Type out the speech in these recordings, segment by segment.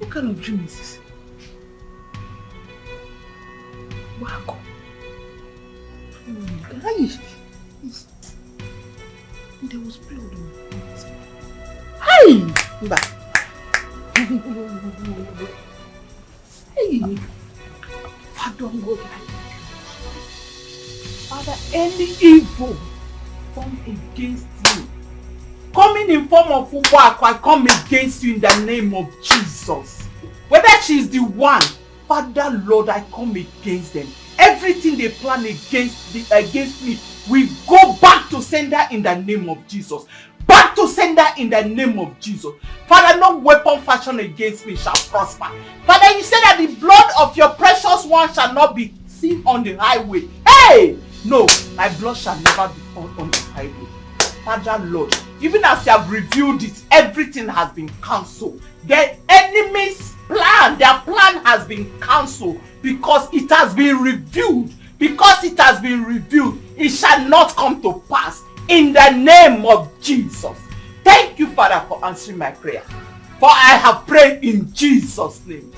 What kind of dream is this? Wow. Guys, there was blood on it. Hey! Hey! Father God, Father, any evil formed against you, coming in form of work, I come against you in the name of Jesus. Whether she is the one, Father Lord, I come against them. Everything they plan against me, we go back to sender in the name of Jesus. Back to sender in the name of Jesus. Father, no weapon fashioned against me shall prosper. Father, you said that the blood of your precious one shall not be seen on the highway. Hey! No, my blood shall never be found on the highway. Father Lord, even as you have revealed it, everything has been cancelled. The enemy's plan, their plan has been cancelled because it has been revealed. Because it has been revealed, it shall not come to pass in the name of Jesus. Thank you, Father, for answering my prayer. For I have prayed in Jesus' name.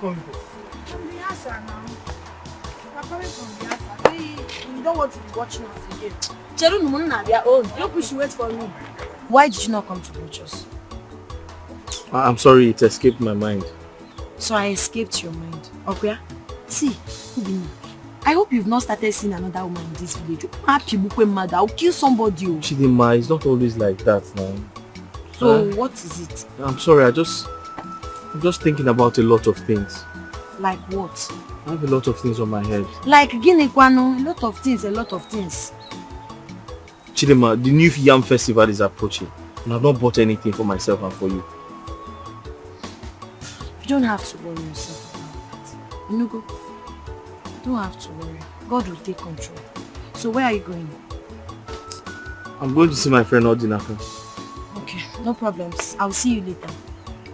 come here? From the answer now. We're coming from the answer. See, you don't want to be watching us again. Cheru Numun na their own. Look, we should wait for me. Why did you not come to watch us? I'm sorry, it escaped my mind. So I escaped your mind. Okay? See, Ubini, I hope you've not started seeing another woman in this village. I'll kill somebody. Chidima, it's not always like that now. So what is it? I'm sorry, I'm just thinking about a lot of things. Like what? I have a lot of things on my head. Like Ginekwano, a lot of things. Chidima, the new Yam Festival is approaching, and I've not bought anything for myself and for you. You don't have to worry yourself about that. Inugo, you don't have to worry. God will take control. So where are you going? I'm going to see my friend Odinaka. Okay, no problems. I'll see you later.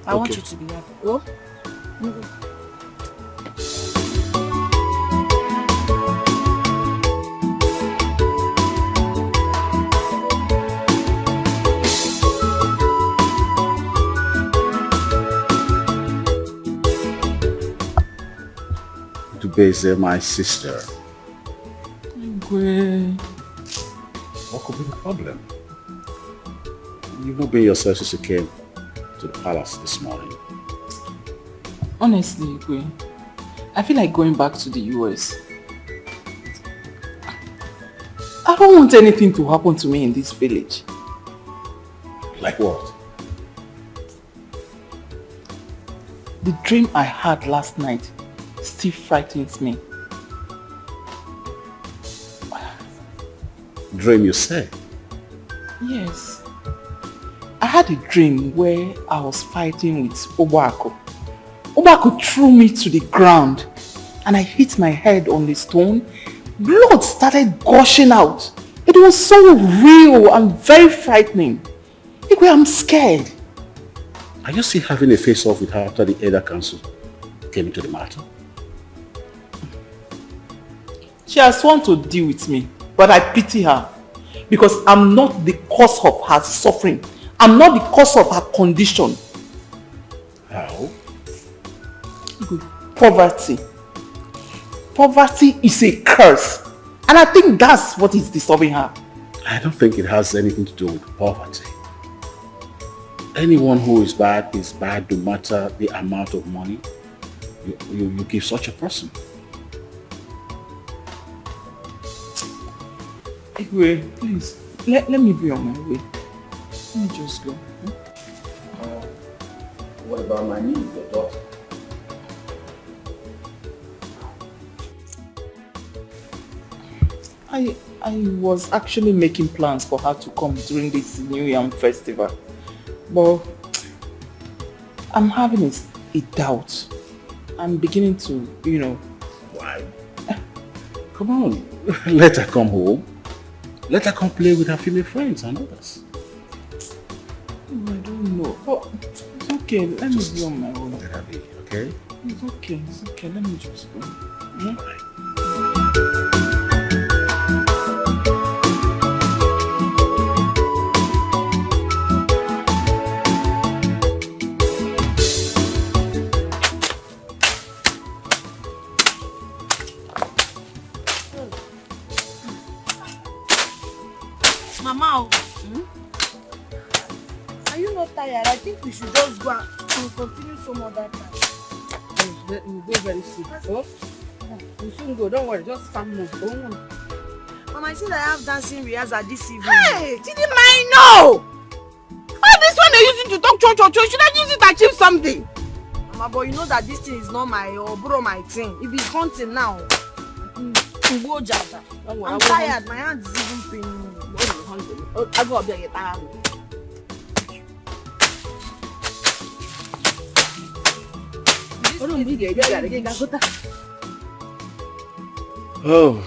I want you to be happy. Oh? Inugo. Beze, my sister. What could be the problem? You've not been yourself since you came to the palace this morning. Honestly, Igwe, I feel like going back to the US. I don't want anything to happen to me in this village. Like what? The dream I had last night still frightens me. Dream, you say? Yes. I had a dream where I was fighting with Obako. Obako threw me to the ground and I hit my head on the stone. Blood started gushing out. It was so real and very frightening. I'm scared. Are you still having a face-off with her after the Elder Council came into the matter? She has sworn to deal with me, but I pity her because I'm not the cause of her suffering. I'm not the cause of her condition. How? Poverty. Poverty is a curse. And I think that's what is disturbing her. I don't think it has anything to do with poverty. Anyone who is bad no matter the amount of money you give such a person. Igwe, please, let me be on my way. Let me just go. What about my niece, your daughter? I was actually making plans for her to come during this New Yam Festival. But I'm having a doubt. I'm beginning to, Why? Come on, let her come home. Let her come play with her female friends and others. Oh, I don't know. But it's okay. Let me be on my own. Let her be, okay? It's okay. Let me just go. Bye. Mama, are you not tired? I think we should just go and continue some other time. We'll go very soon. Oh? We'll soon go. Don't worry. Just come on. Mama, I see that I have dancing rehearsal this evening. Hey, Chidima, I know! All this one they're using to talk cho. Should I use it to achieve something? Mama, but you know that this thing is not my my thing. If it's hunting now, I'm tired. My hand is even paining me. I'll go up there and get tired. Oh,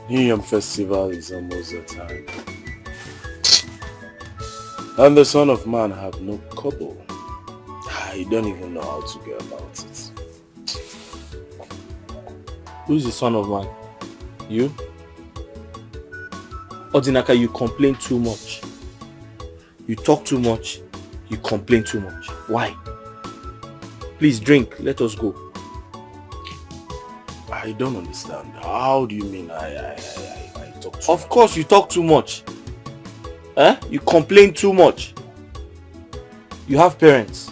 New Yam Festival is almost the time. And the Son of Man have no kobo. I don't even know how to go about it. Who's the Son of Man? You? Odinaka, you complain too much. You talk too much. You complain too much. Why? Please drink. Let us go. I don't understand. How do you mean I talk too Of course you talk too much. You complain too much. You have parents.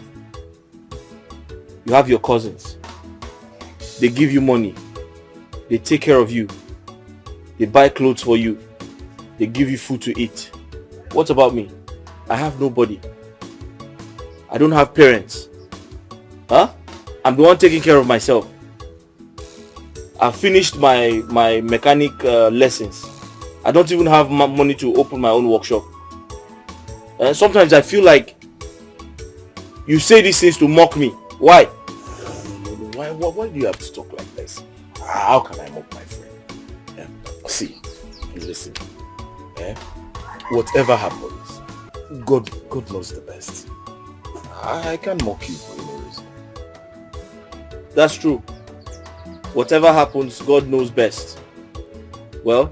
You have your cousins. They give you money. They take care of you. They buy clothes for you. They give you food to eat. What about me? I have nobody. I don't have parents. I'm the one taking care of myself. I've finished my mechanic lessons. I don't even have money to open my own workshop. Sometimes I feel like you say these things to mock me. Why? Why do you have to talk like this? How can I mock my friend? See, listen. Whatever happens, God knows the best. I can't mock you for any reason. That's true. Whatever happens, God knows best. Well,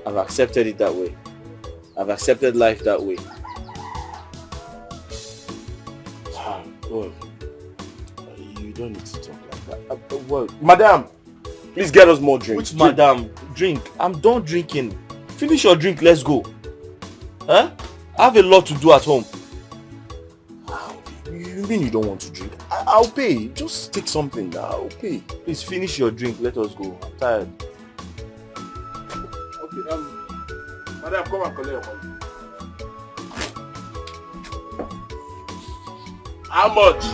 I've accepted it that way. I've accepted life that way. Well, you don't need to talk like that. Well, madam, please get us more drinks. Which madam? Drink. I'm done drinking. Finish your drink, let's go. I have a lot to do at home. You mean you don't want to drink? I'll pay. Just take something now. I'll pay. Please finish your drink, let us go. I'm tired. Okay, madam, come and collect your money. How much?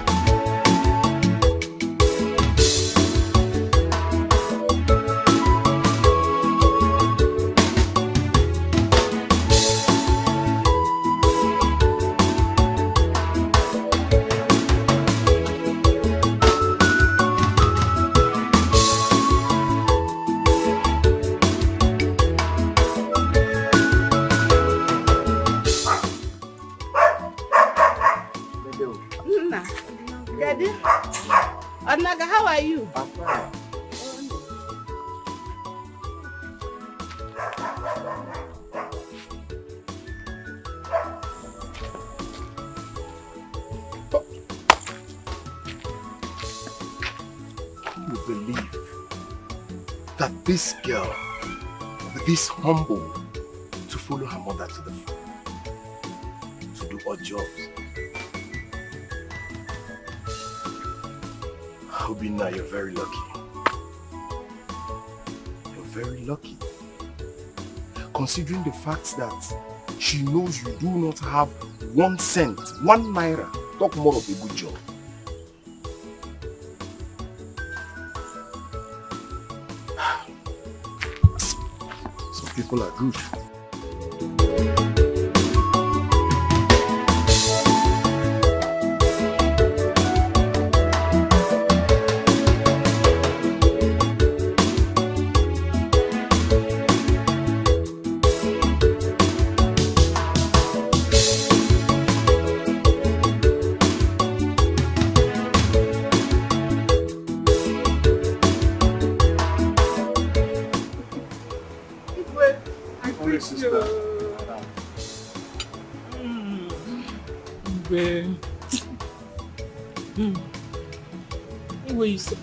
Onaga, how are you? I'm fine. You believe that this girl, this humble, to follow her mother to the farm, to do odd jobs? Obina, you're very lucky. You're very lucky. Considering the fact that she knows you do not have 1 cent, 1 naira, talk more of a good job. Some people are good.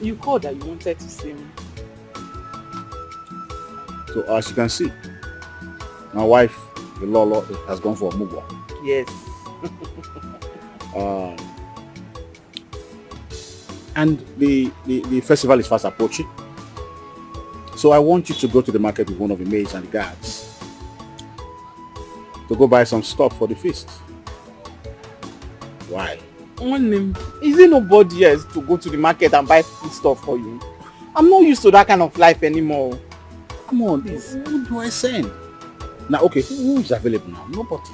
You called that you wanted to see me. So as you can see, my wife, the Lolo, has gone for a move on. Yes. And the festival is fast approaching. So I want you to go to the market with one of the maids and the guards to go buy some stuff for the feast. Why? Is there nobody else to go to the market and buy food stuff for you? I'm not used to that kind of life anymore. Come on, please. Who do I send? Now, okay, who is available now? Nobody.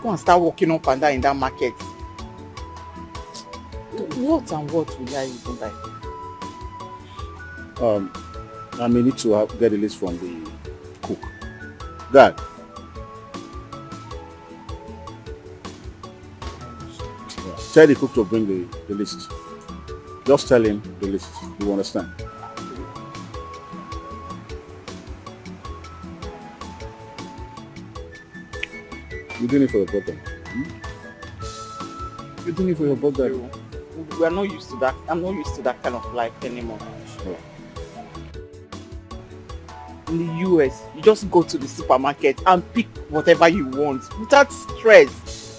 Go and start walking up and down in that market. What and what will I even buy? I may need to get a list from the cook. Dad. Tell the cook to bring the list. Just tell him the list. You understand? You're doing it for the problem. You're doing it for your brother. We are not used to that. I'm not used to that kind of life anymore. Sure. In the US, you just go to the supermarket and pick whatever you want without stress.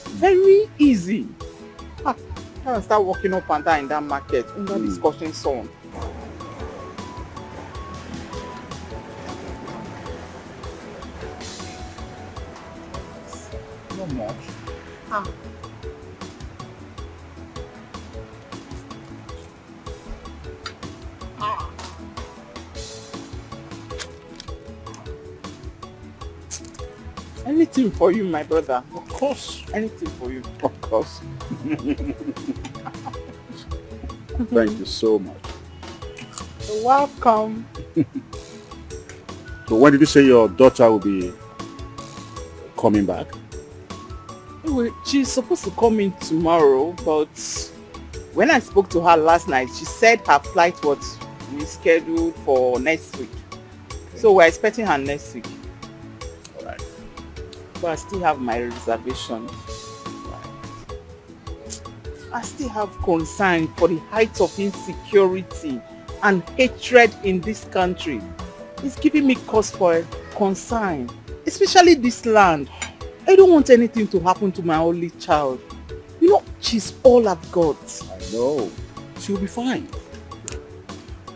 Very easy. I can start walking up and down in that market under the scorching sun. Not much. Anything for you, my brother. Of course. Anything for you. Of course. Thank you so much. You're welcome. So when did you say your daughter will be coming back? Well, she's supposed to come in tomorrow, but when I spoke to her last night, she said her flight was rescheduled for next week. Okay. So we're expecting her next week. All right. But I still have my reservation. I still have concern for the height of insecurity and hatred in this country. It's giving me cause for concern, especially this land. I don't want anything to happen to my only child. You know, she's all I've got. I know. She'll be fine.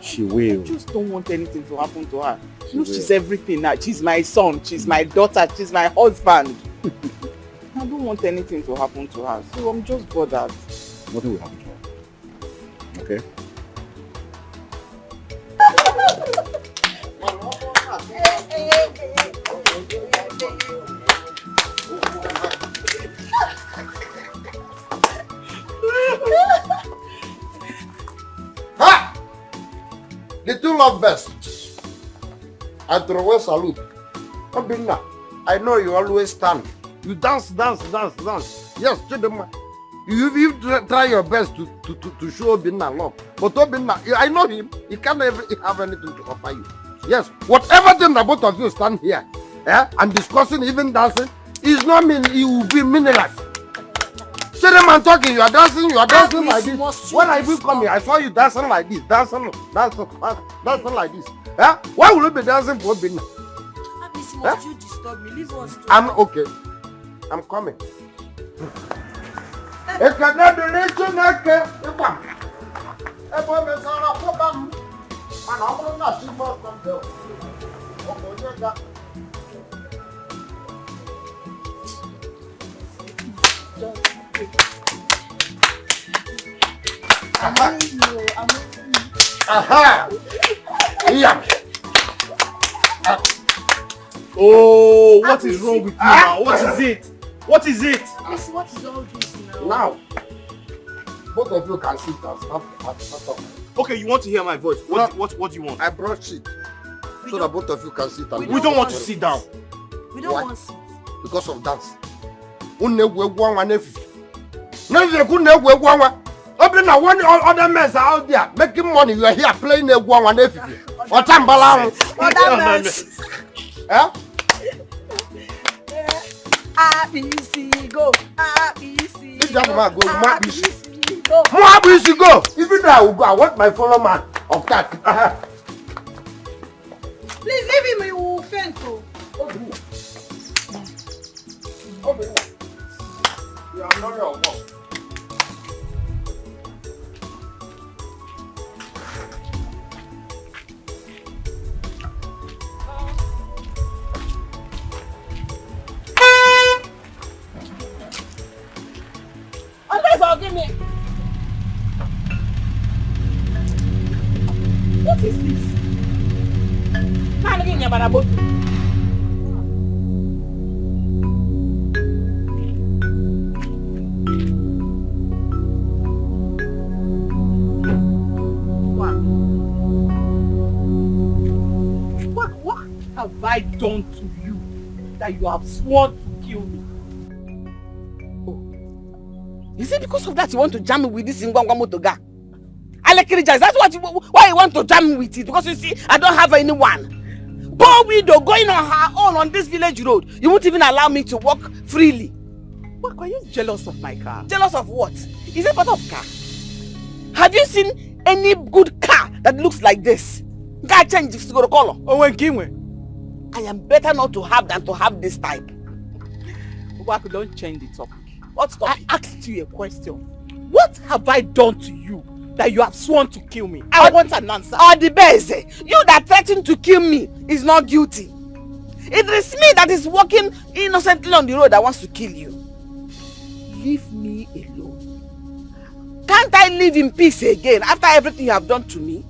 She will. I just don't want anything to happen to her. You know, will. she's everything now. She's my son, she's my daughter, she's my husband. I don't want anything to happen to her, so I'm just bothered. Nothing will happen to her. Okay? Ha! The two love best. I throw a salute. Obinna, I know you always stand. You dance. Yes, Chidema. You try your best to show Obinna love. But Obinna, I know him. He can't ever have anything to offer you. Yes, whatever thing the both of you stand here and discussing, even dancing, is not mean it will be meaningless. Chidema talking, you are dancing like this. When I will come here, I saw you dancing like this, dancing like this. Why will you be dancing for Obinna? Must you disturb me? Leave us. I'm okay. I'm coming. Aha! Yeah. Oh, what is wrong with you now? What is it? What is it? Miss, what is all this now? Now, both of you can sit down. Stop. Okay, you want to hear my voice? What do you want? I brought shit so that both of you can sit down. We don't want to sit down. We don't want sit. Because of dance. Open now, one other mess out there making money. You are here playing a one if or tambala. Other mess. ABC go. ABC. This young man go. ABC go. More ABC go. Even though I will go, I want my fellow man of that. Please leave him. He will faint. You are not your boss. Forgive me. What is this? Man, give me a bad boat. What have I done to you that you have sworn to kill me? Is it because of that you want to jam me with this Ngwangwa Motoga? Alekirija, is that why you want to jam me with it? Because you see, I don't have anyone. Poor widow going on her own on this village road. You won't even allow me to walk freely. What, are you jealous of my car? Jealous of what? Is it part of car? Have you seen any good car that looks like this? Car change to go to color. Oh, when Kimwe. I am better not to have than to have this type. Obaku, don't change the topic. What topic? I asked you a question. What have I done to you that you have sworn to kill me? I want an answer. Or the best, you that threatened to kill me is not guilty. It is me that is walking innocently on the road that wants to kill you. Leave me alone. Can't I live in peace again after everything you have done to me?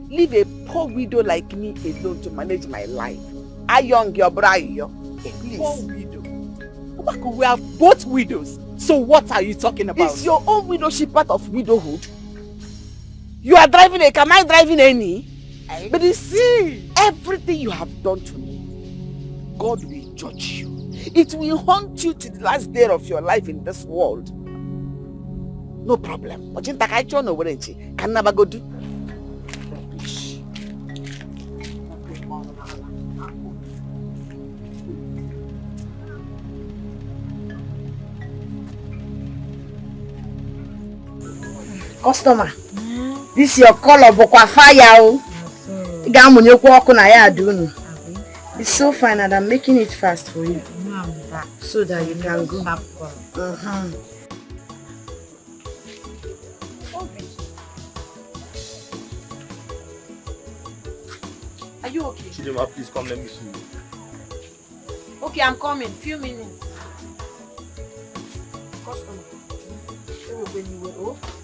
Leave a poor widow like me alone to manage my life. Ayong your brayo. Please. Poor widow. Obaku, we are both widows. So what are you talking about? Is your own widowship part of widowhood? You are driving a car, am I driving any? But you see, everything you have done to me, God will judge you. It will haunt you to the last day of your life in this world. No problem. But you can never go do. Rubbish. Customer, this your color bokwa fire o. It's so fine and I'm making it fast for you. So that you can go. Are you okay? Chidema, please come, let me see you. Okay, I'm coming. Few minutes. Customer.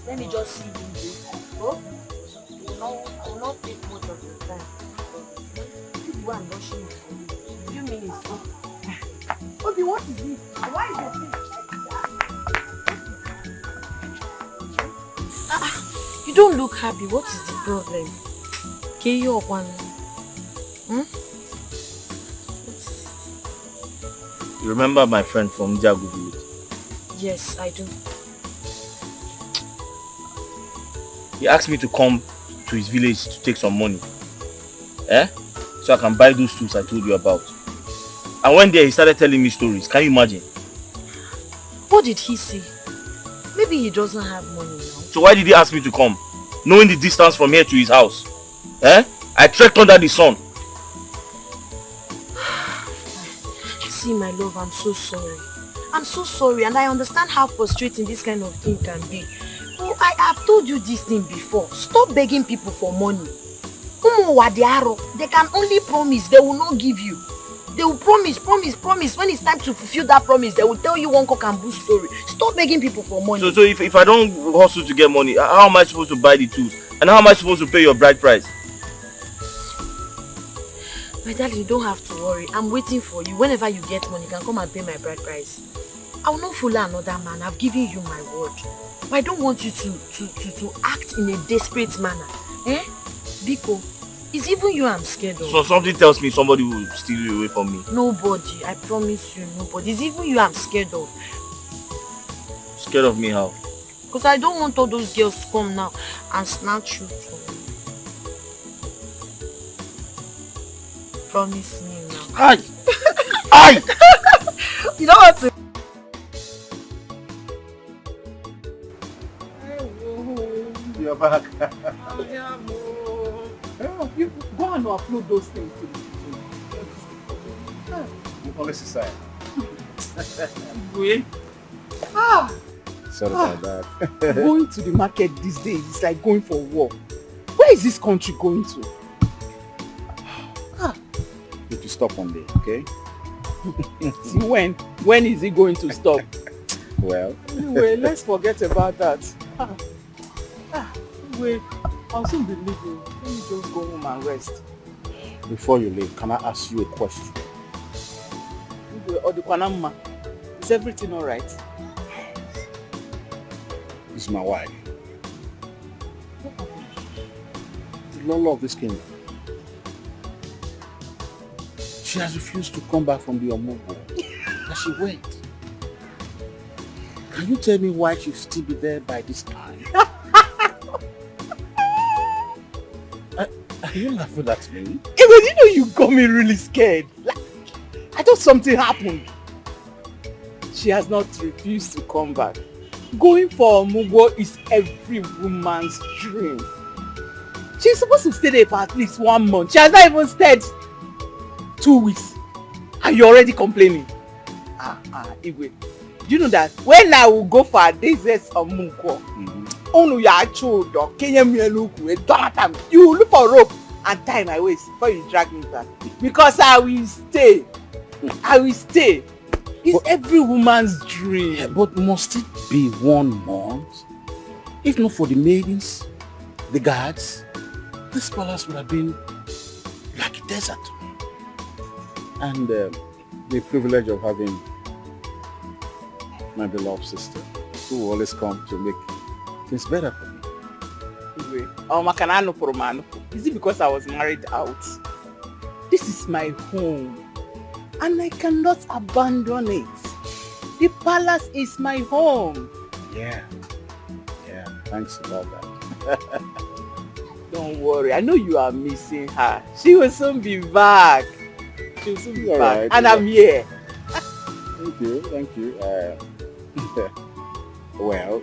Let me just see you. Oh, I will not take much of your time. Go and rush me for you. Few minutes. Okay, what is it? Why is your face like that? You don't look happy. What is the problem? Can you up one? What is it? You remember my friend from Nollywood? Yes, I do. He asked me to come to his village to take some money. So I can buy those tools I told you about. And one day he started telling me stories. Can you imagine? What did he say? Maybe he doesn't have money now. So why did he ask me to come? Knowing the distance from here to his house. I trekked under the sun. See, my love, I'm so sorry. I'm so sorry, and I understand how frustrating this kind of thing can be. Oh, I have told you this thing before. Stop begging people for money. They can only promise, they will not give you. They will promise. When it's time to fulfill that promise, they will tell you one cock and bull story. Stop begging people for money. So if I don't hustle to get money, how am I supposed to buy the tools? And how am I supposed to pay your bride price? My darling, you don't have to worry. I'm waiting for you. Whenever you get money, you can come and pay my bride price. I will not fool another man. I've given you my word. But I don't want you to act in a desperate manner. Biko, it's even you I'm scared of. So something tells me somebody will steal you away from me. Nobody. I promise you, nobody. It's even you I'm scared of. Scared of me how? Because I don't want all those girls to come now and snatch you from me. Promise me now. Aye! Aye! You know what to... You're back. You go and upload those things to the kitchen. You always decide. Wait. Sorry about that. Going to the market these days is like going for a walk. Where is this country going to? You have to stop one day, okay? See when? When is it going to stop? Well. Anyway, let's forget about that. Anyway, I'll soon be leaving. Let me just go home and rest. Before you leave, can I ask you a question? Odukwanamma, is everything alright? This is my wife. The Lolo of this kingdom. She has refused to come back from the Omogo. And she went. Can you tell me why she'll still be there by this time? Are you laughing at me? You know you got me really scared. Like, I thought something happened. she has not refused to come back. Going for Omugwo is every woman's dream. She's supposed to stay there for at least 1 month. She has not even stayed 2 weeks. And you're already complaining. Igwe. Do you know that when I will go for a day's Omugwo, you look for rope and tie my waist before you drag me back. Because I will stay. I will stay. It's every woman's dream. Yeah, but must it be 1 month? If not for the maidens, the guards, this palace would have been like a desert to me. And the privilege of having my beloved sister, who will always come to make things better for me. Is it because I was married out? This is my home. And I cannot abandon it. The palace is my home. Yeah, thanks about that. Don't worry, I know you are missing her. She will soon be back. She will soon be back. Right, and yeah. I'm here. Thank you. Well,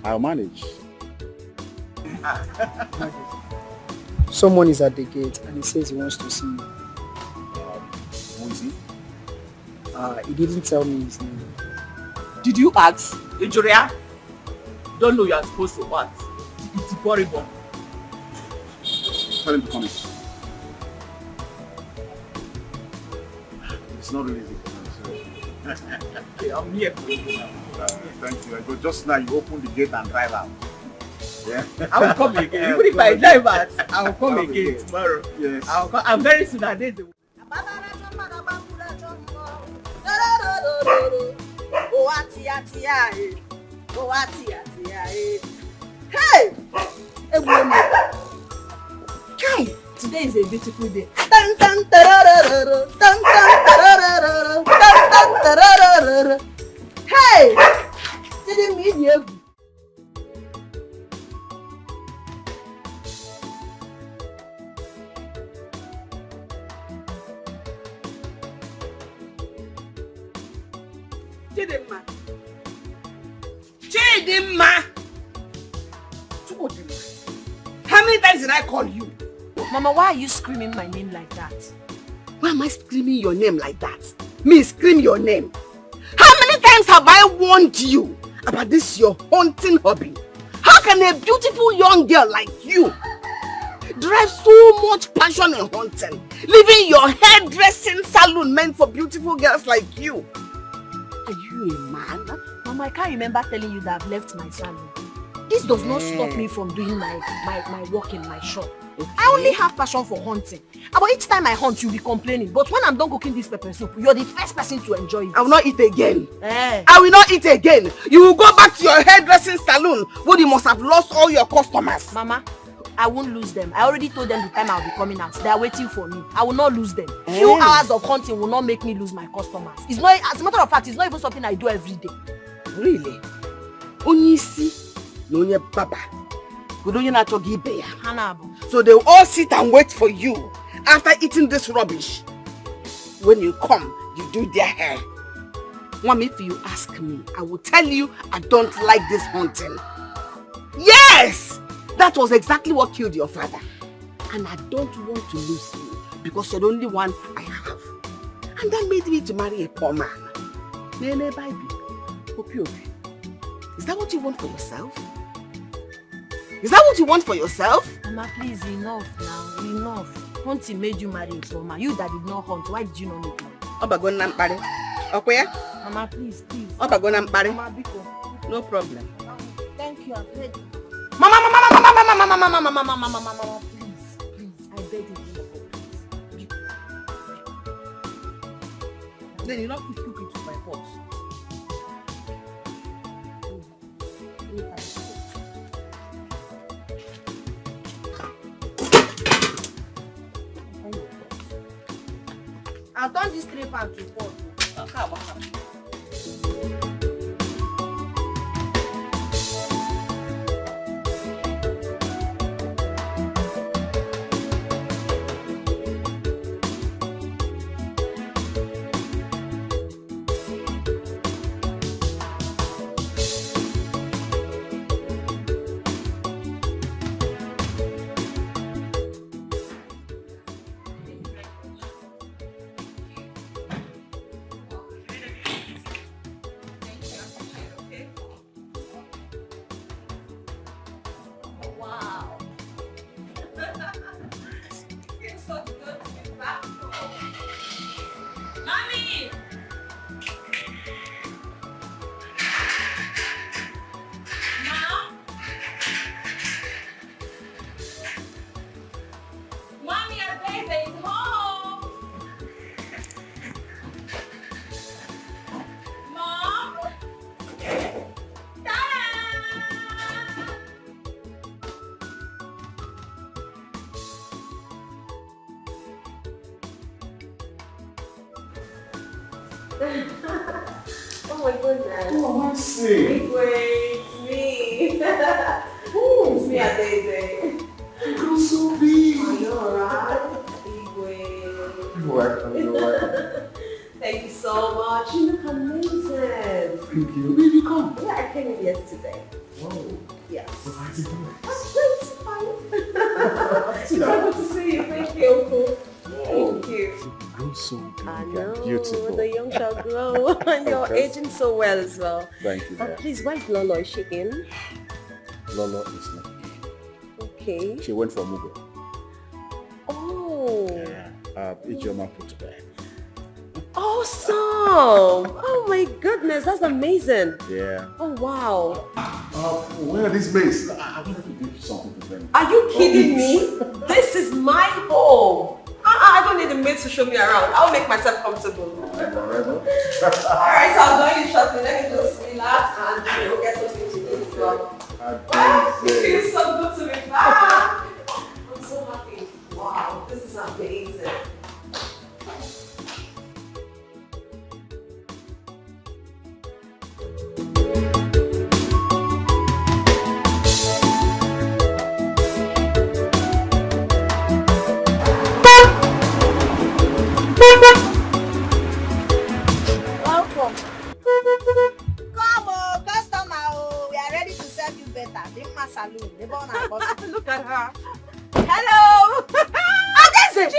I'll manage. Someone is at the gate and he says he wants to see you. Who is he? He didn't tell me his name. Did you ask? Injuria? Don't know you are supposed to ask. It's horrible. Tell him to come in. It's not really easy for me. Okay, I'm here for you now. Thank you. But just now you open the gate and drive out. Yeah. I will come again. Even if I drive out, I will come again tomorrow. Yes. I'm very soon at this. Hey! Kai! Today is a beautiful day. Hey! Didn't mean you. Chidimma! How many times did I call you? Mama, why are you screaming my name like that? Why am I screaming your name like that? Me scream your name. How many times have I warned you about this your hunting hobby? How can a beautiful young girl like you derive so much passion in hunting, leaving your hairdressing salon meant for beautiful girls like you? Are you a man? Mama, I can't remember telling you that I've left my salon. This does not stop me from doing my work in my shop. Okay. I only have passion for hunting. But each time I hunt, you'll be complaining. But when I'm done cooking this pepper soup, you're the first person to enjoy it. I will not eat again. Eh. I will not eat again. You will go back to your hairdressing salon where you must have lost all your customers. Mama, I won't lose them. I already told them the time I'll be coming out. They are waiting for me. I will not lose them. Few hours of hunting will not make me lose my customers. It's not, as a matter of fact, it's not even something I do every day. Really? Onisi, Nonye Baba. So they will all sit and wait for you after eating this rubbish. When you come, you do their hair. Mom, if you ask me, I will tell you I don't like this hunting. Yes! That was exactly what killed your father. And I don't want to lose you because you're the only one I have. And that made me to marry a poor man. Nene baby. Is that what you want for yourself? Is that what you want for yourself? Mama, please, enough now. Enough. Hunting made you marry a poor man. You that did not hunt, why did you not make money? Okay? Mama, please. Mama, No problem. Thank you, I've heard you. Mama, Please, I beg you, please. Then you not put cook into my pot. I've done this 3 pans to 4. Oh my goodness. Oh, I see. Wait, it's me. It's me, Adeze. You're so big. I know, right? Igwe. You're welcome, you're welcome. Thank you so much. You look amazing. Thank you. Where did you come? Yeah, I came in yesterday. Whoa. Yes. What are you doing? That's fine. It's so good to see you. Thank you, Uncle. Thank you. You grow so big I and know, beautiful. the young shall grow. And you're Okay. aging so well as well. Thank you, dear. Please, why is Lolo? Is she in? Lolo is not in. Okay. She went for Mugo. Oh. Yeah. Ijoma put to bed. Awesome. Oh my goodness, that's amazing. Yeah. Oh wow. Where are these maids? I wanted to give you something to them. Are you kidding me? This is my home. I don't need a maid to show me around. I'll make myself comfortable. Alright, so I'm going shortly. Let me just relax and get something to eat as well. Wow, it feels so good to be back. I'm so happy. Wow, this is amazing. Welcome. Come on, customer. Oh, we are ready to serve you better. Dimma Saloon. The born and bottom. Look at her. Hello. Adeze.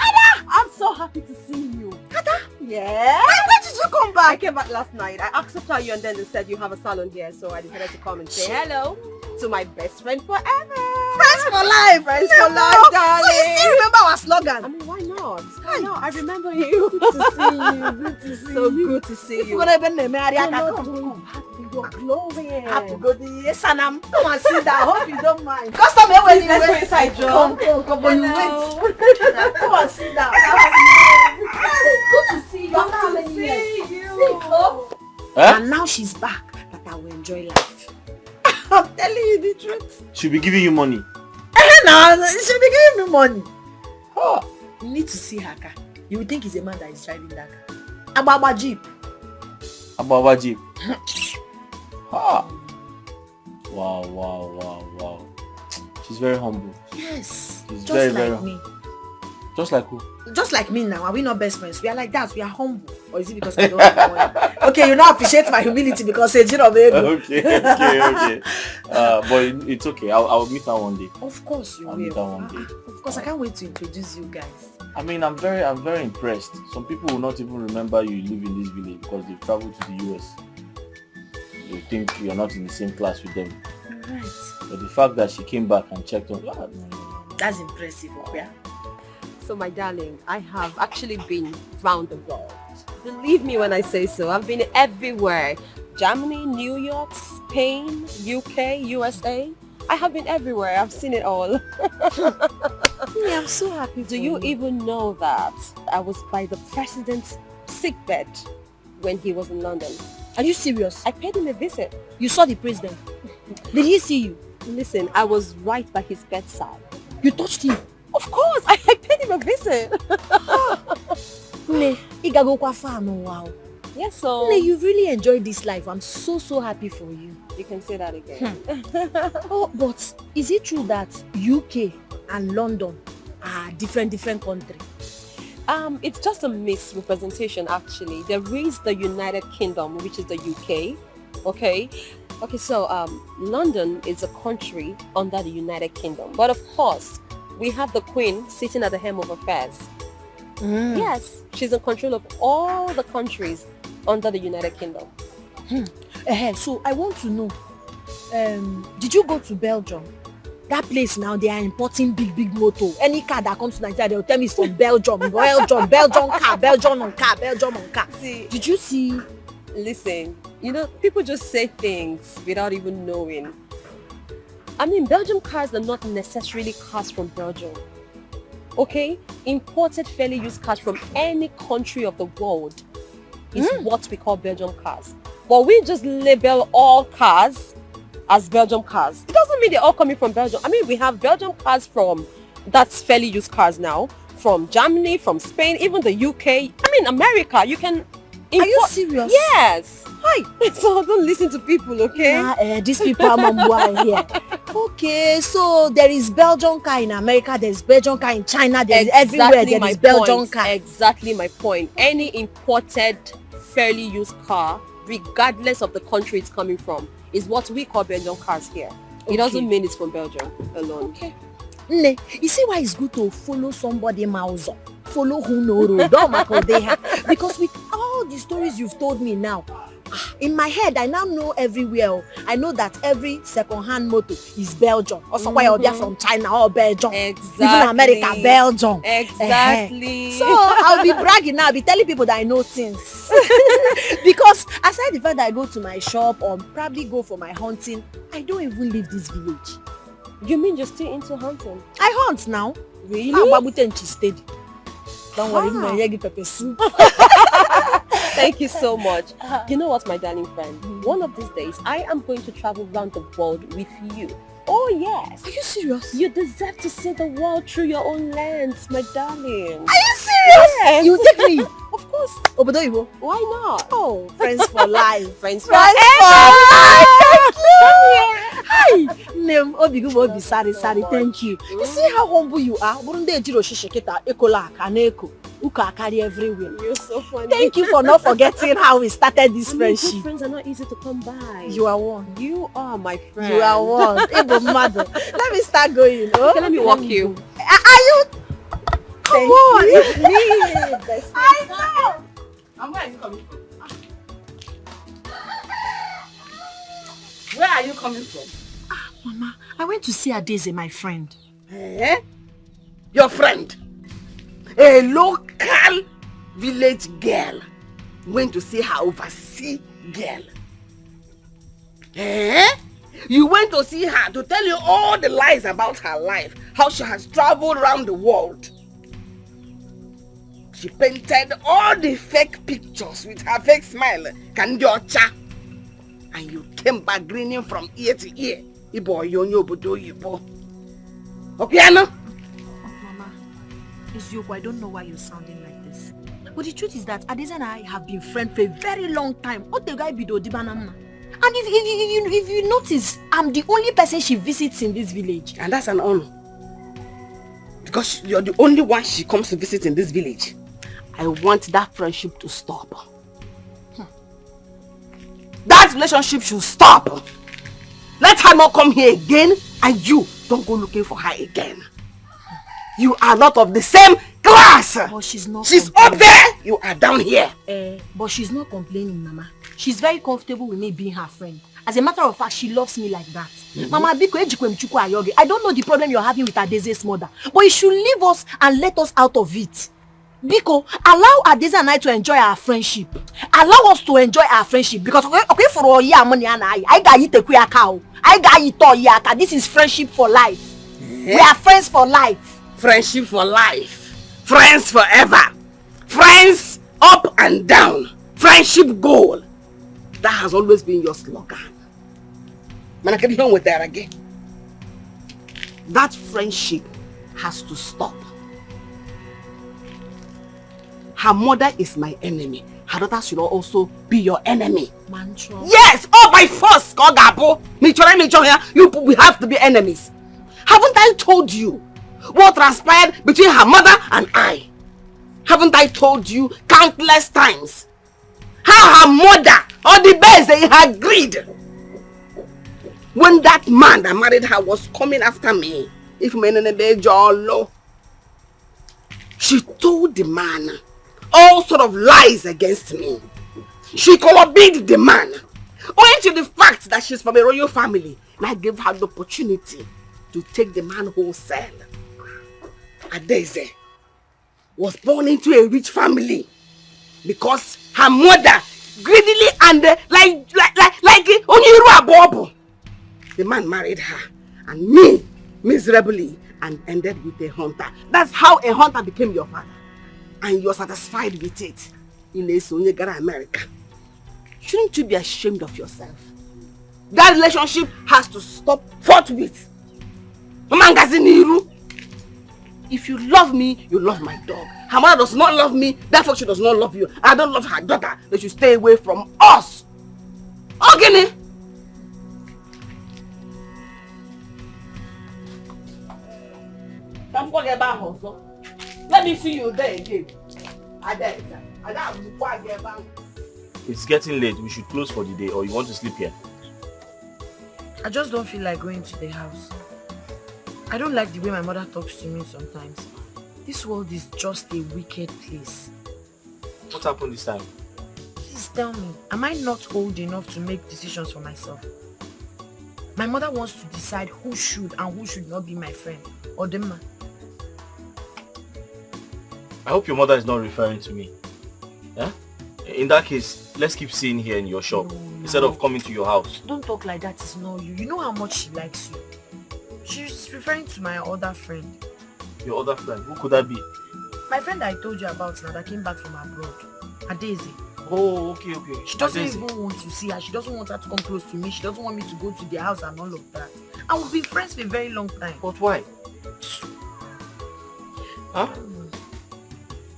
Ada. I'm so happy to see you. Ada. Yeah. When did you come I back? came back last night. I asked after you and then they said you have a salon here, so I decided to come and say hello to my best friend forever. Friends for life. Friends for life, darling. So you still remember our slogan? I mean, why not? Why not? I remember you. Good to see you. Good to see So you. good to see If you. you want to be married, I You're can not come. doing happy. You're glowing. Happy go the Sanam. Come and sit down. Hope you don't mind. Customer, when you Let's go wait. inside, Joe. Come on, you Hello. wait. Come and sit down. Good to see you. After how many years? Sit up. Huh? And now she's back. That I will enjoy life. I'm telling you the truth. She'll be giving you money. Now she'll be giving me money. Oh, you need to see her car. You would think it's a man that is driving that car. Ababa Jeep. Ababa Jeep. Ah. Wow. She's very humble. Yes. She's Just very, like very me. Just like who? Just like me now. Are we not best friends? We are like that. We are humble. Or is it because I don't have money? Okay, you now appreciate my humility because it's Okay. But it's okay. I'll meet her one day. Of course you I'll meet her will. one day. Of course, I can't wait to introduce you guys. I mean, I'm very impressed. Some people will not even remember you live in this village because they've traveled to the US. They think you're not in the same class with them. Right. But the fact that she came back and checked on, no. That's impressive, yeah. So my darling, I have actually been round the world. Believe me when I say so. I've been everywhere. Germany, New York, Spain, UK, USA. I have been everywhere. I've seen it all. Yeah, I'm so happy. Do you even know that I was by the president's sickbed when he was in London? Are you serious? I paid him a visit. You saw the president. Did he see you? Listen, I was right by his bedside. You touched him. Of course, I paid him a visit. Ne, igagokwa far no wow. Yes, so Ne, you really enjoyed this life. I'm so happy for you. you can say that again. Oh, but is it true that UK and London are different countries? It's just a misrepresentation actually. There is the United Kingdom, which is the UK. Okay, so London is a country under the United Kingdom. But of course, we have the Queen sitting at the helm of affairs. Yes, she's in control of all the countries under the United Kingdom. So I want to know, did you go to Belgium? That place now, they are importing big motor. Any car that comes to Nigeria, they'll tell me it's from Belgium. Belgium car. See, Did you see? listen, people just say things without even knowing. I mean, Belgium cars are not necessarily cars from Belgium. Okay? Imported fairly used cars from any country of the world is what we call Belgium cars. But we just label all cars as Belgium cars. It doesn't mean they're all coming from Belgium. I mean, we have Belgium cars that's fairly used cars now, from Germany, from Spain, even the UK. I mean, America. You can import. Are you serious? Yes. Hi. So don't listen to people, okay? These people are here. Okay, so there is Belgian car in America, there's Belgian car in China, there's everywhere there is Belgian car. Exactly my point. Any imported, fairly used car, regardless of the country it's coming from, is what we call Belgian cars here. It doesn't mean it's from Belgium alone. Okay. Ne, you see why it's good to follow somebody mouse, follow who know road, because with all the stories you've told me now, in my head I now know everywhere. I know that every second-hand motor is Belgium, or somewhere they're from China or Belgium. Exactly. Even America, Belgium. Exactly. So I'll be bragging now, I'll be telling people that I know things. Because aside the fact that I go to my shop or probably go for my hunting, I don't even leave this village. You mean you're still into hunting? I hunt now. Really? Steady. Don't worry, my egg pepper soup. Thank you so much. You know what, my darling friend? One of these days, I am going to travel around the world with you. Oh, yes. Are you serious? You deserve to see the world through your own lens, my darling. Are you serious? Yes. You take me? Of course. Obodo Ibo? Why not? Oh, friends for life. Friends for Friends life. Thank you. Hi. Name Obigu Obi Sari. Thank you. You see how humble you are? Burunde Jiro Shisheketa Ekola Kaneko. Uka carry everywhere. You're so funny. Thank you for not forgetting how we started this friendship. Good friends are not easy to come by. You are one. You are my friend. You are one. Ebo mother. Let me start going. Oh? Okay, let me walk you. Are you? Come on, it's me. I know. And where are you coming from? Where are you coming from? Mama, I went to see Adeze, my friend. Eh? Your friend? A local village girl went to see her overseas girl. Eh? You went to see her to tell you all the lies about her life, how she has traveled around the world. She painted all the fake pictures with her fake smile, Kandiocha. And you came back grinning from ear to ear. Ibo yonyo bodo yibo. Okay, Anna? Mama, it's you. I don't know why you're sounding like this. But the truth is that Adeze and I have been friends for a very long time. What the guy be do dibanama? And if you notice, I'm the only person she visits in this village. And that's an honor. Because you're the only one she comes to visit in this village. I want that friendship to stop. That relationship should stop. Let her not come here again, and you don't go looking for her again. You are not of the same class. But she's not. She's up there, you are down here. But she's not complaining, Mama. She's very comfortable with me being her friend. As a matter of fact, she loves me like that. Mama, I don't know the problem you're having with Adeze's mother, but you should leave us and let us out of it. Biko, allow Adeze and I to enjoy our friendship. Allow us to enjoy our friendship. Because okay for all year money and I got you a cow. I got you to yaka. This is friendship for life. We are friends for life. Friendship for life. Friends forever. Friends up and down. Friendship goal. That has always been your slogan. Man, I can hear with that again. That friendship has to stop. Her mother is my enemy. Her daughter should also be your enemy. Mantra. Yes! Oh, by force! We have to be enemies. Haven't I told you what transpired between her mother and I? Haven't I told you countless times how her mother, or the best they had agreed when that man that married her was coming after me? If she told the man all sort of lies against me. She collaborated the man, owing to the fact that she's from a royal family, and I gave her the opportunity to take the man wholesale. Adeze was born into a rich family because her mother greedily and like Oniru Abobo. The man married her and me miserably and ended with a hunter. That's how a hunter became your father. And you're satisfied with it in a America. Shouldn't you be ashamed of yourself? That relationship has to stop forthwith. If you love me, you love my dog. Her mother does not love me, therefore she does not love you. I don't love her daughter. They should stay away from us. Okay? Let me see you there again. It's getting late. We should close for the day, or you want to sleep here? I just don't feel like going to the house. I don't like the way my mother talks to me sometimes. This world is just a wicked place. What happened this time? Please tell me, am I not old enough to make decisions for myself? My mother wants to decide who should and who should not be my friend. Or the man. I hope your mother is not referring to me. Yeah? In that case, let's keep seeing here in your shop instead of coming to your house. Don't talk like that, it's not you. You know how much she likes you. She's referring to my other friend. Your other friend? Who could that be? My friend that I told you about now that came back from abroad. Adeze. Oh, okay. She doesn't even want to see her. She doesn't want her to come close to me. She doesn't want me to go to their house and all of that. And we've been friends for a very long time. But why? Huh?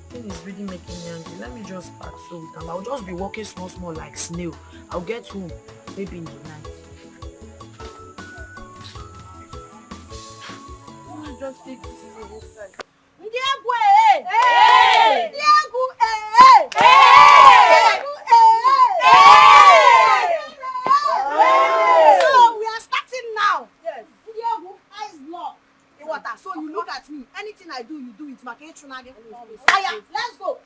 Thing is really making me angry. Let me just pack so with them. I'll just be walking small like snail. I'll get home maybe in the night. Let me just take this thing inside. So we are starting now. Yes. Eyes locked. So you look at me. Anything I do, you do it. Aya, let's go.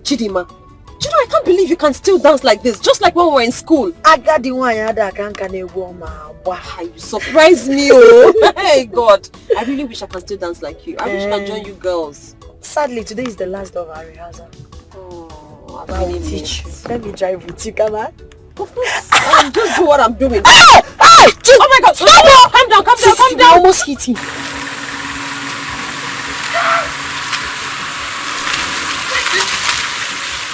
Chidima, I can't believe you can still dance like this, just like when we were in school. I got the one that can You surprised me, oh. Hey, God. I really wish I can still dance like you. I wish I can join you girls. Sadly, today is the last of our rehearsal. Oh, I will teach you. Let me drive with you, come on. Of course. Just do what I'm doing. Hey! Oh my God! Stop! Calm down, calm down, calm down. I almost hit him.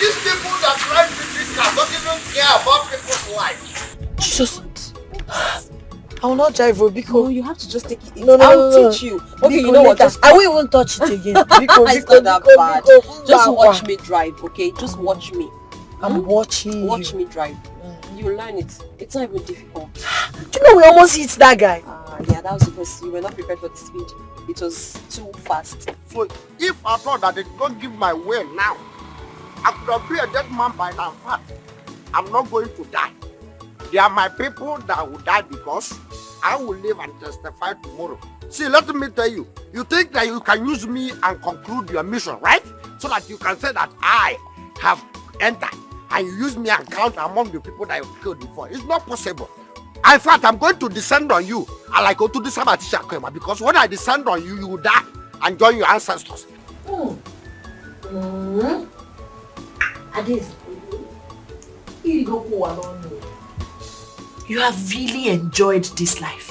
These people that drive this car don't even care about people's life. Jesus. I will not drive because No, you have to just take it. No, I'll teach you. Okay, you know what? I won't even touch it again. It's not that bad. Just watch me drive, okay? Just watch me. I'm watching Watch you. me drive. You learn it. It's not even difficult. Do you know we almost hit that guy? Yeah, that was because you were not prepared for the speed. It was too fast. So if I thought that they don't give my way now, I could have been a dead man by now. In fact, I'm not going to die. They are my people that will die because I will live and testify tomorrow. See, let me tell you, you think that you can use me and conclude your mission, right? So that you can say that I have entered and you use me and count among the people that you've killed before. It's not possible. In fact, I'm going to descend on you. I like go to this Sabatisha because when I descend on you, you will die and join your ancestors. You have really enjoyed this life.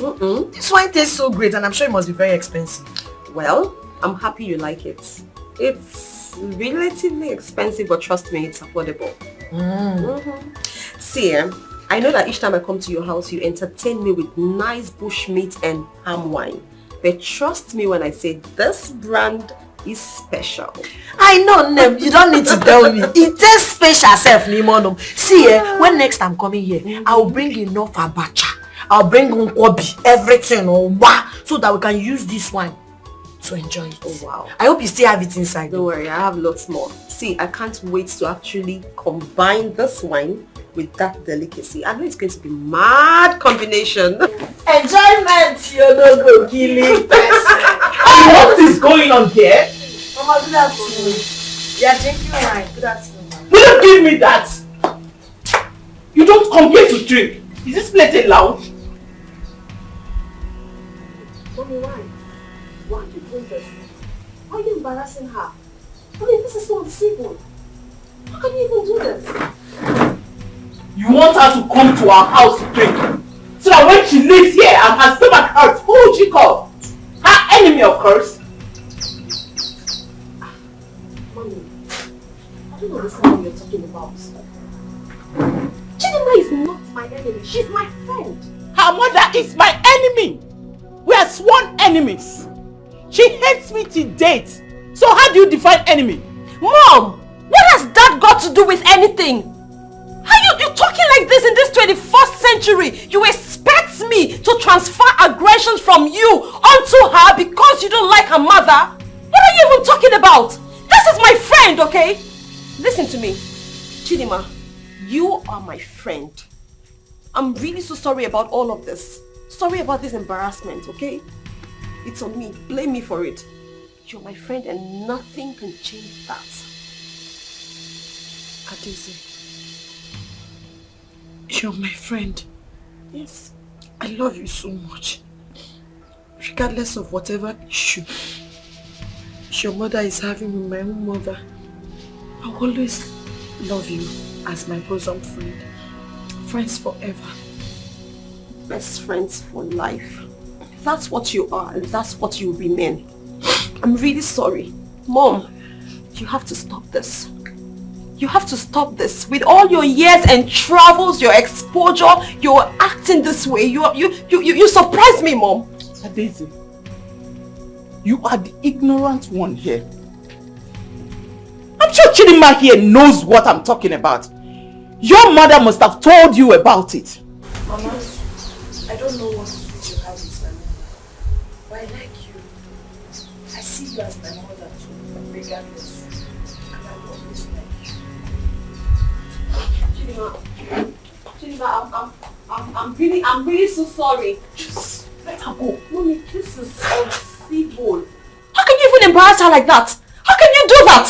This wine tastes so great and I'm sure it must be very expensive. Well, I'm happy you like it. It's relatively expensive, but trust me, it's affordable. See, I know that each time I come to your house, you entertain me with nice bushmeat and palm wine. But trust me when I say this brand is special. I know, Nem. You don't need to tell me. It tastes special, self, Nimono. See, when next I'm coming here, I'll bring enough abacha. I'll bring nkwobi, everything, so that we can use this wine to enjoy it. Oh, wow. I hope you still have it inside. Don't worry, I have lots more. See, I can't wait to actually combine this wine with that delicacy. I know it's going to be mad combination. Enjoyment, you no go killing person. What is going on here? Mama, good afternoon. Yeah, drinking wine. Good afternoon. Will you give me that? You don't come here to drink. Is this place allowed? Mommy, why? Why are you doing this? Why are you embarrassing her? I mean, this is not civil. How can you even do this? You want her to come to our house to drink, so that when she lives here and her stomach hurts, who would she call? Her enemy, of course. Mommy, I don't understand what you're talking about. Chidima is not my enemy. She's my friend. Her mother is my enemy. We are sworn enemies. She hates me to date. So how do you define enemy? Mom, what has that got to do with anything? How you talking like this in this 21st century? You expect me to transfer aggressions from you onto her because you don't like her mother? What are you even talking about? This is my friend, okay? Listen to me. Chidima, you are my friend. I'm really so sorry about all of this. Sorry about this embarrassment, okay? It's on me. Blame me for it. You're my friend and nothing can change that. Adeze, you're my friend. Yes. I love you so much. Regardless of whatever issue your mother is having with my own mother, I'll always love you as my bosom friend. Friends forever. Best friends for life. That's what you are and that's what you remain. I'm really sorry. Mom, you have to stop this. You have to stop this. With all your years and travels, your exposure, you're acting this way. You surprise me, Mom. Adeze, you are the ignorant one here. I'm sure Chidima here knows what I'm talking about. Your mother must have told you about it. Mama, I don't know what you have with my mother, but I like you. I see you as my mother too, regardless. And I will always like you. Chidima, I'm really so sorry. Just let her go. Mommy, this is uncivil. How can you even embarrass her like that? How can you do that?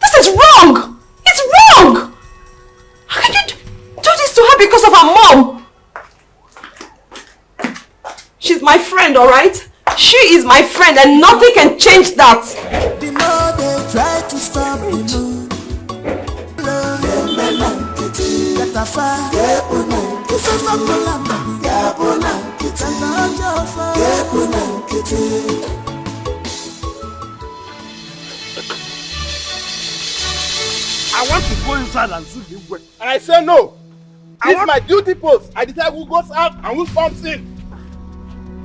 This is wrong. her mom. She's my friend, alright? She is my friend and nothing can change that. The more they try to stop the moon. I want to go inside and see the way. And I say no. It's my duty post. I decide who goes out and who comes in.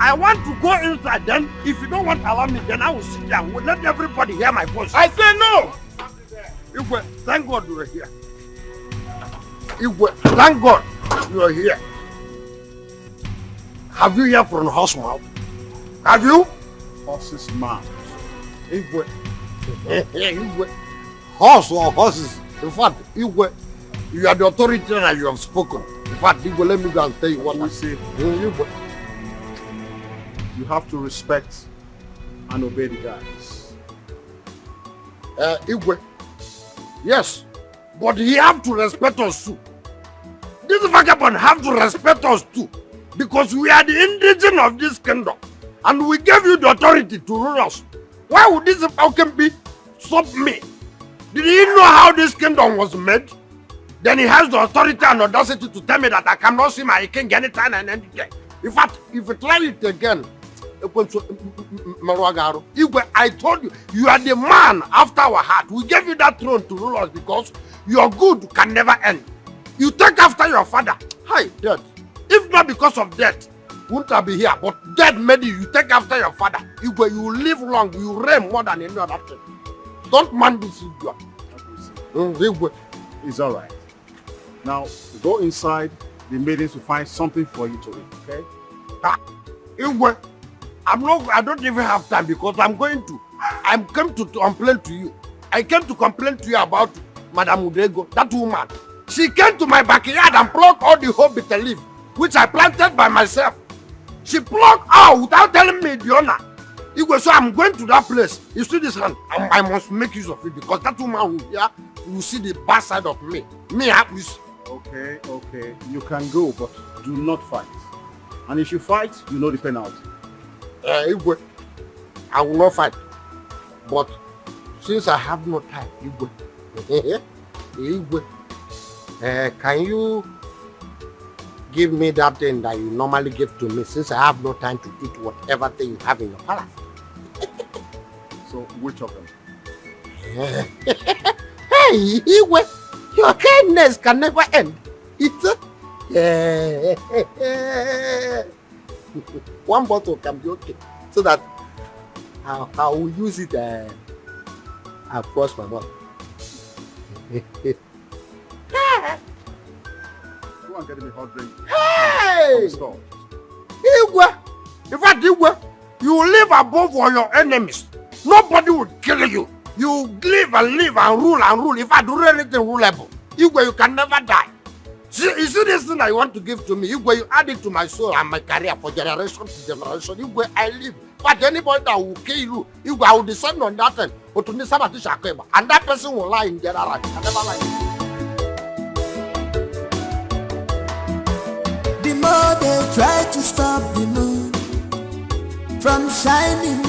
I want to go inside, then if you don't want to allow me, then I will sit down. We'll let everybody hear my voice. I say no! Igwe, thank God you are here. Igwe, thank God you are here. Have you heard from the horse mouth? Have you? Horse's mouth. Igwe. Igwe. Horse or horses. In fact, Igwe, you are the authority and you have spoken. In fact, Igwe, let me go and tell you what I say. Igwe. You have to respect and obey the guys. Igwe. Yes, but he have to respect us too. This vagabond have to respect us too. Because we are the indigene of this kingdom. And we gave you the authority to rule us. Why would this falcon be stop me? Did he know how this kingdom was made? Then he has the authority and audacity to tell me that I cannot see my king anytime and any day. In fact, if you try it again, Igwe, I told you, you are the man after our heart. We gave you that throne to rule us because your good can never end. You take after your father. Hi, death. If not because of death, wouldn't I be here? But death made you. You take after your father. Igwe, you live long. You reign more than any other thing. Don't mind this idiot. Igwe. It's all right. Now, go inside. The maidens will find something for you to eat, okay? Igwe. I don't even have time because I came to complain to you. I came to complain to you about Madam Udego, that woman. She came to my backyard and plucked all the whole bitter leaf, which I planted by myself. She plucked out without telling me the owner. Igwe, so I'm going to that place. You see this hand? I must make use of it because that woman will see the bad side of me. Okay. You can go, but do not fight. And if you fight, you know the penalty. Igwe, I will not fight. But since I have no time, Igwe, can you give me that thing that you normally give to me since I have no time to eat whatever thing you have in your palace? So, which of them? Hey, Igwe, your kindness can never end. It's one bottle can be okay, so that I will use it across my mouth. Go and get me a hot drink. Hey! Igwe! In fact, Igwe, you live above all your enemies. Nobody will kill you. You live and rule. If I do anything rulable, Igwe, you can never die. See, you see this thing that you want to give to me, Igwe, you add it to my soul and my career for generation to generation. Igwe, I live. But anybody that will kill you, Igwe, I will descend on that thing. And that person will lie in their life. I never lie. The more they try to stop the moon from shining,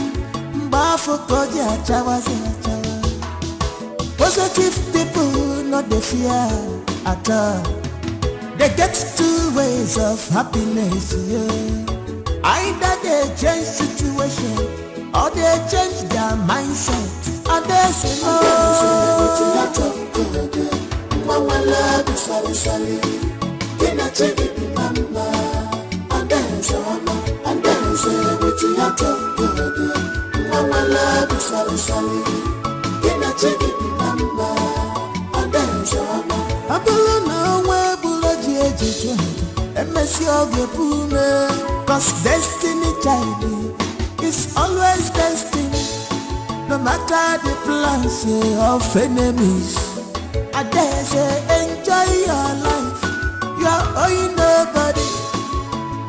positive people not the fear at all. They get two ways of happiness, yeah. Either they change situation or they change their mindset. And they say cause destiny child is always destined. No matter the plans of enemies, I dare say enjoy your life. You are owing nobody.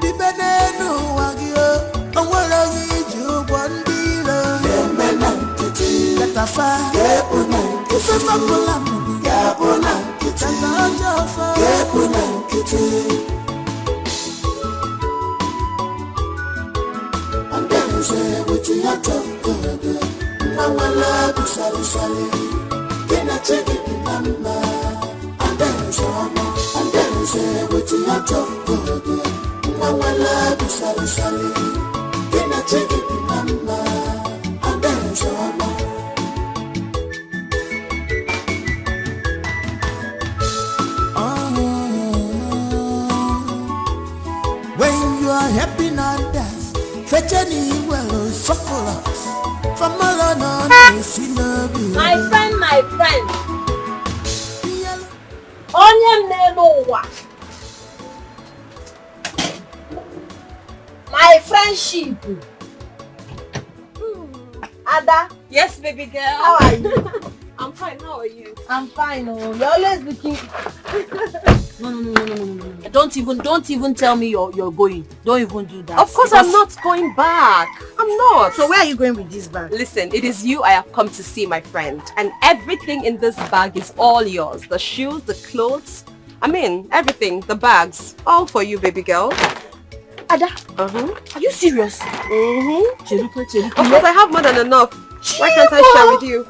The benenu wagyo, and what I need you one below. Let a fire, if a And then say with your top, Mama love sali sali, can I take it number? And then say with your top, Mama love sali sali, can I take it number? And then when you are happy now, dance, fetch any well, chocolate. My friend. Onye nelo wa. My friendship. Ada. Yes, baby girl. How are you? I'm fine. How are you? I'm fine. Oh, you're always looking. No. Don't even tell me you're going. Don't even do that. Of course, I'm not going back. I'm not. So where are you going with this bag? Listen, it is you I have come to see, my friend. And everything in this bag is all yours. The shoes, the clothes. I mean, everything. The bags. All for you, baby girl. Ada. Are you serious? Of course, I have more than enough. Why can't I share with you?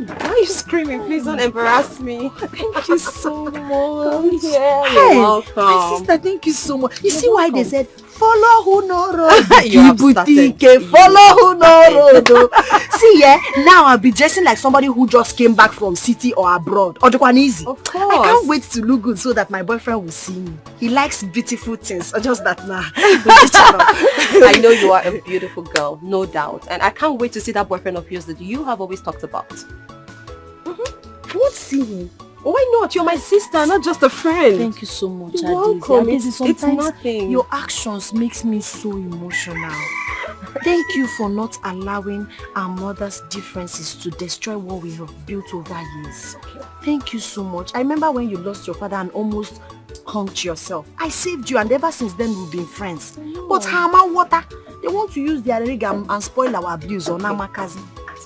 Why are you screaming? Please don't embarrass me. Thank you so much. Yeah, Hey, you're welcome. my sister, thank you so much. You see why they said follow who no road, You have started. Dikeh, follow who no road. Oh. See, now I'll be dressing like somebody who just came back from city or abroad. Or easy. Of course. I can't wait to look good so that my boyfriend will see me. He likes beautiful things. Or just that now. I know you are a beautiful girl, no doubt. And I can't wait to see that boyfriend of yours that you have always talked about. I won't see him. Why not? You're my sister, not just a friend. Thank you so much, You're welcome. It's Sometimes nothing. your actions makes me so emotional. Thank you for not allowing our mother's differences to destroy what we have built over years. Thank you so much. I remember when you lost your father and almost hung yourself. I saved you and ever since then we've been friends. But Hama Water, they want to use their rig and spoil our abuse on Amakazi.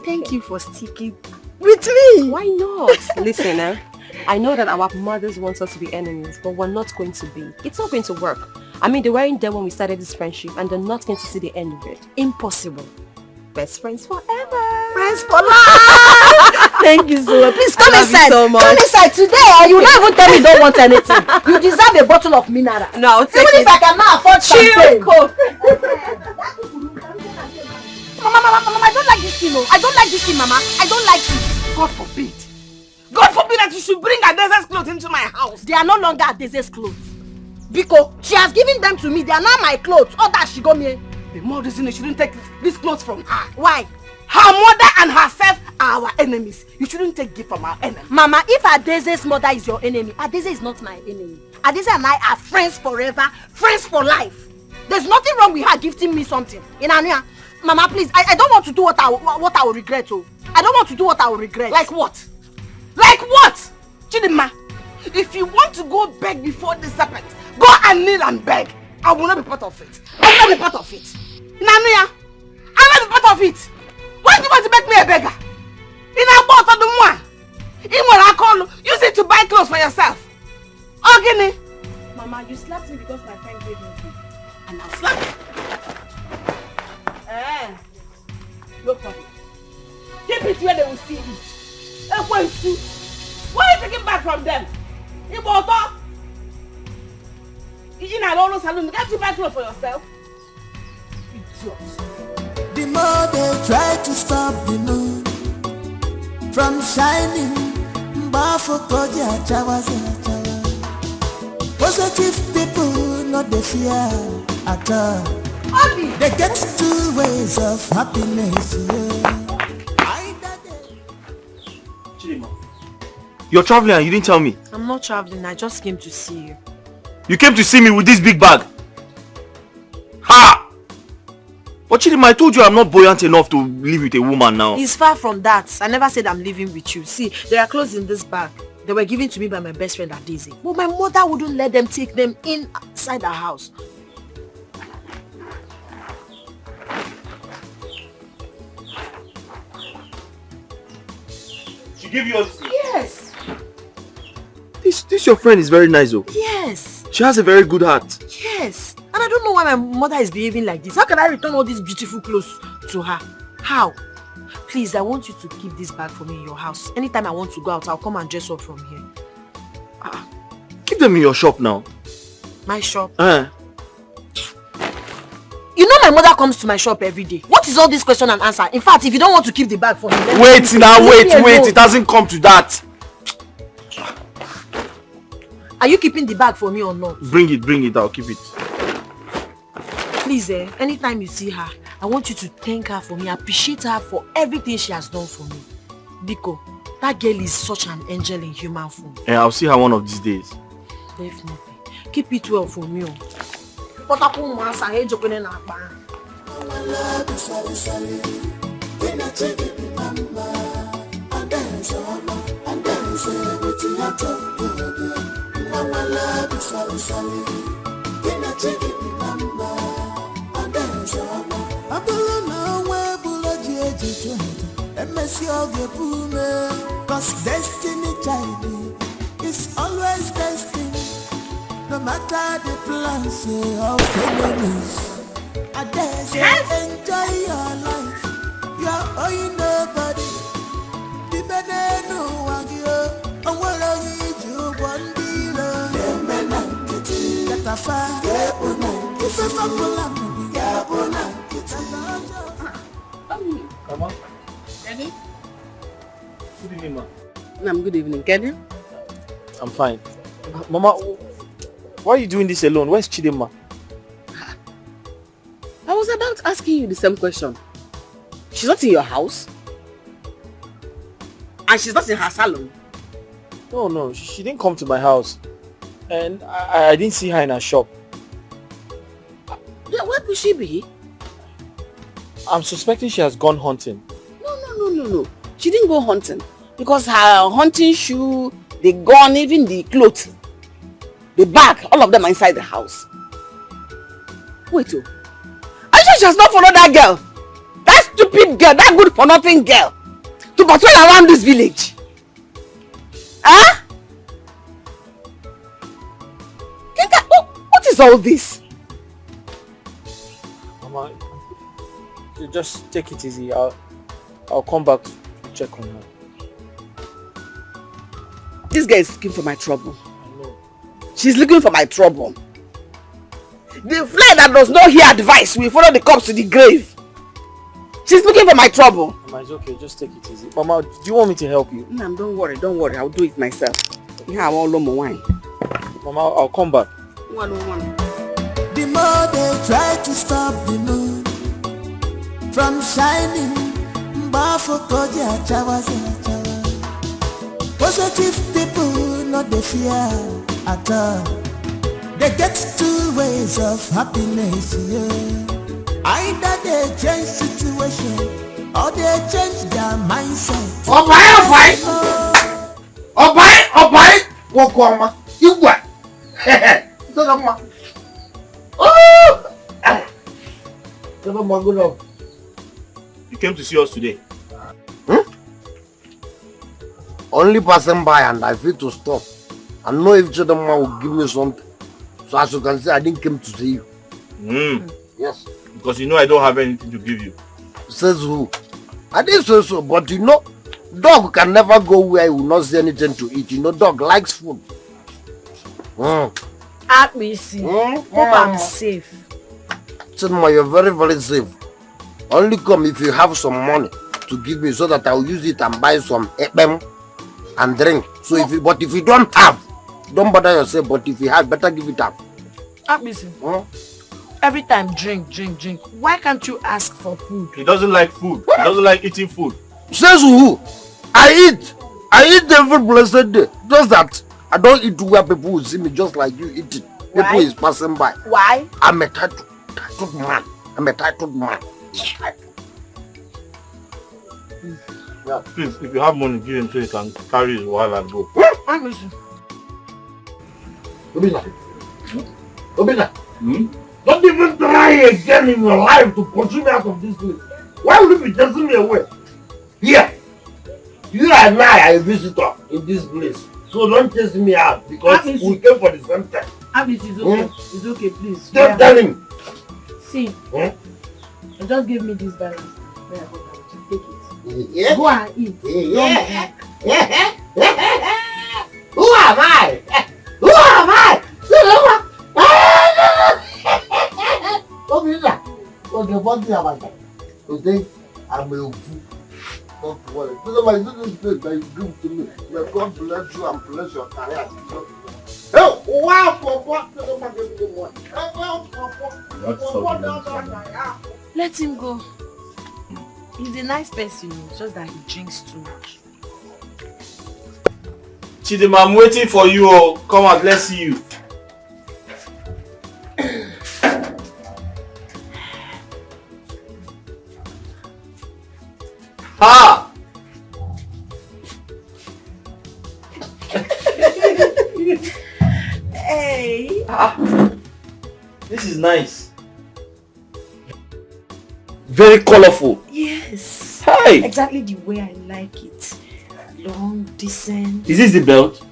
Thank you for sticking with me. Why not? Listen, I know that our mothers want us to be enemies, but we're not going to be. It's not going to work. I mean, they weren't there when we started this friendship and they're not going to see the end of it. Impossible. Best friends forever. Friends for life. Thank you so much. Please come inside. So much. Come inside today. You not even tell me you don't want anything. You deserve a bottle of mineral. No, I'll take even it. if I cannot afford champagne. Mama, I don't like this thing. I don't like this thing, Mama. I don't like it. God forbid. God forbid that you should bring Adeze's clothes into my house. They are no longer Adeze's clothes. Because she has given them to me. They are now my clothes. All that she got me. The more reason you shouldn't take these clothes from her. Why? Her mother and herself are our enemies. You shouldn't take gift from our enemy. Mama, if Adeze's mother is your enemy, Adeze is not my enemy. Adeze and I are friends forever, friends for life. There's nothing wrong with her gifting me something. Mama, please, I don't want to do what I will regret. Oh. I don't want to do what I will regret. Like what? Like what? Chidima, if you want to go beg before the serpent, go and kneel and beg. I will not be part of it. I will not be part of it. Nanuya, I will not be part of it. Why do you want to make me a beggar? In a boat of the one. In what I call, use it to buy clothes for yourself. Okay, Mama, you slapped me because my friend gave me food. and I'll slap you. No problem. Keep it where they will see it. Why are you taking back from them? Iboto! In a Lolo Saloon, get you back clothes for yourself. Idiot. The more they try to stop the moon from shining, positive people not the fear at all. They get two ways of happiness. You're traveling and you didn't tell me. I'm not traveling, I just came to see you. You came to see me with this big bag. Ha! But Chidima, I told you I'm not buoyant enough to live with a woman now. It's far from that. I never said I'm living with you. See, there are clothes in this bag. They were given to me by my best friend Adeze. But my mother wouldn't let them take them inside our house. She gave you all this? Yes. This your friend is very nice though. Yes. She has a very good heart. Yes. And I don't know why my mother is behaving like this. How can I return all these beautiful clothes to her? How? Please, I want you to keep this bag for me in your house. Anytime I want to go out, I'll come and dress up from here. Keep them in your shop now. My shop? Eh. You know my mother comes to my shop every day. What is all this question and answer? In fact, if you don't want to keep the bag for me, wait now, wait. It hasn't come to that. Are you keeping the bag for me or not? Bring it. I'll keep it. Please, anytime you see her, I want you to thank her for me, appreciate her for everything she has done for me. Biko, that girl is such an angel in human form. And I'll see her one of these days. Definitely. Keep it well for me. Cause destiny child is always destined. No matter the plans of enemies, I dare say enjoy your life. You are owing nobody. The man no one you. I wanna need you one dealer. The man get a fire. If I fall, Come on. Kenny? Good evening, ma. Good evening, Kenny. I'm fine. Mama, why are you doing this alone? Where's Chidema? I was about asking you the same question. She's not in your house? And she's not in her salon? No, she didn't come to my house. And I didn't see her in her shop. Yeah, where could she be? I'm suspecting she has gone hunting. No. She didn't go hunting. Because her hunting shoe, the gun, even the clothes, the bag, all of them are inside the house. Wait, are you sure she has not followed that girl? That stupid girl, that good for nothing girl, to patrol around this village? Huh? What is all this? Mama, you just take it easy. I'll come back to check on her. This girl is looking for my trouble. I know. She's looking for my trouble. The fly that does not hear advice will follow the corpse to the grave. She's looking for my trouble. Mama, it's okay. Just take it easy. Mama, do you want me to help you? No, don't worry. I'll do it myself. Yeah, I want no more wine. Mama, I'll come back. One. The more they try to stop the moon from shining, positive people not the fear at all. They get two ways of happiness, yeah. Either they change situation or they change their mindset. Obai, Wokoma, you what? You came to see us today. Only passing by and I feel to stop. I know if Chidema will give me something. So as you can see, I didn't come to see you. Yes. Because you know I don't have anything to give you. Says who? I didn't say so, but you know, dog can never go where he will not see anything to eat. You know, dog likes food. At me see. Hope I'm safe. Chidema, you're very, very safe. Only come if you have some money to give me so that I will use it and buy some ekpem and drink. So if you don't have, don't bother yourself. But if you have, better give it up. Listen. Every time drink. Why can't you ask for food? He doesn't like food. He doesn't like eating food. Says who? I eat every blessed day. Just that I don't eat where people will see me just like you eating. People is passing by. Why? I'm a titled man. Yeah, please, if you have money, give him so he can carry his while and go. Obina, don't even try again in your life to pursue me out of this place. Why would you be chasing me away? Here, you and I are a visitor in this place. So don't chase me out because we came for the same time. Abis, it's okay. It's okay, please. Stop telling. See, you just give me this balance. Where I go now, take it. Yeah. Go and eat. Yeah. Who am I? Who am I? Okay, one thing about that. Today, I'm a fool. Don't worry. This is my little thing that you give to me. May God bless you and bless your career. Oh, wow, Let him go. He's a nice person, just that he drinks too much. Chidima, I'm waiting for you. Oh. Come out, let's see you. Ha! Hey! This is nice. Very colorful. Yes. Hi! Exactly the way I like it. Long, decent. Is this the belt?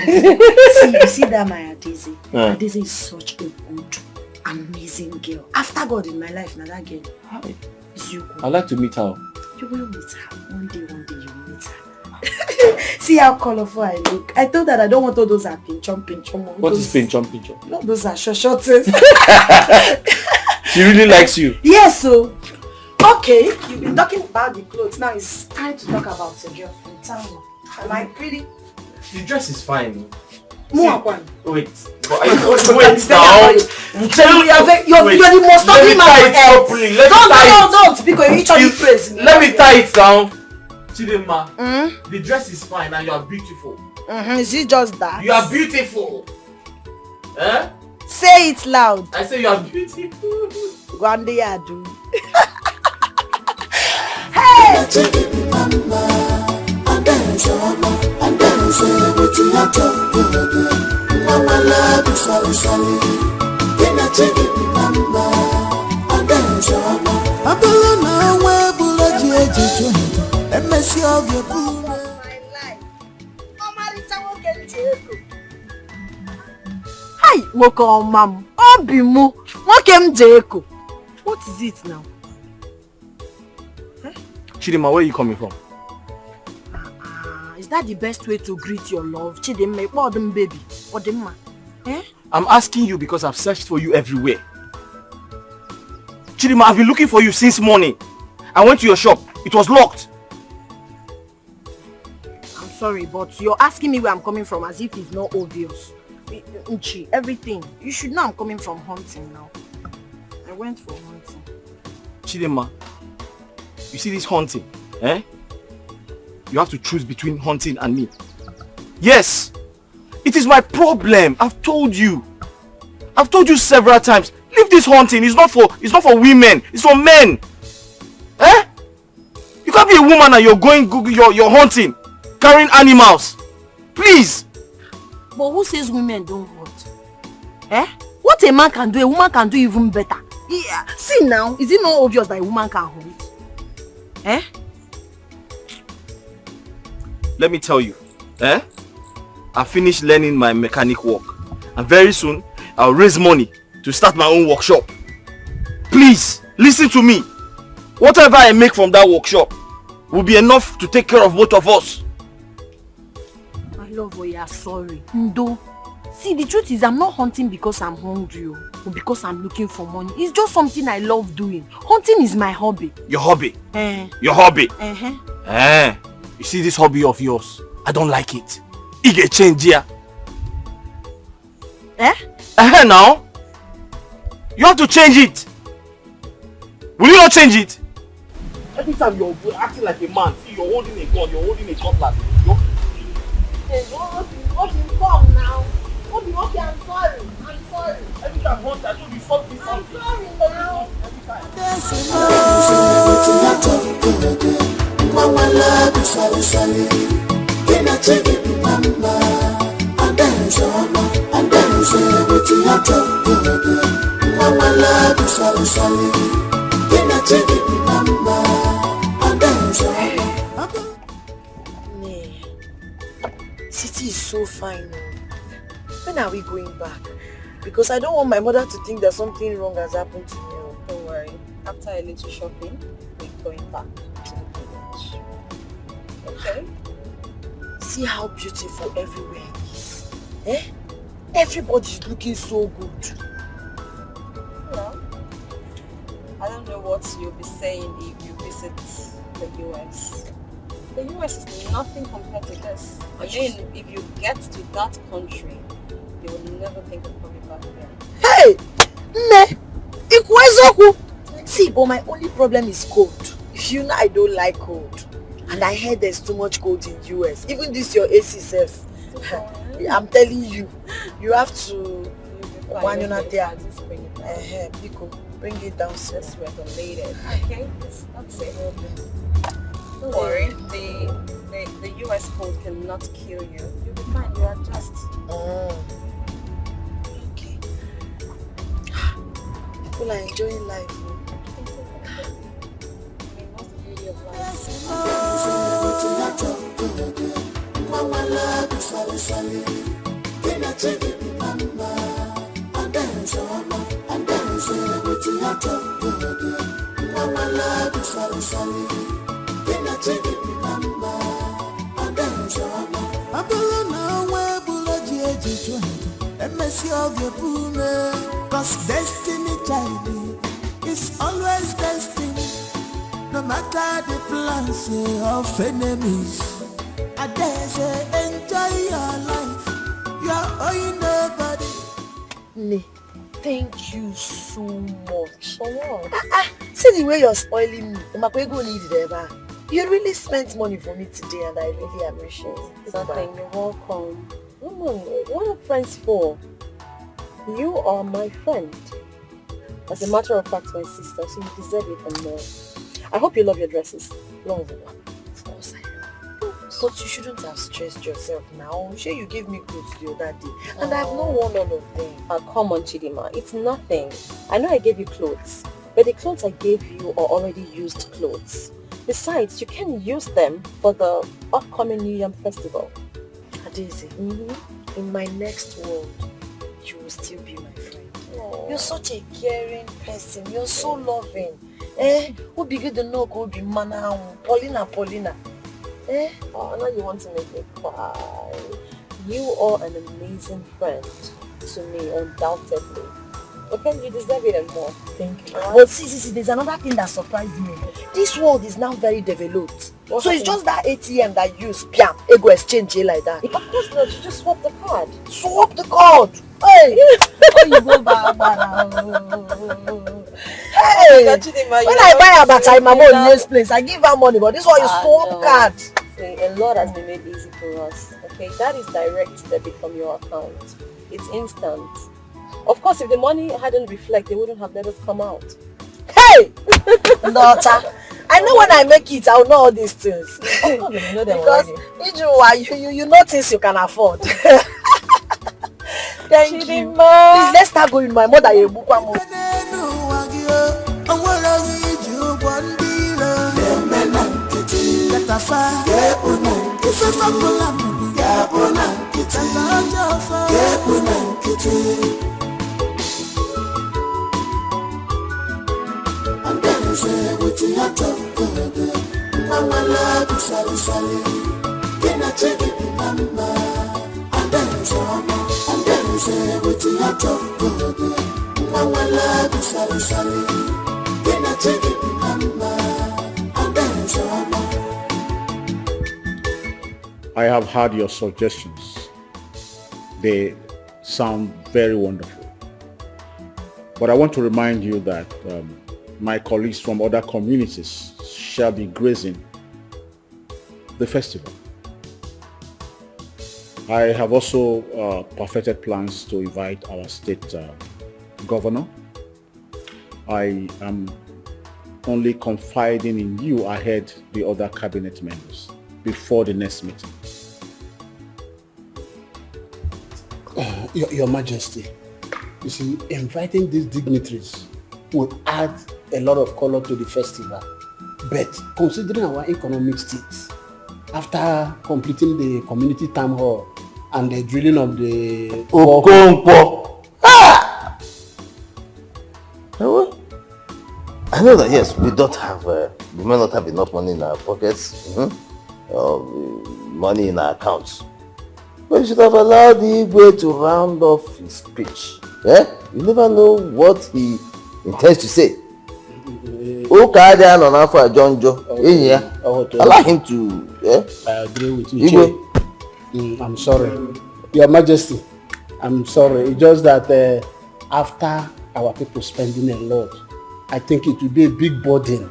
You see that my Adeze? Adeze is such a good, amazing girl. After God in my life, now that girl. Hi. Is you good. I'd like to meet her. You will meet her. One day you will meet her. See how colorful I look. I told her I don't want all those pinchon. What is pinchon? No, those are shorties. She really likes you. Yes, so. Okay, you've been talking about the clothes. Now it's time to talk about your girlfriend. Tell me, am I pretty? The dress is fine. More one. Wait. But wait now. You're the most ugly man on earth. Don't, because you each other praise me. Let me tie it down. Chidima, the dress is fine and you are beautiful. Is it just that? You are beautiful. Eh? Say it loud. I say you are beautiful. One day I do. Hey! Hi, Moko Mam. Obimu. Mokem Jeko. What is it now? Chidima, where are you coming from? Is that the best way to greet your love? Chidima, Odem baby. Odemma. Eh? I'm asking you because I've searched for you everywhere. Chidima, I've been looking for you since morning. I went to your shop. It was locked. I'm sorry, but you're asking me where I'm coming from as if it's not obvious. Nchi, everything. You should know I'm coming from hunting now. I went for hunting. Chidima, you see this hunting, eh? You have to choose between hunting and me. Yes! It is my problem. I've told you. I've told you several times. Leave this hunting. It's not for women. It's for men. Eh? You can't be a woman and you're hunting, carrying animals. Please. But who says women don't hunt? Eh? What a man can do, a woman can do even better. Yeah. See now, is it not obvious that a woman can hunt? Eh? Let me tell you, I finished learning my mechanic work, and very soon I'll raise money to start my own workshop. Please, listen to me. Whatever I make from that workshop will be enough to take care of both of us. My love, you are sorry. Ndo. See, the truth is I'm not hunting because I'm hungry or because I'm looking for money. It's just something I love doing. Hunting is my hobby. Your hobby? Your hobby? You see this hobby of yours? I don't like it. It get change here. Now. You have to change it. Will you not change it? Every time you're acting like a man, see you're holding a gun, you're holding a cutlass. Come now. Okay, I'm sorry. Every time I told you something. I'm sorry now. Mama love you sorry. Can I take it mama? And dance with you Mama love you sorry. Can I take it mama? And dance Sit Auntie is so fine. When are we going back? Because I don't want my mother to think that something wrong has happened to me. Don't worry. After a little shopping, we're going back to the village. Okay? See how beautiful everywhere is. Eh? Everybody's looking so good. Well, I don't know what you'll be saying if you visit the US. The US is nothing compared to this. I mean, if you get to that country, you will never think of coming back here. Hey! Ne! Ikwezoku! See, but my only problem is cold. You know I don't like cold. And I heard there's too much cold in US. Even this your AC self. I'm telling you, you have to one there. Pico, bring it downstairs. Regulated. Okay, that's it. Don't worry, the US cold cannot kill you. You'll be fine. You are just. Okay. People are enjoying life. What's the beauty of life? Cause destiny, child, is always destined. No matter the plans of enemies, I dare say enjoy your life. You are owing nobody. Ne, thank you so much. For what? See the way you're spoiling me. You really spent money for me today and I really appreciate it. Nothing, you're welcome. What are friends for? You are my friend. As a matter of fact, my sister, so you deserve it and more. I hope you love your dresses. Love them. Of course I do. But you shouldn't have stressed yourself now. I'm sure you gave me clothes the other day and I've not worn all of them. Come on, Chidima. It's nothing. I know I gave you clothes, but the clothes I gave you are already used clothes. Besides, you can use them for the upcoming New Yam Festival. Adeze, in my next world, you will still be my friend. Aww. You're such a caring person. You're so loving. Who begin to know who be mana? Paulina. Oh, now you want to make me cry. You are an amazing friend to me, undoubtedly. Okay, you deserve it and more. Thank you. But see, there's another thing that surprised me. This world is now very developed. What so happened? It's just that ATM that you use, ego exchange like that. Of course not, you just swap the card. Swap the card! Hey! Hey! When I buy a bata in my mom next place, I give her money, but this one is swap card. See, a lot has been made easy for us. Okay, that is direct debit from your account. It's instant. Of course, if the money hadn't reflected, they wouldn't have let us come out. Hey! Daughter, I know when I make it, I'll know all these things. Of course, you know them because you know things you can afford. Thank you. Please, let's start going. My mother, you book one more. I have heard your suggestions. They sound very wonderful. But I want to remind you that my colleagues from other communities shall be gracing the festival. I have also perfected plans to invite our state governor. I am only confiding in you ahead the other cabinet members before the next meeting. Your Majesty, you see, inviting these dignitaries would add a lot of color to the festival. But considering our economic state, after completing the community town hall and the drilling of the Okonkwo. Ah! I know that yes, we don't have, we may not have enough money in our pockets, money in our accounts. But you should have allowed the Igwe to round off his speech. Yeah? You never know what he intends to say. Allow him to. Yeah? I agree with you. I'm sorry, Your Majesty. I'm sorry. It's just that after our people spending a lot, I think it will be a big burden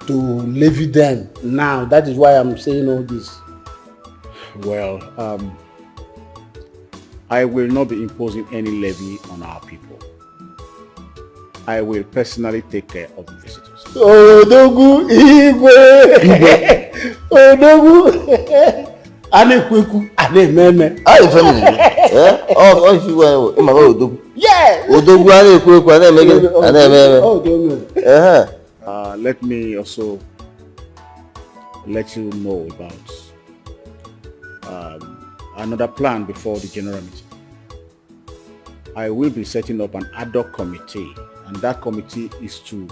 to levy them now. That is why I'm saying all this. Well, I will not be imposing any levy on our people. I will personally take care of the visitors. Odogu Igwe! Odogu! Anekweku, anememe. How you family? Yeah? Oh, if you were Odogu. Yeah! Odogu, Anekweku, anememe. Let me also let you know about another plan before the general meeting. I will be setting up an ad hoc committee, and that committee is to,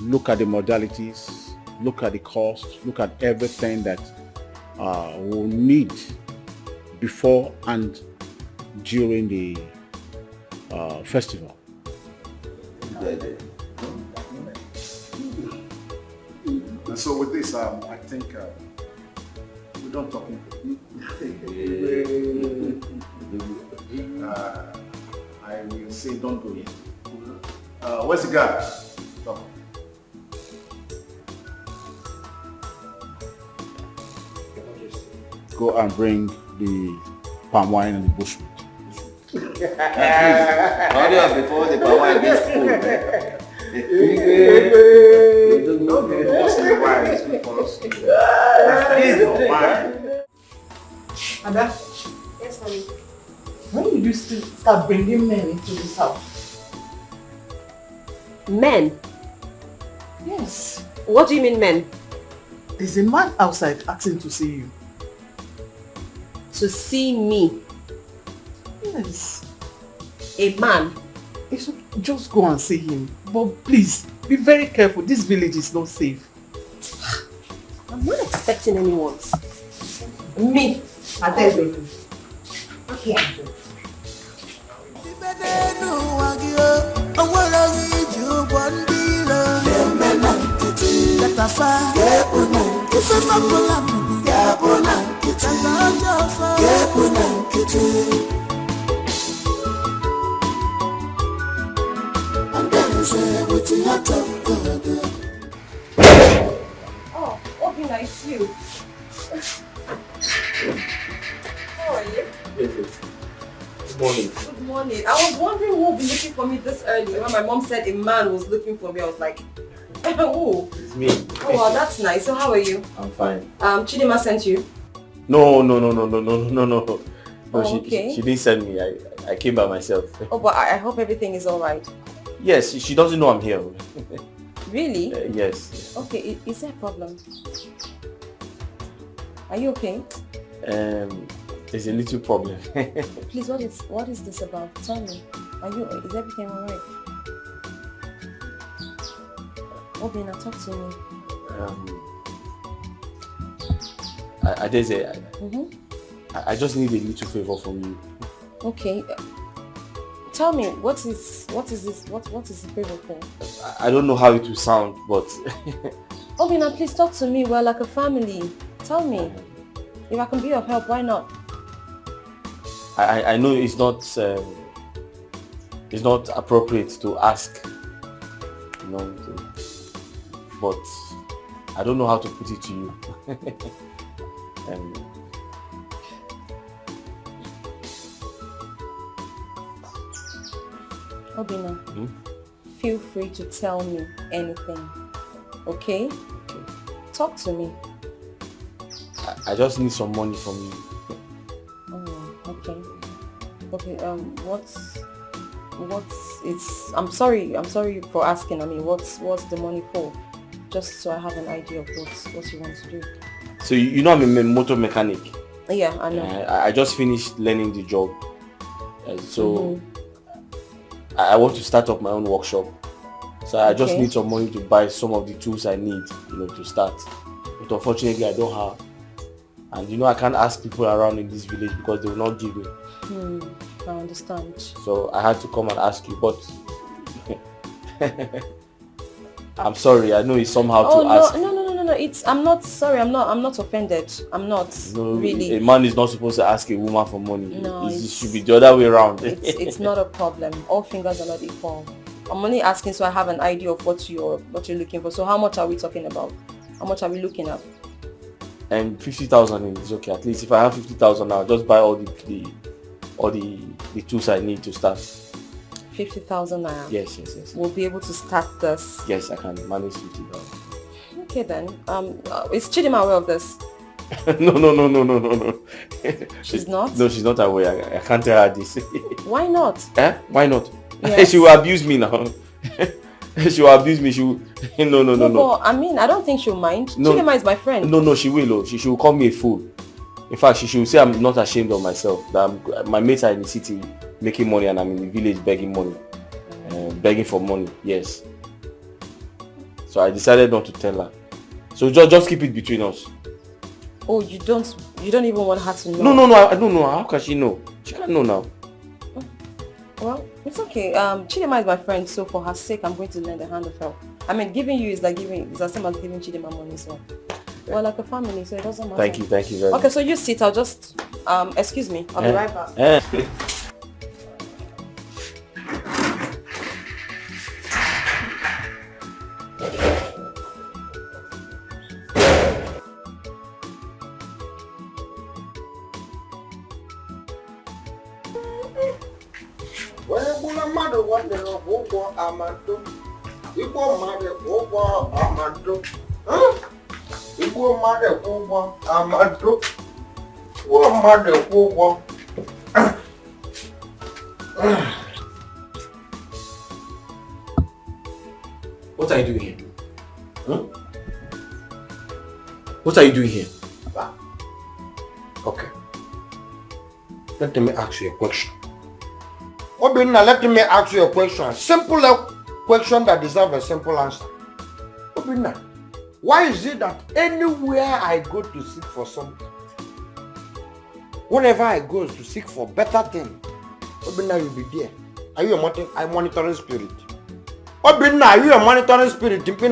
look at the modalities, look at the cost, look at everything that we'll need before and during the festival. And so with this, I think we're done talking. I will say don't go yet. Where's the guy? Go and bring the palm wine and the bushmeat. Hurry up before the palm wine gets cold. Ada? Yes, honey. When did you start bringing men into this house? Men? Yes. What do you mean men? There's a man outside asking to see you. To see me? Yes. A man? You should just go and see him. But please, be very careful. This village is not safe. I'm not expecting anyone. Me? I tell you. Okay. Oh, Obina, it's you. How are you? Yes. Good morning. Good morning. I was wondering who would be looking for me this early. When my mom said a man was looking for me, I was like, oh. It's me. Oh, wow, that's nice. So how are you? I'm fine. Chidima sent you? No. Oh, okay. She didn't send me. I came by myself. Oh, but I hope everything is alright. Yes, she doesn't know I'm here. Really? Yes. Okay, is there a problem? Are you okay? There's a little problem. Please, what is this about? Tell me. Is everything alright? Obina, talk to me. I just need a little favor from you. Okay. Tell me, what is this? What is the favor for? I don't know how it will sound, but Obina, please talk to me. We're like a family. Tell me. If I can be of help, why not? I know it's not appropriate to ask, but I don't know how to put it to you. Obina, feel free to tell me anything, okay? Talk to me. I just need some money from you. Oh, okay. Okay, I'm sorry for asking. I mean, what's the money for? Just so I have an idea of what you want to do. So you know I'm a motor mechanic. Yeah, I know. I just finished learning the job. So I want to start up my own workshop. So I just need some money to buy some of the tools I need, to start. But unfortunately, I don't have. And I can't ask people around in this village because they will not give me. I understand. So I had to come and ask you, but I'm sorry. I know it's somehow to ask. No. I'm not sorry. I'm not offended. I'm not really. A man is not supposed to ask a woman for money. No, it should be the other way around. It's not a problem. All fingers are not equal. I'm only asking so I have an idea of what you're looking for. So how much are we talking about? How much are we looking at? 50,000 is okay. At least if I have 50,000 now, I'll just buy all the tools I need to start. 50,000 naira. Yes. We'll be able to start this. Yes, I can manage 50,000. Okay then. Is Chidima aware of this? No. She's not? No, she's not aware. I can't tell her this. Why not? Why not? Yes. She will abuse me now. She will abuse me. She will... No. But, I mean, I don't think she'll mind. No. Chidima is my friend. No, she will. She will call me a fool. In fact, she will say I'm not ashamed of myself. That my mates are in the city making money and I'm in the village begging money. Begging for money. Yes. So I decided not to tell her. So just keep it between us. Oh, you don't even want her to know? No, I don't know. How can she know? She can't know now. Well, it's okay. Chidima is my friend, so for her sake, I'm going to lend a hand of help. I mean, giving you is the same as giving Chidima money, so we're like a family, so it doesn't matter. Thank you very much. Okay, so you sit. I'll just excuse me. I'll be right back. What are you doing here? What are you doing here? Okay. Let me ask you a question. Obinna, let me ask you a question. Simple question that deserves a simple answer. Obinna, why is it that anywhere I go to seek for something, whenever I go to seek for better thing, Obinna, you'll be there. Are you a monitoring spirit? Obinna, are you a monitoring spirit? Wait,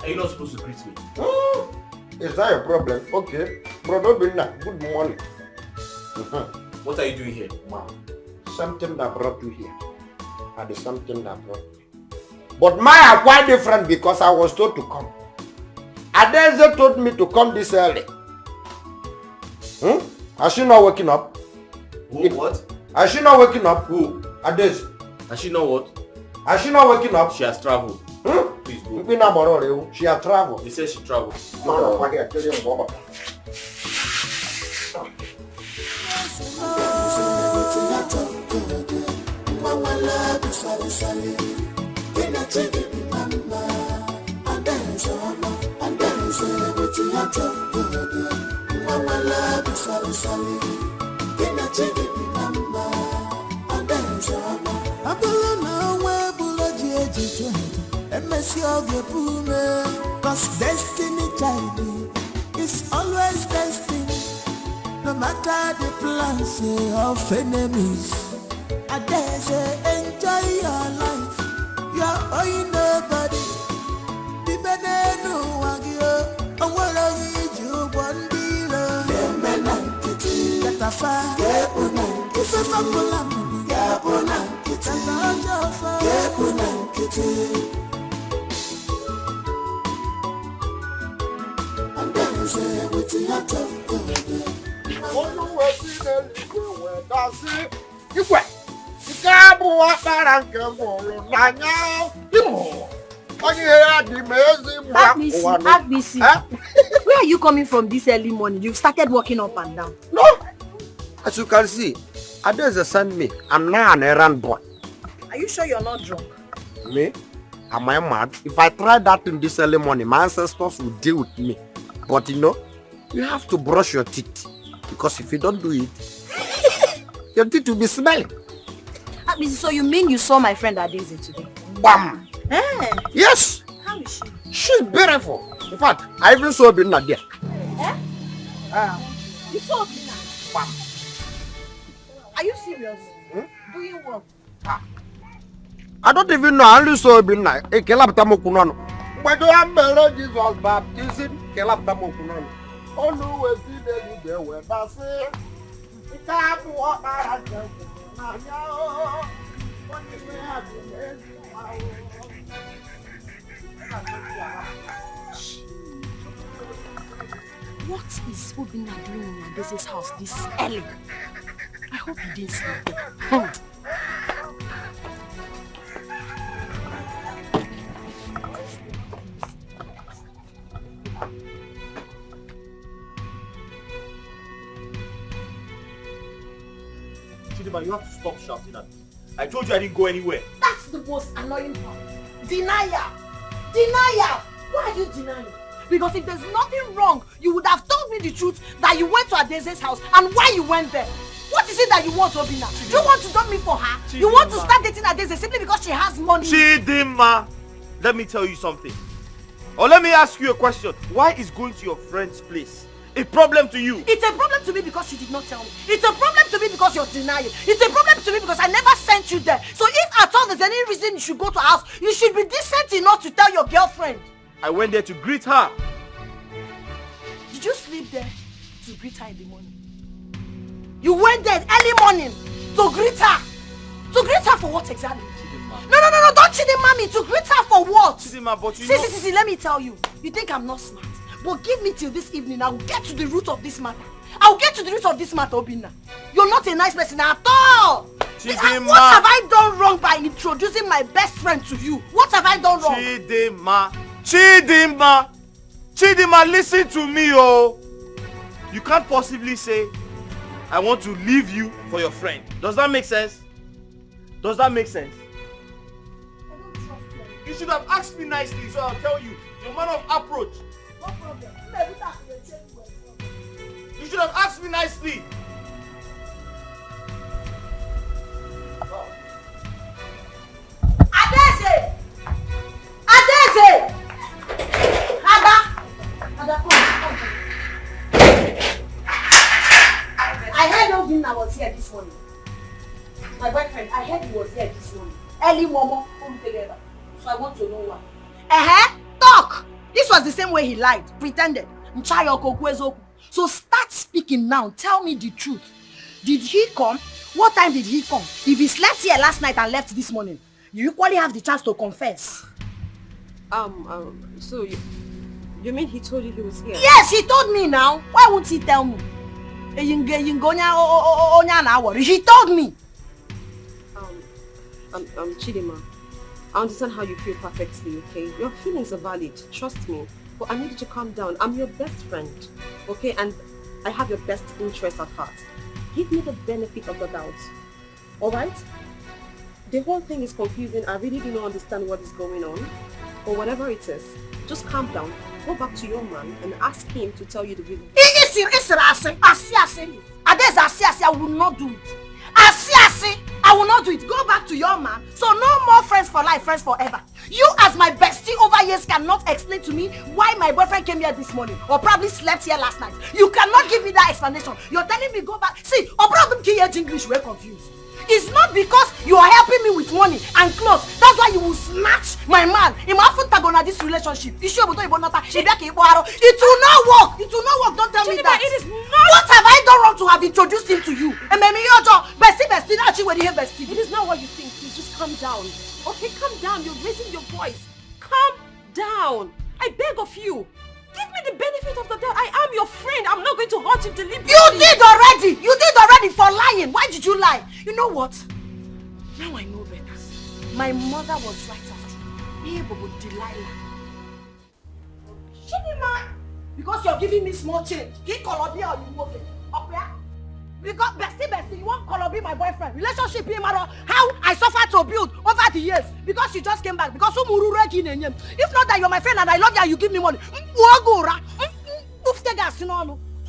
are you not supposed to greet me? Is that a problem? Okay. Brother Obinna, good morning. What are you doing here? Something that brought you here. And the something that brought me. But mine are quite different because I was told to come. Adeze told me to come this early. Has she not waking up? Who? What? Has she not waking up? Who? Adeze. Has she not what? Has she not waking up? She has traveled. Please go. She has traveled. They said she traveled. No, I tell you about that. Cause destiny child is always destined. No matter the plans of enemies, I dare say enjoy your life. You're owing nobody. The benenu wagyo, and what are you one dealer? The menankiti, that I find. If a fabulam, Gabonankiti, Gabonankiti. And then you say, with your tongue. Agbisi, where are you coming from this early morning? You've started walking up and down. No, as you can see, Adeze sent me. I'm now an errand boy. Are you sure you're not drunk? Me? Am I mad? If I try that in this early morning, my ancestors will deal with me. But You have to brush your teeth. Because if you don't do it, your teeth will be smelling. So you mean you saw my friend Adeze today? Bam! Eh? Yes! How is she? She's beautiful. In fact, I even saw Obinna there. Eh? You saw Obinna? Bam! Are you serious? Do you work? I don't even know. I only saw Obinna. Kelaptamokunano. But you have Jesus baptism. Kelaptamokunano. Always be there when I say, What is Obinna doing in Adeze's house this early? I hope he didn't sleep there. You have to stop shouting at me. I told you I didn't go anywhere. That's the most annoying part. Denial! Denial! Why are you denying? Because if there's nothing wrong, you would have told me the truth that you went to Adeze's house and why you went there. What is it that you want, Obinna? Do you want to dump me for her? Chidima. You want to start dating Adeze simply because she has money? Chidima, let me tell you something. Or let me ask you a question. Why is going to your friend's place a problem to you? It's a problem to me because you did not tell me. It's a problem to me because you're denying. It's a problem to me because I never sent you there. So if at all there's any reason you should go to her house, you should be decent enough to tell your girlfriend. I went there to greet her. Did you sleep there to greet her in the morning? You went there early morning to greet her. To greet her for what exactly? Chidima. No, don't Chidima me. To greet her for what? Chidima, but you know... See, let me tell you. You think I'm not smart? But give me till this evening. I will get to the root of this matter. Obinna. You're not a nice person at all. Chidima. What have I done wrong by introducing my best friend to you? What have I done wrong? Chidima, listen to me, oh. You can't possibly say, I want to leave you for your friend. Does that make sense? I don't trust you. You should have asked me nicely, so I'll tell you. Your manner of approach. No problem. You should have asked me nicely. Adeze! Ada, come. I heard Obinna was here this morning. My boyfriend, I heard he was here this morning. Early Momo, come together. So I want to know why. Talk! This was the same way he lied, pretended. So start speaking now. Tell me the truth. Did he come? What time did he come? If he slept here last night and left this morning, you equally have the chance to confess. So you mean he told you he was here? Yes, he told me now. Why won't he tell me? He told me. Chidima, I understand how you feel perfectly, okay? Your feelings are valid, trust me. But I need you to calm down. I'm your best friend, okay? And I have your best interest at heart. Give me the benefit of the doubt, alright? The whole thing is confusing. I really do not understand what is going on. Or whatever it is, just calm down. Go back to your man and ask him to tell you the reason. I will not do it. I will not do it. Go back to your man. So no more friends for life, friends forever. You as my bestie over years cannot explain to me why my boyfriend came here this morning or probably slept here last night. You cannot give me that explanation. You're telling me go back. See, or problem English, we're confused. It's not because you are helping me with money and clothes. That's why you will snatch my man. This relationship. It will not work. It will not work. Don't tell me that. It is not. What have I done wrong to have introduced him to you? It is not what you think. Please just calm down. Okay, calm down. You're raising your voice. Calm down. I beg of you. Give me the benefit of the doubt. I am your friend. I'm not going to hurt you deliberately. You did already for lying. Why did you lie? You know what? Now I know better. My mother was right after you. Delilah. Chidima. Because you're giving me small change. He called me or you move it. Okay? Because bestie, you won't call me my boyfriend. Relationship him matter how I suffered to build over the years. Because you just came back. Because if not that you're my friend and I love you and you give me money.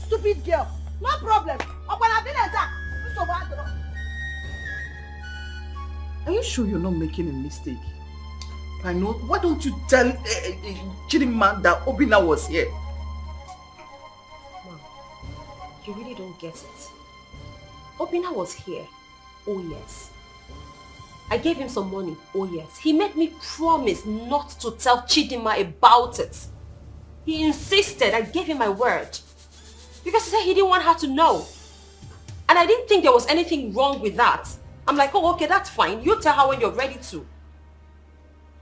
Stupid girl. No problem. Are you sure you're not making a mistake? I know. Why don't you tell Chidinma that Obina was here? Mom, you really don't get it. Obina was here. Oh yes. I gave him some money. Oh yes. He made me promise not to tell Chidinma about it. He insisted. I gave him my word. Because he said he didn't want her to know. And I didn't think there was anything wrong with that. I'm like, oh, okay, that's fine. You tell her when you're ready to.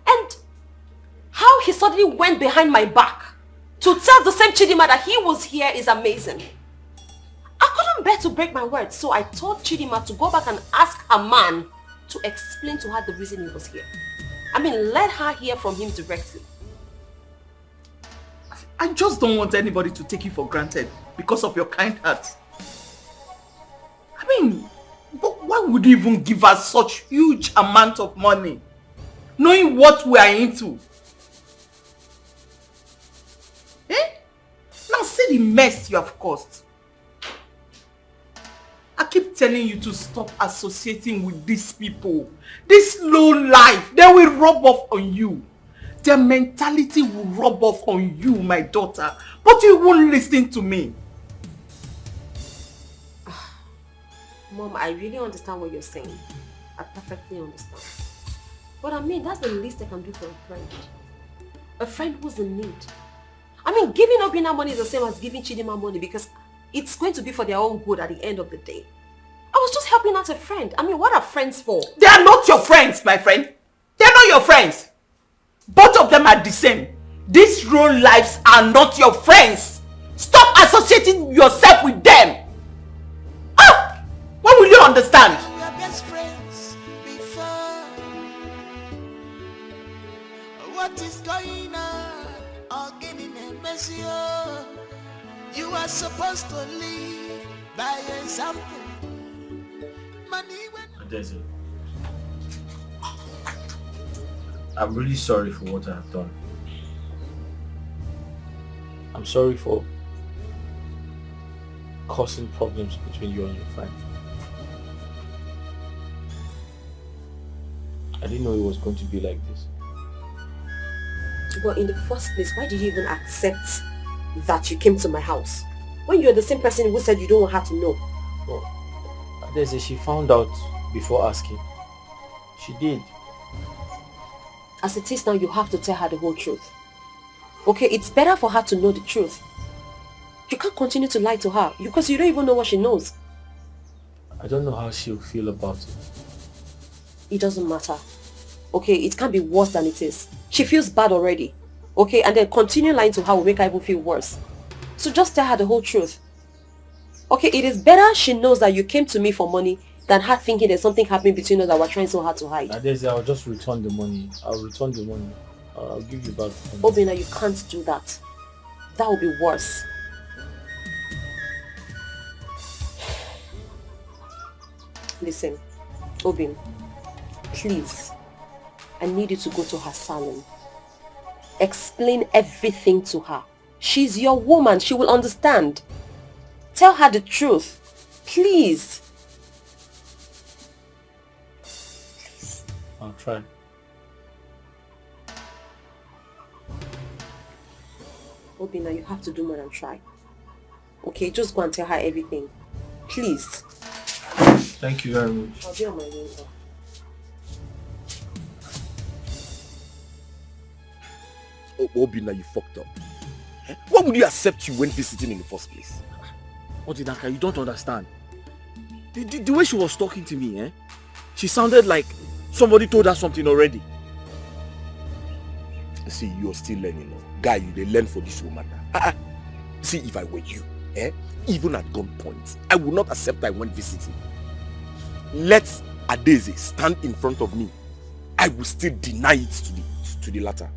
And how he suddenly went behind my back to tell the same Chidinma that he was here is amazing. I couldn't bear to break my word, so I told Chidinma to go back and ask her man to explain to her the reason he was here. I mean, let her hear from him directly. I just don't want anybody to take you for granted because of your kind heart. I mean, but why would you even give us such huge amount of money, knowing what we are into? Eh? Now see the mess you have caused. I keep telling you to stop associating with these people. This low life, they will rub off on you. Their mentality will rub off on you, my daughter. But you won't listen to me. Mom, I really understand what you're saying. I perfectly understand. But I mean, that's the least I can do for a friend. A friend who's in need. I mean, giving Obina money is the same as giving Chidinma money because it's going to be for their own good at the end of the day. I was just helping out a friend. I mean, what are friends for? They are not your friends, my friend. They are not your friends. Both of them are the same. These real lives are not your friends. Stop associating yourself with them. Ah! When will you understand? We were best friends before. What is going on? Getting a messy. You are supposed to live by example. Money when Adeze, I'm really sorry for what I have done. I'm sorry for causing problems between you and your friend. I didn't know it was going to be like this. Well, in the first place, why did you even accept that you came to my house? When you're the same person who said you don't want her to know. Well, Adeze, she found out before asking. She did. As it is now, you have to tell her the whole truth. Okay, it's better for her to know the truth. You can't continue to lie to her because you don't even know what she knows. I don't know how she'll feel about it. It doesn't matter. Okay, it can't be worse than it is. She feels bad already. Okay, and then continue lying to her will make her even feel worse. So just tell her the whole truth. Okay, it is better she knows that you came to me for money than her thinking there's something happening between us that we're trying so hard to hide. Adeze, I'll just return the money. I'll return the money. I'll give you back the money. Obina, you can't do that. That will be worse. Listen, Obin, please, I need you to go to her salon. Explain everything to her. She's your woman. She will understand. Tell her the truth. Please. Please. I'll try. Obina, you have to do more than try. Okay, just go and tell her everything. Please. Thank you very much. I'll be on my way now. Oh, Obina, you fucked up. Why would you accept you when visiting in the first place? Odinaka, you don't understand. The way she was talking to me, she sounded like somebody told her something already. See, you're still learning. Guy, they learn for this woman. See, if I were you, even at gunpoint, I would not accept I went visiting. Let Adeze stand in front of me. I will still deny it to the latter.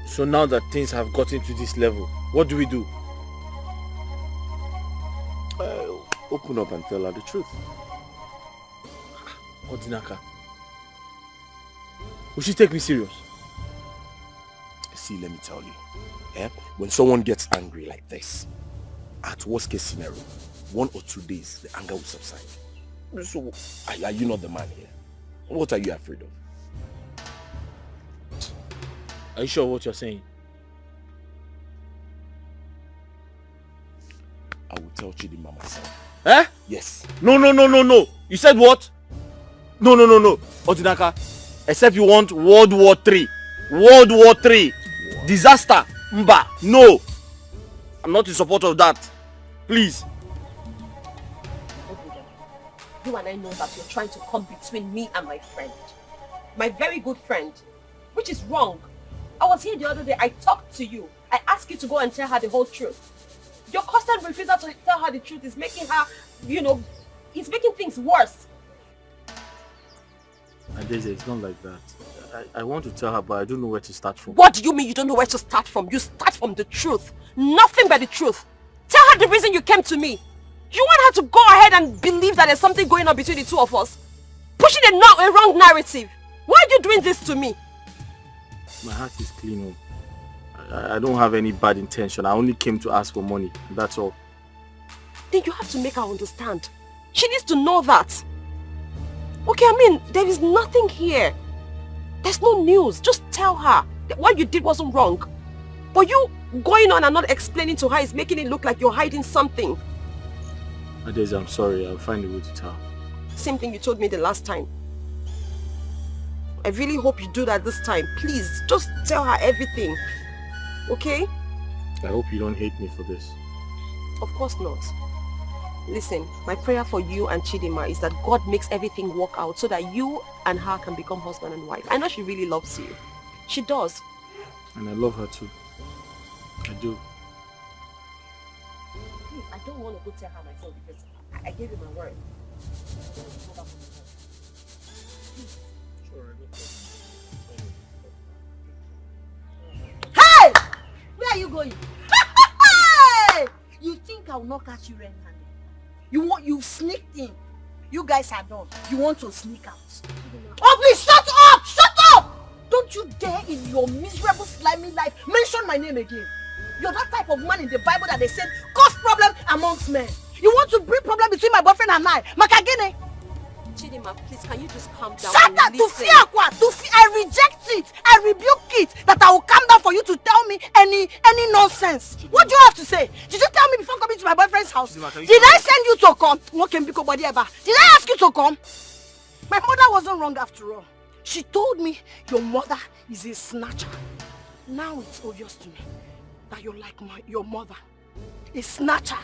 So now that things have gotten to this level, what do we do? Open up and tell her the truth. Odinaka, will she take me serious? See, let me tell you. When someone gets angry like this, at worst case scenario, 1 or 2 days, the anger will subside. So, are you not the man here? What are you afraid of? Are you sure what you're saying? I will tell Chidima myself. Eh? Yes. No. You said what? No. Otinaka, except you want World War III. World War III. Disaster. Mba. No. I'm not in support of that. Please. You and I know that you're trying to come between me and my friend. My very good friend. Which is wrong. I was here the other day. I talked to you. I asked you to go and tell her the whole truth. Your constant refusal to tell her the truth is making her, it's making things worse. Adeze, it's not like that. I want to tell her, but I don't know where to start from. What do you mean you don't know where to start from? You start from the truth. Nothing but the truth. Tell her the reason you came to me. You want her to go ahead and believe that there's something going on between the two of us. Pushing a wrong narrative. Why are you doing this to me? My heart is clean. I don't have any bad intention. I only came to ask for money. That's all. Then you have to make her understand. She needs to know that. Okay, I mean, there is nothing here. There's no news. Just tell her that what you did wasn't wrong. But you going on and not explaining to her is making it look like you're hiding something. Adeze, I'm sorry. I'll find a way to tell her. Same thing you told me the last time. I really hope you do that this time. Please, just tell her everything. Okay? I hope you don't hate me for this. Of course not. Listen, my prayer for you and Chidima is that God makes everything work out so that you and her can become husband and wife. I know she really loves you. She does. And I love her too. I do. Please, I don't want to go tell her myself because I gave you my word. Hey! Where are you going? Hey! You think I will not catch you red-handed? You sneaked in. You guys are done. You want to sneak out. Oh please, shut up! Shut up! Don't you dare in your miserable slimy life mention my name again. You're that type of man in the Bible that they said cause problem amongst men. You want to bring problem between my boyfriend and I. Makagene. Chidima, please, can you just calm down? Shut up! I reject it. I rebuke it. That I will calm down for you to tell me any nonsense. Chidima. What do you have to say? Did you tell me before coming to my boyfriend's house? Chidima, did I send you to come? Did I ask you to come? My mother wasn't wrong after all. She told me your mother is a snatcher. Now it's obvious to me that you're like your mother, a snatcher.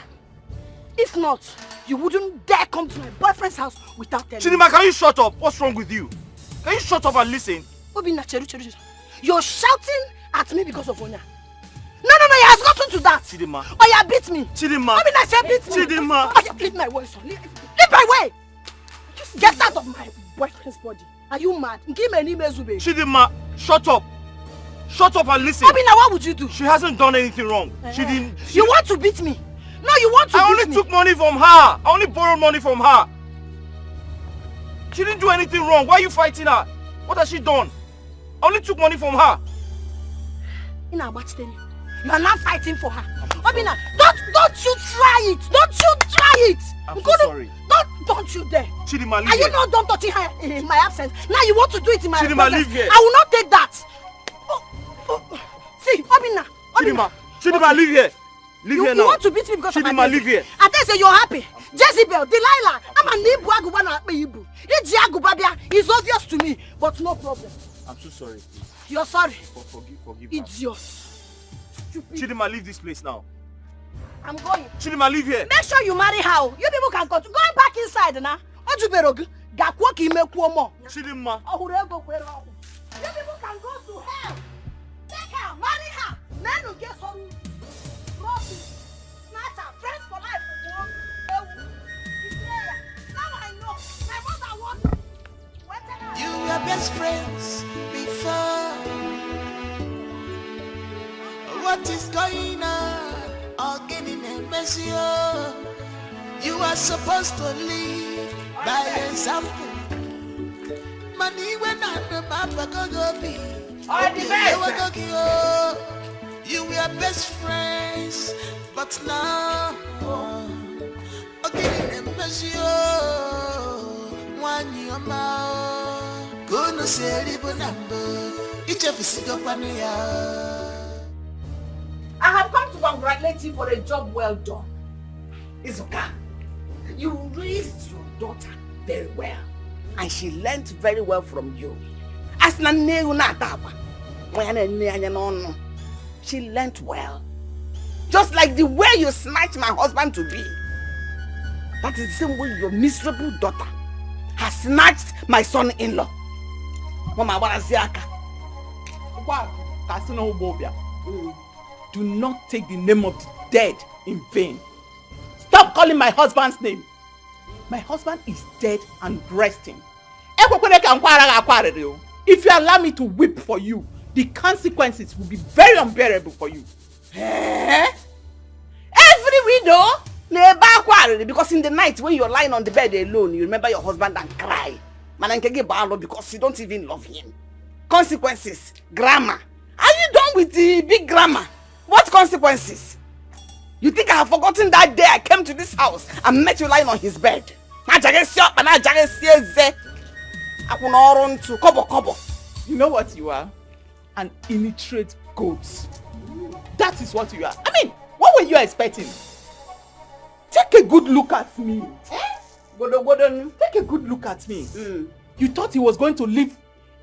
If not, you wouldn't dare come to my boyfriend's house without telling me. Chidima, can you shut up? What's wrong with you? Can you shut up and listen? Cheru. You're shouting at me because of Onya. No, it has gotten to that. Chidima. Oya beat me. Chidima. Beat me. Chidima. Oya, leave my way, son. Leave my way. Get out of my boyfriend's body. Are you mad? Chidima, shut up. Shut up and listen. Obina, what would you do? She hasn't done anything wrong. She didn't. You want to beat me? No, you want to beat me. I only took money from her. I only borrowed money from her. She didn't do anything wrong. Why are you fighting her? What has she done? I only took money from her. You are not fighting for her. Obina, don't you try it. Don't you try it. I'm so sorry. Don't you dare. Chidima, leave here. Are you not done touching her in my absence? Now you want to do it in my absence. Chidima, leave here. I will not take that. See, Obina. Chidima, leave here. Leave here now. You want to beat me because Chidima, of my leave here. And then say you're happy. Jezebel, Delilah, it's obvious to me, but no problem. I'm so sorry, please. You're sorry. Forgive Idiot. Chidima, leave this place now. I'm going. Chidima, leave here. Make sure you marry her. You people can go back inside now. Chidima. You people can go to hell. Take her, marry her. Men will get some trophy. Snatch her, friends for life. Now I know. My mother wants. You were best friends before. What is going on? Getting a messy. You are supposed to live by example. Money when I'm the papa go be. All the best. You were best friends, but now okay, one year gonna say live number. Each of us go I have come to congratulate you for a job well done. Izuka, you raised your daughter very well. And she learnt very well from you. She learnt well. Just like the way you snatched my husband to be. That is the same way your miserable daughter has snatched my son-in-law. Mama, what is Yaka? Do not take the name of the dead in vain. Stop calling my husband's name. My husband is dead and resting. If you allow me to weep for you, the consequences will be very unbearable for you. Every widow, because in the night when you're lying on the bed alone, you remember your husband and cry. Because you don't even love him. Consequences, grammar. Are you done with the big grammar? What consequences? You think I have forgotten that day I came to this house and met you lying on his bed? You know what you are? An illiterate goat. That is what you are. I mean, what were you expecting? Take a good look at me. Take a good look at me. You thought he was going to leave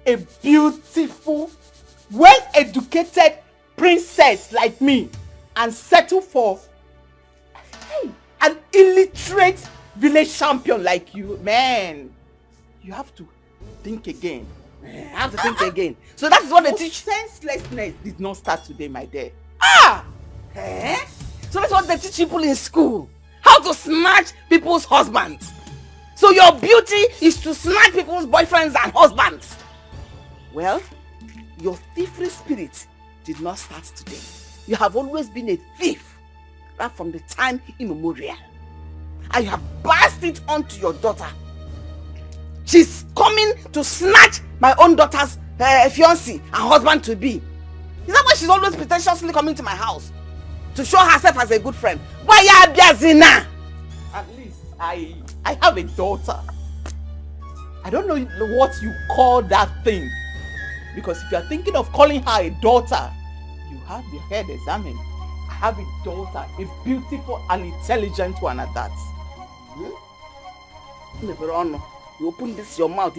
a beautiful, well-educated princess like me and settle for an illiterate village champion like you? Man, you have to think again. I have to think again. So that's what they teach. Senselessness did not start today, my dear. So that's what they teach people in school. How to snatch people's husbands. So your beauty is to snatch people's boyfriends and husbands. Well, your thievery spirit did not start today. You have always been a thief right from the time immemorial. And you have passed it on to your daughter. She's coming to snatch my own daughter's fiancé and husband to be. Is that why she's always pretentiously coming to my house? To show herself as a good friend. Why you Biazina? At least I have a daughter. I don't know what you call that thing. Because if you are thinking of calling her a daughter, you have your head examined. I have a daughter, a beautiful and intelligent one at that. You open this your mouth,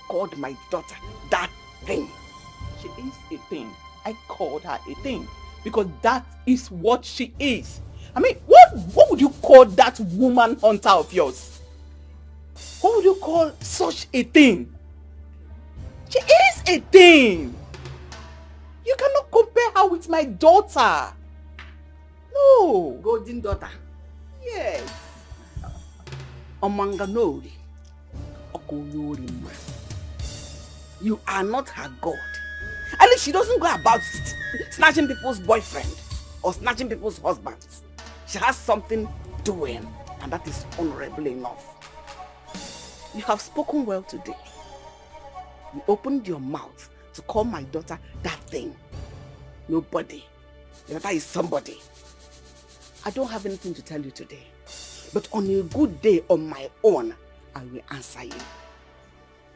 called my daughter that thing. She is a thing. I called her a thing because that is what she is. I mean, what would you call that woman hunter of yours? What would you call such a thing? She is a thing. You cannot compare her with my daughter. No. Golden daughter. Yes. Omanganori. You are not her God. At least she doesn't go about snatching people's boyfriend or snatching people's husbands. She has something doing, and that is honorable enough. You have spoken well today. You opened your mouth to call my daughter that thing. Nobody. Your daughter is somebody. I don't have anything to tell you today. But on a good day on my own, I will answer you.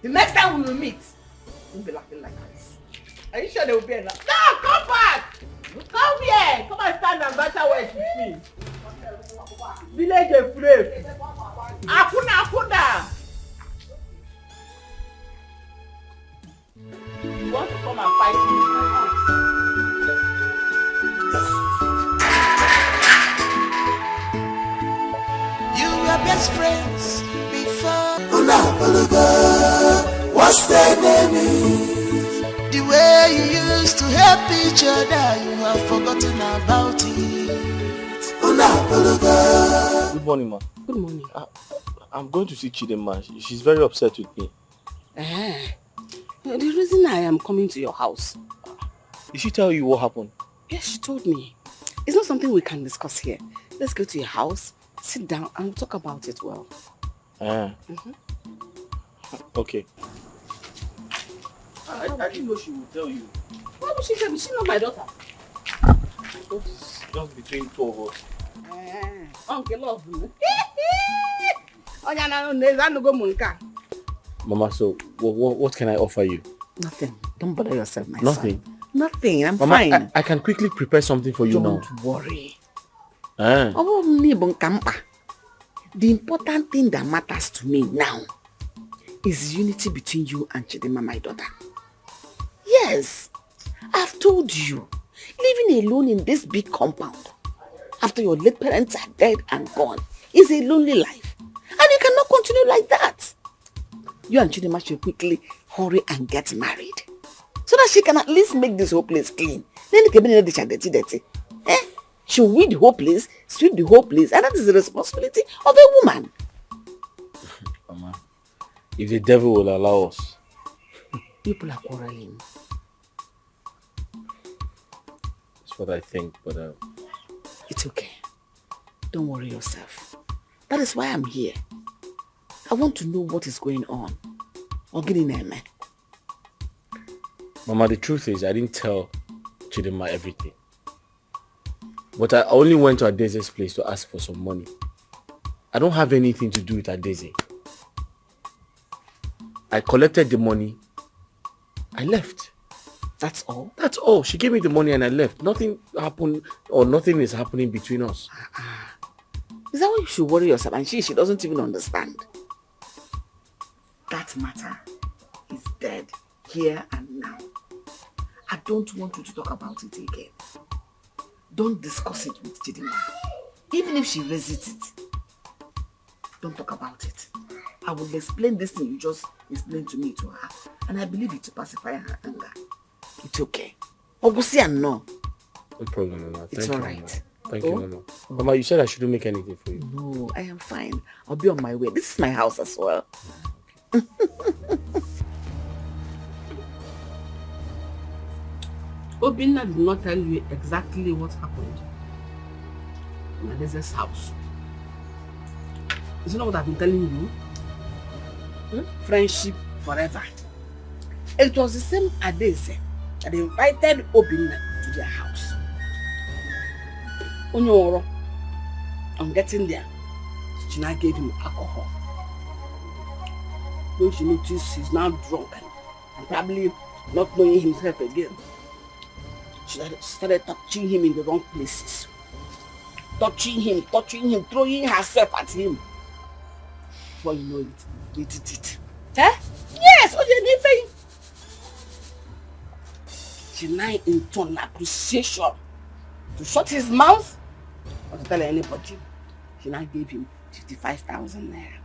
The next time we will meet, we'll be laughing like this. Are you sure there will be enough? No, come back! Come here! Come and stand and battle words with me. Village afraid. Akuna! You want to come and fight me in my house? You were best friends before. What's their name? The way you used to help each other, you have forgotten about it. Good morning, ma. Good morning. I'm going to see Chidema. She's very upset with me. The reason I am coming to your house. Did she tell you what happened? Yes, she told me. It's not something we can discuss here. Let's go to your house, sit down, and we'll talk about it well. Okay. I didn't know she would tell you. Why would she tell me? She's not my daughter. Just between two of us. Uncle love me. Mama, so what can I offer you? Nothing. Don't bother yourself, my Nothing. son. Nothing. I'm Mama, fine. I can quickly prepare something for you now. Don't worry. Eh. The important thing that matters to me now is unity between you and Chidima, my daughter. Yes, I've told you, living alone in this big compound after your late parents are dead and gone is a lonely life. And you cannot continue like that. You and Chidima should quickly hurry and get married so that she can at least make this whole place clean. Then dirty. She'll weed the whole place, sweep the whole place, and that is the responsibility of a woman. Mama, if the devil will allow us. People are quarreling. That's what I think, but it's okay. Don't worry yourself. That is why I'm here. I want to know what is going on. Mama, the truth is I didn't tell Chidima everything. But I only went to Adeze's place to ask for some money. I don't have anything to do with Adeze. I collected the money. I left. That's all? That's all. She gave me the money and I left. Nothing happened or nothing is happening between us. Is that why you should worry yourself? And she doesn't even understand. That matter is dead here and now. I don't want you to talk about it again. Don't discuss it with Chidima. Even if she resists it, don't talk about it. I will explain this thing you just explained to me to her. And I believe it to pacify her anger. It's okay. Ogusi and no. No problem, Mama. It's alright. Thank you, Mama. Mama, you said I shouldn't make anything for you. No, I am fine. I'll be on my way. This is my house as well. Obinna did not tell you exactly what happened in Adeze's house. Is it not what I've been telling you? Friendship forever. It was the same Adeze that invited Obinna to their house. Onyoro, on getting there, she now gave him alcohol. When she noticed he's now drunk and probably not knowing himself again, she started touching him in the wrong places. Touching him, throwing herself at him. Before you know it, they did it. Eh? Yes, Oje she now in turn appreciation to shut his mouth or to tell anybody. She now gave him 55,000 naira.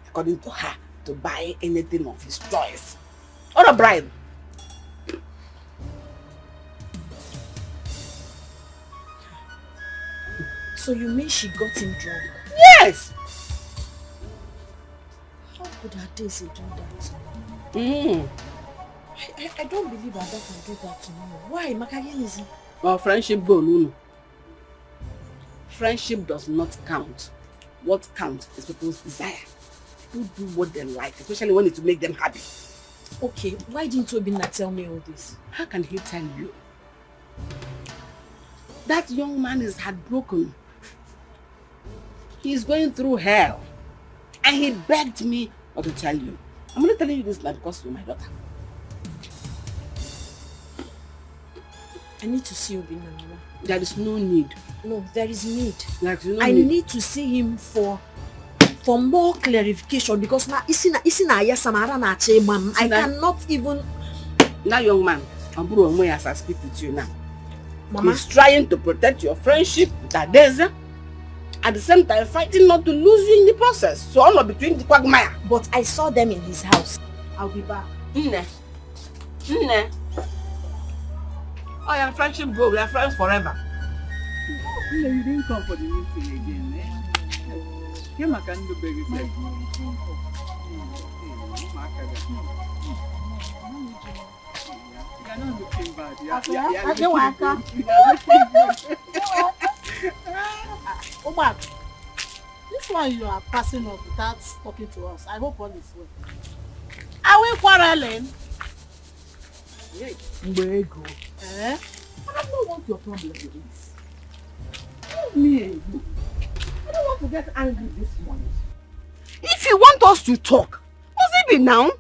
According to her, to buy anything of his choice. Or a bribe. So you mean she got him drunk? Yes! How could Adeze do that? I don't believe Ada can do that to me. Why? Makayen is... Well, friendship go, Lulu. Friendship does not count. What counts is people's desire. People do what they like, especially when it's to make them happy. Okay, why didn't Obinna tell me all this? How can he tell you? That young man is heartbroken. He is going through hell. And he begged me not to tell you. I'm only telling you this now because you're my daughter. I need to see Obinna, Mama. There is no need. No, there is need. There is no I need. need to see him for more clarification because now I cannot even... That young man, as I speak with you now, Mama, he's trying to protect your friendship with Adeze, at the same time fighting not to lose you in the process. So I'm not between the quagmire. But I saw them in his house. I'll be back. Oh, your friendship go. We are friends forever. You didn't come for the meeting again, eh? You can't do baby sex. You're not looking bad. Omar, this one you are passing up without talking to us. I hope all is well. Are we quarreling? Mbego. Eh? I don't know what your problem is. Leave me alone. I don't want to get angry this morning. If you want us to talk, must it be now?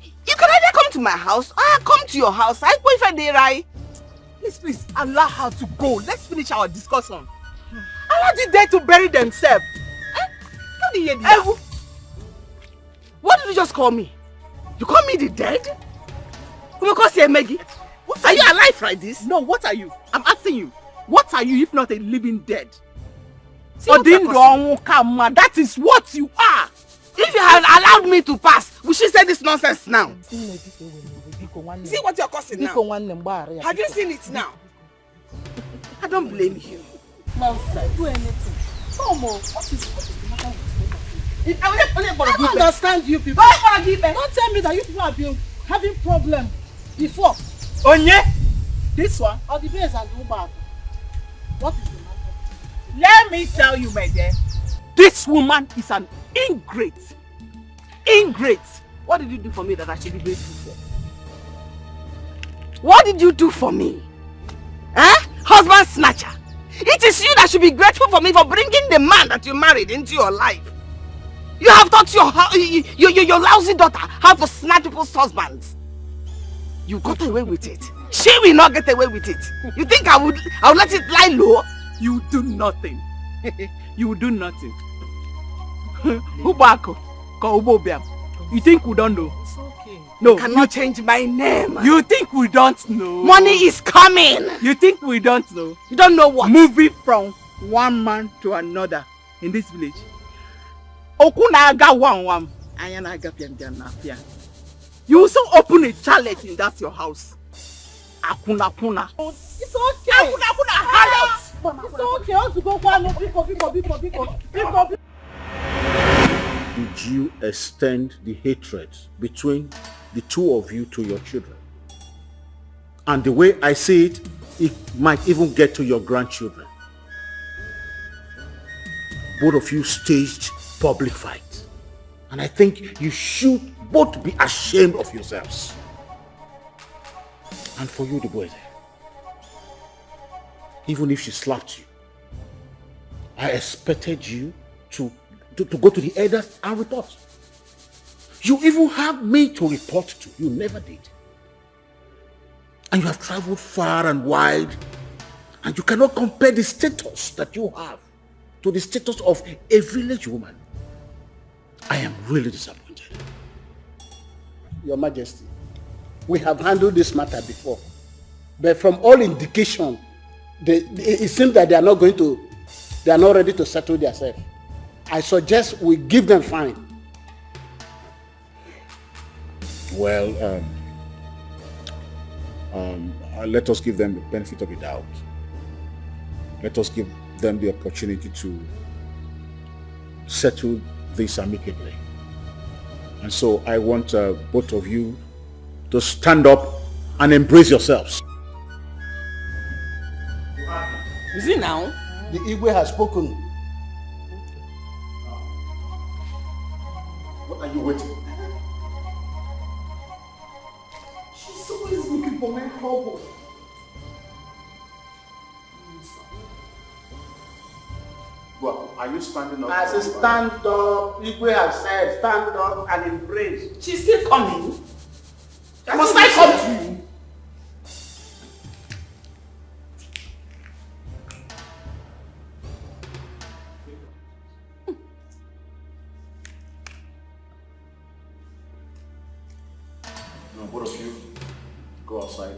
You can either come to my house or I come to your house. I go if I did right. Please, allow her to go. Let's finish our discussion. Allow the dead to bury themselves. What did you hear? What did you just call me? You call me the dead? Because you're Maggie. Are you alive like this? No, what are you? I'm asking you. What are you if not a living dead? That is what you are. If you had allowed me to pass, we should say this nonsense now. See what you're causing now? Have you seen it now? I don't blame you. Nonsense. Do anything. Come on. What is the matter with you? I don't understand you people. Don't tell me that you people have been having problems before. Onye? This one? Or the base and the Uber. What is the matter? Let me tell you, my dear. This woman is an ingrate. Ingrate. What did you do for me that I should be grateful for? What did you do for me? Husband snatcher. It is you that should be grateful for me for bringing the man that you married into your life. You have taught your lousy daughter how to snatch people's husbands. You got away with it. She will not get away with it. You think I would let it lie low? You do nothing. You will do nothing. Ubako, you think we don't know? It's okay. No. You cannot change my name. You think we don't know? Money is coming. You think we don't know? You don't know what? Moving from one man to another in this village. Okunaga one. You also open a chalet in that your house. Akuna. It's okay. Akuna. It's okay. I want to go one. Biko. Did you extend the hatred between the two of you to your children? And the way I see it, it might even get to your grandchildren. Both of you staged public fight. And I think you should both be ashamed of yourselves. And for you, the boy there, even if she slapped you, I expected you to go to the elders and report. You even have me to report to. You never did. And you have traveled far and wide, and you cannot compare the status that you have to the status of a village woman. I am really disappointed. Your Majesty, we have handled this matter before, but from all indication, it seems that they are not ready to settle themselves. I suggest we give them fine. Well, let us give them the benefit of the doubt. Let us give them the opportunity to settle this amicably. And so I want both of you to stand up and embrace yourselves. You see now? The Igwe has spoken. What are you waiting? She's always looking for my trouble. Well, are you standing up? I said stand up. Igwe has said stand up and embrace. She's still coming. Must I come to you? No, both of you, go outside.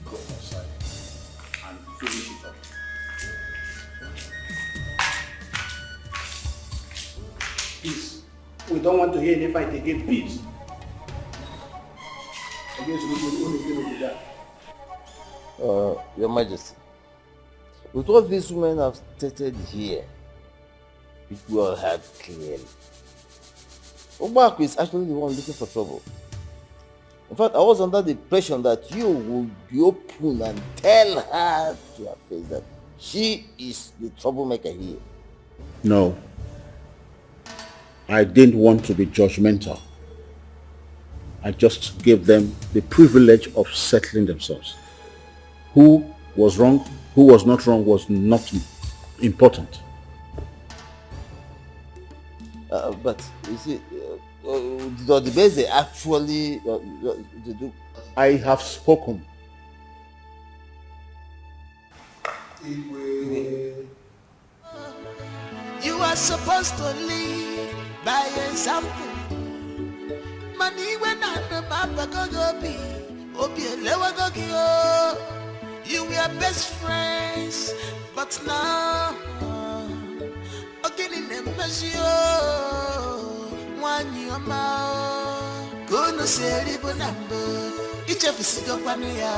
Go outside and finish it up. Peace. We don't want to hear any fight again. Peace. Your Majesty, with what these women have stated here, which we all heard clearly, Obaku is actually the one looking for trouble. In fact, I was under the impression that you would be open and tell her to her face that she is the troublemaker here. No. I didn't want to be judgmental. I just gave them the privilege of settling themselves. Who was wrong, who was not wrong was not important. But you see, the base they actually they do. I have spoken. You are supposed to lead by example. Money when I the mapa go be, obi elewa go go. You were best friends, but now, okay, in the measure, one you are now. Go no say ribo number, each of us go one ya.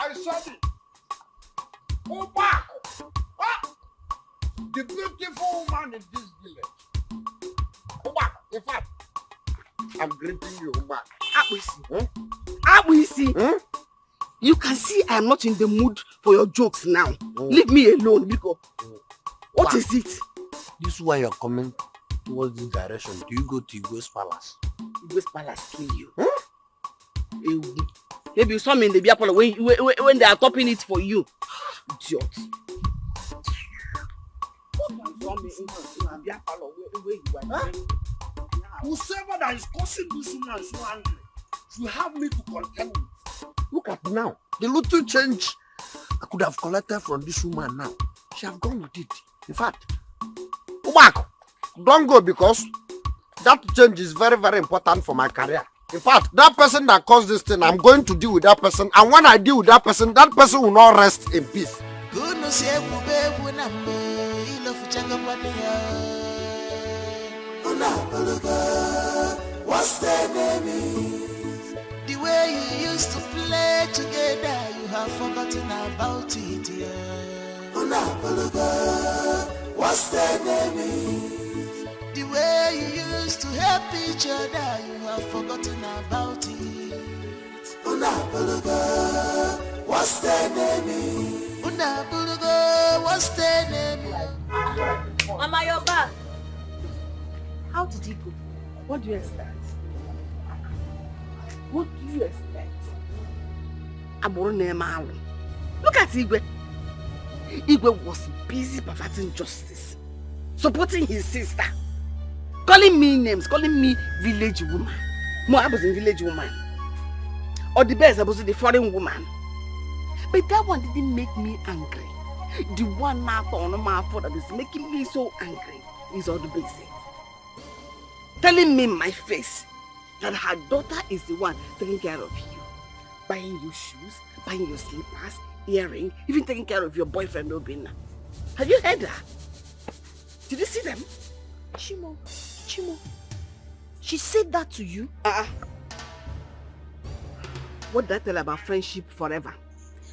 I saw it. Go back. The beautiful woman in this village. Go back. In fact, I'm greeting you back. Abuisi. You can see I'm not in the mood for your jokes now. Leave me alone, because what is it? This is why you're coming towards this direction. Do you go to Igwe's palace? Igwe's palace kill you. Maybe you saw me in the beer parlor when they are topping it for you. Idiot. Whoever that is causing this woman so angry should have me to contend with. Look at now. The little change I could have collected from this woman now. She have gone with it. In fact, go back. Don't go, because that change is very, very important for my career. In fact, that person that caused this thing, I'm going to deal with that person. And when I deal with that person will not rest in peace. What's their name? The way you used to play together, you have forgotten about it, yeah. What's their name? The way you used to help each other, you have forgotten about it. What's their name? What's their name? Mama, you're back. How did he go? What do you expect? What do you expect? Look at Igwe. Igwe was busy perverting justice, supporting his sister, calling me names, calling me village woman. More I was in village woman. Or the best, I was the foreign woman. But that one didn't make me angry. The one that is making me so angry is all the basic. Telling me in my face that her daughter is the one taking care of you. Buying you shoes, buying your slippers, earring, even taking care of your boyfriend Obina. Have you heard her? Did you see them? Chimo, she said that to you? What did I tell about friendship forever?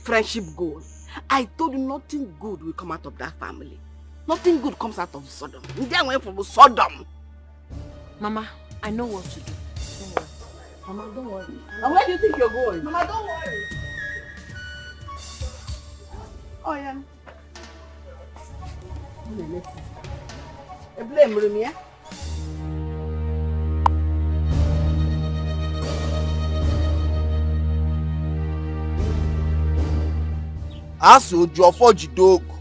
Friendship goal. I told you nothing good will come out of that family. Nothing good comes out of Sodom. They went from Sodom. Mama, I know what to do. Don't worry. Mama, don't worry. And where do you think you're going? Mama, don't worry. Oh, yeah. Blame me, yeah? As Ojuofo Jidogo,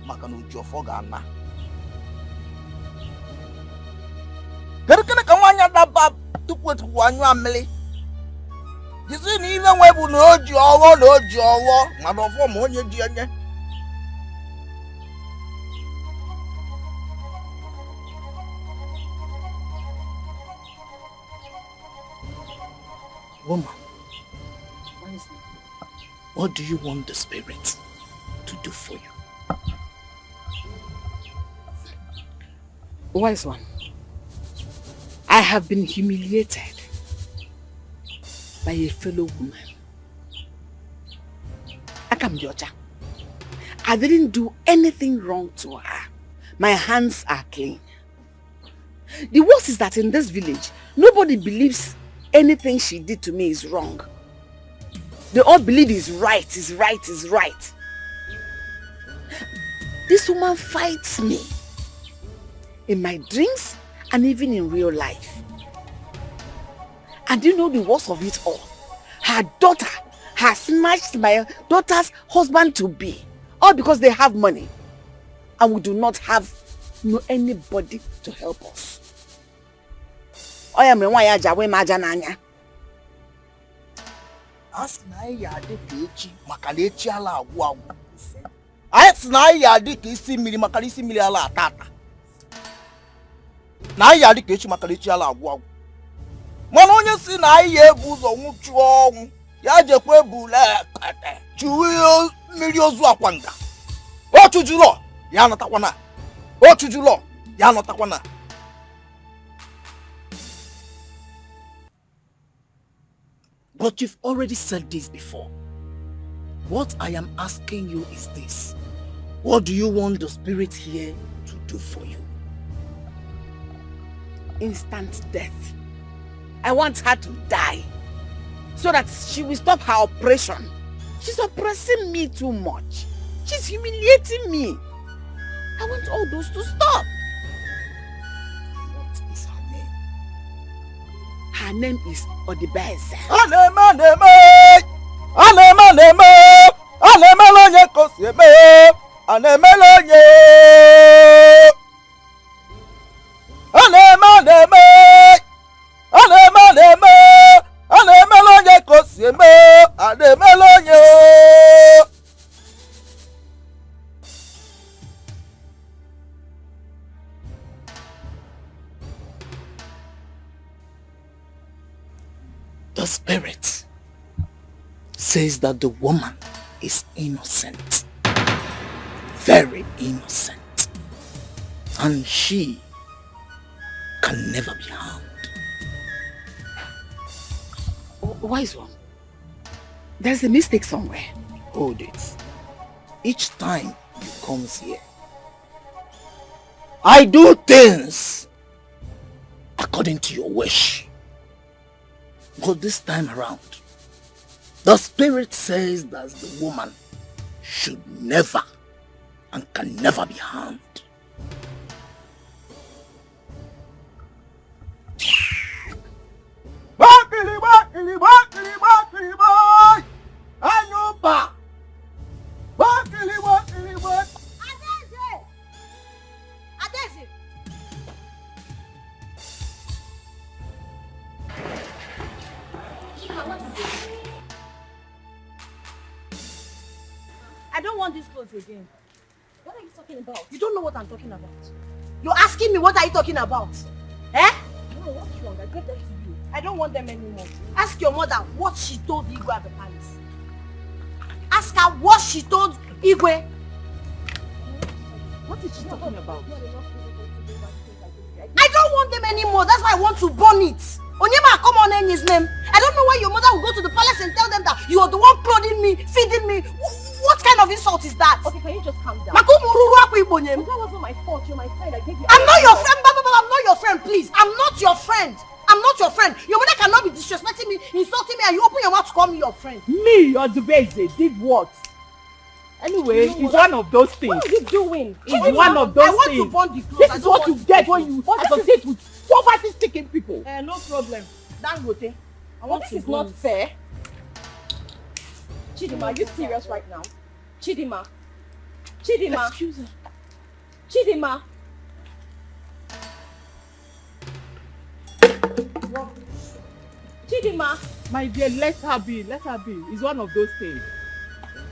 maka na Ojuofo ga-ana. Kedu ka nwanya daba tupu etupu anyu amili? Jisi na iwe nwebu na oji ọwọ mana ọfọ ma onye ji enye. Woman, what do you want the spirit to do for you? Wise one, I have been humiliated by a fellow woman. Akamjocha, I didn't do anything wrong to her. My hands are clean. The worst is that in this village, nobody believes anything she did to me is wrong. They all believe is right, is right, is right. This woman fights me in my dreams and even in real life. And you know the worst of it all? Her daughter has snatched my daughter's husband to be, all because they have money and we do not have anybody to help us. Oya me wa ya jawe maja nanya. Asna ya de kechi makalechi ala agwu. Asna ya de ke isi mmiri makalisi mmiri ala atata. Na ya de kechi makalechi ala agwu. Mana onye si na ya ebu ụzọ nwụchu ọnwụ ya jekwe bule ekete chuwe mmiri ozu akwanga. O chujulo ya natakwana. O chujulo ya natakwana. But you've already said this before. What I am asking you is this. What do you want the spirit here to do for you? Instant death. I want her to die so that she will stop her oppression. She's oppressing me too much. She's humiliating me. I want all those to stop. What is her name? Her name is Odibeze. The spirit says that the woman is innocent, very innocent, and she can never be harmed. Wise one, there's a mistake somewhere. Hold it. Each time you come here, I do things according to your wish. But this time around, the spirit says that the woman should never and can never be harmed. I don't want these clothes again. What are you talking about? You don't know what I'm talking about. You're asking me what are you talking about? Eh? No, what's wrong? I gave them to you. I don't want them anymore. Ask your mother what she told Igwe at the palace. Ask her what she told Igwe. What is she talking about? I don't want them anymore. That's why I want to burn it. Onyema, come on in his name. I don't know why your mother will go to the palace and tell them that you are the one clothing me, feeding me. What kind of insult is that? Okay, can you just calm down? That wasn't my fault. You're my friend. I gave you. I'm not your friend, I'm not your friend, please. I'm not your friend. I'm not your friend. Your mother cannot be disrespecting me, insulting me, and you open your mouth to call me your friend. Me, your Dubeze, did what? Anyway, it's one of those things. What are you doing? It's one of those things. I want to burn the clothes. This is what you get when you associate with poverty-stricken people. No problem. Dangote. This is not fair. Chidima, are you serious right now? Chidima. Excuse her. Chidima. What? Chidima. My dear, let her be. Let her be. It's one of those things.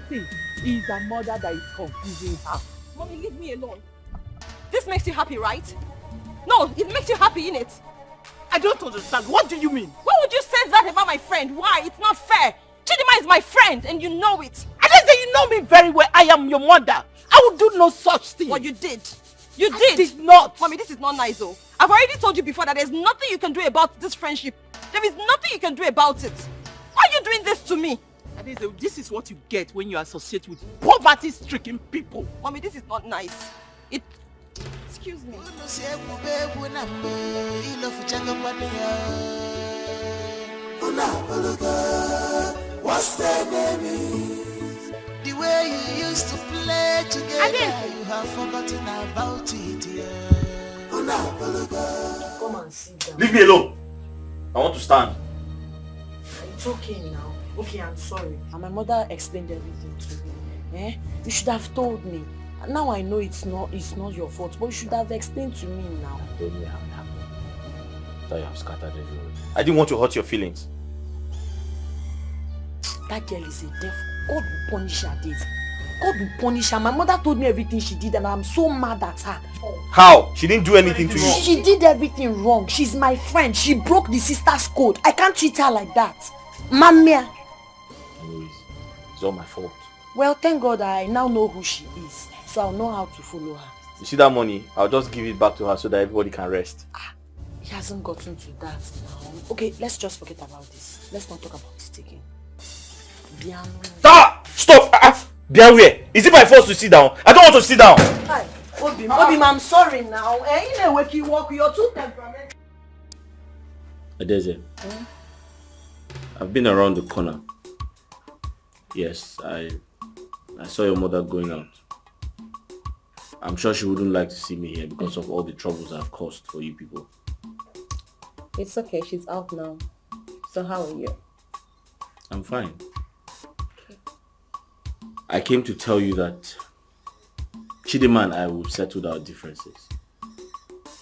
See, it's a mother that is confusing her. Mommy, leave me alone. This makes you happy, right? No, it makes you happy, innit? I don't understand. What do you mean? Why would you say that about my friend? Why? It's not fair. Chidima is my friend and you know it. I didn't say you know me very well. I am your mother. I would do no such thing. Well, you did. You I did. did not. Mommy, this is not nice though. I've already told you before that there's nothing you can do about this friendship. There is nothing you can do about it. Why are you doing this to me? This is what you get when you associate with poverty-stricken people. Mommy, this is not nice. It... Excuse me. What's their name is? The way you used to play together, you have forgotten about it, yeah. Come and sit down. Leave me alone. I want to stand. It's okay now. Okay, I'm sorry. And my mother explained everything to me. You should have told me. Now I know it's not your fault, but you should have explained to me now. Tell me how it happened. That you have scattered everywhere. I didn't want to hurt your feelings. That girl is a devil. God will punish her, Dave. God will punish her. My mother told me everything she did and I'm so mad at her. How? She didn't do anything to you. She did everything wrong. She's my friend. She broke the sister's code. I can't treat her like that. Mamma. Anyways, it's all my fault. Well, thank God I now know who she is. So I'll know how to follow her. You see that money? I'll just give it back to her so that everybody can rest. He hasn't gotten to that now. Okay, let's just forget about this. Let's not talk about it again. Stop! Bian where? Is it my fault to sit down? I don't want to sit down. Hi, Obim, I'm sorry now. You're too temperamental. Adeze, I've been around the corner. Yes, I saw your mother going out. I'm sure she wouldn't like to see me here because of all the troubles I've caused for you people. It's okay, she's out now. So how are you? I'm fine. I came to tell you that Chidima and I will settle our differences.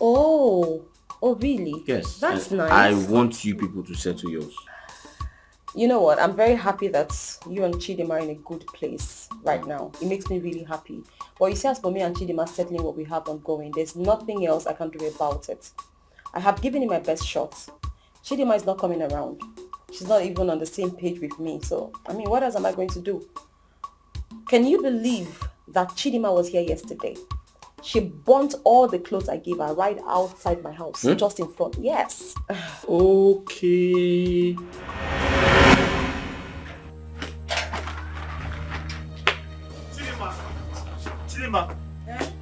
Oh really? Yes. That's nice. I want you people to settle yours. You know what? I'm very happy that you and Chidima are in a good place right now. It makes me really happy. But you see, as for me and Chidima settling what we have ongoing, there's nothing else I can do about it. I have given it my best shot. Chidima is not coming around. She's not even on the same page with me. So, I mean, what else am I going to do? Can you believe that Chidima was here yesterday? She burnt all the clothes I gave her right outside my house, just in front. Yes. Okay.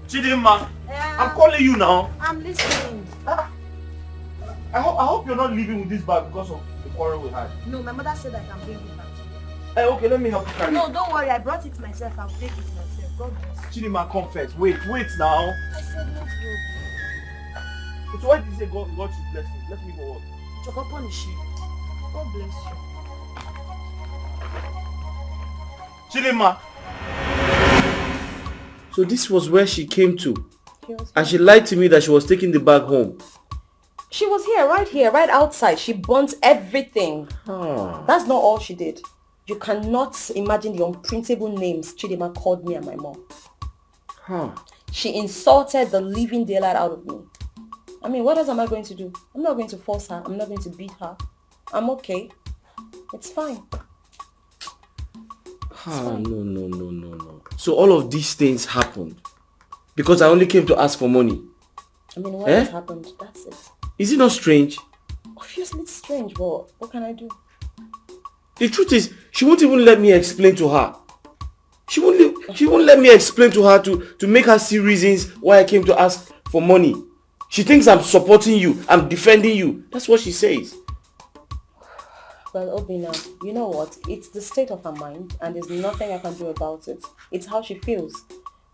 Chidima, I'm calling you now. I'm listening. I hope you're not leaving with this bag because of the quarrel we had. No, my mother said I can bring it back to you. Hey, okay, let me help you carry it. No, don't worry. I brought it myself. I'll take it myself. God bless you. Chidima, come first. Wait now. I said no problem. So why did you say God should bless me? Bless me for what? Choko punish you. God bless you. Chidima. So this was where she came to. And she lied to me that she was taking the bag home. She was here, right outside. She burnt everything. That's not all she did. You cannot imagine the unprintable names Chidima called me and my mom. She insulted the living daylight out of me. I mean, what else am I going to do? I'm not going to force her. I'm not going to beat her. I'm okay. It's fine. No. So all of these things happened because I only came to ask for money. I mean, what has happened? That's it. Is it not strange? Obviously it's strange, but what can I do? The truth is, she won't even let me explain to her. She won't let me explain to her to make her see reasons why I came to ask for money. She thinks I'm supporting you, I'm defending you. That's what she says. Well, Obina, you know what? It's the state of her mind and there's nothing I can do about it. It's how she feels.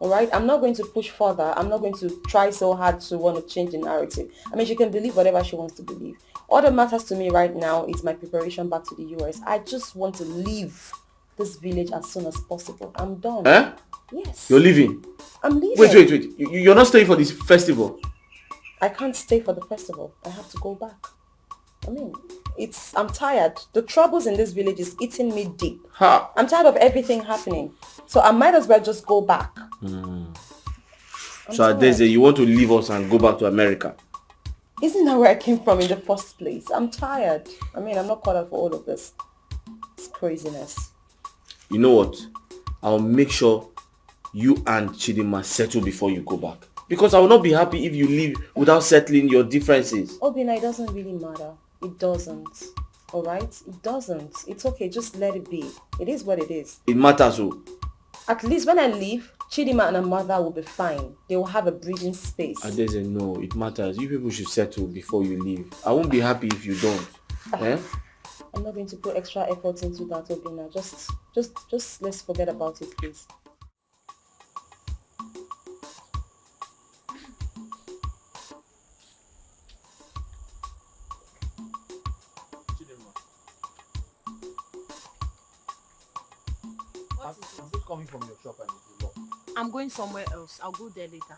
Alright? I'm not going to push further. I'm not going to try so hard to want to change the narrative. I mean, she can believe whatever she wants to believe. All that matters to me right now is my preparation back to the US. I just want to leave this village as soon as possible. I'm done. Yes. You're leaving? I'm leaving. Wait. You're not staying for this festival? I can't stay for the festival. I have to go back. I mean, I'm tired. The troubles in this village is eating me deep. I'm tired of everything happening. So I might as well just go back. So Adeze, you want to leave us and go back to America? Isn't that where I came from in the first place? I'm tired. I mean, I'm not caught up for all of this. It's craziness. You know what? I'll make sure you and Chidima settle before you go back. Because I will not be happy if you leave without settling your differences. Obina, it doesn't really matter. It doesn't. Alright? It doesn't. It's okay. Just let it be. It is what it is. It matters, oh. At least when I leave, Chidima and her mother will be fine. They will have a breathing space. Adeze, no, it matters. You people should settle before you leave. I won't be happy if you don't. I'm not going to put extra effort into that, Obina. Just let's forget about it, please. I'm just coming from your shop and it's locked. I'm going somewhere else. I'll go there later.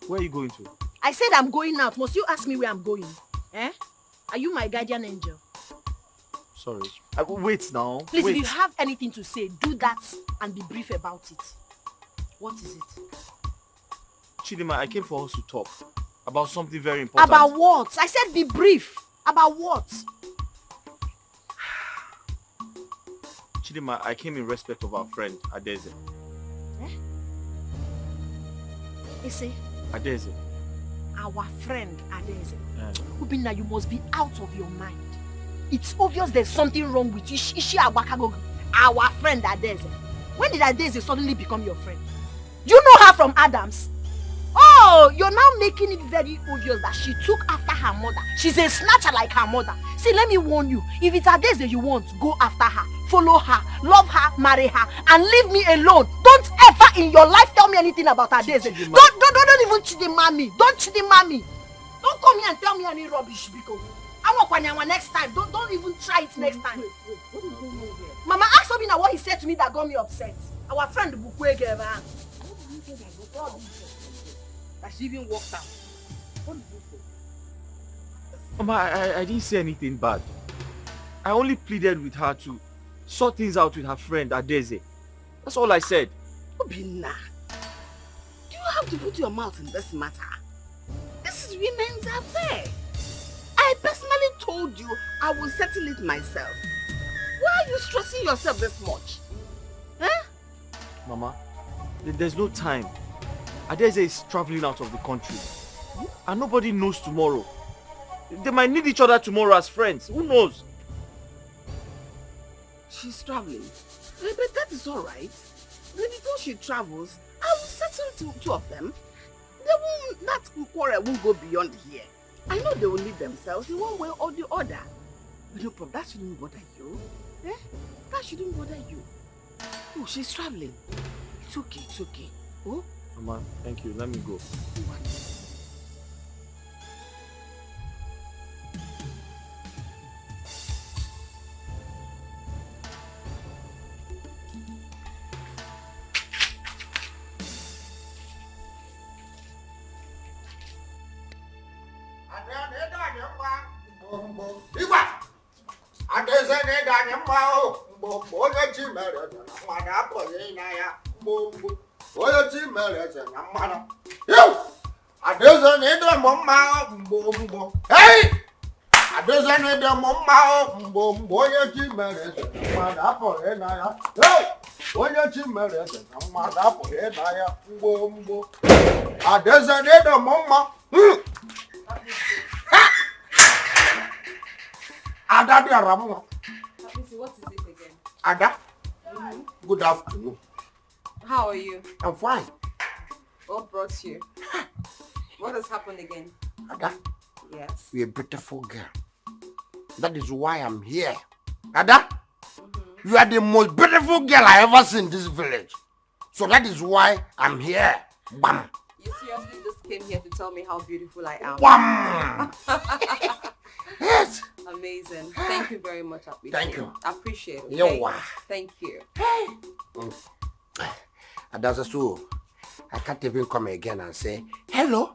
Where are you going to? I said I'm going out. Must you ask me where I'm going? Eh? Are you my guardian angel? Sorry. Wait now. Please, wait. if you have anything to say, do that and be brief about it. What is it? Chidima, I came for us to talk about something very important. About what? I said be brief. About what? Chidima, I came in respect of our friend, Adeze. Eh? Ese? Adeze. Our friend, Adeze. Yeah. Ubina, you must be out of your mind. It's obvious there's something wrong with you. Ishi Awakago, our friend Adeze. When did Adeze suddenly become your friend? Do you know her from Adams? Oh, you're now making it very obvious that she took after her mother. She's a snatcher like her mother. See, let me warn you. If it's Adeze you want, go after her. Follow her, love her, marry her, and leave me alone. Don't ever in your life tell me anything about Adeze. Don't even chidima me. Don't chidima me. Don't come here and tell me any rubbish because I want Kwanyama next time. Don't even try it next time. What is going on here? Mama, ask Obina what he said to me that got me upset. Our friend Bukwege, man. What did you say that got me? That she even walked out. What did you say? Mama, I didn't say anything bad. I only pleaded with her to sort things out with her friend Adeze. That's all I said. Obina, do you have to put your mouth in this matter? This is women's affair. I personally told you I will settle it myself. Why are you stressing yourself this much? Huh? Mama, there's no time. Adeze is traveling out of the country. And nobody knows tomorrow. They might need each other tomorrow as friends. Who knows? She's traveling. But that is alright. Before she travels, I will settle two of them. That quarrel won't go beyond here. I know they will leave themselves in one way or the other. But no problem, that shouldn't bother you. Eh? That shouldn't bother you. Oh, she's traveling. It's okay. Oh? Mama, thank you. Let me go. What is it again? Ada, good afternoon. How are you? I'm fine. What brought you? What has happened again? Ada, yes. you're a beautiful girl. That is why I'm here. Ada, you are the most beautiful girl I ever seen in this village. So that is why I'm here. Bam. You seriously just came here to tell me how beautiful I am? Bam. Yes. Amazing. Thank you very much. Thank you. I appreciate it. Okay? You're welcome. Thank you. And that's so I can't even come again and say hello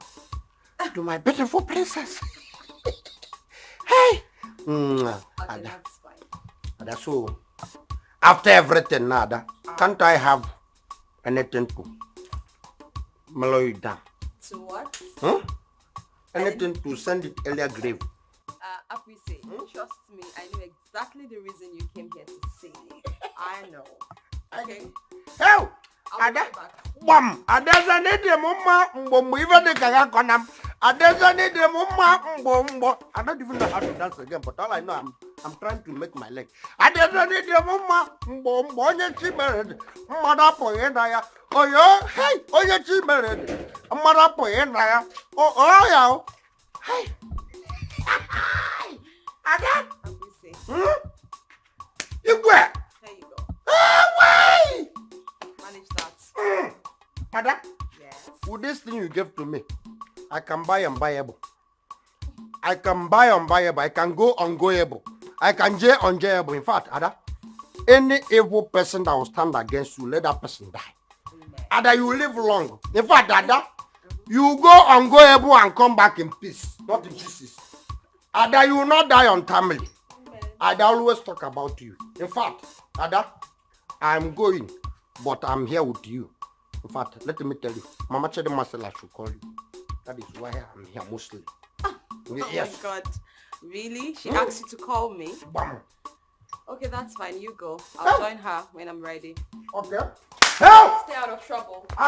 to my beautiful princess. Hey. Okay, that's fine. And that's so after everything now, can't I have anything to mellow you down? To what? Anything to send it earlier grave. Appreciate. Trust me, I know exactly the reason you came here to see me. I know. Okay. Hey! Ada, bam! Adeza need the mama mbo even the gaga konam. Adeza need the mama mbo. I don't even know how to dance again, but all I know I'm trying to make my leg. Adeza need the mama mbo onye chimered. Mother poyena ya. Oh yo, hey, onye chimered. Mother poyena ya. Oh ya. Hey. Ada. Ada? Yes. With this thing you gave to me, I can buy unbuyable. I can buy unbuyable. I can go ungoable. I can jail unjailable. In fact, Ada, any evil person that will stand against you, let that person die. Ada, you live long. In fact, Ada, you go ungoable and come back in peace, not in pieces. Ada, you will not die untimely. Ada always talk about you. In fact, Ada, I'm going, but I'm here with you. In fact, let me tell you, Mama Chede Marcella should call you. That is why I'm here mostly. Yes. Oh my God. Really? She asked you to call me? Bam. Okay, that's fine. You go. I'll join her when I'm ready. Okay. Help! Stay out of trouble. Hey!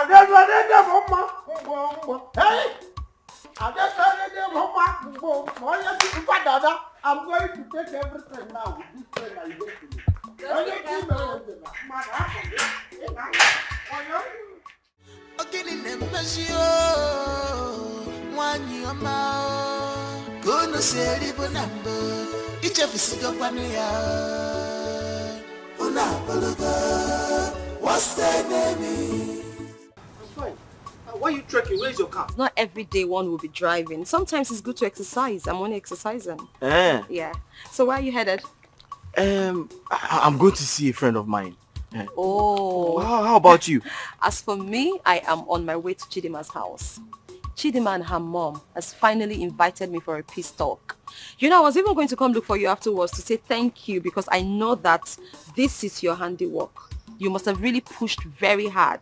I'm going to take everything now. This train are going What's their name? I'm fine. Why are you trekking? Where's your car? It's not every day one will be driving. Sometimes it's good to exercise. I'm only exercising. Yeah. So where are you headed? I'm going to see a friend of mine. Oh. How about you? As for me, I am on my way to Chidima's house. Chidima and her mom has finally invited me for a peace talk. You know, I was even going to come look for you afterwards to say thank you because I know that this is your handiwork. You must have really pushed very hard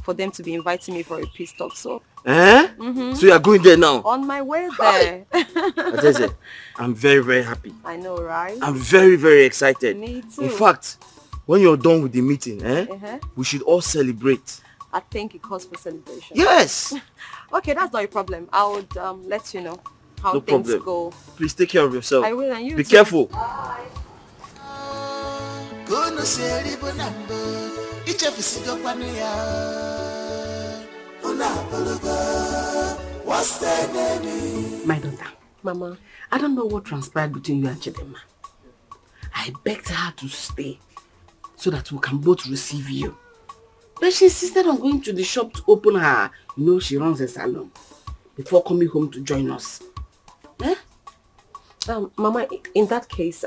for them to be inviting me for a peace talk. So, So you are going there now? On my way there. I'm very, very happy. I know, right? I'm very, very excited. Me too. In fact, when you're done with the meeting, we should all celebrate. I think it calls for celebration. Yes. Okay, that's not a problem. I would let you know how No things problem. go. Please take care of yourself. I will, and you Be too. careful. Bye. What's their name? My daughter, Mama, I don't know what transpired between you and Chidema. I begged her to stay so that we can both receive you. But she insisted on going to the shop to open her, she runs a salon, before coming home to join us. Mama, in that case,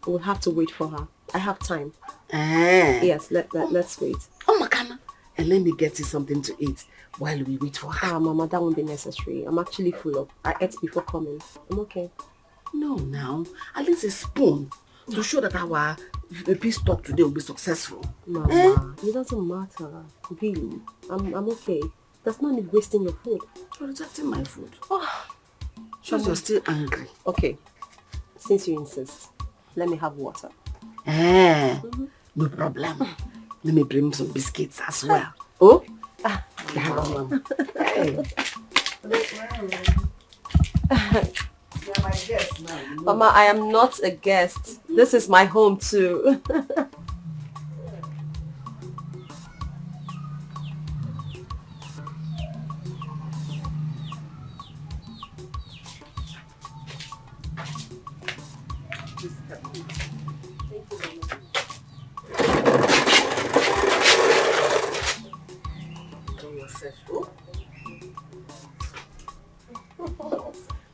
we'll have to wait for her. I have time. Yes, let's wait. Oh, Makana, and let me get you something to eat while we wait for her. Mama, that won't be necessary. I'm actually full up. I ate before coming. I'm okay. No, now, at least a spoon to show that our peace talk today will be successful. Mama, it doesn't matter. Really, I'm okay. There's no need wasting your food. You're rejecting my food. Shows you're still angry. Okay, since you insist, let me have water. No problem. Let me bring some biscuits as well. Oh? Hey. You're my guest now. Mama, I am not a guest. This is my home too.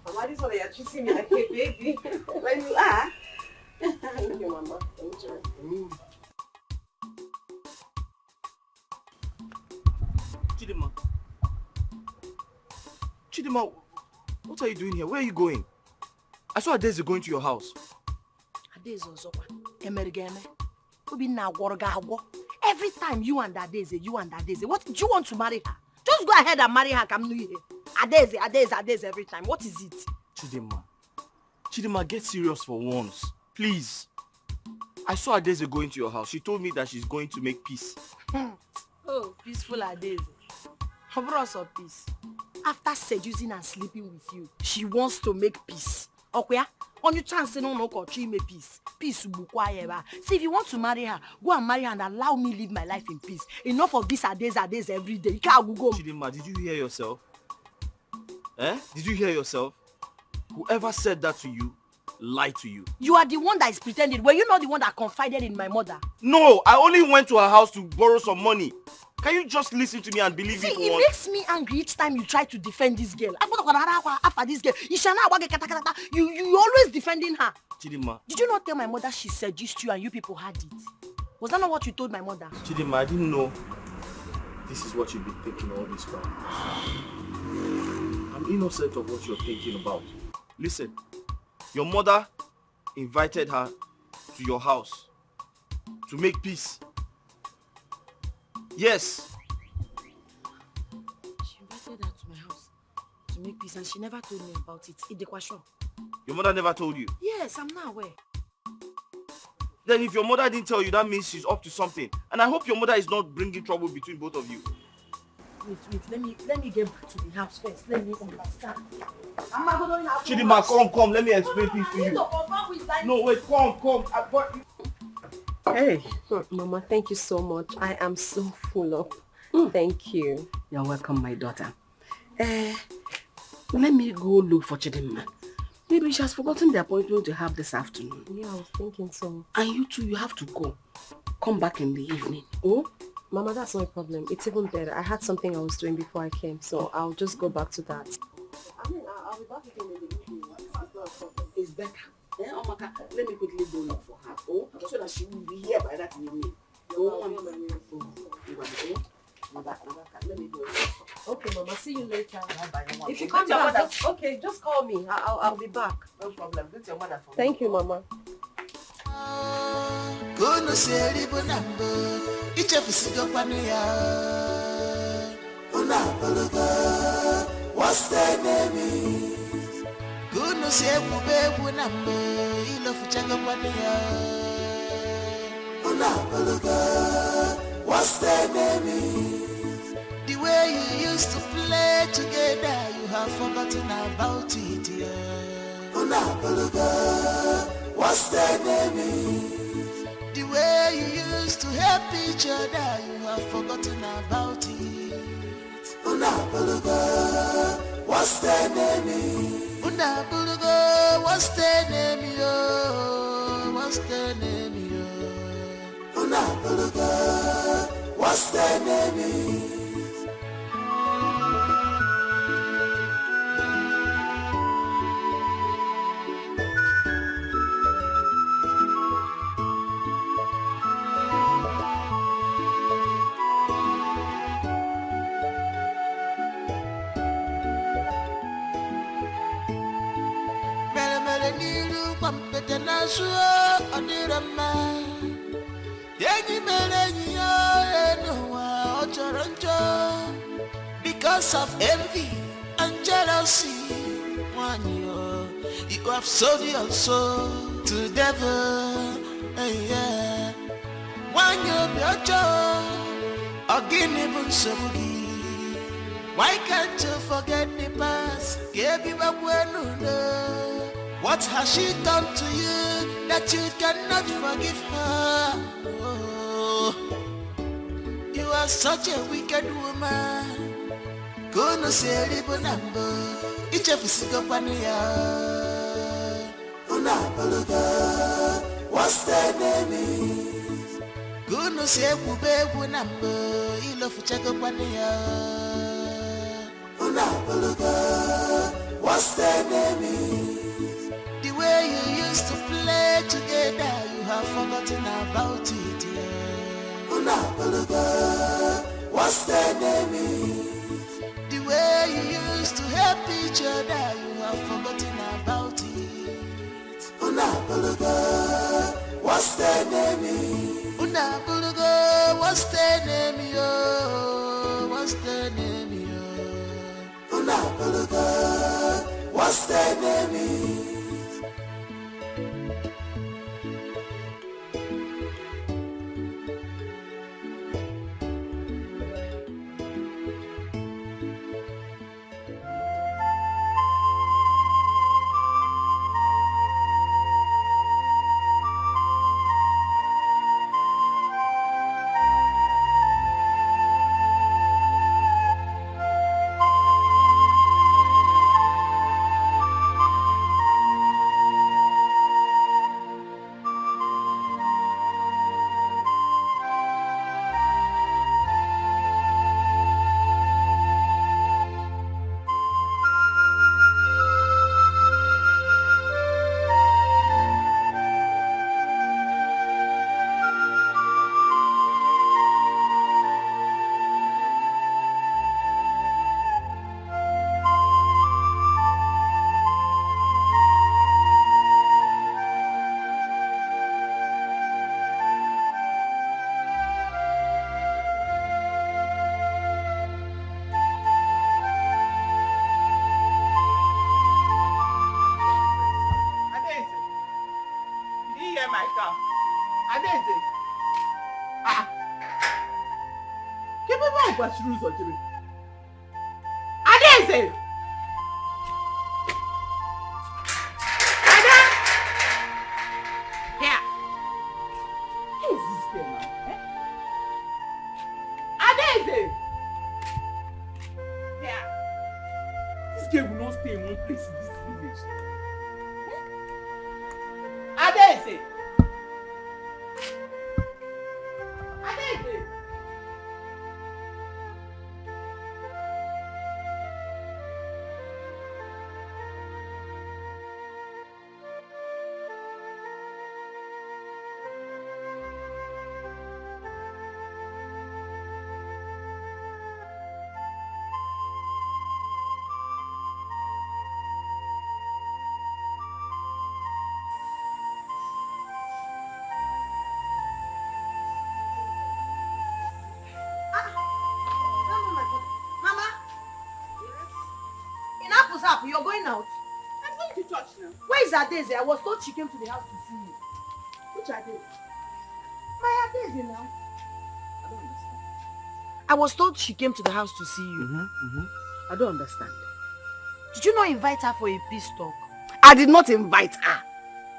Mama, this one you're treating me like a baby. When you are. Thank you, Mama. Thank you. Chidima, what are you doing here? Where are you going? I saw Adeze going to your house. Adeze Ozokwa, Emerigeme, every time you and Adeze, what do you want to marry her? Just go ahead and marry her, come here. Adeze every time. What is it? Chidima, get serious for once. Please. I saw Adeze going to your house. She told me that she's going to make peace. Oh, peaceful Adeze. Bros of peace. After seducing and sleeping with you, she wants to make peace. Okay? On your chance, no country make peace. Peace bukwa. See, if you want to marry her, go and marry her and allow me live my life in peace. Enough of this Adeze every day. You can't go. Chidima, did you hear yourself? Did you hear yourself? Whoever said that to you, lied to you. You are the one that is pretending. Were you not the one that confided in my mother? No, I only went to her house to borrow some money. Can you just listen to me and believe See, me for it once? makes me angry each time you try to defend this girl. After this girl, you always defending her. Chidima. Did you not tell my mother she seduced you and you people had it? Was that not what you told my mother? Chidima, I didn't know this is what you've been thinking all this while. I'm innocent of what you're thinking about. Listen, your mother invited her to your house to make peace. Yes. She invited her to my house to make peace and she never told me about it. Idekwasho. Your mother never told you? Yes, I'm not aware. Then if your mother didn't tell you, that means she's up to something. And I hope your mother is not bringing trouble between both of you. Wait, let me get back to the house first. Let me understand. I'm not going to have Chidima, come, let me explain things to you. No, wait, come. Hey, Mama, thank you so much. I am so full up. Thank you. You're welcome, my daughter. Let me go look for Chidima. Maybe she has forgotten the appointment to have this afternoon. Yeah, I was thinking so. And you too, you have to go. Come back in the evening. Oh? Mama, that's no problem. It's even better. I had something I was doing before I came, so I'll just go back to that. I mean, I'll be back again in the evening. It's better. Let me quickly go look for her. Oh, so that she will be here by that evening. Let me go. Okay, Mama. See you later. If you Greet come your back, mother. just call me. I'll be back. No problem. Greet your mother for me. Thank you, Mama. Kuno seri bonambo, ichefisigo kwaniya. Unapologa, what's the name? Kuno sebu bebu nambo, ilofuchanga kwaniya. Unapologa, what's the name? The way you used to play together, you have forgotten about it, yeah. Unapologa, what's the name? The way you used to help each other, you have forgotten about it. Unapologa, what's the name? Unapologa, what's the name, yo? What's the name, yo? Unapologa, what's the name? Pampete na suo odirama Yenyi merenyi enuwa ochoroncho Because of envy and jealousy Wanyo, you have sold your soul to the devil yeah. Wanyo biocho Ogini bunsobugi Why can't you forget the past? Kebi bakwenuno What has she done to you that you cannot forgive her? Oh, you are such a wicked woman. Kuno seri bonambo, ichefisigo kwaniya. Unapologa, what's the name? Kuno sebu bebu nambo, ilofuchego kwaniya. Unapologa, what's the name? The way you used to play together, you have forgotten about it, yeah. Unapologa, what's the name? The way you used to help each other, you have forgotten about it. Unapologa, what's the name? Unapologa, what's the name, yo? What's the name, yo? Unapologa, what's the name? gbachiri ụzọ jebe. Adaeze! Ada! Here. Who is this girl now? Eh? Adaeze! Here. This girl will not stay in one place in this village. Eh? Adaeze! Adaeze! You're going out? I'm going to church now. Where is Adeze? I was told she came to the house to see you. Which Adeze? My Adeze now. I don't understand. I was told she came to the house to see you. I don't understand. Did you not invite her for a peace talk? I did not invite her.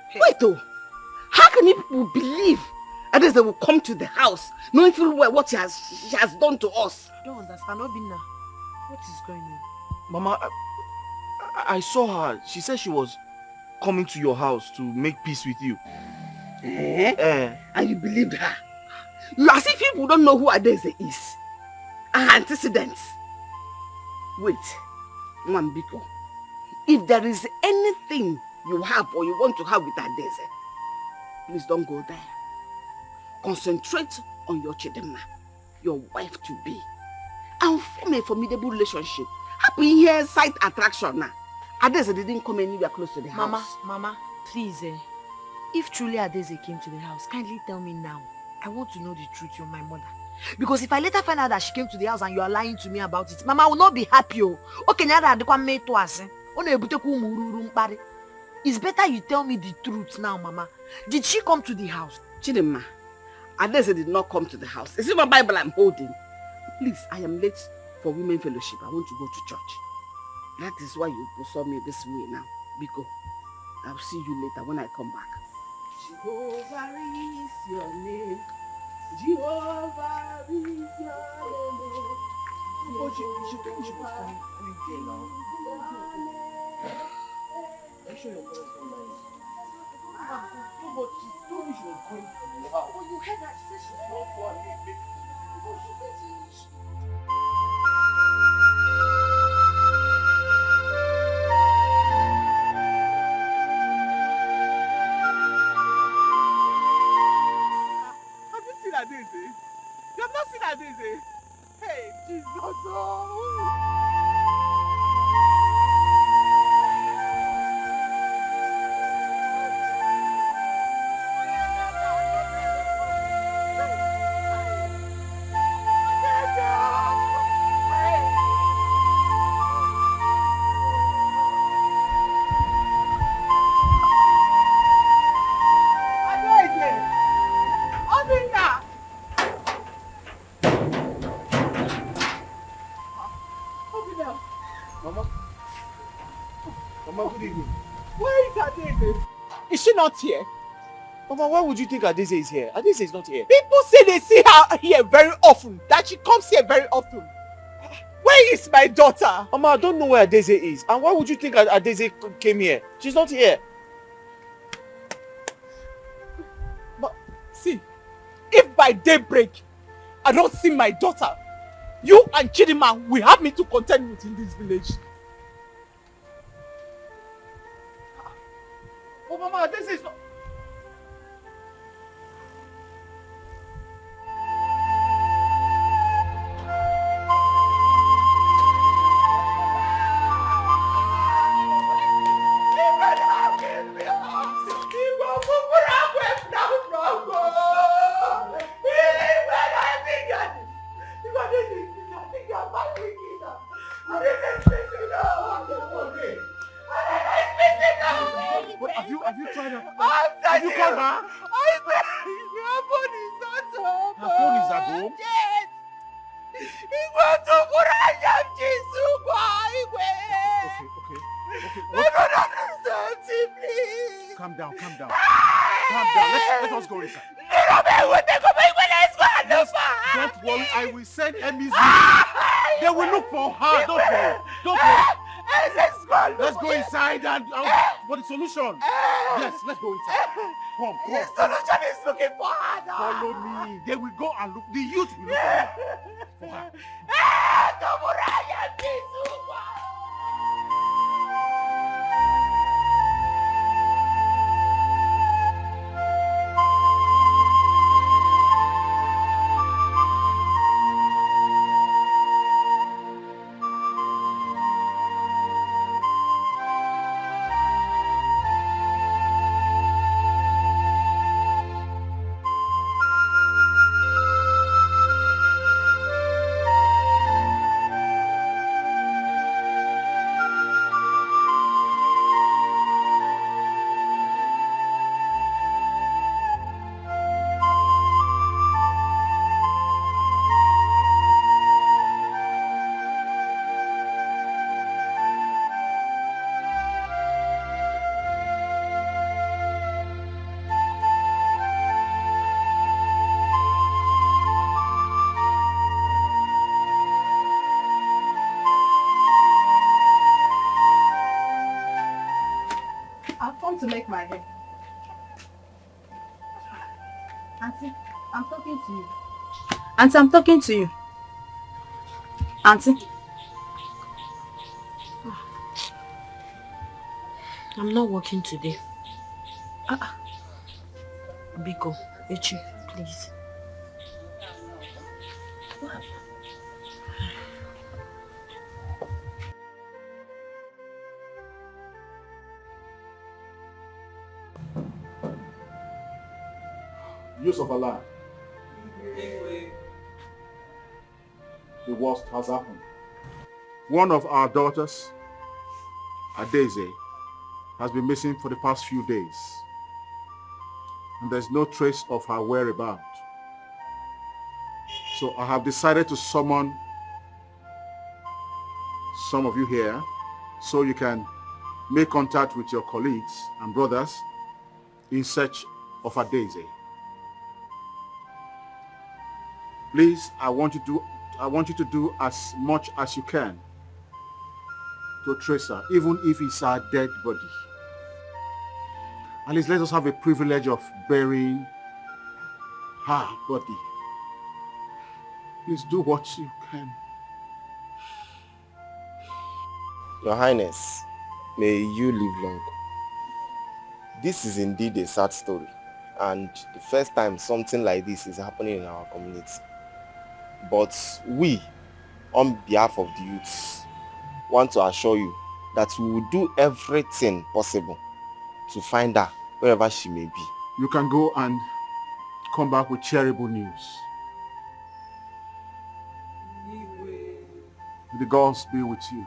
Hey. Wait though. How can people believe Adeze will come to the house knowing full well what she has done to us? I don't understand. Obinna, what is going on? Mama, I saw her. She said she was coming to your house to make peace with you. And you believed her? You as if people don't know who Adeze is. Her antecedents. Wait, Mwambiko. If there is anything you have or you want to have with Adeze, please don't go there. Concentrate on your Chidema, your wife-to-be, and form a formidable relationship. Happy here, sight attraction now. Adeze didn't come anywhere close to the house. Mama, please, if truly Adeze came to the house, kindly tell me now. I want to know the truth, you're my mother. Because if I later find out that she came to the house and you are lying to me about it, Mama, I will not be happy. It's better you tell me the truth now, Mama. Did she come to the house? Chidema, Adeze did not come to the house. It's in my Bible I'm holding. Please, I am late for women fellowship. I want to go to church. That is why you saw me this way now. Biko, I'll see you later when I come back. Jehovah is your name. Jehovah is your name. She was coming here now. I'm sure your brother's not lying. No, but she told me she was going to the house. Oh, you heard that? She said she's not for me. Oh, she said she... Adeze? You have not seen Adeze? Hey, Jesus! Oh. Is she not here? Mama, why would you think Adeze is here? Adeze is not here. People say they see her here very often, that she comes here very often. Where is my daughter? Mama, I don't know where Adeze is. And why would you think Adeze came here? She's not here. But see, if by daybreak I don't see my daughter, you and Chidima will have me to contend with in this village. Oh, Mama, this is not... Have you tried her? Have you called her? Her phone is not home. Her phone is at home? Yes. calm down. Calm down. Let us go inside. Don't worry, I will send Emmy's. They will look for her. Don't worry. Let's go inside and for the solution. Yes, let's go inside. Come. The solution is looking for her now. Follow me. They will go and look. The youth will look for her. To make my hair. Auntie, I'm talking to you. Auntie, I'm talking to you. Auntie. I'm not working today. Biko, Echi, please. Use of Allah. The worst has happened. One of our daughters, Adeze, has been missing for the past few days. And there's no trace of her whereabouts. So I have decided to summon some of you here so you can make contact with your colleagues and brothers in search of Adeze. Please, I want you to do as much as you can to trace her, even if it's her dead body. At least let us have a privilege of burying her body. Please do what you can. Your Highness, may you live long. This is indeed a sad story, and the first time something like this is happening in our community. But we, on behalf of the youths, want to assure you that we will do everything possible to find her wherever she may be. You can go and come back with terrible news. May the gods be with you.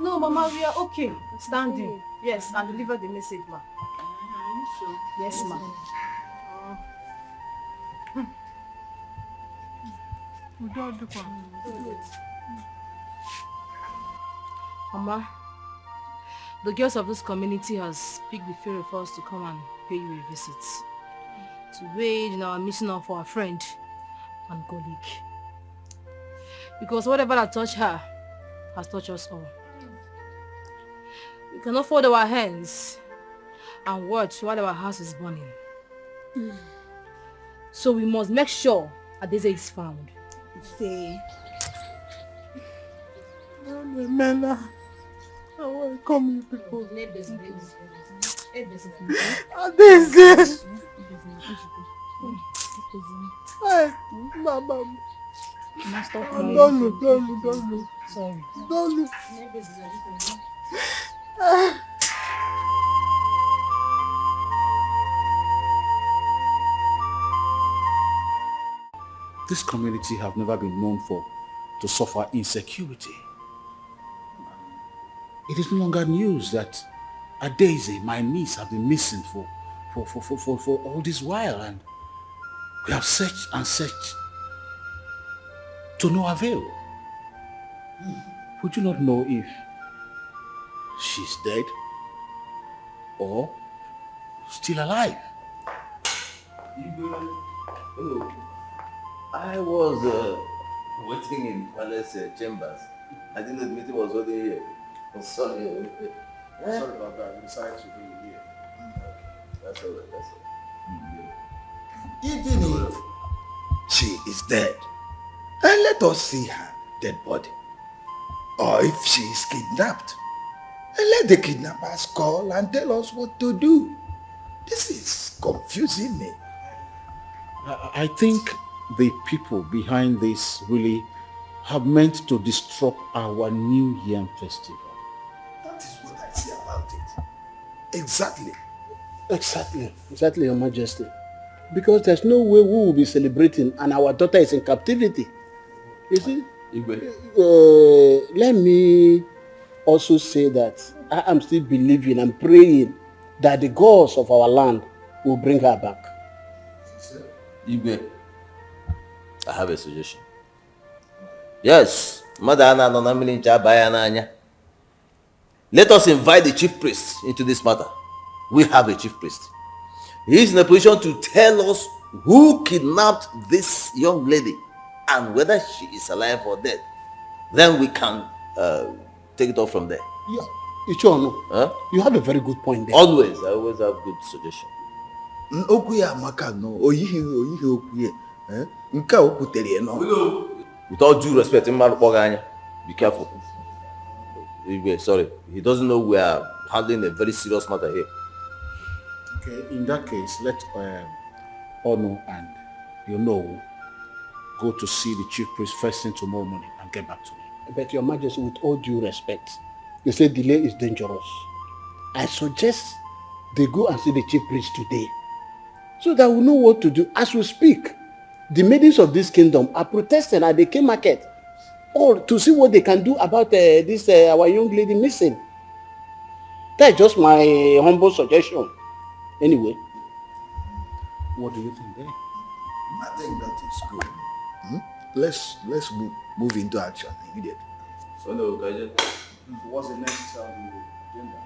No, Mama, we are okay. Standing. Yes, and deliver the message, ma. Yes, ma. Mama, the girls of this community has picked the fear of us to come and pay you a visit. To wait in our mission of our friend and colleague. Because whatever that touched her has touched us all. We cannot fold our hands and watch while our house is burning. So we must make sure Adeze is found. Say. Mela, I want to come you people. Adeze. Hey, Mama. Don't look. Sorry. Don't look. This community have never been known to suffer insecurity. It is no longer news that Adeze, my niece, have been missing for all this while, and we have searched and searched to no avail. We do not know if she's dead or still alive. Hello. I was waiting in palace chambers. I didn't know the meeting was already here. I'm sorry. Sorry about that. We decided to bring you here. That's all right. Even if she is dead, and let us see her dead body. Or if she is kidnapped, and let the kidnappers call and tell us what to do. This is confusing me. I think the people behind this really have meant to disrupt our New Yam Festival. That is what I say about it. Exactly. Exactly, Your Majesty. Because there's no way we will be celebrating and our daughter is in captivity. You see? Let me also say that I am still believing and praying that the gods of our land will bring her back. Igwe, I have a suggestion. Yes, let us invite the chief priest into this matter. We have a chief priest. He is in a position to tell us who kidnapped this young lady and whether she is alive or dead. Then we can take it off from there. Yeah, Ichono, you have a very good point there. Always, I always have good suggestions. With all due respect, be careful. Sorry, he doesn't know we are handling a very serious matter here. Okay, in that case, let Ono and go to see the chief priest first thing tomorrow morning and get back to me. But Your Majesty, with all due respect, you say delay is dangerous. I suggest they go and see the chief priest today, so that we know what to do. As we speak, the maidens of this kingdom are protesting at the king market, or to see what they can do about this our young lady missing. That's just my humble suggestion. Anyway, what do you think there? I think that is good. Let's move into action immediately. So no, what's the next agenda?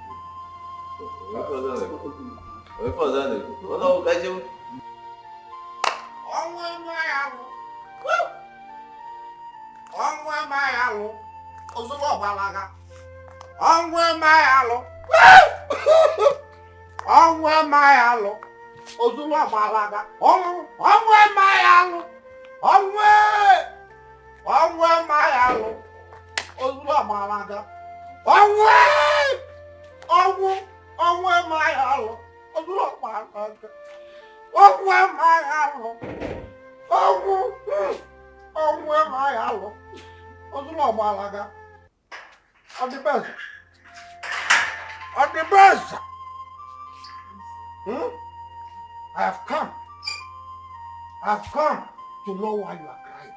I've come to know why you are crying.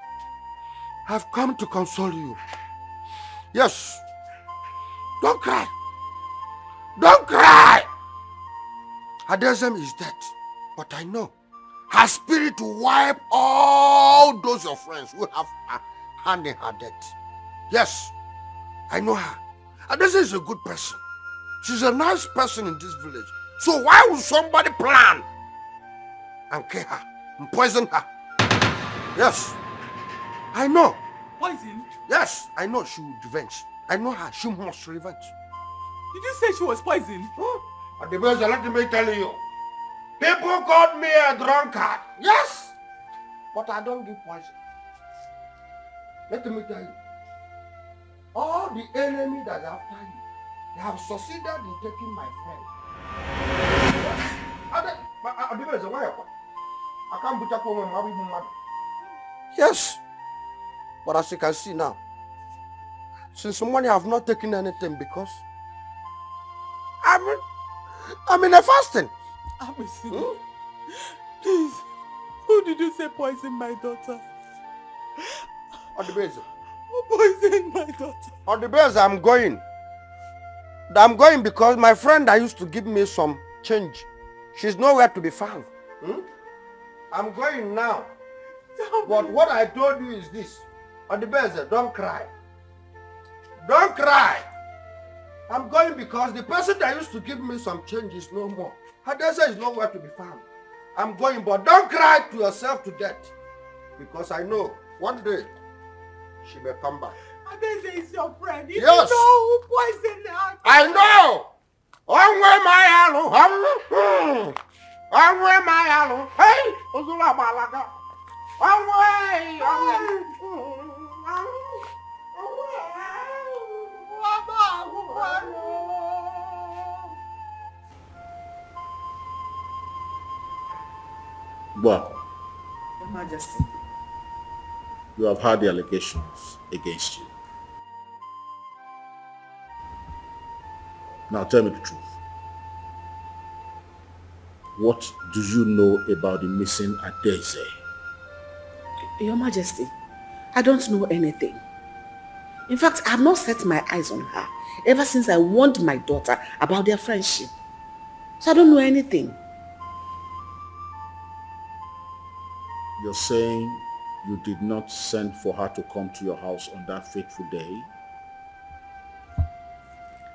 I've come to console you. Yes. Don't cry. Don't cry. Adezem is dead, but I know her spirit will wipe all those your friends who have her hand in her death. Yes, I know her. Adezem is a good person. She's a nice person in this village. So why would somebody plan and kill her and poison her? Yes, I know. Poison? Yes, I know she will revenge. I know her. She must revenge. Did you say she was poisoned? At the best, let me tell you. People called me a drunkard. Yes, but I don't give poison. Let me tell you, all the enemy that are after you, they have succeeded in taking my friend. I can't put up on my Yes, but as you can see now, since morning I have not taken anything because I'm in a fasting. Please, who did you say poisoned my daughter? On the base. Who poisoned my daughter? On the base, I'm going. I'm going because my friend that used to give me some change, she's nowhere to be found. I'm going now. But what I told you is this. On the base, don't cry. Don't cry. I'm going because the person that used to give me some change is no more. Hadeza is nowhere to be found. I'm going, but don't cry to yourself to death. Because I know one day she may come back. Hadeza is your friend. If Yes. you know who poisoned her. I know. Hey, Ozula Malaga. Well, Your Majesty. you have heard the allegations against you. Now tell me the truth. What do you know about the missing Adeze? Your Majesty, I don't know anything. In fact, I have not set my eyes on her ever since I warned my daughter about their friendship. So I don't know anything. You're saying you did not send for her to come to your house on that fateful day?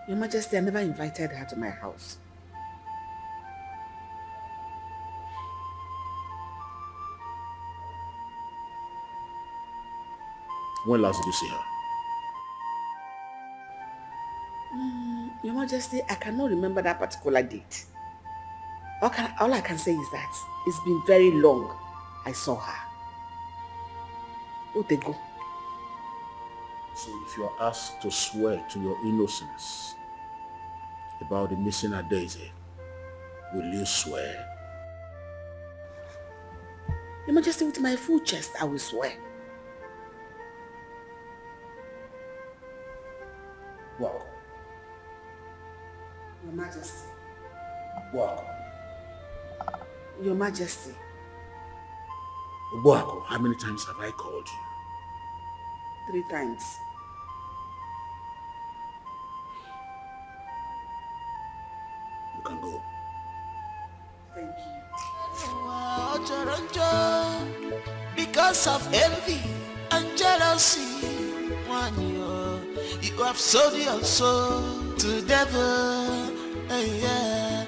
Your Majesty, I never invited her to my house. When last did you see her? Your Majesty, I cannot remember that particular date. All I can say is that it's been very long I saw her. Oh, they go. So if you are asked to swear to your innocence about the missing Adeze, will you swear? Your Majesty, with my full chest, I will swear. Welcome. Your Majesty. Welcome. Your Majesty. Welcome. How many times have I called you? 3 times. You can go. Thank you. Because of envy and jealousy, you have sold your soul to the devil. Yeah.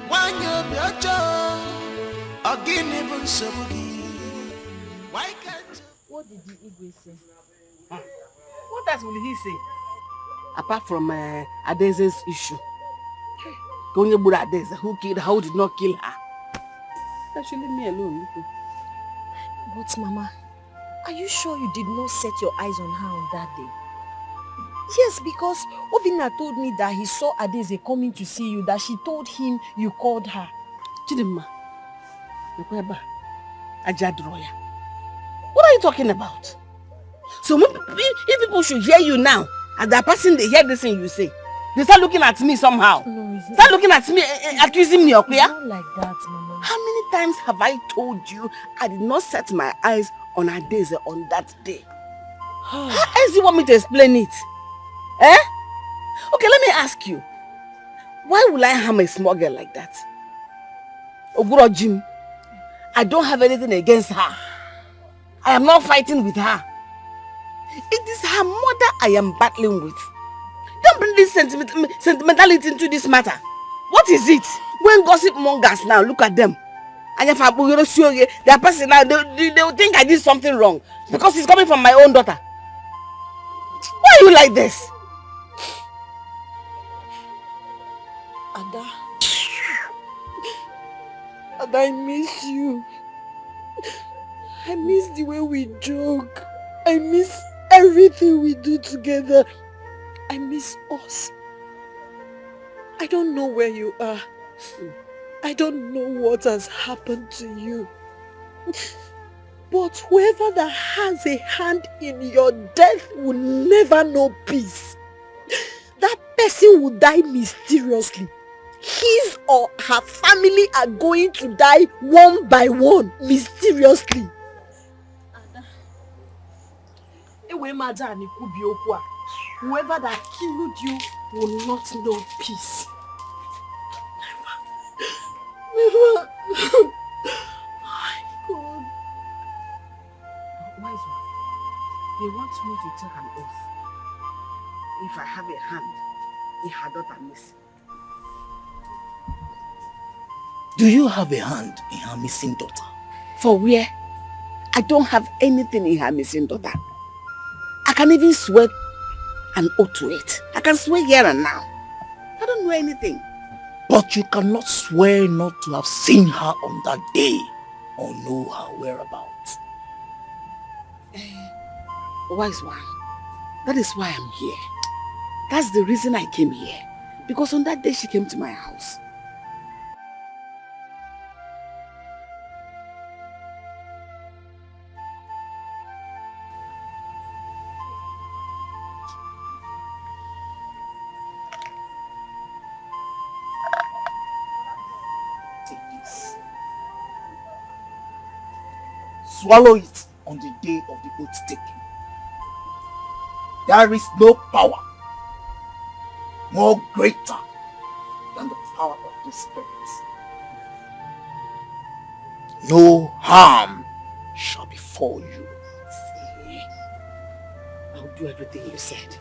One Why can't you? What did the Igwe say? What else will he say? Apart from Adeze's issue. Adeze, who killed her, who did not kill her. Actually, leave me alone. But Mama, are you sure you did not set your eyes on her on that day? Yes, because Obina told me that he saw Adeze coming to see you, that she told him you called her. Chidimma, Ajadroya. What are you talking about? So if people should hear you now, as the person they hear this thing you say, they start looking at me somehow. No, it's not. Start looking at me, accusing me of It's not like that, Mama. How many times have I told you I did not set my eyes on Adeze on that day? How else do you want me to explain it? Eh? Okay, let me ask you. Why will I harm a small girl like that? Oguro Jim, I don't have anything against her. I am not fighting with her. It is her mother I am battling with. Don't bring this sentimentality into this matter. What is it? When gossip mongers now, look at them. And if their person now, they will think I did something wrong. Because it's coming from my own daughter. Why are you like this? Ada. And I miss you. I miss the way we joke. I miss everything we do together. I miss us. I don't know where you are. I don't know what has happened to you. But whoever that has a hand in your death will never know peace. That person will die mysteriously. His or her family are going to die one by one, mysteriously. Whoever that killed you will not know peace. Never. My God. Wise one, they want me to take an oath. If I have a hand in her daughter missing. Do you have a hand in her missing daughter? For where? I don't have anything in her missing daughter. I can even swear an oath to it. I can swear here and now. I don't know anything. But you cannot swear not to have seen her on that day or know her whereabouts. Wise one, that is why I'm here. That's the reason I came here. Because on that day she came to my house. Swallow it on the day of the oath taking. There is no power more greater than the power of the Spirit. No harm shall befall you. See, I'll do everything you said.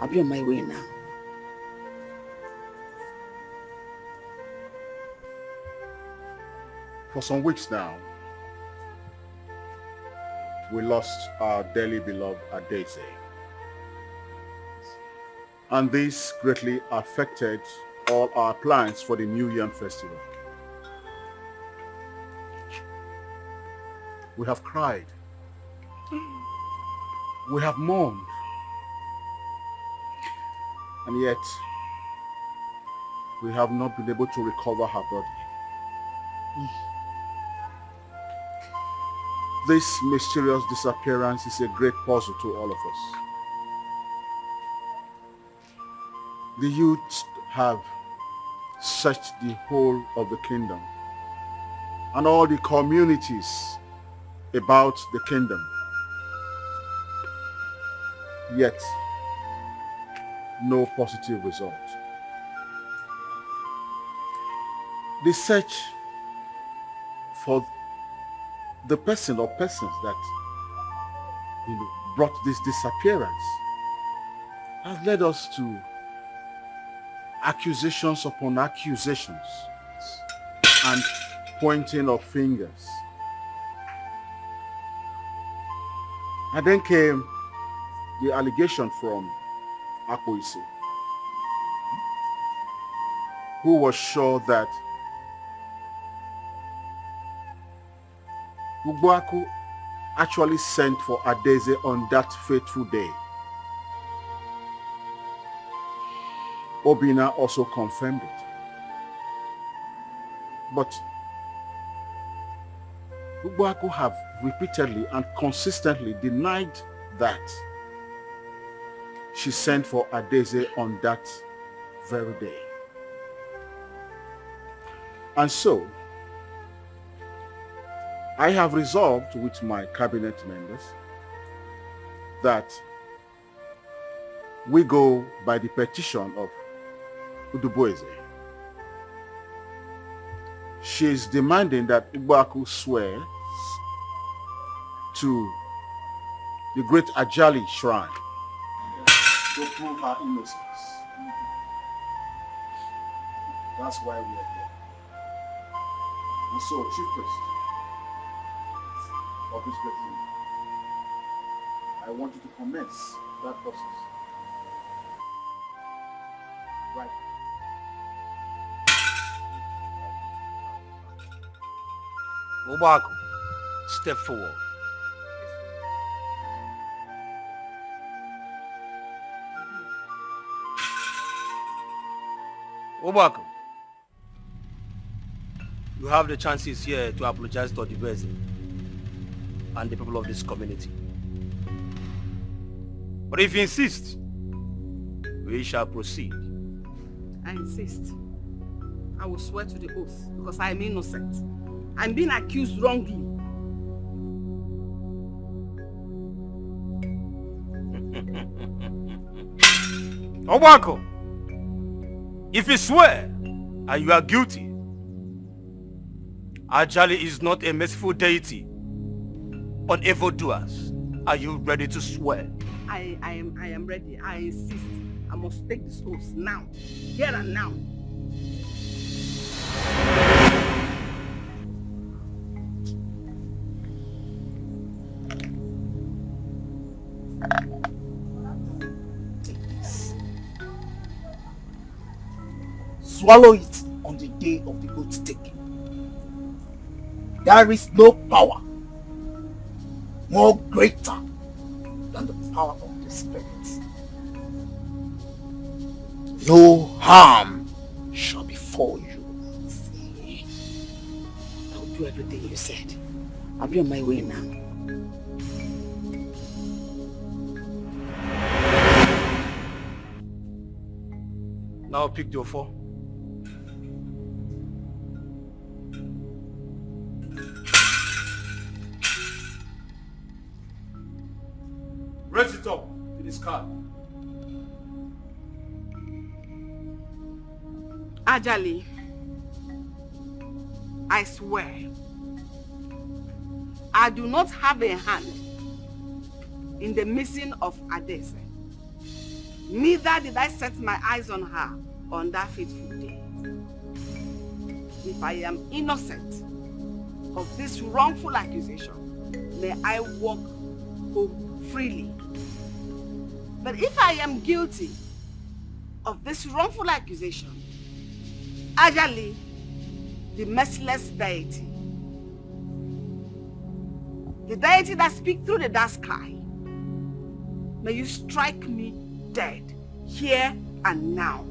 I'll be on my way now. For some weeks now, we lost our dearly beloved Adeze. And this greatly affected all our plans for the New Yam Festival. We have cried. We have mourned. And yet, we have not been able to recover her body. This mysterious disappearance is a great puzzle to all of us. The youth have searched the whole of the kingdom and all the communities about the kingdom. Yet, no positive result. The search for the person or persons that brought this disappearance has led us to accusations upon accusations and pointing of fingers. And then came the allegation from Akpoise, who was sure that Ugboaku actually sent for Adeze on that fateful day. Obina also confirmed it. But Ugboaku have repeatedly and consistently denied that she sent for Adeze on that very day. And so, I have resolved with my cabinet members that we go by the petition of Uduboeze. She is demanding that Ugboaku swear to the great Ajali shrine to prove her innocence. That's why we are here. And so, Chief Priest of this great room, I want you to commence that process. Right. Obaku, step forward. Obaku, you have the chances here to apologize to the person and the people of this community. But if you insist, we shall proceed. I insist. I will swear to the oath because I am innocent. I'm being accused wrongly. Obaku, if you swear and you are guilty, Ajali is not a merciful deity on evildoers. Are you ready to swear? I am ready. I insist. I must take this oath now. Here and now. Swallow it on the day of the oath taking. There is no power more greater than the power of the Spirit. No harm shall befall you. See, I'll do everything you said. I'll be on my way now. Now pick the offer. Raise it up to this card. Ajali, I swear, I do not have a hand in the missing of Adese. Neither did I set my eyes on her on that fateful day. If I am innocent of this wrongful accusation, may I walk home freely. But if I am guilty of this wrongful accusation, Ajali, the merciless deity, the deity that speaks through the dark sky, may you strike me dead here and now.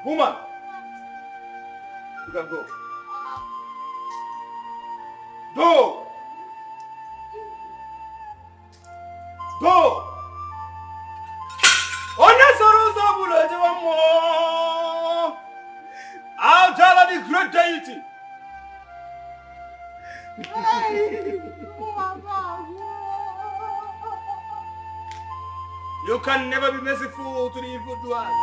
Woman, you can go. Go. Go. Ajala, the great deity. You can never be merciful to the evildoers.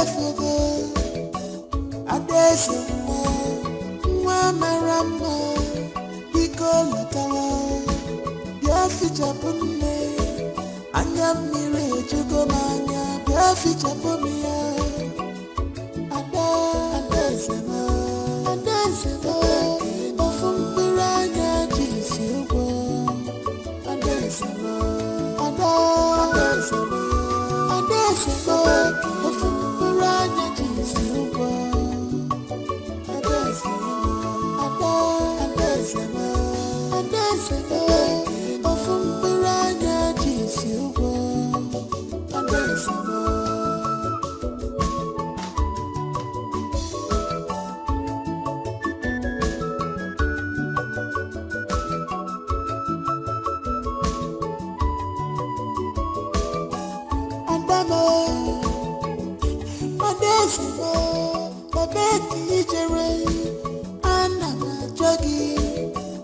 efugo Adese nwa mara mma biko lọtawa bịa fichapụ nne anya mmiri ejugo m anya bịa fichapụ m ya Adese ofu mkpụrụ anya ji isi ụgwọ Adese ofu mkpụrụ anya ji isi ụgwọ Adese ofu mkpụrụ anya ji isi ụgwọ Adese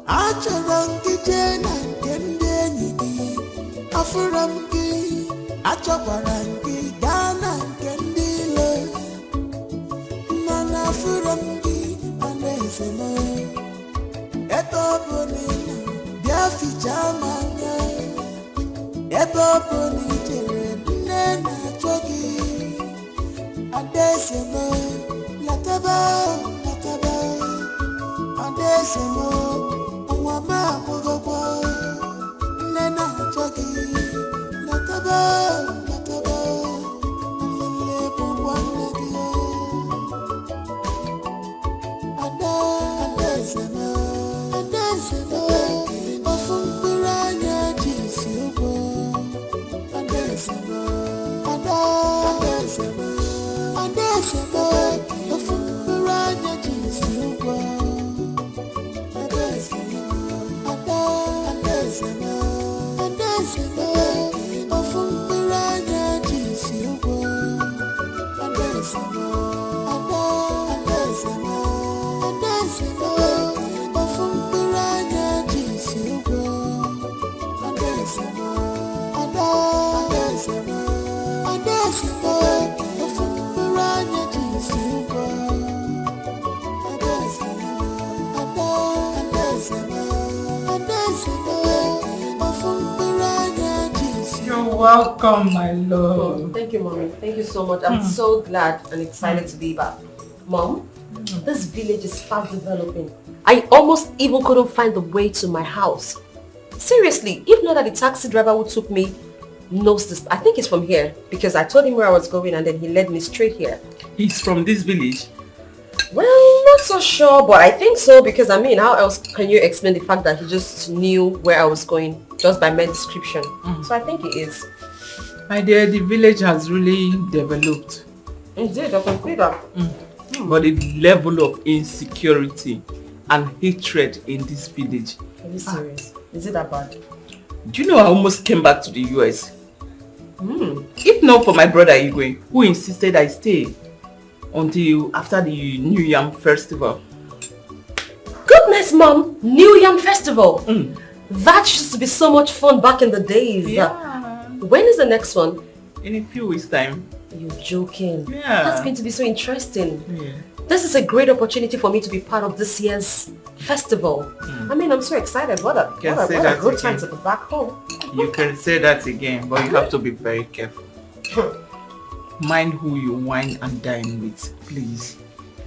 achọrọ gị jee na nke ndị enyi gị afụrụ m gị achọkwara gị gaa na nke ndị ilo mana afụrụ m gị Adaeze m ebe ọ bụ na ị nọ bịa fichaa m anya ebe ọ bụ na ị jere nne na-achọ gị Adaeze m lataba Adaeze m ụwa m amụgokwa nne na-achọ gị lataba nlele bụkwa nne gị Adaeze m ofu mkpụrụ anya ji isi ụgwọ Adaeze m ofu mkpụrụ anya ji isi ụgwọ Adaeze m ofu mkpụrụ anya ji isi ụgwọ Adaeze m ofu mkpụrụ anya ji isi ụgwọ Adaeze m ofu mkpụrụ anya ji isi ụgwọ You're welcome, my love. Thank you, Mommy. Thank you so much. I'm so glad and excited to be back. Mom, this village is fast developing. I almost even couldn't find the way to my house. Seriously, if not that the taxi driver who took me knows this. I think he's from here because I told him where I was going and then he led me straight here. He's from this village? Well, not so sure, but I think so because I mean, how else can you explain the fact that he just knew where I was going just by my description? So I think he is. My dear, the village has really developed. Indeed, I can see that. But the level of insecurity and hatred in this village. Are you serious? Is it that bad? Do you know I almost came back to the US? If not for my brother Igwe, who insisted I stay until after the New Yam Festival. Goodness, Mom! New Yam Festival! That used to be so much fun back in the days. Yeah. When is the next one? In a few weeks' time. You're joking. Yeah. That's going to be so interesting. Yeah. This is a great opportunity for me to be part of this year's festival. I mean, I'm so excited. What a good time to be back home. You can say that again, but you have to be very careful. Mind who you wine and dine with, please.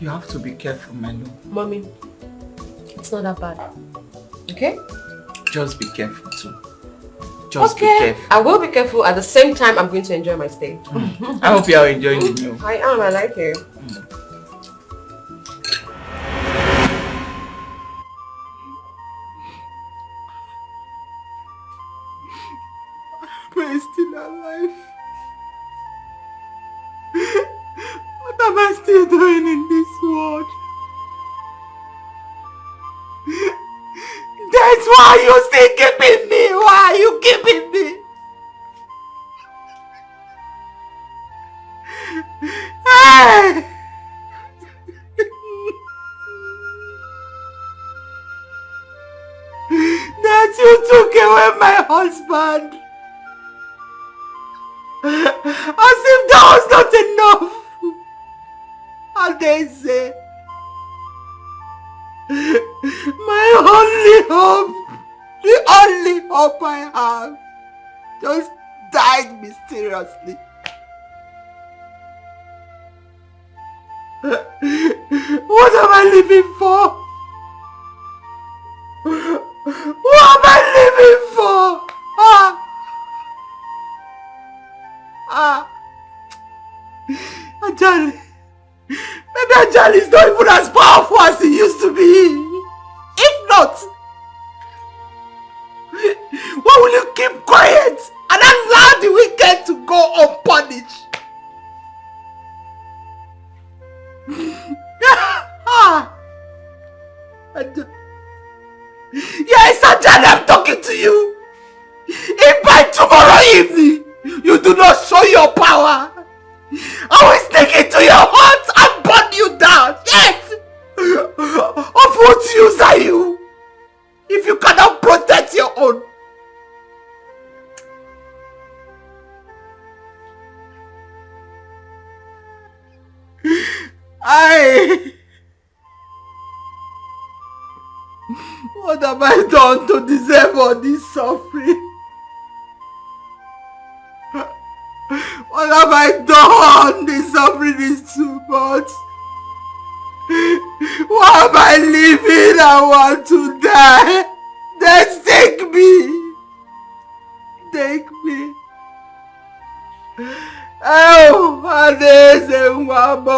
You have to be careful, my love. Mommy, it's not that bad. Okay? Just be careful too. Just be careful. I will be careful. At the same time, I'm going to enjoy my stay. I hope you are enjoying the meal. I am. I like it. Am I still alive? What am I still doing in this world? That's why you still keeping me. Why are you keeping me? Hey! That you took away my husband. As if that was not enough. hope I have just died mysteriously. What am I living for? What am I living for? Ajali. Maybe Ajali is not even as powerful as he used to be. If not, why will you keep quiet and allow the wicked to go unpunished? Yes, Ajali, I'm talking to you. If by tomorrow evening you do not show your power, I will sneak into your heart and burn you down. Yes! Of what use are you if you cannot protect your own? What have I done to deserve all this suffering? What have I done? This suffering is too much. Why am I living? I want to die. Then take me. Take me. Oh, Adeze Nwabo.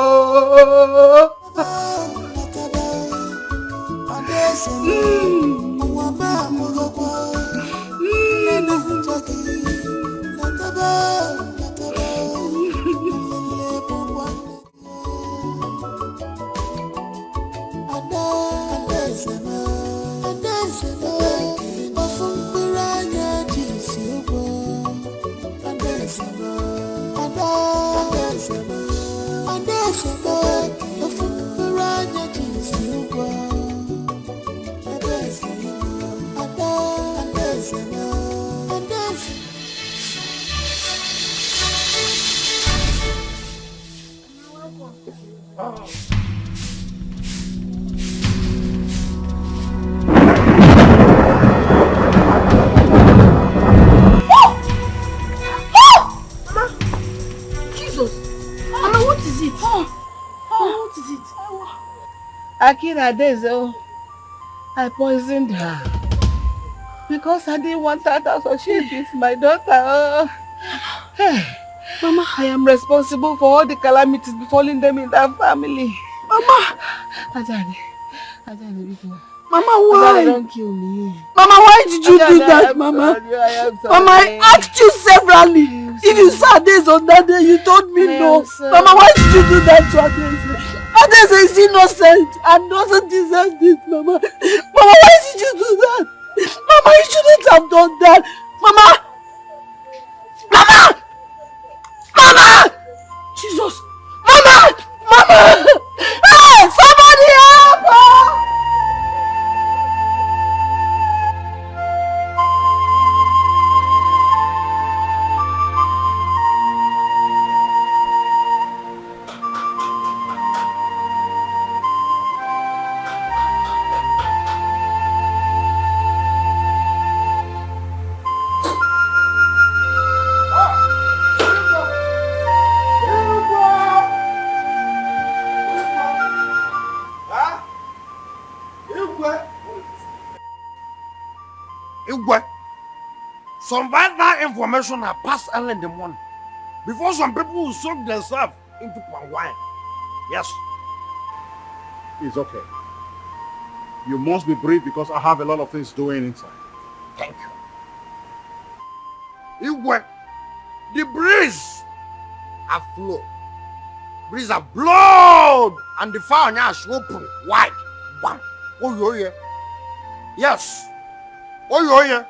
Akira Dezo, I poisoned her because I didn't want her to associate with my daughter. Hey, Mama, I am responsible for all the calamities befalling them in that family. Mama! Ajani, Mama, why? Ajani, don't kill me. Mama, why did you do that, Mama? Mama, I asked you severally. If you saw this on that day, you told me no. Mama, why did you do that to Adeze? Adeze is innocent and doesn't deserve this, Mama. Mama, why did you do that? Mama, you shouldn't have done that. Mama! Mama! Mama! Jesus! Mama! Mama! Hey! Somebody help her! Some vital information are passed early in the morning before some people will soak themselves into palm wine. Yes. It's okay. You must be brief because I have a lot of things doing inside. Thank you. Igwe, the breeze have flowed. Breeze have blown and the fire has opened wide. Bam. Oh, you hear? Yes. Oh, you hear?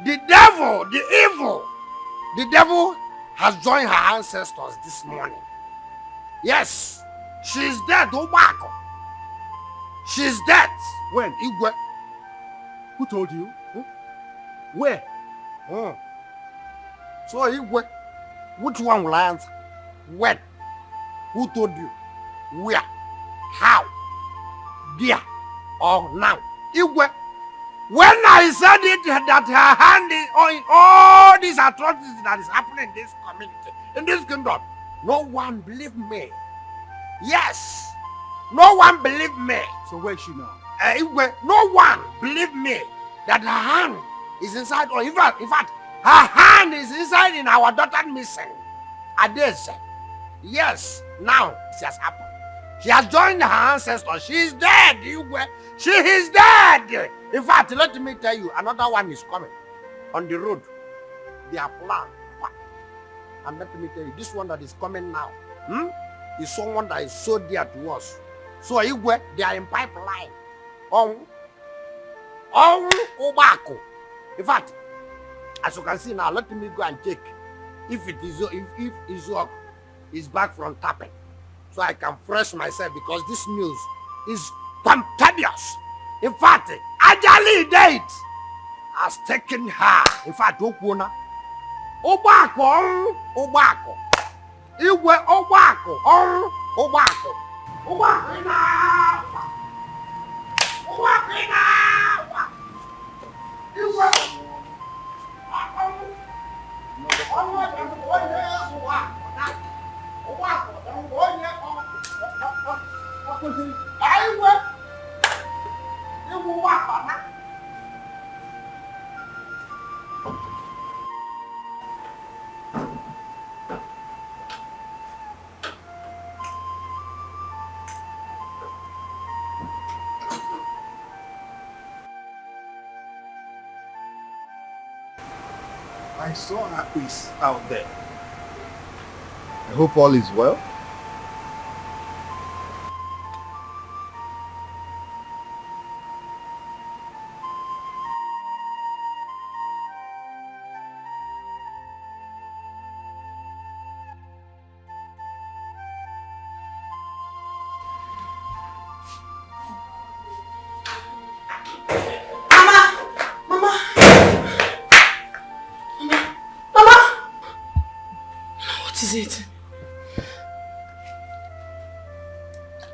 The devil, the devil has joined her ancestors this morning. Yes, she's dead, Obako. She's dead. When? Igwe. Who told you? Where? So, Igwe, which one will I answer? When? Who told you? Where? How? There? Or now? Igwe, When I said it, that her hand is on all these atrocities that is happening in this community, in this kingdom, no one believed me. Yes, no one believed me. So where is she now? No one believed me that her hand is inside, or in fact, her hand is inside in our daughter missing. Adese. Yes, now it has happened. She has joined her ancestors. She is dead. She is dead. In fact, let me tell you, another one is coming on the road. They are planned. And let me tell you, this one that is coming now is someone that is so dear to us. So they are in pipeline. Obako. In fact, as you can see now, let me go and check if Izok is back from tapping, so I can fresh myself, because this news is contagious. In fact, Ajali date has taken her. In fact, Obako, Iwe Obako, I saw Akis out there. I hope all is well. What is it?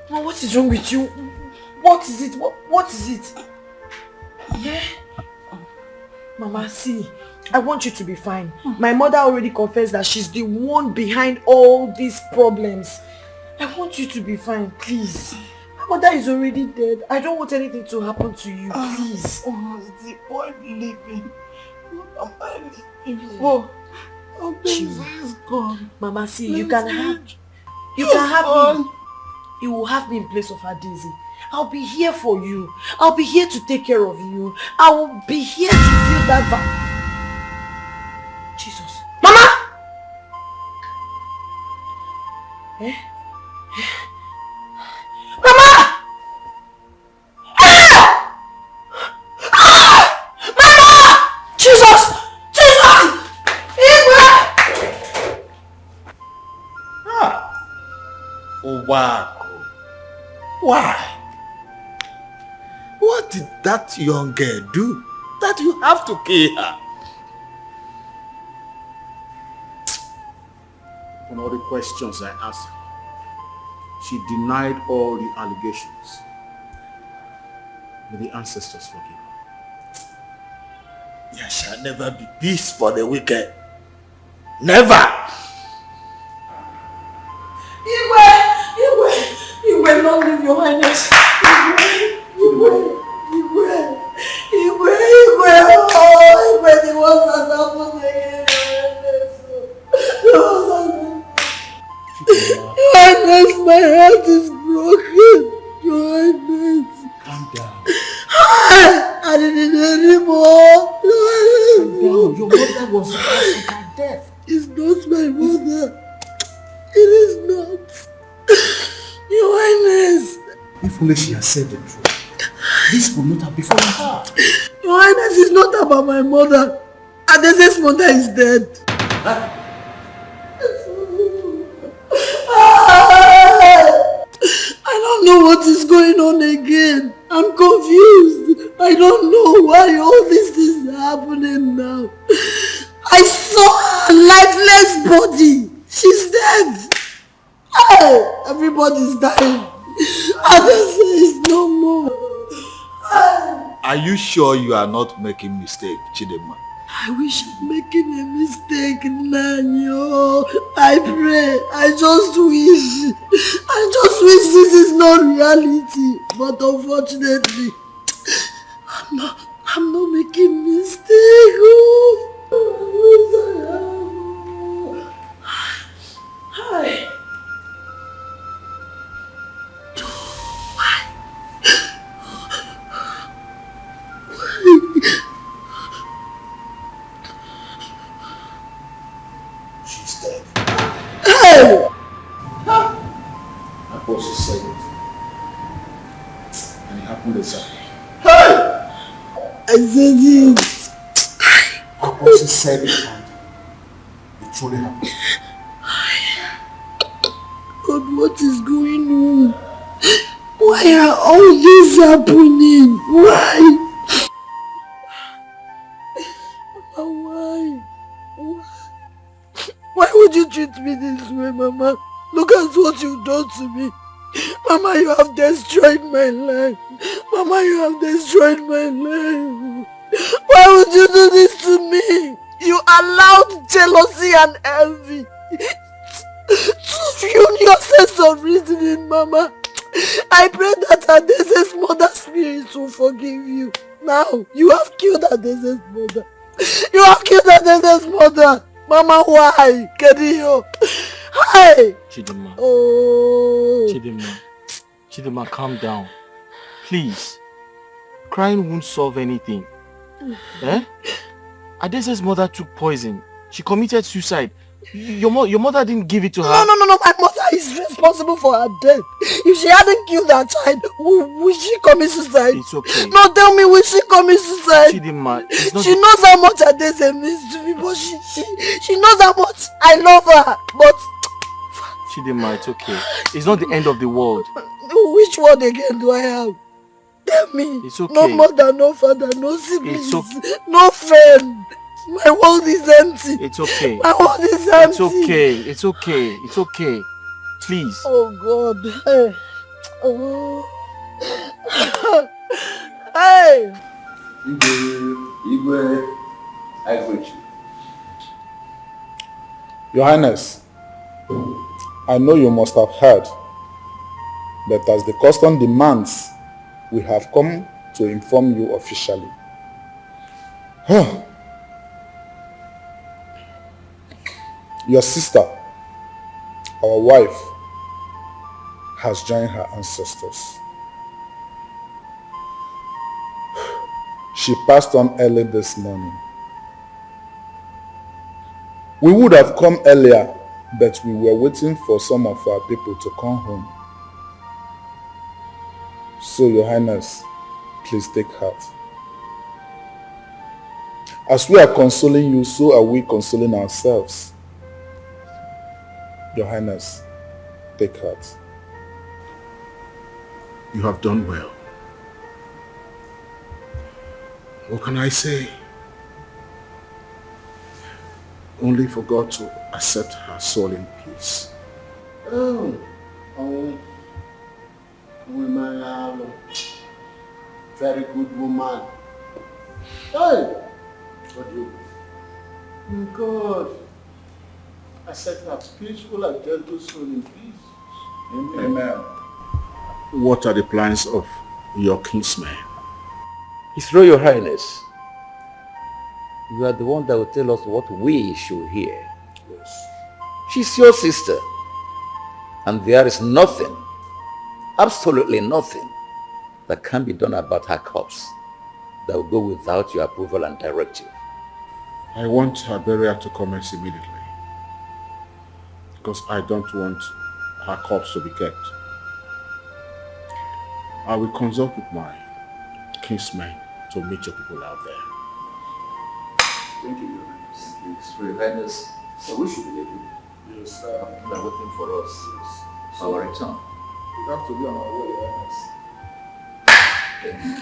Mama, what is wrong with you? What is it? What is it? Yeah? Mama, see, I want you to be fine. My mother already confessed that she's the one behind all these problems. I want you to be fine, please. My mother is already dead. I don't want anything to happen to you, please. What's the point living? What am I living? Oh, Daisy is gone. Mama, see, you can have me. You will have me in place of her, Daisy. I'll be here for you. I'll be here to take care of you. I will be here to feel that Jesus. Mama! Eh? Mama! Ah! Ah! Mama! Jesus! Jesus! Oh, wow. Why? What did that young girl do that you have to kill her? On all the questions I asked her, she denied all the allegations. May the ancestors forgive her. There shall never be peace for the wicked. Never! Igwe, long live your highness. Igwe, the ones that happened again. Your highness, my heart is broken. Your highness. Calm down. I didn't anymore. Calm down. Your mother was the cause of her death. It's not my mother. It is not. Your highness. If only she had said the truth, this would not have befallen her. Your highness, is not about my mother. Adese's mother is dead. Huh? I don't know what is going on again. I'm confused. I don't know why all this is happening now. I saw her lifeless body. She's dead. Everybody's dying. Adese is no more. Are you sure you are not making mistake, Chidema? I wish I'm making a mistake, Nanyo. I pray. I just wish this is not reality. But unfortunately, I'm not making mistake. Hi. She's dead. Hey! My boss said it. And it happened exactly. Hey! I said it. My boss said it and it truly happened. God, what is going on? Why are all this happening? Why? Why? Why would you treat me this way, Mama? Look at what you've done to me. Mama, you have destroyed my life. Mama, you have destroyed my life. Why would you do this to me? You allowed jealousy and envy to ruin your sense of reasoning, Mama. I pray that Adese's mother's spirit will forgive you. Now, you have killed Adese's mother. You have killed Adese's mother. Mama, why? Kedio. Hi. Chidema. Oh. Chidema, calm down. Please. Crying won't solve anything. Eh? Adese's mother took poison. She committed suicide. Your mother didn't give it to her. No. My mother is responsible for her death. If she hadn't killed her child, would she commit suicide? It's okay. No, tell me, will she commit suicide? Chidema, she knows how much Adese means to me, but she knows how much I love her. But Chidema, it's okay. It's not the end of the world. Which word again do I have? Tell me. It's okay. No mother, no father, no siblings, no friend. My world is empty. It's okay. My world is empty. It's okay. Please. Oh God. Hey. Oh. Hey. Igwe, I greet you. Your Highness, I know you must have heard that as the custom demands, we have come to inform you officially. Your sister, our wife, has joined her ancestors. She passed on early this morning. We would have come earlier, but we were waiting for some of our people to come home. So, Your Highness, please take heart. As we are consoling you, so are we consoling ourselves. Your Highness, take heart. You have done well. What can I say? Only for God to accept her soul in peace. Very good woman. Hey! What do you? God. Accept her peaceful and gentle soul in peace. Amen. What are the plans of your kinsman? His Royal Highness, you are the one that will tell us what we should hear. Yes. She's your sister, and there is nothing, absolutely nothing, that can be done about her corpse that will go without your approval and directive. I want her burial to commence immediately, because I don't want her corpse to be kept. I will consult with my kinsmen to meet your people out there. Thank you, Your Highness. His Royal Highness, so we should be able. Yes, They are waiting for us. Yes. Our return. We have to be on our way, Your Highness. Thank you.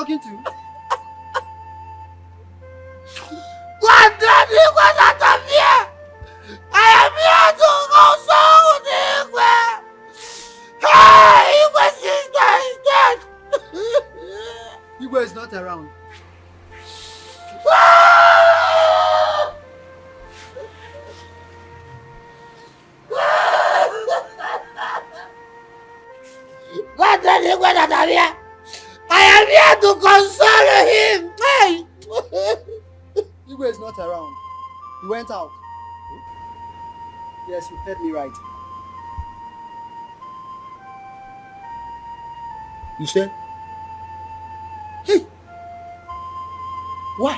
talking to? God damn you, get out of here! I am here to console the Igwe! Hey, Igwe's sister is dead! Igwe is not around. God damn you, get out of here! I am here to console him! Hey! Igwe is not around. He went out. Yes, you heard me right. You said? Hey! Why?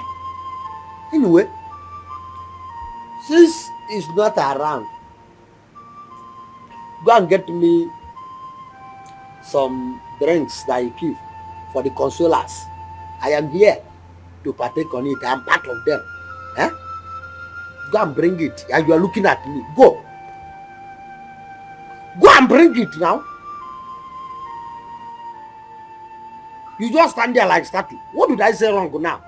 Anyway, since he's not around, go and get me some drinks that you keep for the consolers. I am here to partake on it. I am part of them. Eh? Go and bring it. And you are looking at me. Go. Go and bring it now. You just stand there like statue. What did I say wrong now?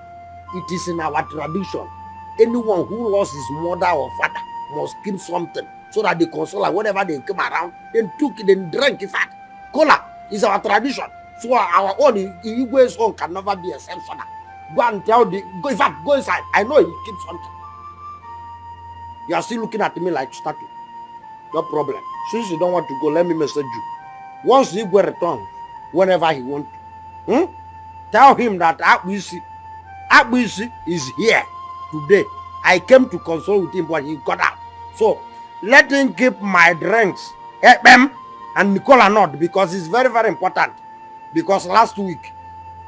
It is in our tradition. Anyone who lost his mother or father must give something so that the consoler, whenever they come around, then took it and drank it. Cola is our tradition. So our own Igwe's own can never be exceptional. Go and tell the go. In fact, go inside. I know he keeps something. You are still looking at me like statue. No problem. Since you don't want to go, let me message you. Once Igwe returns, whenever he wants to, tell him that Akbisi is here today. I came to console with him, but he got out. So let him keep my drinks, Ekpem and Nicola not, because it's very, very important. Because last week,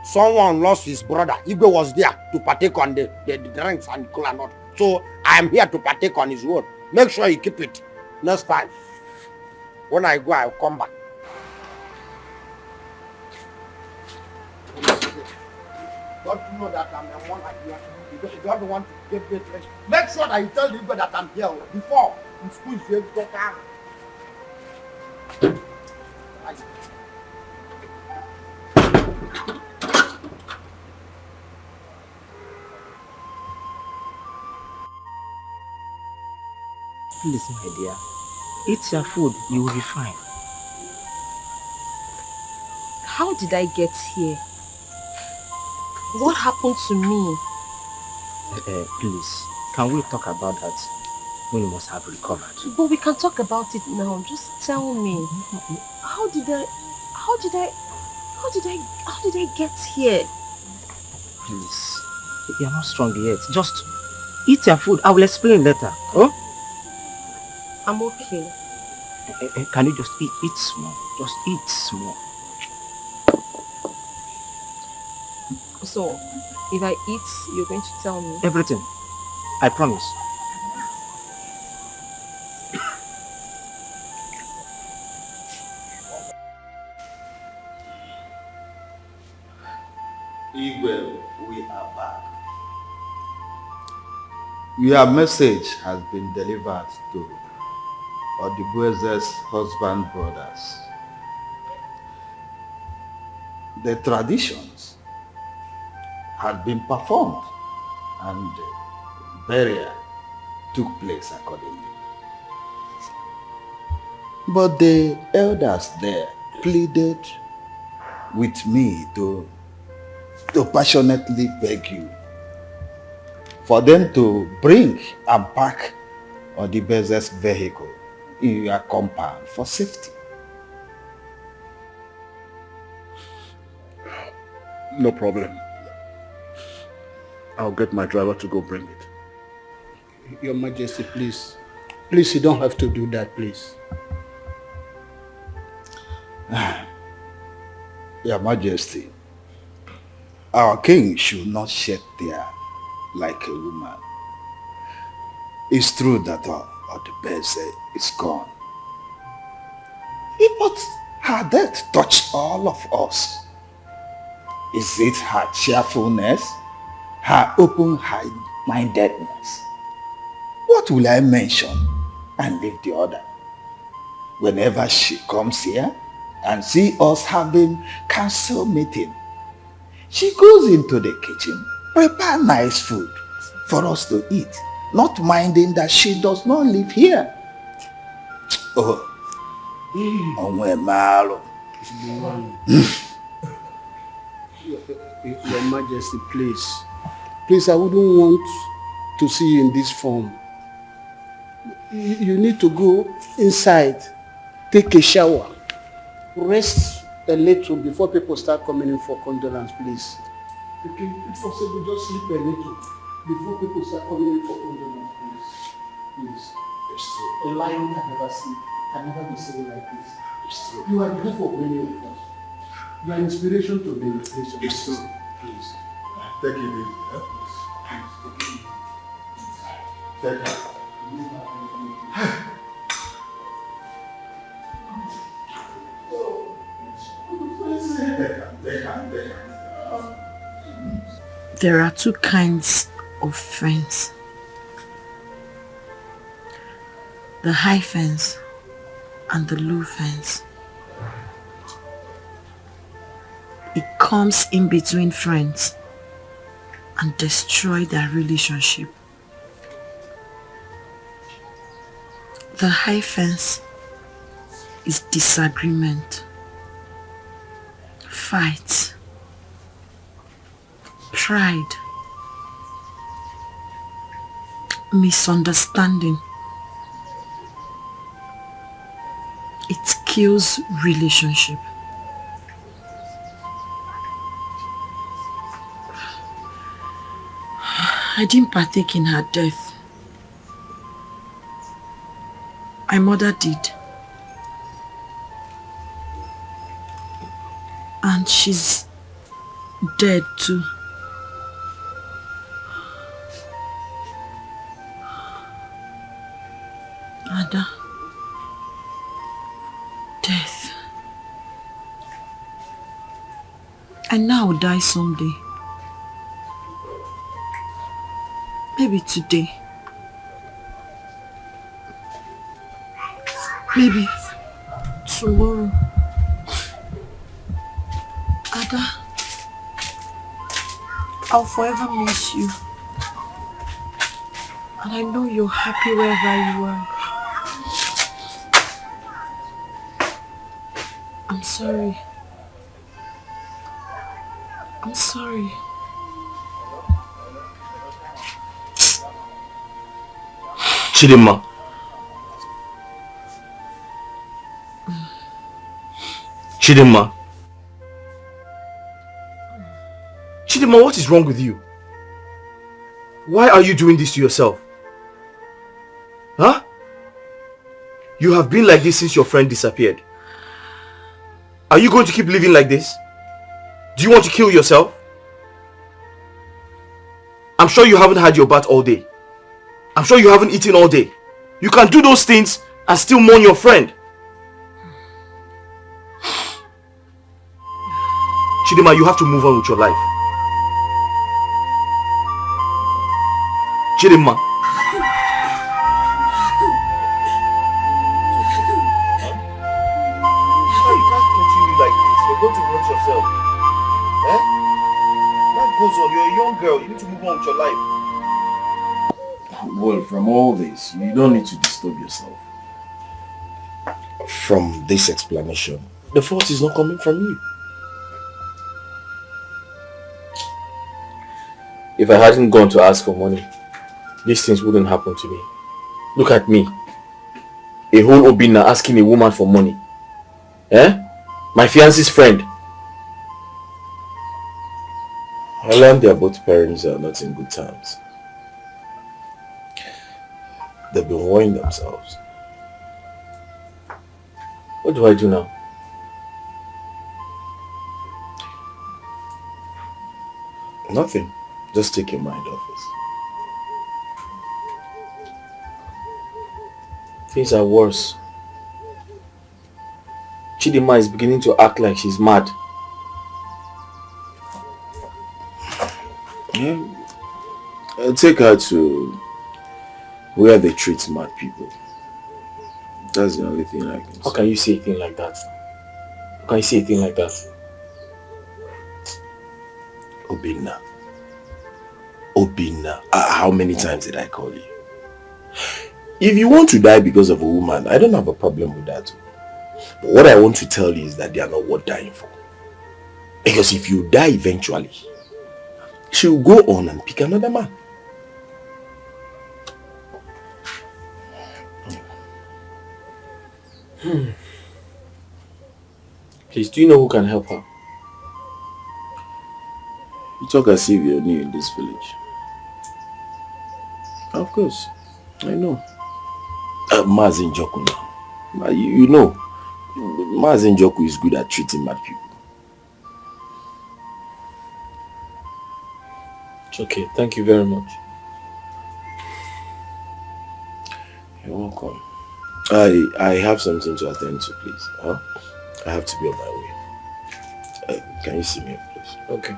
someone lost his brother. Igwe was there to partake on the drinks and Nicola not. So I am here to partake on his word. Make sure you keep it. Next time, when I go, I'll come back. Don't you know that I'm a one idea? You don't want to give me drinks. Make sure that you tell the Igwe that I'm here before in school is able to come. Please, my dear, eat your food, you will be fine. How did I get here? What happened to me? Please, can we talk about that when you must have recovered? But we can talk about it now. Just tell me. How did I get here? Please, you're not strong yet. Just eat your food. I will explain later. Oh? I'm okay. Can you just eat small? Just eat small. So, if I eat, you're going to tell me? Everything. I promise. Igwe, we are back. Your message has been delivered to Odibueze's husband brothers. The traditions had been performed and burial took place accordingly. But the elders there pleaded with me to passionately beg you for them to bring and park Odibueze's vehicle in your compound for safety. No problem. I'll get my driver to go bring it. Your Majesty, please. Please, you don't have to do that, please. Your Majesty, our king should not shed tear like a woman. It's true that Odibueze is gone. But her death touched all of us. Is it her cheerfulness? Her open-mindedness? What will I mention and leave the other? Whenever she comes here and see us having council meeting, She goes into the kitchen, prepare nice food for us to eat, not minding that she does not live here. Oh, Your Majesty, please. Please, I wouldn't want to see you in this form. You need to go inside, take a shower, rest a little before people start coming in for condolence, please. Okay, if possible, just sleep a little before people start coming in for condolence, please. Please. A lion can never sleep, can never be seen like this. It's true. You are the hope of many of us. You are inspiration to many. It's true. Please. Take it easy. Huh? Take it. There are two kinds of friends. The high fence and the low fence. It comes in between friends and destroy their relationship. The high fence is disagreement, fight, pride, misunderstanding. It kills relationship. I didn't partake in her death. My mother did. And she's dead too. Ada. Death. I know I will die someday. Maybe today. Maybe tomorrow. Ada, I'll forever miss you. And I know you're happy wherever you are. I'm sorry. I'm sorry. Chidinma. Chidinma. Chidinma, what is wrong with you? Why are you doing this to yourself? Huh? You have been like this since your friend disappeared. Are you going to keep living like this? Do you want to kill yourself? I'm sure you haven't had your bath all day. I'm sure you haven't eaten all day. You can do those things and still mourn your friend. Chidinma, you have to move on with your life. Chidinma. You can't continue like this. You're going to hurt yourself. Eh? Life goes on. You're a young girl. You need to move on with your life. Well, from all this, you don't need to disturb yourself. From this explanation, the fault is not coming from you. If I hadn't gone to ask for money, these things wouldn't happen to me. Look at me. A whole Obina asking a woman for money. Eh? My fiance's friend. I learned their both parents are not in good terms. They've been worrying themselves. What do I do now? Nothing. Just take your mind off it. Things are worse. Chidinma is beginning to act like she's mad. Yeah. Take her to where they treat mad people. That's the only thing I can say. How can you say a thing like that? How can you say a thing like that? Obinna. Obinna. How many times did I call you? If you want to die because of a woman, I don't have a problem with that. But what I want to tell you is that they are not worth dying for. Because if you die eventually, she will go on and pick another man. Please, do you know who can help her? You talk as if you're new in this village. Of course, I know. Mazin Joku now. You know, Mazin Joku is good at treating mad people. It's okay. Thank you very much. You're welcome. I have something to attend to, please. Huh? I have to be on my way. Can you see me, please? Okay.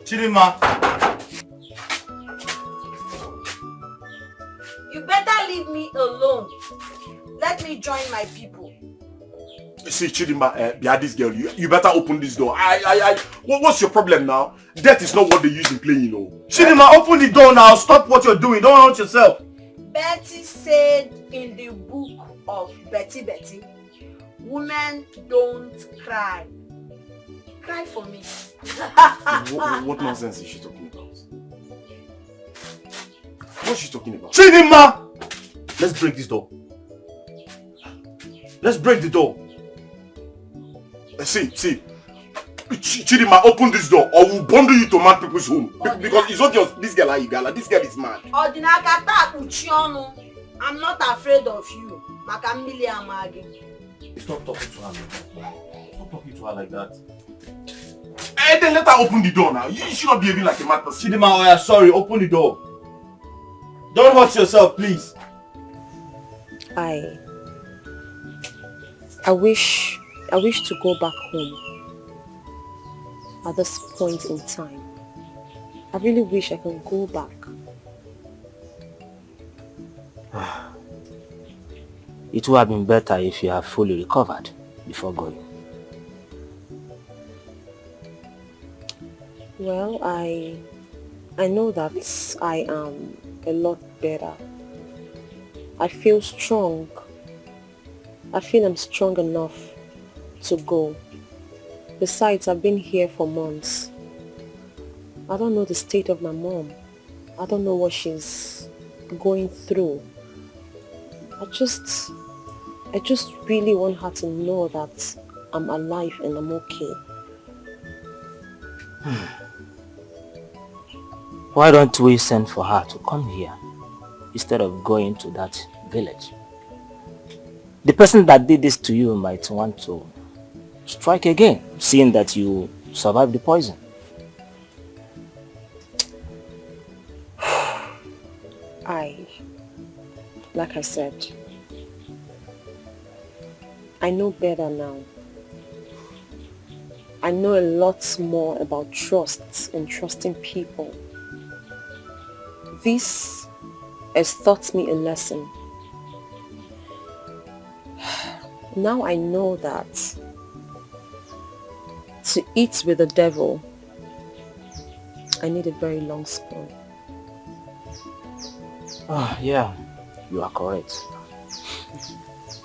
Chidima. You better leave me alone. Let me join my people. See, Chidima, this girl, you better open this door. What's your problem now? Death is not what they use in playing, you know. Chidima, open the door now. Stop what you're doing. Don't hurt yourself. Betty said in the book of Betty, women don't cry. Cry for me. What nonsense is she talking about? What's she talking about? Chidima! Let's break this door. Let's break the door. See. Chidima, open this door or we'll bundle you to mad people's home. Because it's not just this girl, Igala. This girl is mad. I'm not afraid of you. Stop talking to her like that. Stop talking to her like that. Then let her open the door now. You should not be behaving like a mad person. Chidima, we are sorry. Open the door. Don't hurt yourself, please. I wish to go back home at this point in time. I really wish I can go back. It would have been better if you have fully recovered before going. Well, I know that I am a lot better. I feel strong. I feel I'm strong enough to go. Besides, I've been here for months. I don't know the state of my mom. I don't know what she's going through. I just really want her to know that I'm alive and I'm okay. Why don't we send for her to come here instead of going to that village? The person that did this to you might want to strike again, seeing that you survived the poison. Like I said, I know better now. I know a lot more about trust and trusting people. This has taught me a lesson. Now I know that to eat with the devil, I need a very long spoon. Yeah, you are correct.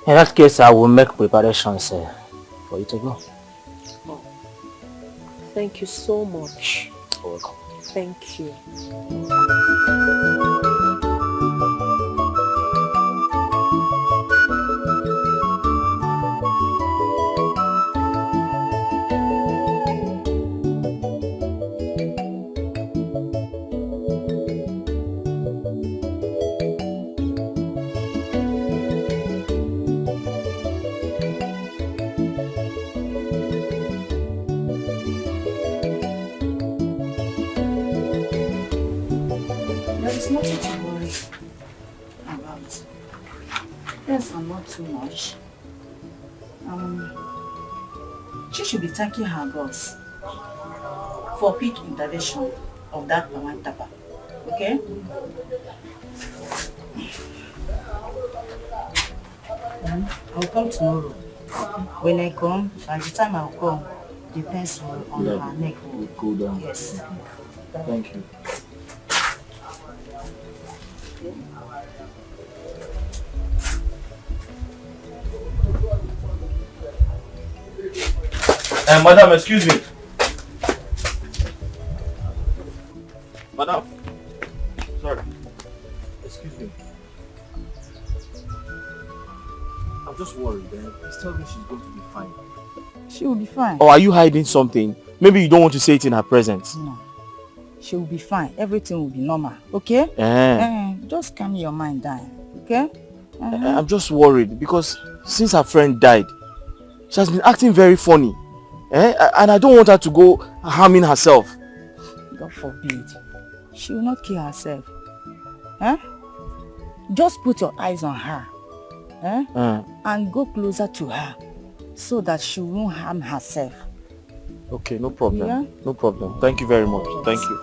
In that case, I will make preparations for you to go. Thank you so much. You're welcome. Thank you. Not too much. She should be thanking her gods for quick intervention of that Pawan Tapa. Okay? I'll come tomorrow. When I come, by the time I'll come, the pencil on her neck will cool down. Yes. Thank you. Madam, excuse me. Madam. Sorry. Excuse me. I'm just worried. Please tell me she's going to be fine. She will be fine. Or are you hiding something? Maybe you don't want to say it in her presence. No. She will be fine. Everything will be normal. Okay? Just calm your mind down. Okay? I'm just worried because since her friend died, she has been acting very funny. And I don't want her to go harming herself. God forbid. She will not kill herself. Just put your eyes on her. And go closer to her so that she won't harm herself. Okay, no problem. Yeah? No problem. Thank you very much. Thank you.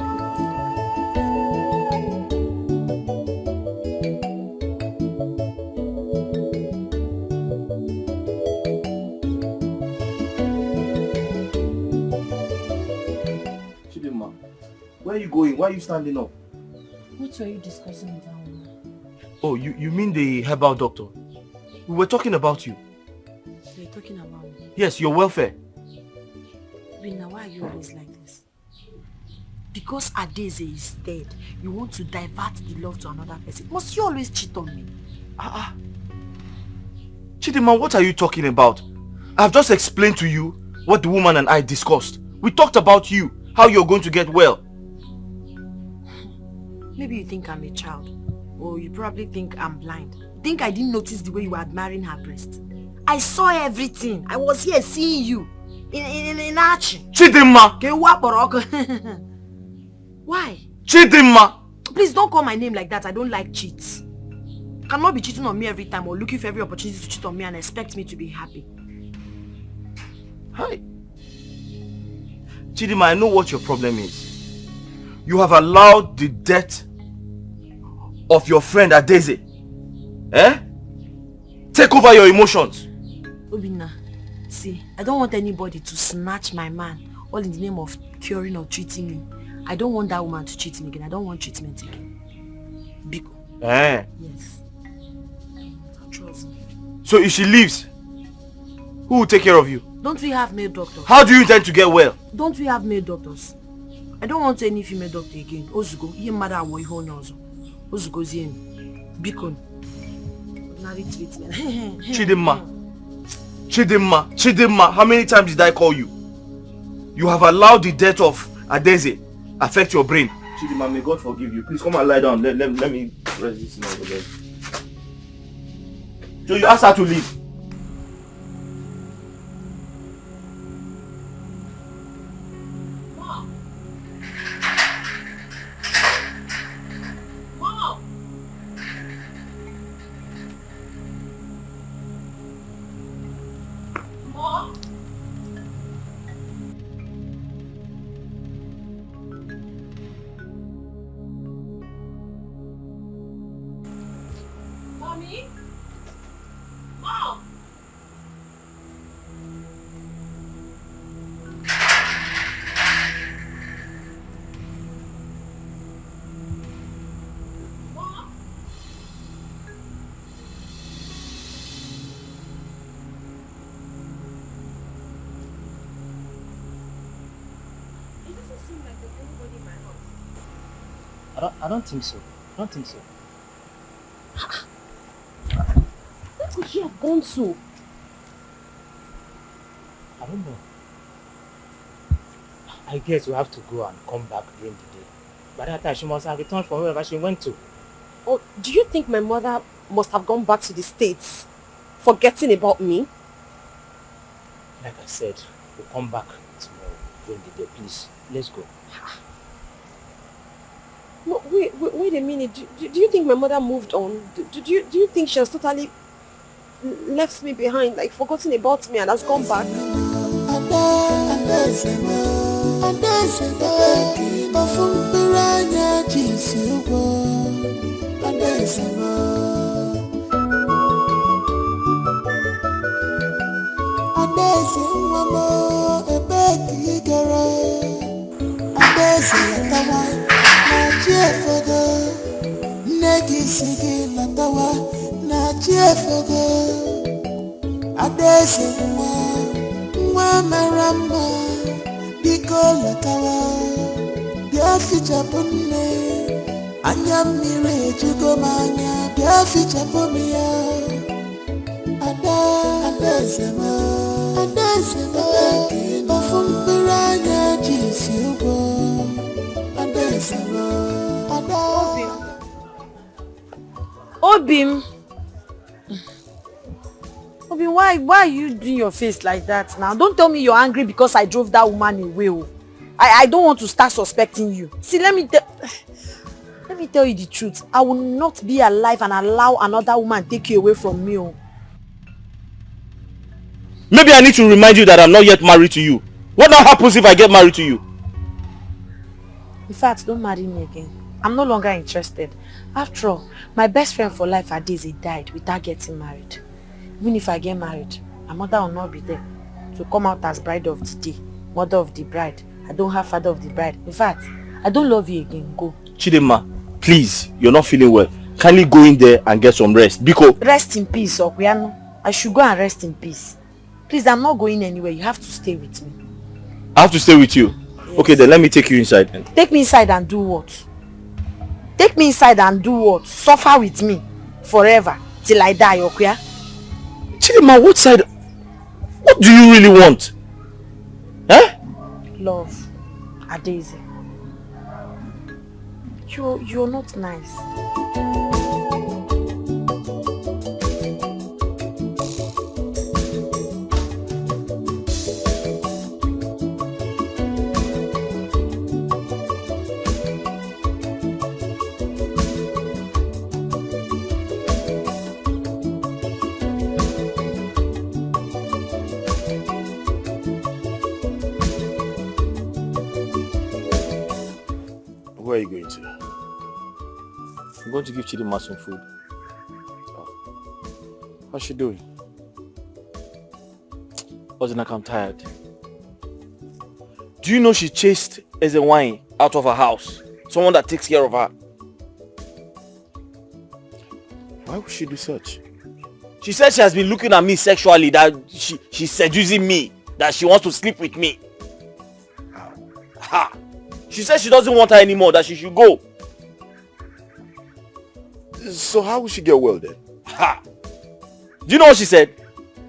Chidinma, where are you going? Why are you standing up? What were you discussing with that woman? Oh, you mean the herbal doctor? We were talking about you. You're talking about me? Yes, your welfare. Rina, why are you always like this? Because Adeze is dead, you want to divert the love to another person. Must you always cheat on me? Chidinma, what are you talking about? I've just explained to you what the woman and I discussed. We talked about you, how you're going to get well. Maybe you think I'm a child. Or you probably think I'm blind. Think I didn't notice the way you were admiring her breast? I saw everything. I was here seeing you. In action. Chidinma! Why? Chidinma! Please don't call my name like that. I don't like cheats. You cannot be cheating on me every time or looking for every opportunity to cheat on me and expect me to be happy. Hi. Chidinma, I know what your problem is. You have allowed the death of your friend Adeze take over your emotions. Obina, see, I don't want anybody to snatch my man all in the name of curing or treating me. I don't want that woman to cheat me again. I don't want treatment again. Biko. Yes. Trust me. So if she leaves, who will take care of you? Don't we have male doctors? How do you intend to get well? Don't we have male doctors? I don't want any female doctor again. Ozugo, ye mother awo iho nyozo. Ozugo zien. Biko. Ordinary treatment. Chidinma, how many times did I call you? You have allowed the death of Adeze affect your brain. Chidinma, may God forgive you. Please come and lie down. Let me rest this now again. So you asked her to leave. I don't think so. I don't think so. Where could she have gone to? I don't know. I guess we have to go and come back during the day. By that time, she must have returned from wherever she went to. Oh, do you think my mother must have gone back to the States, forgetting about me? Like I said, we'll come back tomorrow during the day. Please, let's go. No, wait a minute. Do you think my mother moved on? Do you think she has totally left me behind, like forgotten about me and has gone back? Obim, why are you doing your face like that now? Don't tell me you're angry because I drove that woman away. Oh. I don't want to start suspecting you. See, let me tell you the truth. I will not be alive and allow another woman take you away from me. Oh. Maybe I need to remind you that I'm not yet married to you. What now happens if I get married to you? In fact, don't marry me again. I'm no longer interested. After all, my best friend for life Adeze died without getting married. Even if I get married, my mother will not be there to come out as bride of the day, mother of the bride. I don't have father of the bride. In fact, I don't love you again. Go. Chidema, please, you're not feeling well. Kindly go in there and get some rest. Biko. Rest in peace, Okuyano. I should go and rest in peace. Please, I'm not going anywhere. You have to stay with me. I have to stay with you? Yes. Okay, then let me take you inside. Take me inside and do what? Take me inside and do what? Suffer with me forever till I die, Okuya? Chidema, what side? What do you really want? Eh? Love, Adeze. You're not nice. Where are you going to? I'm going to give Chidima some food. Oh. How's she doing? Ozinaka, I'm tired. Do you know she chased Ezenwine out of her house? Someone that takes care of her. Why would she do such? She said she has been looking at me sexually, that she's seducing me, that she wants to sleep with me. Ha! She said she doesn't want her anymore, that she should go. So how will she get well then? Ha! Do you know what she said?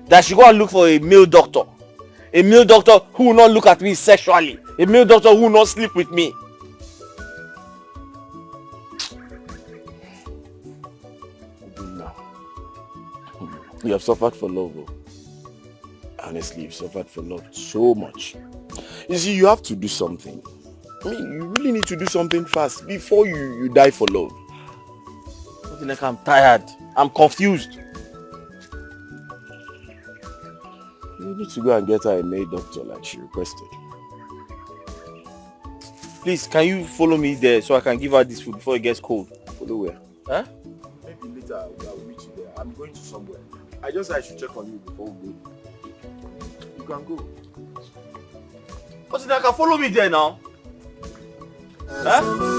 That she go and look for a male doctor. A male doctor who will not look at me sexually. A male doctor who will not sleep with me. You have suffered for love. Oh. Honestly, you've suffered for love so much. You see, you have to do something. I mean, you really need to do something fast before you die for love. Like I'm tired. I'm confused. You need to go and get her a male doctor like she requested. Please, can you follow me there so I can give her this food before it gets cold? Follow where? Huh? Maybe later I will meet you there. I'm going to somewhere. I just said I should check on you before we go. You can go. But I can follow me there now. Huh?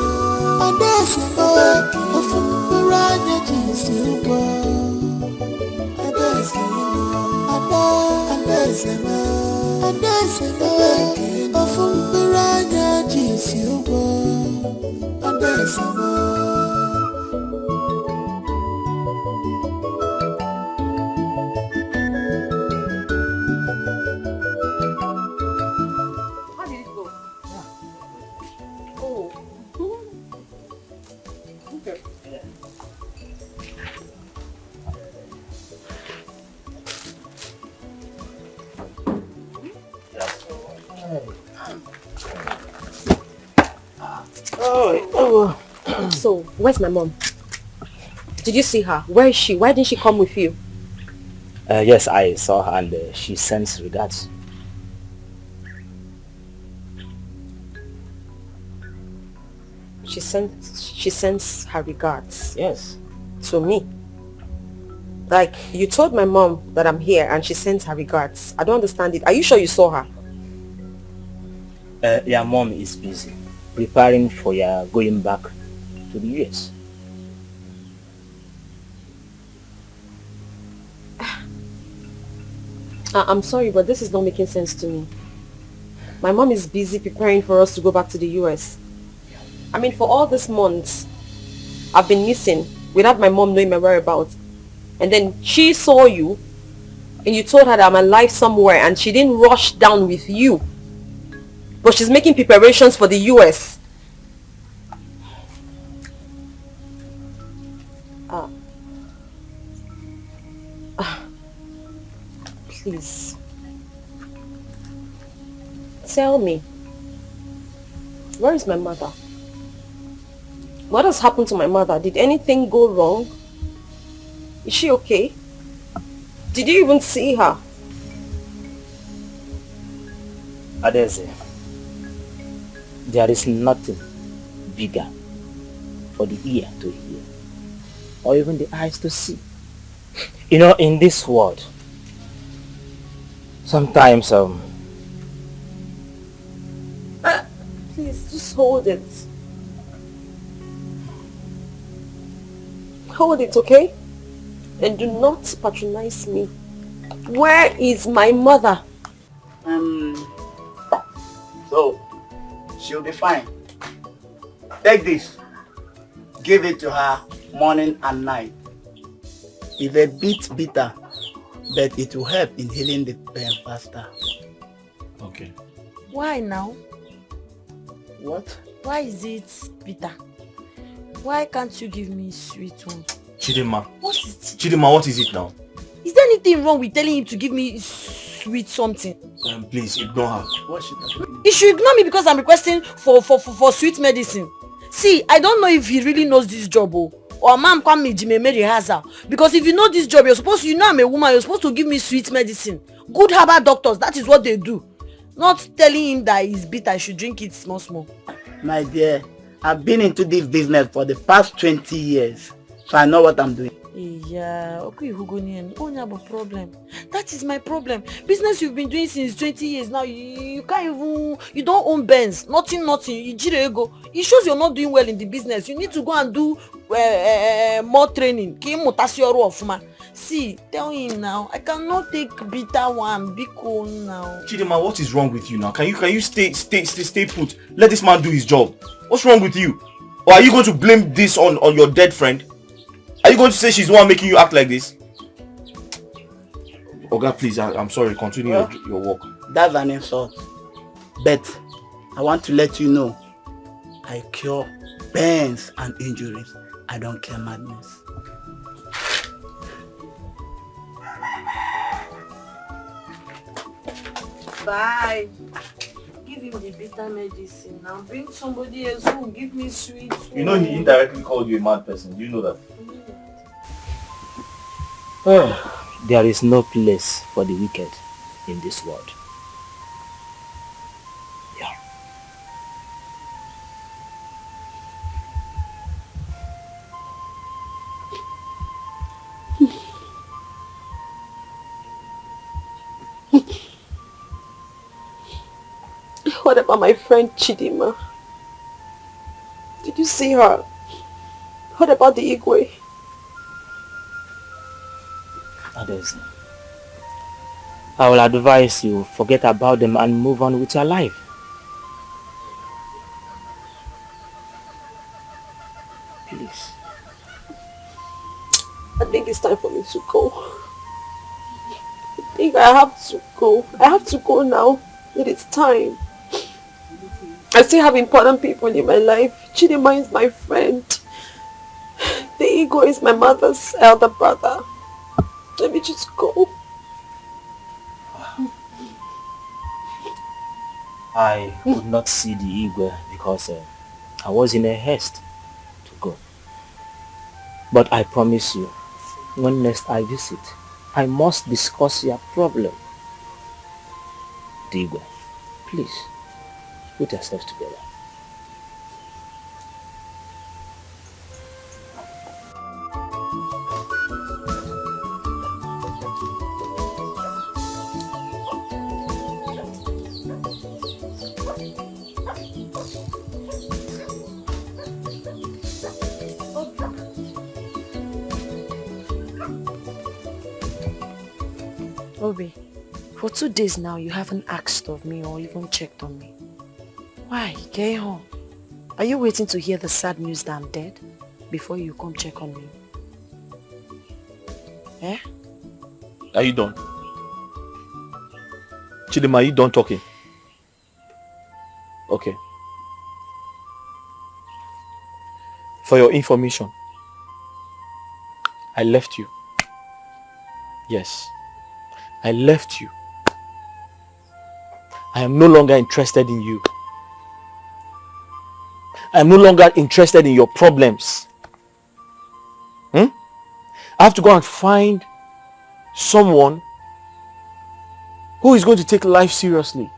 So, where's my mom? Did you see her? Where is she? Why didn't she come with you? Yes, I saw her and she sends regards. She sends her regards. Yes. To me. Like, you told my mom that I'm here and she sends her regards. I don't understand it. Are you sure you saw her? Your mom is busy preparing for your going back to the US. I'm sorry, but this is not making sense to me. My mom is busy preparing for us to go back to the US. I mean, for all these months, I've been missing without my mom knowing my whereabouts. And then she saw you and you told her that I'm alive somewhere and she didn't rush down with you. But she's making preparations for the US. Please. Tell me. Where is my mother? What has happened to my mother? Did anything go wrong? Is she okay? Did you even see her? Adeze, there is nothing bigger for the ear to hear or even the eyes to see. You know, in this world, sometimes Please, just hold it. Hold it, okay? And do not patronize me. Where is my mother? So, she'll be fine. Take this. Give it to her morning and night. It's a bit bitter, but it will help in healing the pain faster. Okay. Why now? What? Why is it bitter? Why can't you give me sweet one? Chidima. What is it? Chidima, what is it now? Is there anything wrong with telling him to give me sweet something? Please, ignore her. What should I do? He should ignore me because I'm requesting for sweet medicine. See, I don't know if he really knows this job or mom come me Jimmy rehearsal. Because if you know this job, you know I'm a woman, you're supposed to give me sweet medicine. Good herbal doctors, that is what they do. Not telling him that he's bitter, I should drink it small. My dear, I've been into this business for the past 20 years, so I know what I'm doing. Yeah, okay, only have a problem. That is my problem. Business you've been doing since 20 years now, you can't even, you don't own Benz, nothing. It shows you're not doing well in the business. You need to go and do more training. See, tell him now, I cannot take bitter one, big one now. Chidima, what is wrong with you now? Can you stay put? Let this man do his job. What's wrong with you? Or are you going to blame this on your dead friend? Are you going to say she's the one making you act like this? Oga, please, I'm sorry. Continue your work. That's an insult. But I want to let you know, I cure pains and injuries. I don't care madness. Bye. Give him the bitter medicine now. Bring somebody else who will give me sweet. You know he indirectly called you a mad person. Do you know that? There is no place for the wicked in this world. Yeah. What about my friend Chidima? Did you see her? What about the Igwe? Adeze, I will advise you forget about them and move on with your life. Please. I think it's time for me to go. I think I have to go. I have to go now. It is time. I still have important people in my life. Chidima is my friend. The ego is my mother's elder brother. Let me just go. I could not see the Igwe because I was in a haste to go. But I promise you, when next I visit, I must discuss your problem. Igwe, please, put yourself together. Obi, for 2 days now, you haven't asked of me or even checked on me. Why? Get home. Are you waiting to hear the sad news that I'm dead before you come check on me? Eh? Are you done? Chidima, are you done talking? Okay. For your information, I left you. Yes, I left you. I am no longer interested in you. I am no longer interested in your problems. I have to go and find someone who is going to take life seriously.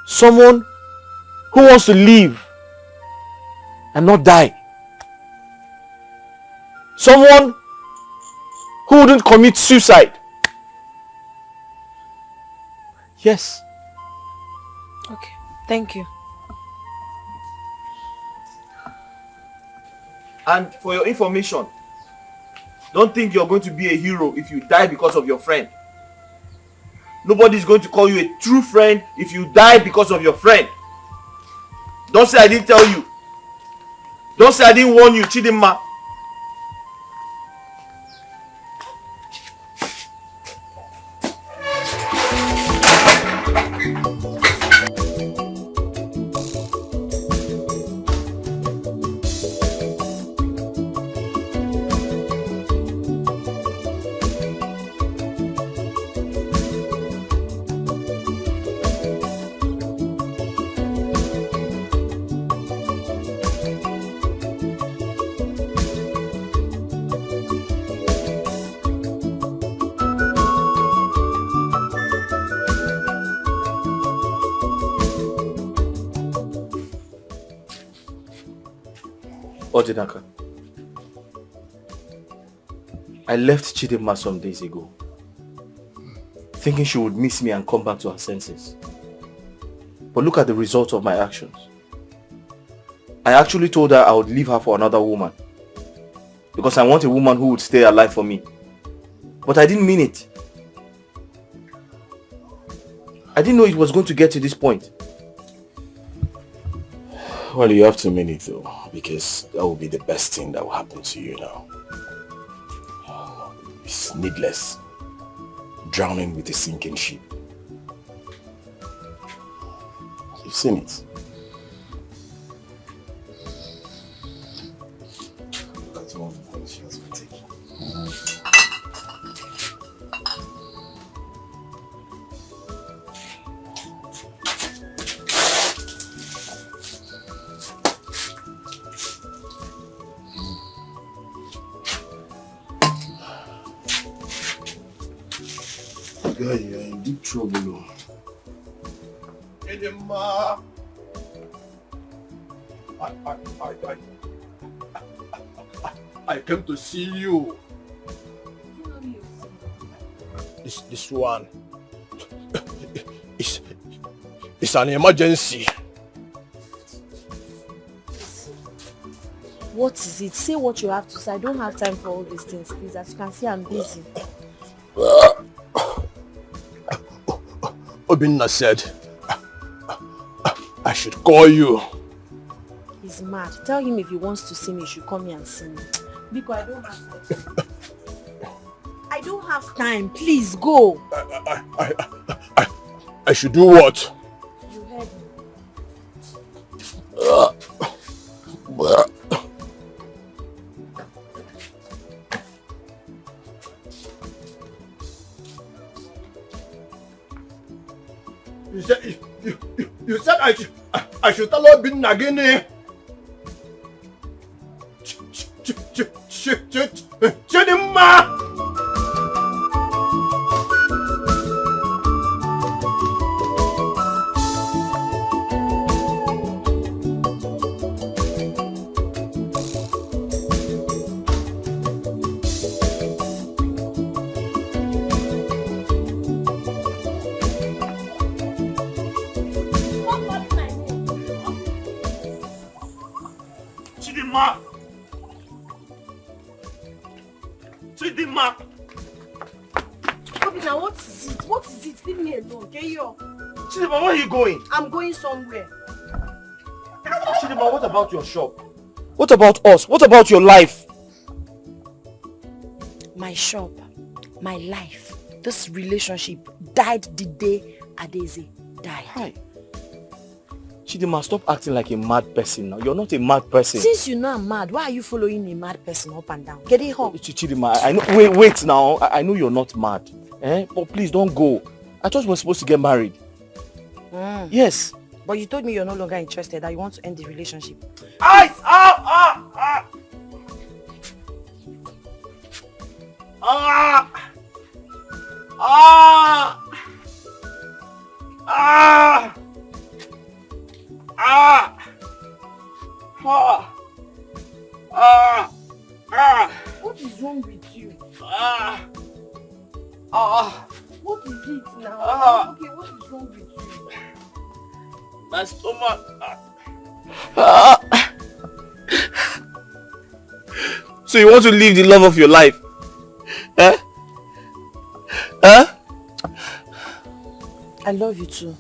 Someone who wants to live and not die. Someone who wouldn't commit suicide. Yes. Okay, thank you. And for your information, don't think you're going to be a hero if you die because of your friend. Nobody's going to call you a true friend if you die because of your friend. Don't say I didn't tell you. Don't say I didn't warn you, Chidima. Odinaka, I left Chidima some days ago, thinking she would miss me and come back to her senses. But look at the result of my actions. I actually told her I would leave her for another woman, because I want a woman who would stay alive for me. But I didn't mean it. I didn't know it was going to get to this point. Well, you have to mean it though, because that will be the best thing that will happen to you now. It's needless. Drowning with a sinking ship. You've seen it. Look at some of the things she has been taking. Guy, you're in deep trouble. Edema. I came to see you. This one. It's an emergency. What is it? Say what you have to say. I don't have time for all these things, please. As you can see, I'm busy. Obinna said I should call you. He's mad. Tell him if he wants to see me, he should come here and see me. Because I don't have time. I don't have time. Please go. I should do what? You heard me. You said I should tell Obinna again. Chidima! Chidima! Chidima! Stop it now. What is it? What is it? Leave me alone. Okay, yo. Chidima, where are you going? I'm going somewhere. Chidima, what about your shop? What about us? What about your life? My shop, my life, this relationship died the day Adeze died. Hi. Chidima, stop acting like a mad person now. You're not a mad person. Since you know I'm mad, why are you following a mad person up and down? Get it home. Chidima, I know. Wait now. I know you're not mad. But please don't go. I thought we were supposed to get married. Yes. But you told me you're no longer interested, that you want to end the relationship. What is wrong with you? What is it now? Okay, what is wrong with you? My stomach. So you want to leave the love of your life? I love you too,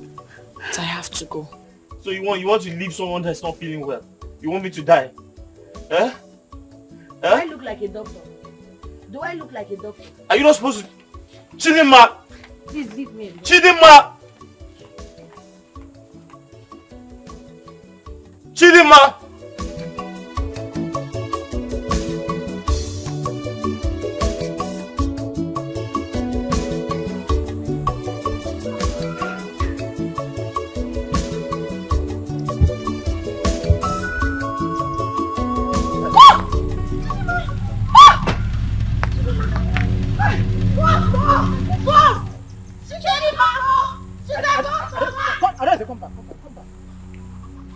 but I have to go. So you want to leave someone that's not feeling well? You want me to die? Do I look like a doctor? Do I look like a doctor? Are you not supposed to? Chidima! Please leave me alone. Chidima! Chidima!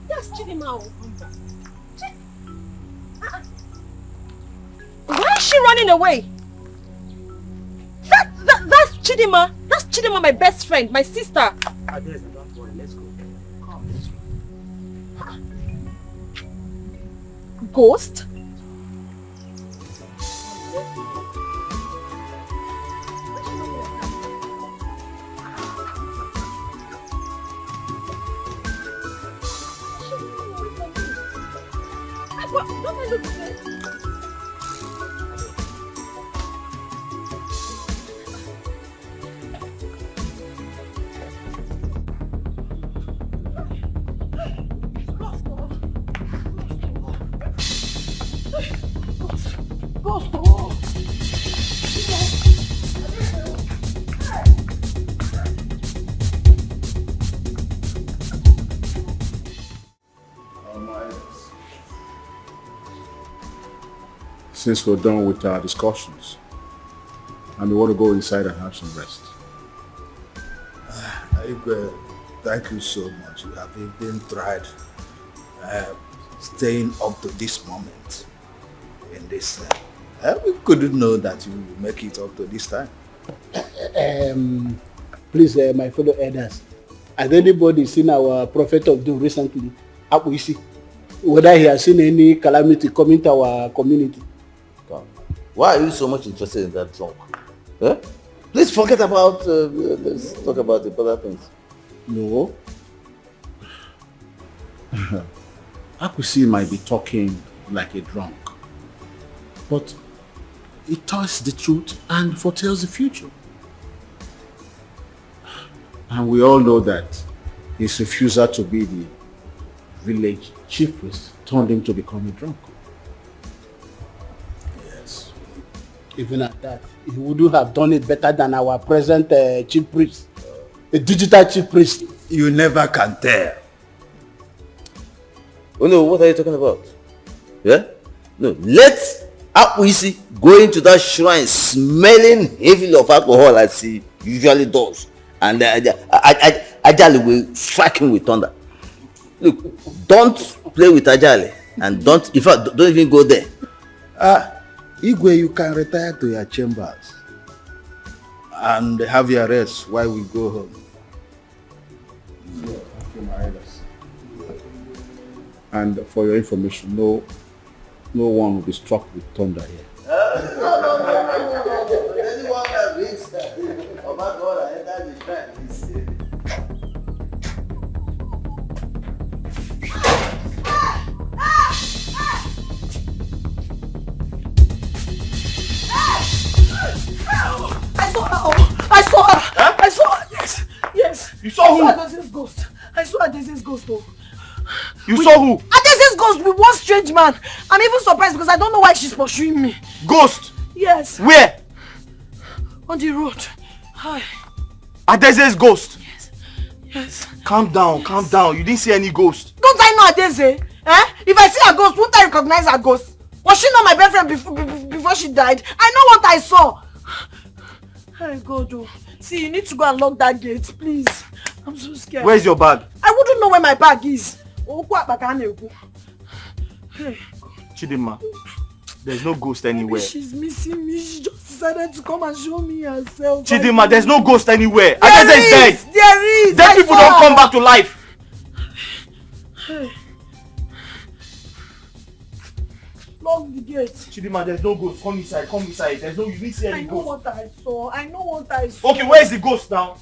Yes, Chidima. Why is she running away? That's Chidima. That's Chidima, my best friend, my sister. Don't worry, let's go. Come, let's go. Ghost? Don't I look the same? Since we're done with our discussions, and we want to go inside and have some rest. Thank you so much. You have even tried staying up to this moment in this. We couldn't know that you would make it up to this time. Please, my fellow elders, has anybody seen our prophet of doom recently? Abuisi? Whether he has seen any calamity coming to our community? Why are you so much interested in that drunk? Please forget about, let's talk about the other things. No. Akwisi might be talking like a drunk, but he tells the truth and foretells the future. And we all know that his refusal to be the village chief priest turned him to become a drunk. Yes. Even at that, he wouldn't have done it better than our present chief priest. A digital chief priest. You never can tell. Oh no, what are you talking about? Yeah? No, let Akwisi go into that shrine smelling heavily of alcohol as he usually does. And Ajali will strike him with thunder. Look, don't play with Ajali. And don't even go there. Igwe, you can retire to your chambers and have your rest while we go home. And for your information, no one will be struck with thunder here. Anyone that reads that I saw, yes, yes. You saw who? I saw Adese's ghost. I saw Adese's ghost, though. You saw who? Adese's ghost with one strange man. I'm even surprised because I don't know why she's pursuing me. Ghost? Yes. Where? On the road. Hi. Adese's ghost? Yes. Calm down, calm down. You didn't see any ghost. Don't I know Adese? Eh? If I see a ghost, won't I recognize a ghost? Was she not my best friend before she died? I know what I saw. Hey, God, oh. See, you need to go and lock that gate, please. I'm so scared. Where's your bag? I wouldn't know where my bag is. Hey. Chidinma, there's no ghost anywhere. She's missing me. She just decided to come and show me herself. Chidinma, there's no ghost anywhere. There Adese is dead. There is. Dead people don't come back to life. Hey. Lock the gate. Chidinma, there's no ghost. Come inside, come inside. There's no, you didn't see any ghost. I know what I saw. Okay, where is the ghost now?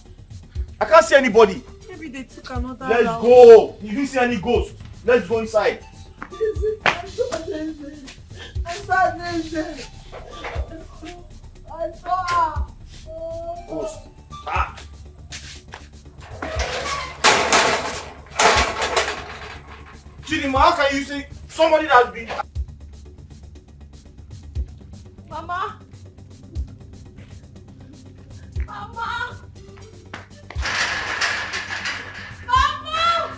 I can't see anybody. Maybe they took another Let's route. go. You didn't see any ghost. Let's go inside. I saw Adese. I saw Adese. I saw her. Ghost. Ah. Chidinma, how can you see somebody that's been... Mama. Mama. Mama.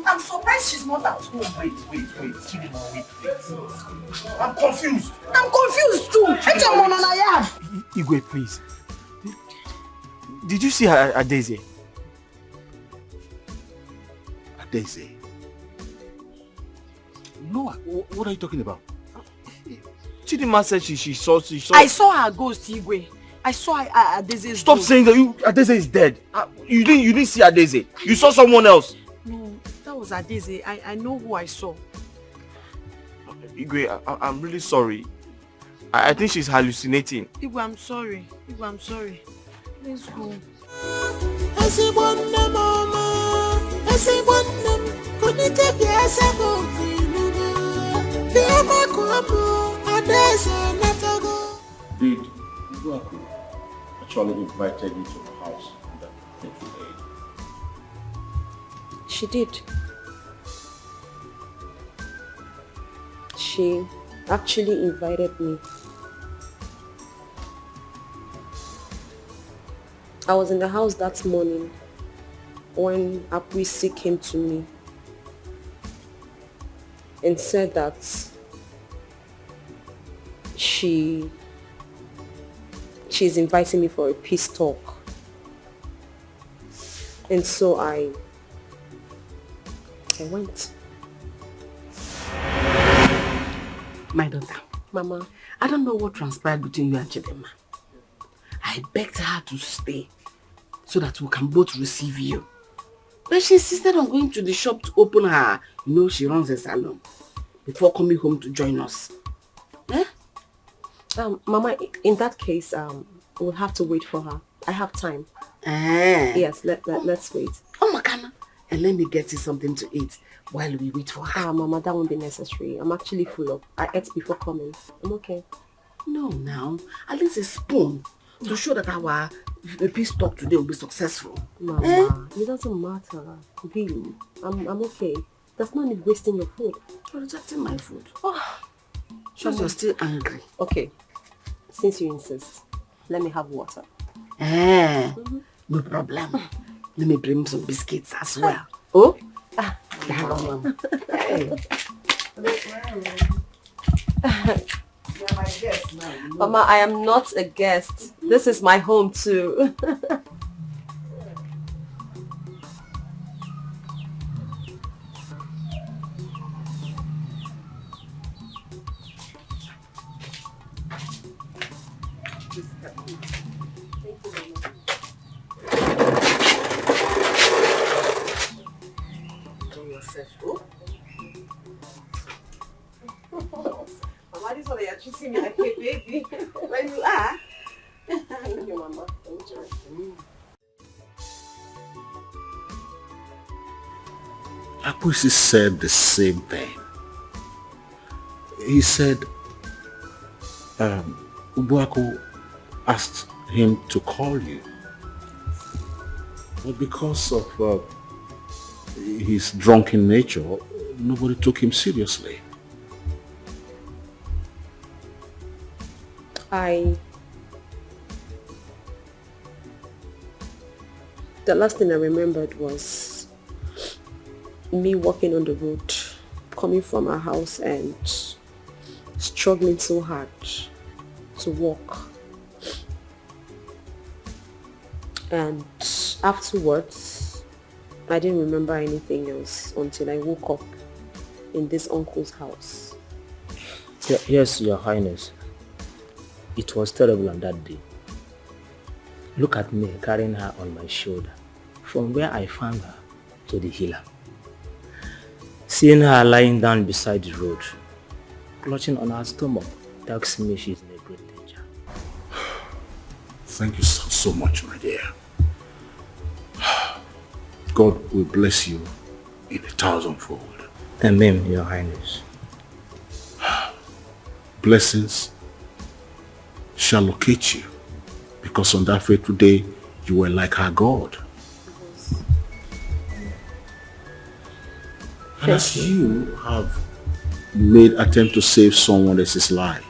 I'm surprised she's not at home. Wait. I'm confused. I'm confused too. Igwe, please. Did you see her at Daisy? At Daisy? No, what are you talking about? Chidinma said she saw... I saw her ghost, Igwe. I saw Adeze's Stop ghost. saying that Adeze is dead. You didn't see Adeze. You saw someone else. No, that was Adeze. I know who I saw. Igwe, I'm really sorry. I think she's hallucinating. Igwe, I'm sorry. Let's go. Did Igwe actually invited you to the house that fateful day? She did. She actually invited me. I was in the house that morning when Apuisi came to me and said that she's inviting me for a peace talk. And so I went. My daughter. Mama. I don't know what transpired between you and Chidinma. I begged her to stay so that we can both receive you. But she insisted on going to the shop to open her, she runs a salon, before coming home to join us. Eh? Mama, in that case, we'll have to wait for her. I have time. Yes, let's wait. Oh, Makana. And let me get you something to eat while we wait for her. Mama, that won't be necessary. I'm actually full up. I ate before coming. I'm okay. No, now. At least a spoon to show that our peace talk today will be successful. Mama, it doesn't matter. Really. I'm okay. There's no need wasting your food. You're rejecting my food. Oh, shows you're still angry. Okay. Since you insist, let me have water. No problem. Let me bring some biscuits as well. Oh? Hey. You're my guest now. Mama, I am not a guest. This is my home too. Mama, this one you're treating me like a baby. When you are. Thank you, Mama. Thank you. Akwesi said the same thing. He said Ubuako asked him to call you. But because of his drunken nature, nobody took him seriously. The last thing I remembered was me walking on the road, coming from our house and struggling so hard to walk. And afterwards, I didn't remember anything else until I woke up in this uncle's house. Yes, Your Highness. It was terrible on that day. Look at me carrying her on my shoulder from where I found her to the healer. Seeing her lying down beside the road, clutching on her stomach, tells me she's in a great danger. Thank you so much, my dear. God will bless you in 1,000-fold. Amen, Your Highness. Blessings shall locate you, because on that fateful day, you were like our God. And as you have made attempt to save someone else's life,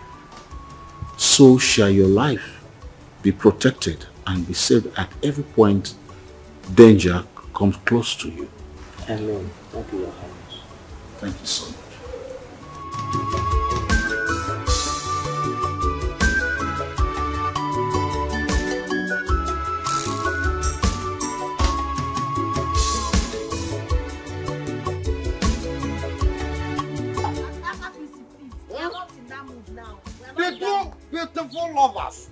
so shall your life be protected and be saved at every point danger comes close to you. Amen. Thank you, Your Highness. Thank you so much. The two beautiful lovers.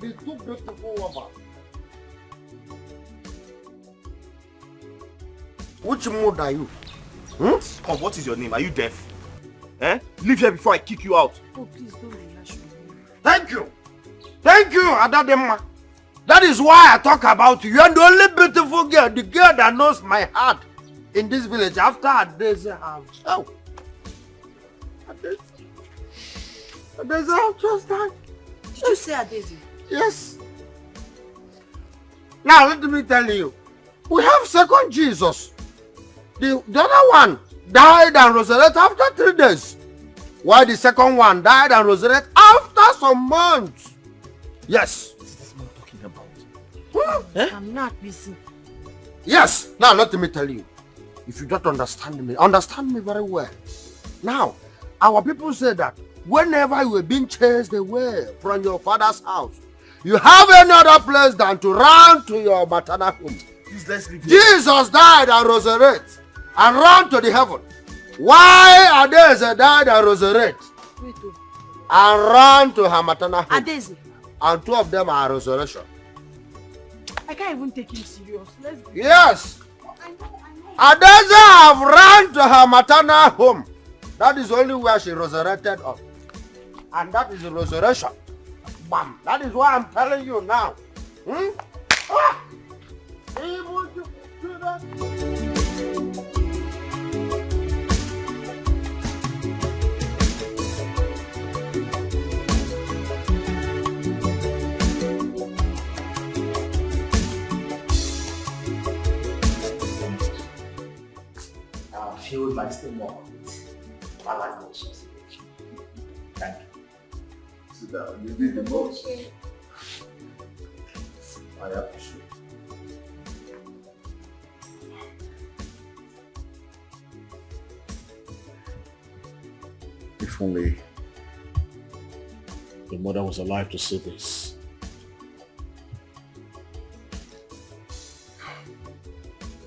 The two beautiful lovers. Which mood are you? Come, what is your name? Are you deaf? Leave here before I kick you out. Oh, please don't rehash me. Thank you. Thank you, Adadema. That is why I talk about you. You are the only beautiful girl, the girl that knows my heart in this village after Adeze have. Oh. Adeze have just died. Did you say Adeze? Yes. Now let me tell you. We have second Jesus. The other one died and resurrected after 3 days. While the second one died and resurrected after some months. Yes. What is this man talking about? I'm not busy. Yes. Now let me tell you. If you don't understand me very well. Now, our people say that whenever you are being chased away from your father's house, you have any other place than to run to your maternal home. Please, let's leave here. Jesus died and resurrected and ran to the heaven. Why Adeze died and resurrected and ran to her maternal home? Adeze. And 2 of them are resurrection. I can't even take him serious. Let's go. Yes. Adeze have run to her maternal home. That is only where she resurrected up. And that is the resurrection. Bam. That is why I'm telling you now. Ah! Able to do that? I feel my stomach. I like those. Thank you. Sit down. You did the most. I appreciate it. If only the mother was alive to see this.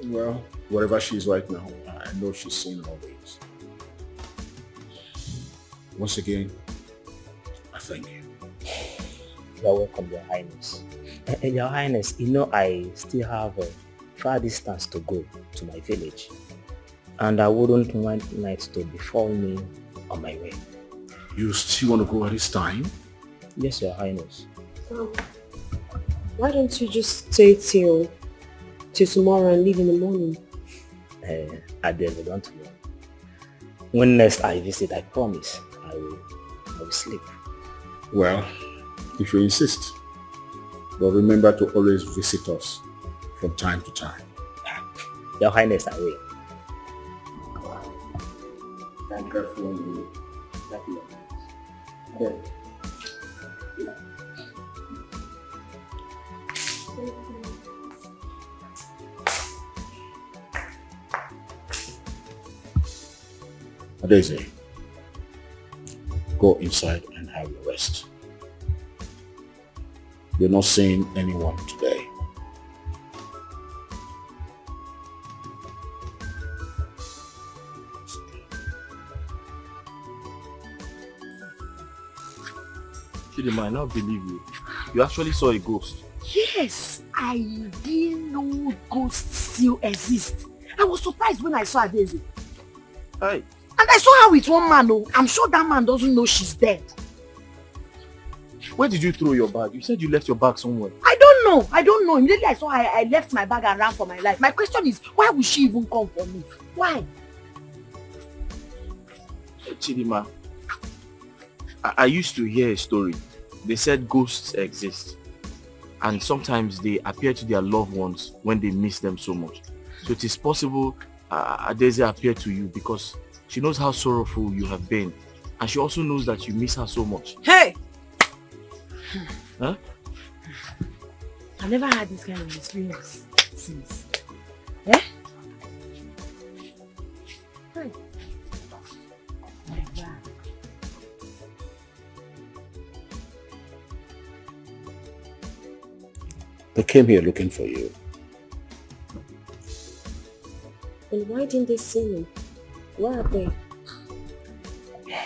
Well, wherever she is right now, I know she's seen all this. Once again, I thank you. You're welcome, Your Highness. Your Highness, you know I still have a far distance to go to my village. And I wouldn't want night to befall me on my way. You still want to go at this time? Yes, Your Highness. Why don't you just stay till tomorrow and leave in the morning? Adele, don't worry. When next I visit, I promise I will sleep. Well, if you insist. But remember to always visit us from time to time. Your Highness, I will. Thank you for you. Thank you. Okay. Daisy, go inside and have your rest. You're not seeing anyone today. Chidima, I now believe you. You actually saw a ghost. Yes, I didn't know ghosts still exist. I was surprised when I saw Daisy. Hi. And I saw her with one man. Oh, I'm sure that man doesn't know she's dead. Where did you throw your bag? You said you left your bag somewhere. I don't know. Immediately I saw her, I left my bag and ran for my life. My question is, why would she even come for me? Why? Chidima, I used to hear a story. They said ghosts exist. And sometimes they appear to their loved ones when they miss them so much. So it is possible Adeze appeared to you because she knows how sorrowful you have been. And she also knows that you miss her so much. Hey! Huh? I never had this kind of experience since. Eh? Hey. My God. They came here looking for you. And why didn't they see me? Where are they?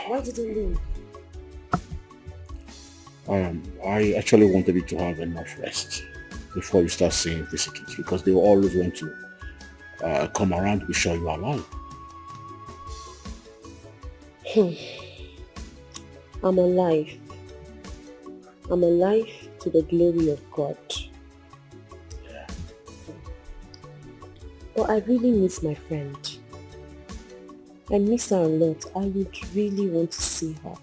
Why didn't they? I actually wanted you to have enough rest before you start seeing visitors because they always want to come around to be sure you are alive. I'm alive. I'm alive to the glory of God. But I really miss my friend. I miss her a lot. I would really want to see her.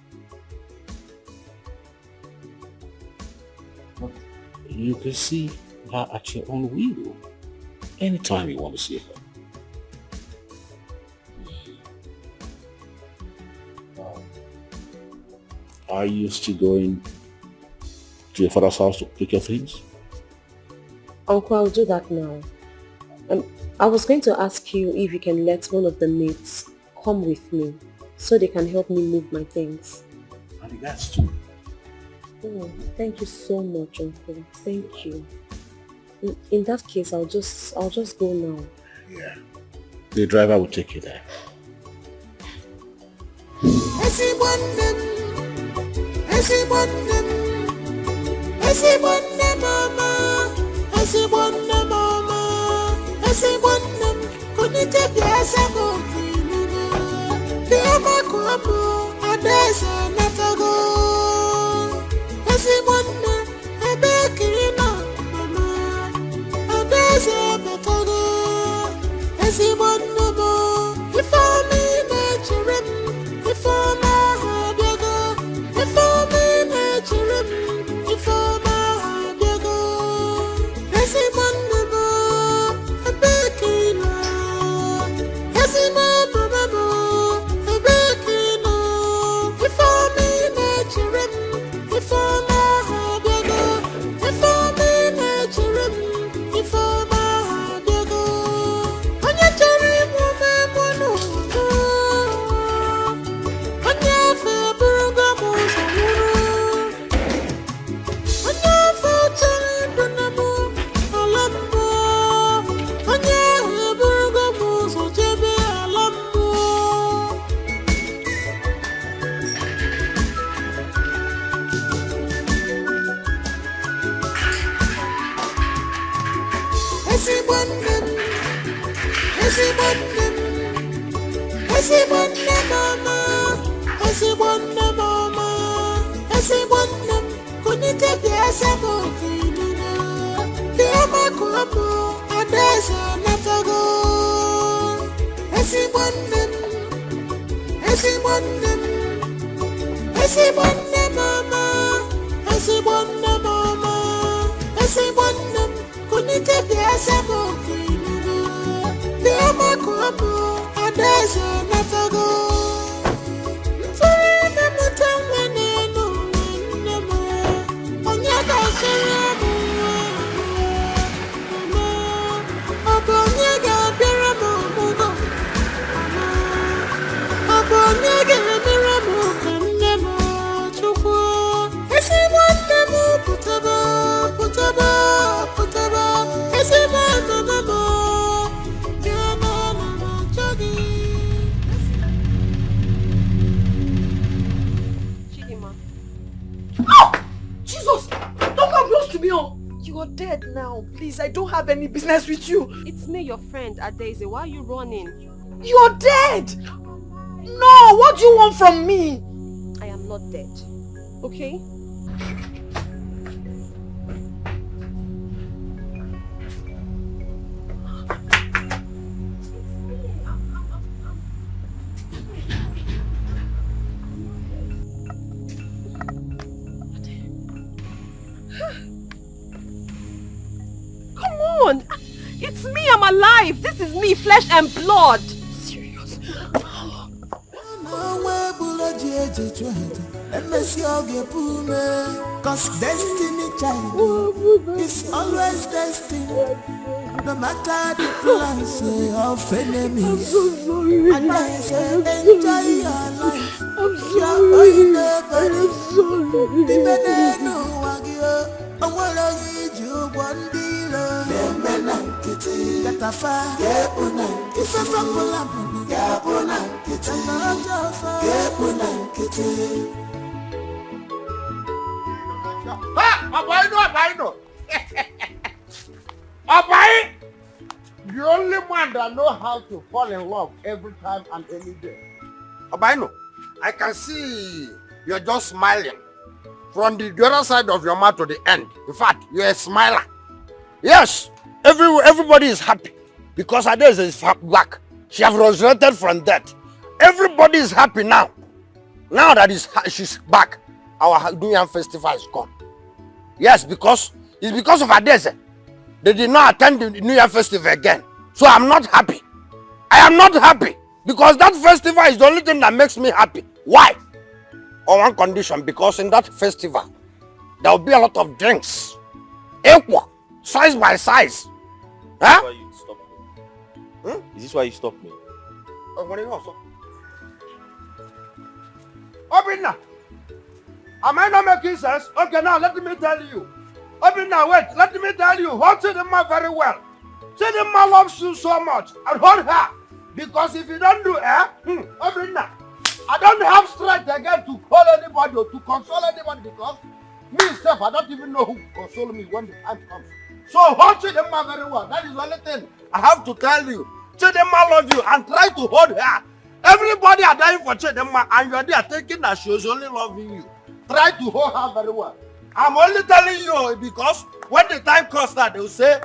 You can see her at your own will. Anytime you want to see her. Are you still going to your father's house to pick your things? Uncle, I'll do that now. I was going to ask you if you can let one of the maids come with me so they can help me move my things. I think that's too. Oh, thank you so much, Uncle. Thank you. In that case, I'll just go now. Yeah. The driver will take you there. You're dead now. Please, I don't have any business with you. It's me, your friend, Adaeze. Why are you running? You're dead! No, what do you want from me? I am not dead. Okay? It's me, I'm alive. This is me, flesh and blood. Serious. Cause destiny child is always destined. No matter the plans of enemies. I'm so sorry. And I say enjoy your life. I'm sorry. I'm sorry. Abai! The only man that know how to fall in love every time and any day. Abai, I can see you're just smiling from the other side of your mouth to the end. In fact, you're a smiler. Yes, everybody is happy because Adaeze is back. She has resurrected from death. Everybody is happy now. Now that she's back, our New Year festival is gone. Yes, it's because of Adaeze. They did not attend the New Year festival again. So I'm not happy. I am not happy because that festival is the only thing that makes me happy. Why? On one condition, because in that festival, there will be a lot of drinks. Equal, size by size. Huh? Is this why you stopped me? Is this why you stopped me? What do you know? Obina, am I not making sense? Okay, now let me tell you. Obina, wait, let me tell you. Hold Chidinma very well. Chidinma loves you so much. And hold her. Because if you don't do Obina, I don't have strength again to call anybody or to console anybody because myself, I don't even know who console me when the time comes. So hold Chidinma very well. That is the only thing I have to tell you. Chidinma loves you and try to hold her. Everybody are dying for Chidinma and you are there thinking that she was only loving you. Try to hold her very well. I'm only telling you because when the time comes that they will say,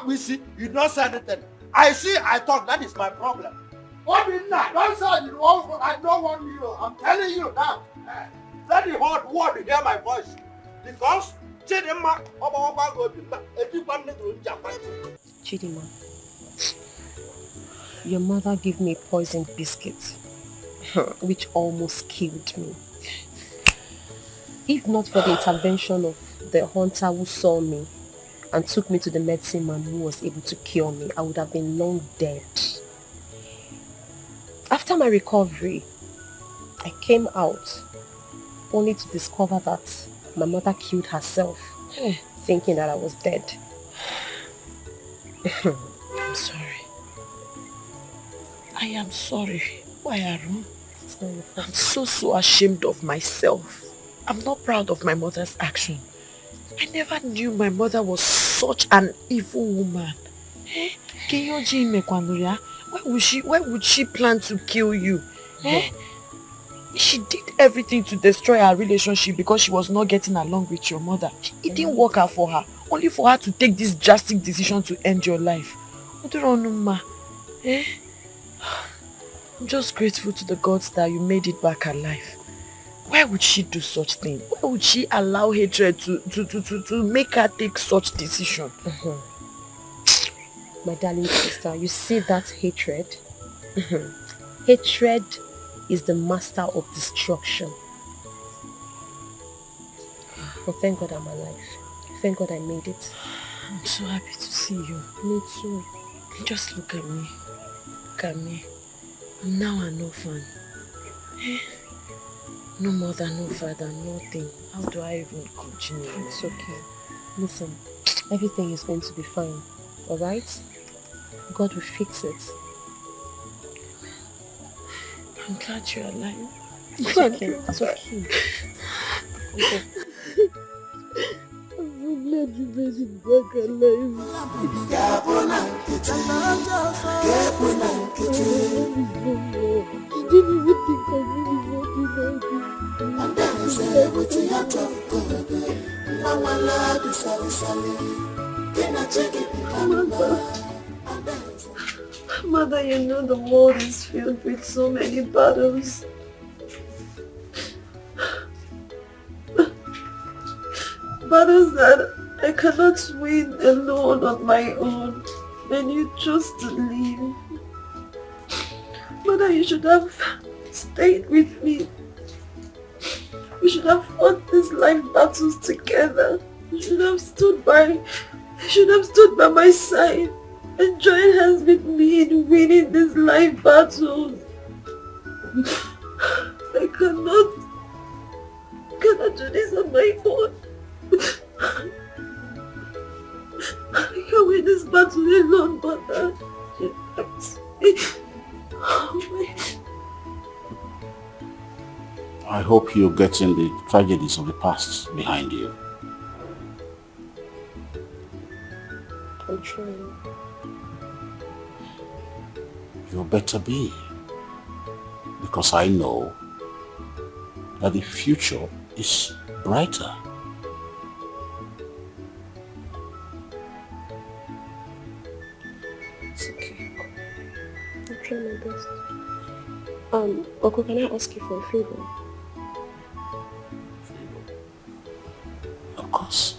we see, you don't say anything. I see, I talk, that is my problem. What is that? Don't say you don't, I don't want you. I'm telling you now. Let the whole world hear my voice. Because Chidinma, Chidinma, your mother gave me poisoned biscuits, which almost killed me. If not for the intervention of the hunter who saw me and took me to the medicine man who was able to cure me, I would have been long dead. After my recovery, I came out only to discover that my mother killed herself, thinking that I was dead. I'm sorry. I am sorry. Why, Arun? It's not your fault. I'm so ashamed of myself. I'm not proud of my mother's action. I never knew my mother was such an evil woman. Why would she plan to kill you? She did everything to destroy our relationship because she was not getting along with your mother. It didn't work out for her. Only for her to take this drastic decision to end your life. I'm just grateful to the gods that you made it back alive. Why would she do such thing? Why would she allow hatred to make her take such decision? My darling sister, you see that hatred? Hatred is the master of destruction. But thank God I'm alive. Thank God I made it. I'm so happy to see you. Me too. Just look at me. Look at me. I'm now an orphan. No mother, no father, nothing. How do I even continue? It's okay. Listen, everything is going to be fine. Alright? God will fix it. I'm glad you're alive. It's okay. It's okay. Okay. I'm so glad you made it back alive. You didn't even think of me before you know this. And then you say everything out of God. Mother, you know the world is filled with so many battles. Battles that I cannot win alone on my own. And you chose to leave. Mother, you should have stayed with me. We should have fought these life battles together. You should have stood by my side and joined hands with me in winning these life battles. I cannot do this on my own. I can't win this battle alone, Mother. I hope you're getting the tragedies of the past behind you. I'm trying. You better be. Because I know that the future is brighter. It's okay. I'll try my best. Oko, can I ask you for a favor? Of course.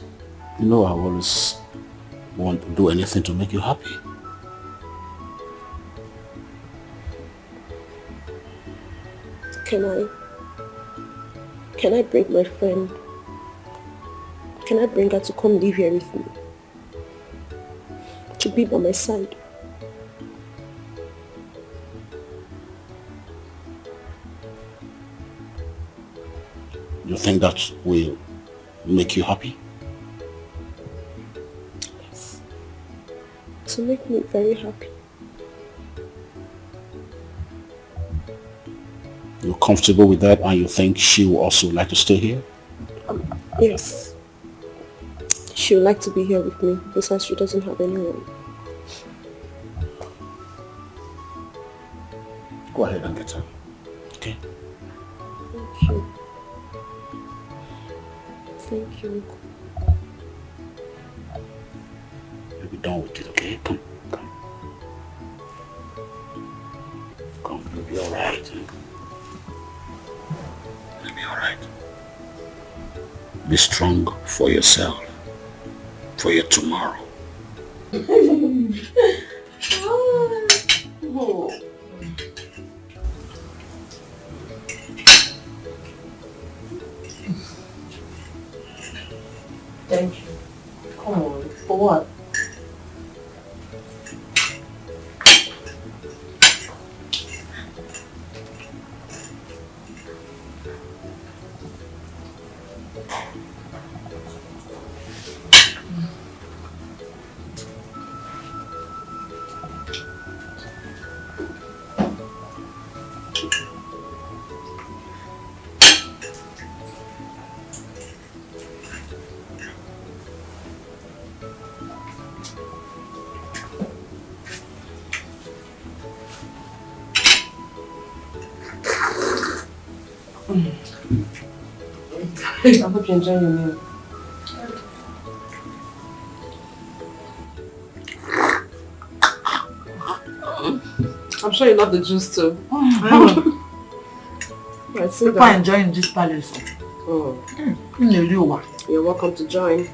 You know I always want to do anything to make you happy. Can I bring my friend? Can I bring her to come live here with me? To be by my side? You think that will make you happy? Yes. To make me very happy. You're comfortable with that and you think she will also like to stay here? Yes. She would like to be here with me besides she doesn't have anyone. Go ahead and get her. Okay? Thank you. Thank you. You'll be done with it, okay? Come. Come, you'll be alright. You'll be alright. Be strong for yourself. For your tomorrow. Thank you. Come on, for what? I hope you enjoy your meal. I'm sure you love the juice too. Right, People are enjoying this palace. Oh. You're welcome to join.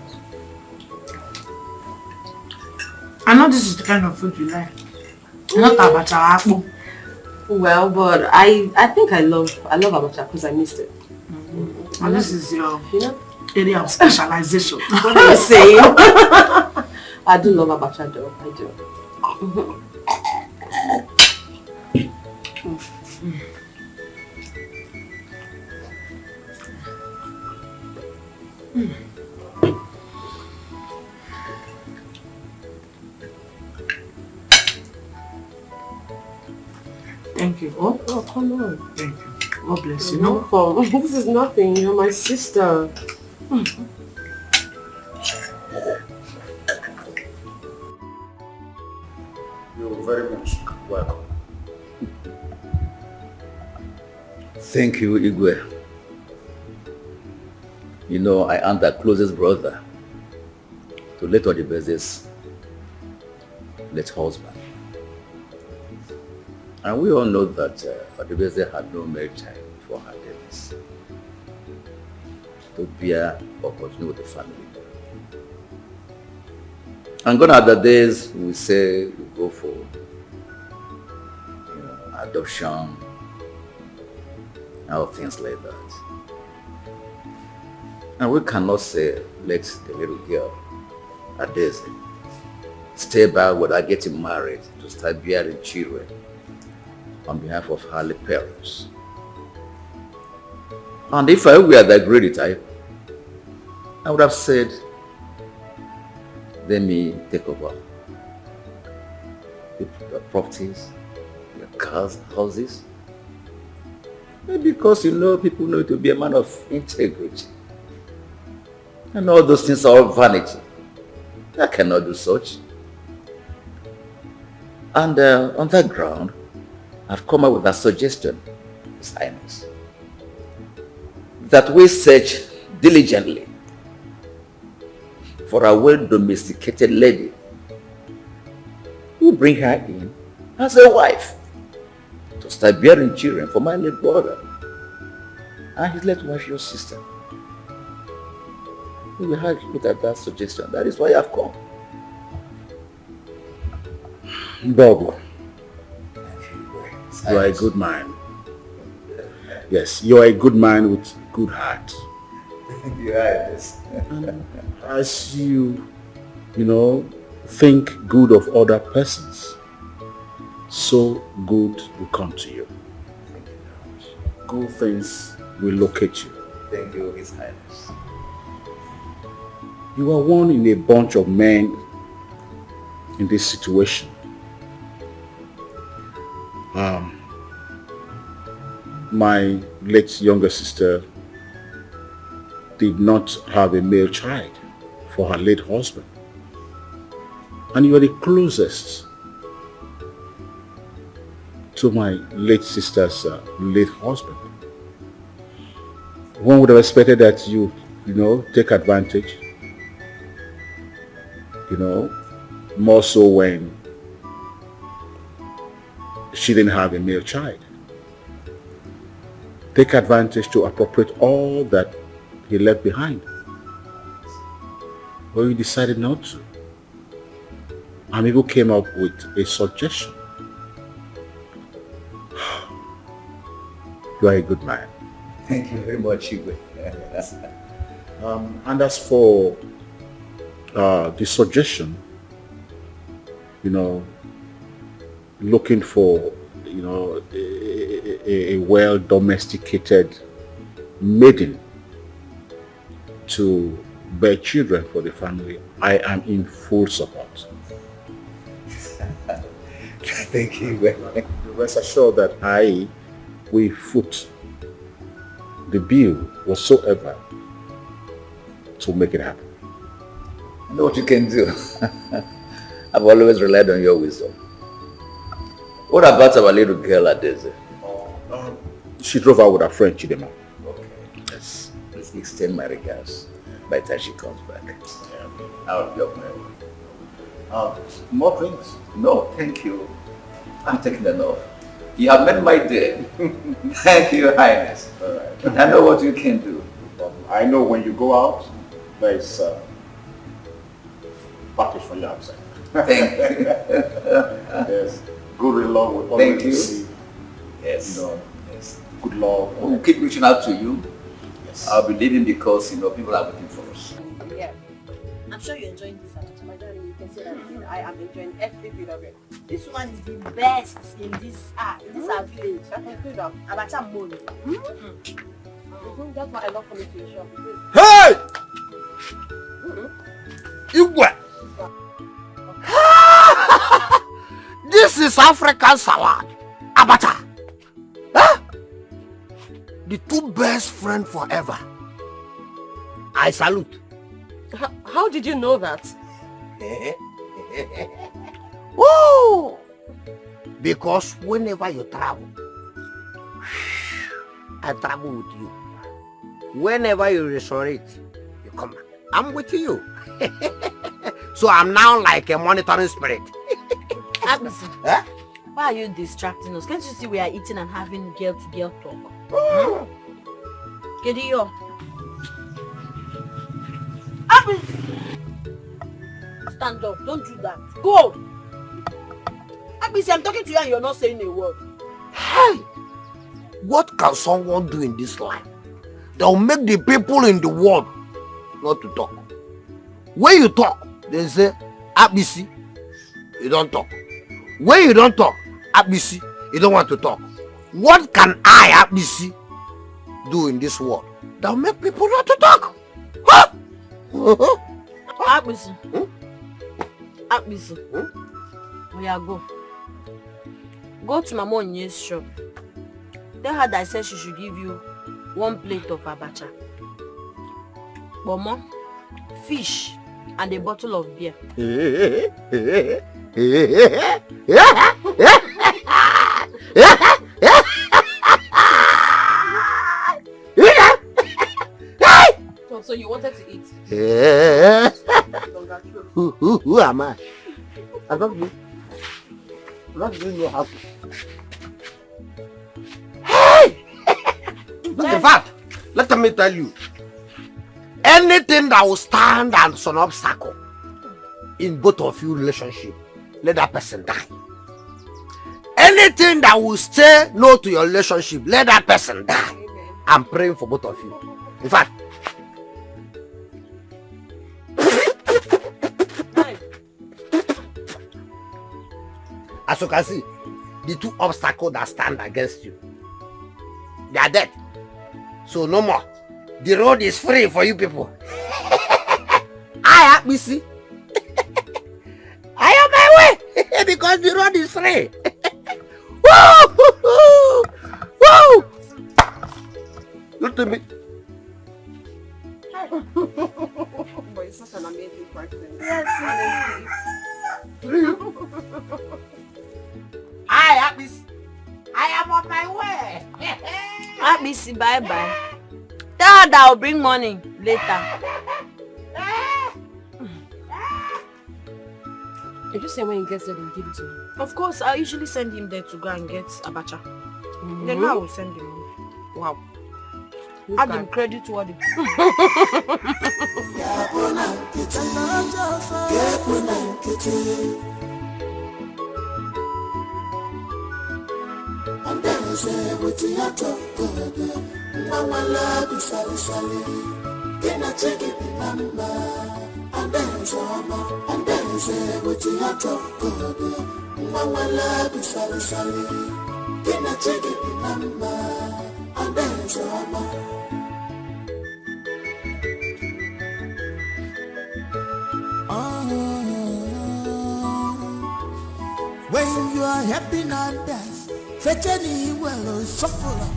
I know this is the kind of food you like. Not abacha akpu. Well, but I think I love abacha because I missed it. And this is your area of specialization. What are you saying? I do love abacha though. I do. Thank you. Oh, come on. Thank you. God bless you. No problem. This is nothing. You're my sister. You're very much welcome. Thank you, Igwe. You know, I am the closest brother to late Odibeze's late husband. And we all know that Odibeze had no married time before her death to bear or continue with the family. And gone are the days we say we go for adoption, and things like that. And we cannot say, let the little girl, Adeze, stay back without getting married to start bearing children on behalf of her late parents. And if I were the greedy type, I would have said, let me take over your properties, your cars, houses. Because people know to be a man of integrity. And all those things are all vanity. I cannot do such. And on that ground, I've come up with a suggestion, His Highness, that we search diligently for a well-domesticated lady who bring her in as a wife to start bearing children for my late brother and his late wife, your sister. We will have look at that suggestion. That is why I've come. Bobo, you are a good man. Yes, you are a good man with a good heart. You are this. As you think good of other persons, so good will come to you. Thank you very much. Good things will locate you. Thank you, His Highness. You are one in a bunch of men in this situation. My late younger sister did not have a male child for her late husband. And you are the closest to my late sister's late husband. One would have expected that you take advantage, more so when she didn't have a male child. Take advantage to appropriate all that he left behind. But you decided not to. And people came up with a suggestion. You are a good man. Thank you very much, Igwe. And as for the suggestion, looking for a well-domesticated maiden to bear children for the family, I am in full support. Thank you. Rest assured that I will foot the bill whatsoever to make it happen. I know what you can do. I've always relied on your wisdom. What about our little girl, Adeze? She drove out with her friend, Chidema. Okay. Yes. Please extend my regards by the time she comes back. I'll be up my way. More things? No, thank you. I'm taking enough. You have made my day. Thank you, Highness. All right. I know what you can do. I know when you go out, there's package for you outside. Thank you. Yes. Good love will Thank always you. receive. Yes. You know, Yes. good love. We'll keep reaching out to you. Yes. I'll be leaving because people are waiting for us. Yeah. I'm sure you're enjoying this abacha. My darling, you can say that I am enjoying every bit of it. This one is the best in this our village. Abacha money. That's why I love coming to your shop. Hey! Igwe! This is African salad. Abacha. Huh? The two best friends forever. I salute. How did you know that? Woo! Because whenever you travel, I travel with you. Whenever you resurrect, you come back. I'm with you. So I'm now like a monitoring spirit. Abisi, Huh? why are you distracting us? Can't you see we are eating and having girl-to-girl talk? Kediyo. Abisi! Stand up, don't do that. Go! Abisi, I'm talking to you and you're not saying a word. Hey! What can someone do in this life that will make the people in the world not to talk? When you talk, they say, Abisi, you don't talk. When you don't talk, Abisi, you don't want to talk. What can I, Abisi, do in this world that will make people not to talk? Huh? Abisi. Abisi. Oh yeah, go. Go to Mama Onye's shop. Tell her that I said she should give you 1 plate of abacha, bomo, fish, and a bottle of beer. So you wanted to eat? Who am I? I don't know. Not doing no how to. Hey! In fact, let me tell you, anything that will stand as an obstacle in both of you relationship, let that person die. Anything that will say no to your relationship, let that person die. I'm praying for both of you. In fact, as you can see, the two obstacles that stand against you, they are dead. So no more. The road is free for you people. I have me see. I am my way because the road is free. Woo! Woo! Look to me. But you're such an amazing person. Yes, I have me. I am on my way. Abisi, bye-bye. Tell her that I'll bring money later. You just say when he gets there, then give it to him. Of course, I usually send him there to go and get abacha. Then I will send him money. Wow. Add him credit to what he And then I say, with the heart of God, Mama love is sally. Then I take it number. And then I say, with the heart of God, Mama love is sally. Then I take it number. And then I when you are happy and dance, fetch any well supple.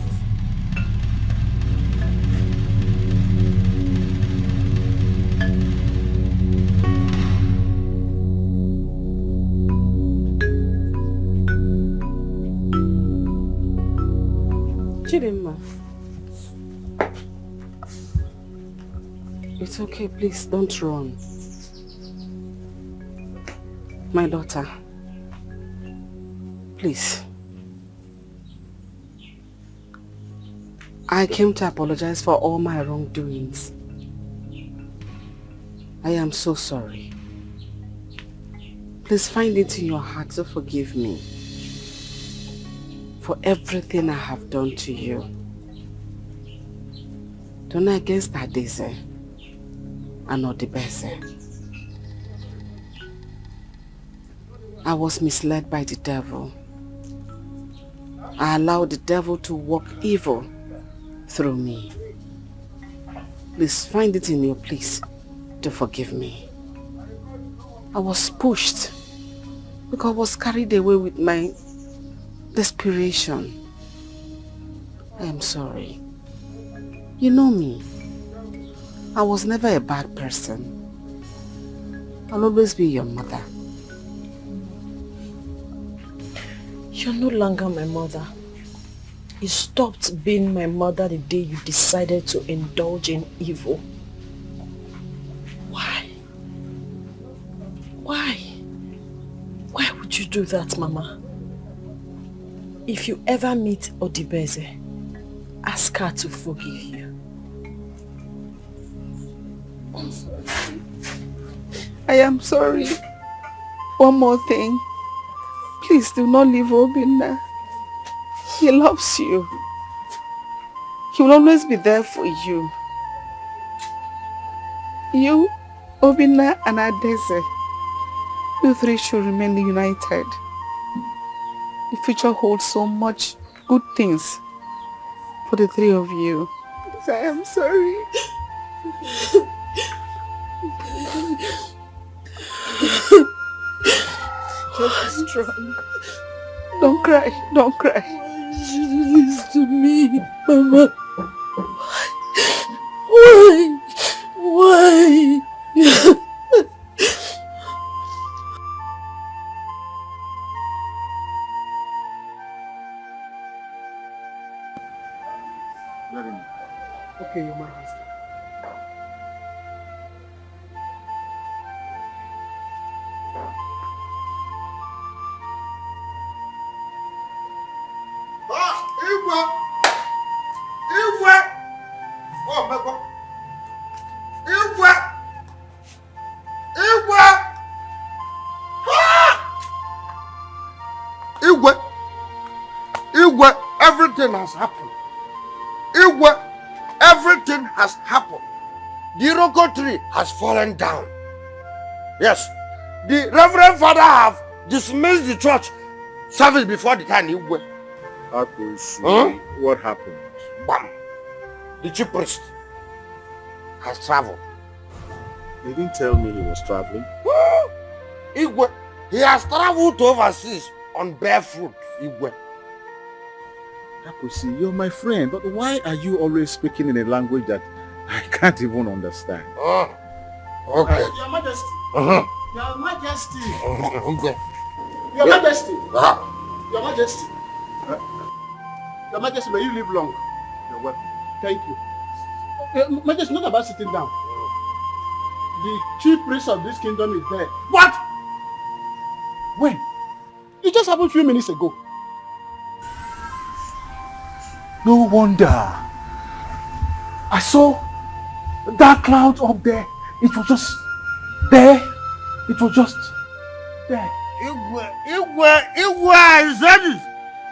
Chidimma, it's okay, please don't run. My daughter, Please. I came to apologize for all my wrongdoings. I am so sorry. Please find it in your heart to forgive me for everything I have done to you. Don't against that Daisy and not the best. I was misled by the devil. I allowed the devil to work evil through me. Please find it in your place to forgive me. I was pushed because I was carried away with my desperation. I am sorry. You know me. I was never a bad person. I'll always be your mother. You're no longer my mother. You stopped being my mother the day you decided to indulge in evil. Why? Why? Why would you do that, Mama? If you ever meet Odibeze, ask her to forgive you. I am sorry. One more thing. Please do not leave Obinna. He loves you. He will always be there for you. You, Obinna and Adeze, you three should remain united. The future holds so much good things for the three of you. I am sorry. Just be strong. Don't cry, don't cry. Why did you do this to me, Mama? Why? Why? Okay, Your Majesty. Everything has happened. Everything has happened. The Iroko tree has fallen down. Yes, the Reverend Father have dismissed the church service before the time. What happened? Bam! The chief priest has traveled. He didn't tell me he was traveling. He has traveled to overseas on barefoot. Apusi, you're my friend, but why are you always speaking in a language that I can't even understand? Okay. Your Majesty. Uh-huh. Your Majesty. Okay. Your Majesty. Ah. Your Majesty. Your Majesty, may you live long. You're welcome. Thank you. Majesty, not about sitting down. The chief priest of this kingdom is there. What? When? It just happened a few minutes ago. No wonder. I saw that cloud up there. It was just there. It was just there. I said it. I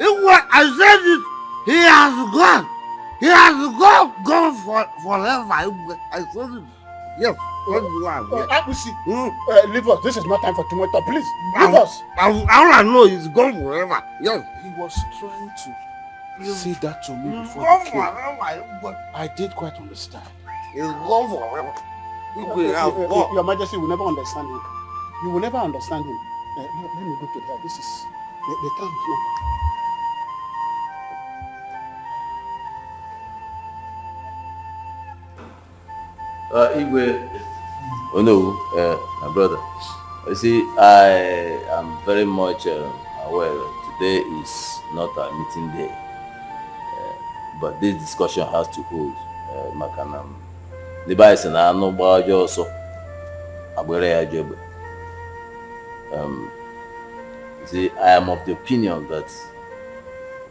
said it. He has gone. He has gone forever. I said it. Yes. Leave us. This is not time for too much talk. Please, leave us. All I know is gone forever. Yes. He was trying to say that to me before Gone he came. forever. I did quite understand. He's gone forever. Your Majesty will never understand him. You will never understand him. Let me go to that. This is the time is not. Igwe, oh no, my brother. You see, I am very much aware that today is not a meeting day, but this discussion has to hold. Makanam, the bison are no barge also. See, I am of the opinion that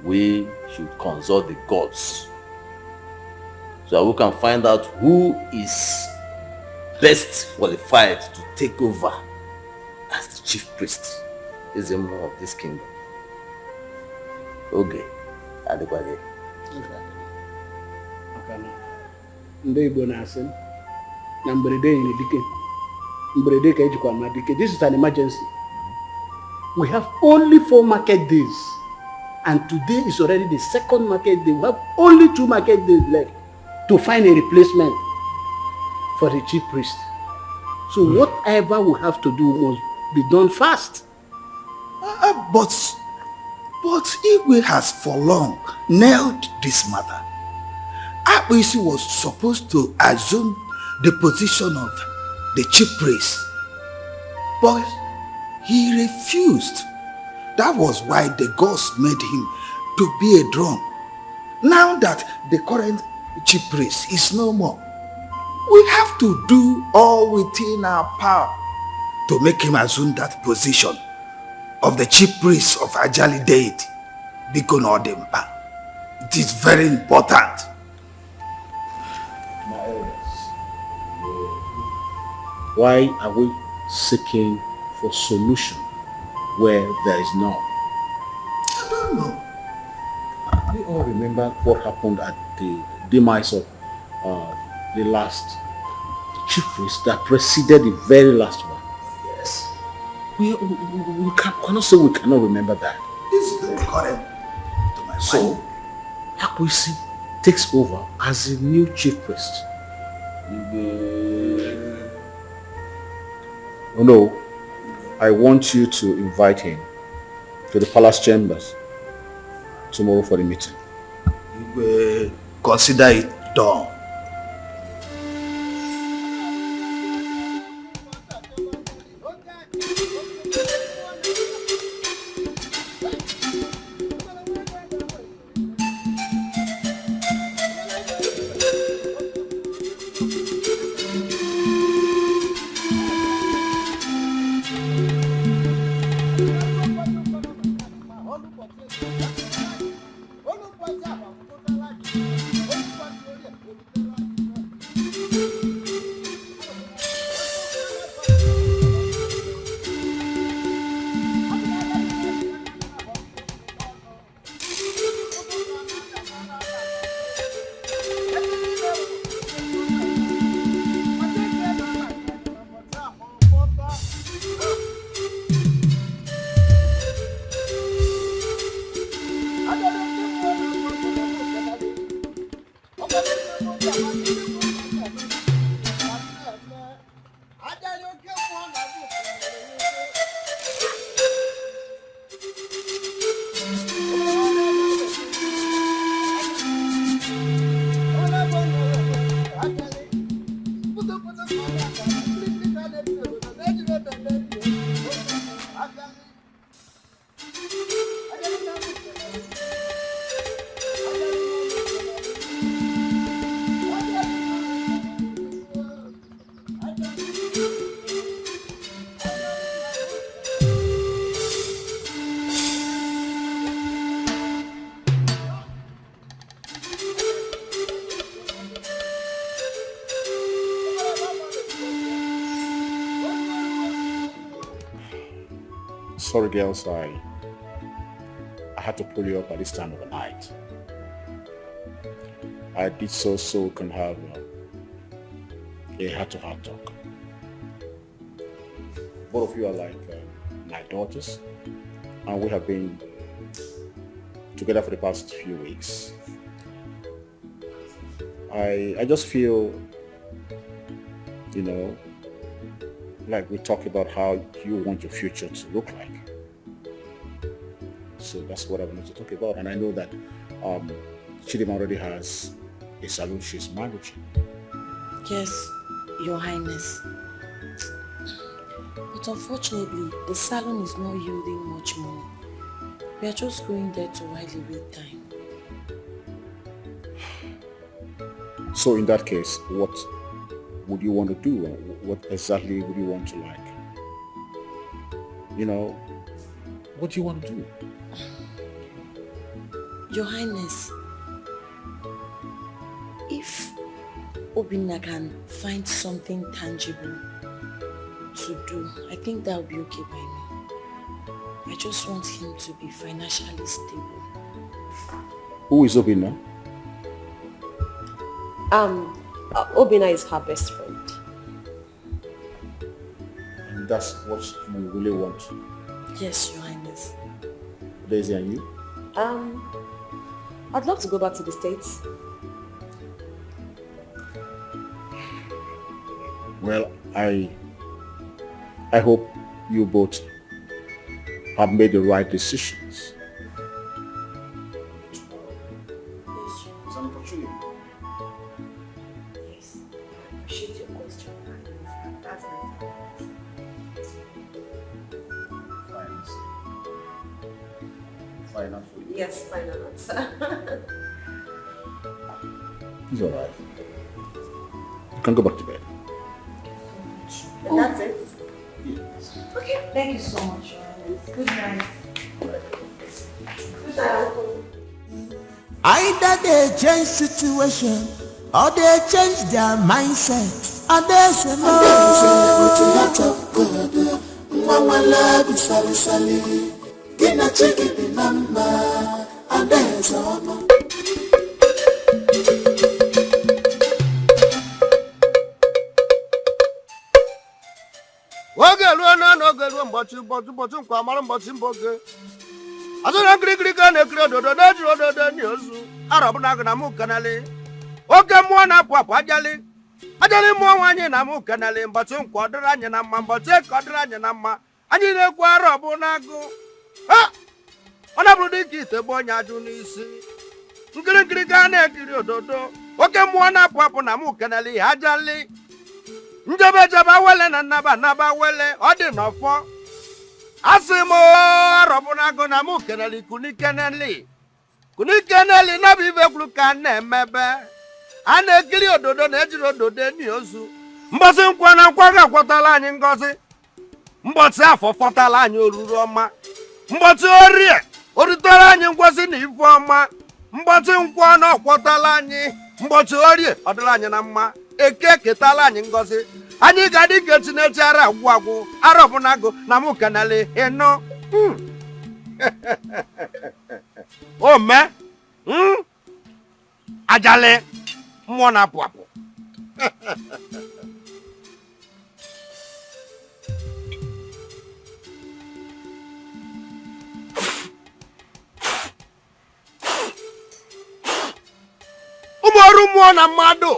we should consult the gods so that we can find out who is best qualified to take over as the chief priest is the owner of this kingdom. Okay, Adekwage. Ndị Igbo na-asị na mberede nyere dike, mberede ka ejikwa ma dike. This is an emergency. We have only 4 market days, and today is already the 2nd market day. We have only 2 market days left to find a replacement for the chief priest. So whatever we have to do must be done fast. But Igwe has for long nailed this matter. Akpisi was supposed to assume the position of the chief priest, but he refused. That was why the gods made him to be a drone. Now that the current chief priest is no more, we have to do all within our power to make him assume that position of the chief priest of Ajali deity, Biko Odemba. It is very important. My elders, why are we seeking for solution where there is none? I don't know. We all remember what happened at the demise of the last chief priest that preceded the very last one. Yes. We cannot say we cannot remember that. This is very current to my So, Akwisi takes over as the new chief priest. Oh no, I want you to invite him to the palace chambers tomorrow for the meeting. You will consider it done. Sorry girls, I had to pull you up at this time of the night. I did so we can have a heart-to-heart talk. Both of you are like my daughters, and we have been together for the past few weeks. I just feel, like we talk about how you want your future to look like. So that's what I wanted to talk about. And I know that Chidima already has a salon she's managing. Yes, Your Highness. But unfortunately, the salon is not yielding much money. We are just going there to while away time. So in that case, what would you want to do? What exactly would you want to like? What do you want to do? Your Highness, if Obinna can find something tangible to do, I think that would be okay by me. I just want him to be financially stable. Who is Obinna? Obinna is her best friend. And that's what you really want? Yes, Your Highness. Daisy and you? I'd love to go back to the States. Well, I hope you both have made the right decisions. It's an opportunity. Yes, I appreciate your question. That's my Finance for you. Yes, finance. It's alright. You can go back to bed. And that's it? Yes. Okay, thank you so much, Your Highness. Good night. Good night, Uncle. Either they change situation or they change their mindset. And they say no. Mama love is sali sali. Gina chicken the number. And they say no. Oge ruo n'oge ruo ụbọchị nkwa mara ụbọchị mboge. Azụrụ nkirikiri ka na-ekiri ododo na-ejiri ododo ndị ozu. Arọbụna gị na mụ kanali. Oke mmụọ na-apụ apụ ajali. Ajali mmụọ nwaanyị na mụ kanali. Mbọchị nkwa ọ dịrị anyị na mma. Mbọchị ka ọ dịrị anyị na mma. Anyị na-ekwu arọbụna agụ. Ha! Ọ na-abụrụ dịka ite bụ onye ajụ n'isi. Nkirikiri ka na-ekiri ododo. Oke mmụọ na-apụ apụ na mụ kanali. Ajali. Njebe jebe wele na naba wele ọ dị n'ọfọ. Asị m arọbụna agụ na mụ keneli kunikeneli na bụ ife kwuru ka na-emebe. A na-ekiri ododo na ejiri ododo enyi ozu. Mbọsị nkwa na nkwa ga-akwọtala anyị ngọzi. Mbọsị afọ fọtala anyị oruru ọma. Mbọsị orie orutere anyị ngọzi na ife ọma. Mbọsị nkwa na ọkwọtala anyị. Mbọsị orie ọ dịrị anyị na mma. Eke ketala anyị ngọzi. Anyị ga-adị ka Chineke ara agwụ arọbụna agụ na mụ kanali ịnụ. Ome ajali mmụọ na-apụ apụ. Ụmụ ọrụ mmụọ na mmadụ.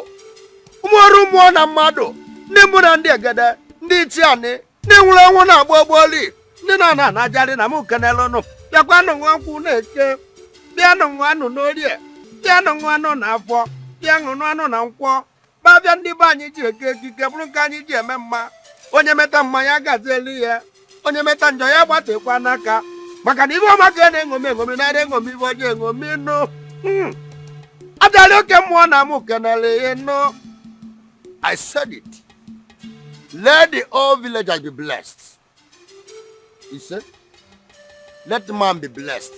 Ụmụ ọrụ mmụọ na mmadụ. Ndị mbụ na ndị egede, ndị ichiani, ndị nwụrụ ọnwụ na-agba ogboli, ndị na na-ajali na mụ kenelụnụ. Bịakwanụ nwa nkwụ na-eke, bịanụ nwa anụ n'orie, bịanụ nwa anụ na afọ, bịanụ anụ na nkwọ. Babịa ndị be anyị ji eke ekike bụrụ nke anyị ji eme mma. Onye meta mma ya gazieli ya, onye meta njọ ya gbatekwa n'aka. Maka na ibe ọma ka na-eṅomi na eṅomi ibe ọjọọ eṅomi nụ. Ajali oke mmụọ na mụ kenele ịnụ. I said it. Let the whole villagers be blessed. He said, let the man be blessed.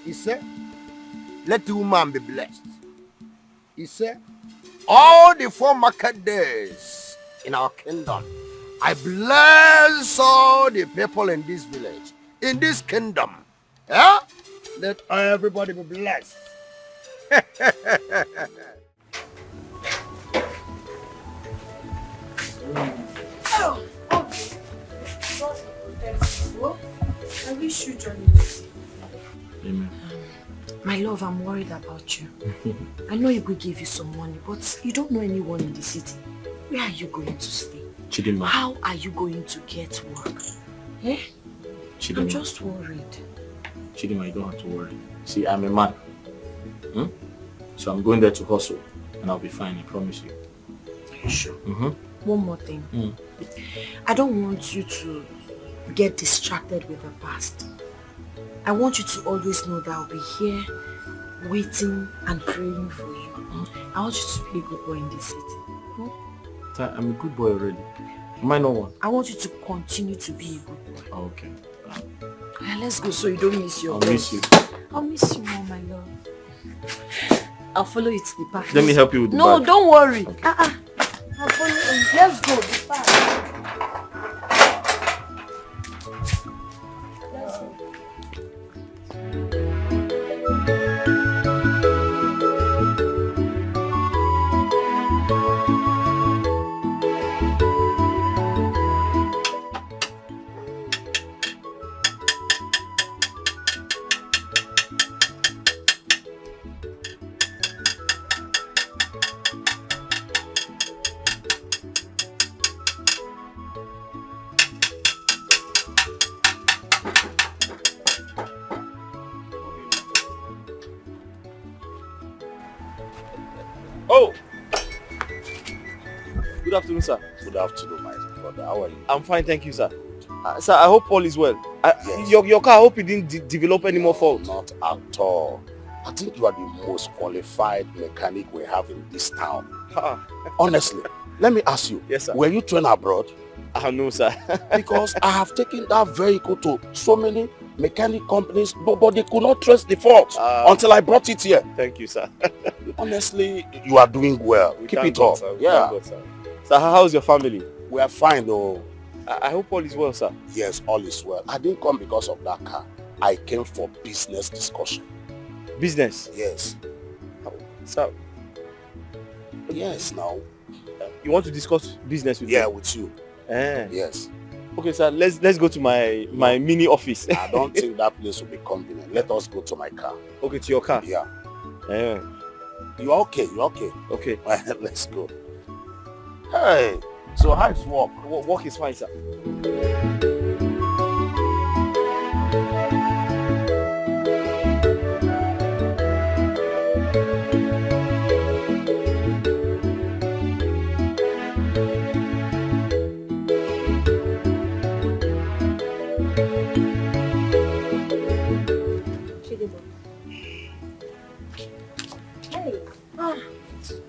He said, let the woman be blessed. He said, all the 4 market days in our kingdom, I bless all the people in this village, in this kingdom. Yeah? Let everybody be blessed. Oh, okay. I wish you joy mercy. Amen. My love, I'm worried about you. I know it will give you some money, but you don't know anyone in the city. Where are you going to stay? Chidinma. How are you going to get work? Eh? Chidinma. I'm just worried. Chidinma, you don't have to worry. See, I'm a man. So I'm going there to hustle, and I'll be fine, I promise you. Are you sure? One more thing. I don't want you to get distracted with the past. I want you to always know that I'll be here waiting and praying for you. I want you to be a good boy in this city. I'm a good boy already. Am I not one? I want you to continue to be a good boy. Okay. Yeah, let's go so you don't miss your I'll bus. miss you. I'll miss you more, my love. I'll follow you to the park. Let me help you with the No, bag. don't worry. I'll follow you. Let's go. The park. Let's go. Oh! Good afternoon, sir. Good afternoon, my brother. How are you? I'm fine, thank you, sir. Sir, I hope all is well. Your car, I hope it didn't develop any more fault. Not at all. I think you are the most qualified mechanic we have in this town. Honestly, let me ask you. Yes, sir. Were you trained abroad? No, sir. Because I have taken that vehicle to so many mechanic companies, but they could not trace the fault until I brought it here. Thank you, sir. Honestly, you are doing well. Keep it up. Sir. Yeah. God, sir. Sir, how's your family? We are fine, though. I hope all is well, sir. Yes, all is well. I didn't come because of that car. I came for business discussion. Business? Yes. Sir? Yes, now. You want to discuss business with me? Yeah, with you. Yes. Okay, sir, let's go to my mini office. I don't think that place will be convenient. Let us go to my car. Okay, to your car? Yeah. You're okay, you're okay. Okay. Let's go. Hey, so how is work? Work is fine, sir.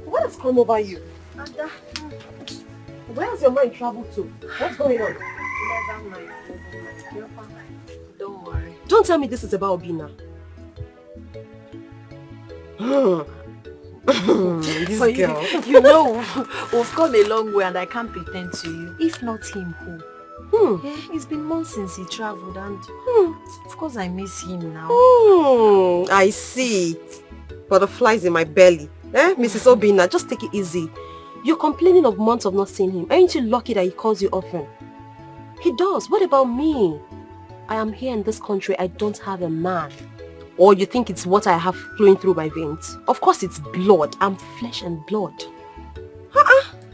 What has come over you? Where has your mind traveled to? What's going on? Never mind. Don't worry. Don't tell me this is about Obina. This For girl. You know, we've come a long way and I can't pretend to you. If not him, who? Yeah, it's been months since he traveled and of course I miss him now. I see. Butterflies in my belly. Mrs. Obina, just take it easy. You're complaining of months of not seeing him. Aren't you lucky that he calls you often? He does. What about me? I am here in this country. I don't have a man. Or you think it's what I have flowing through my veins? Of course it's blood. I'm flesh and blood.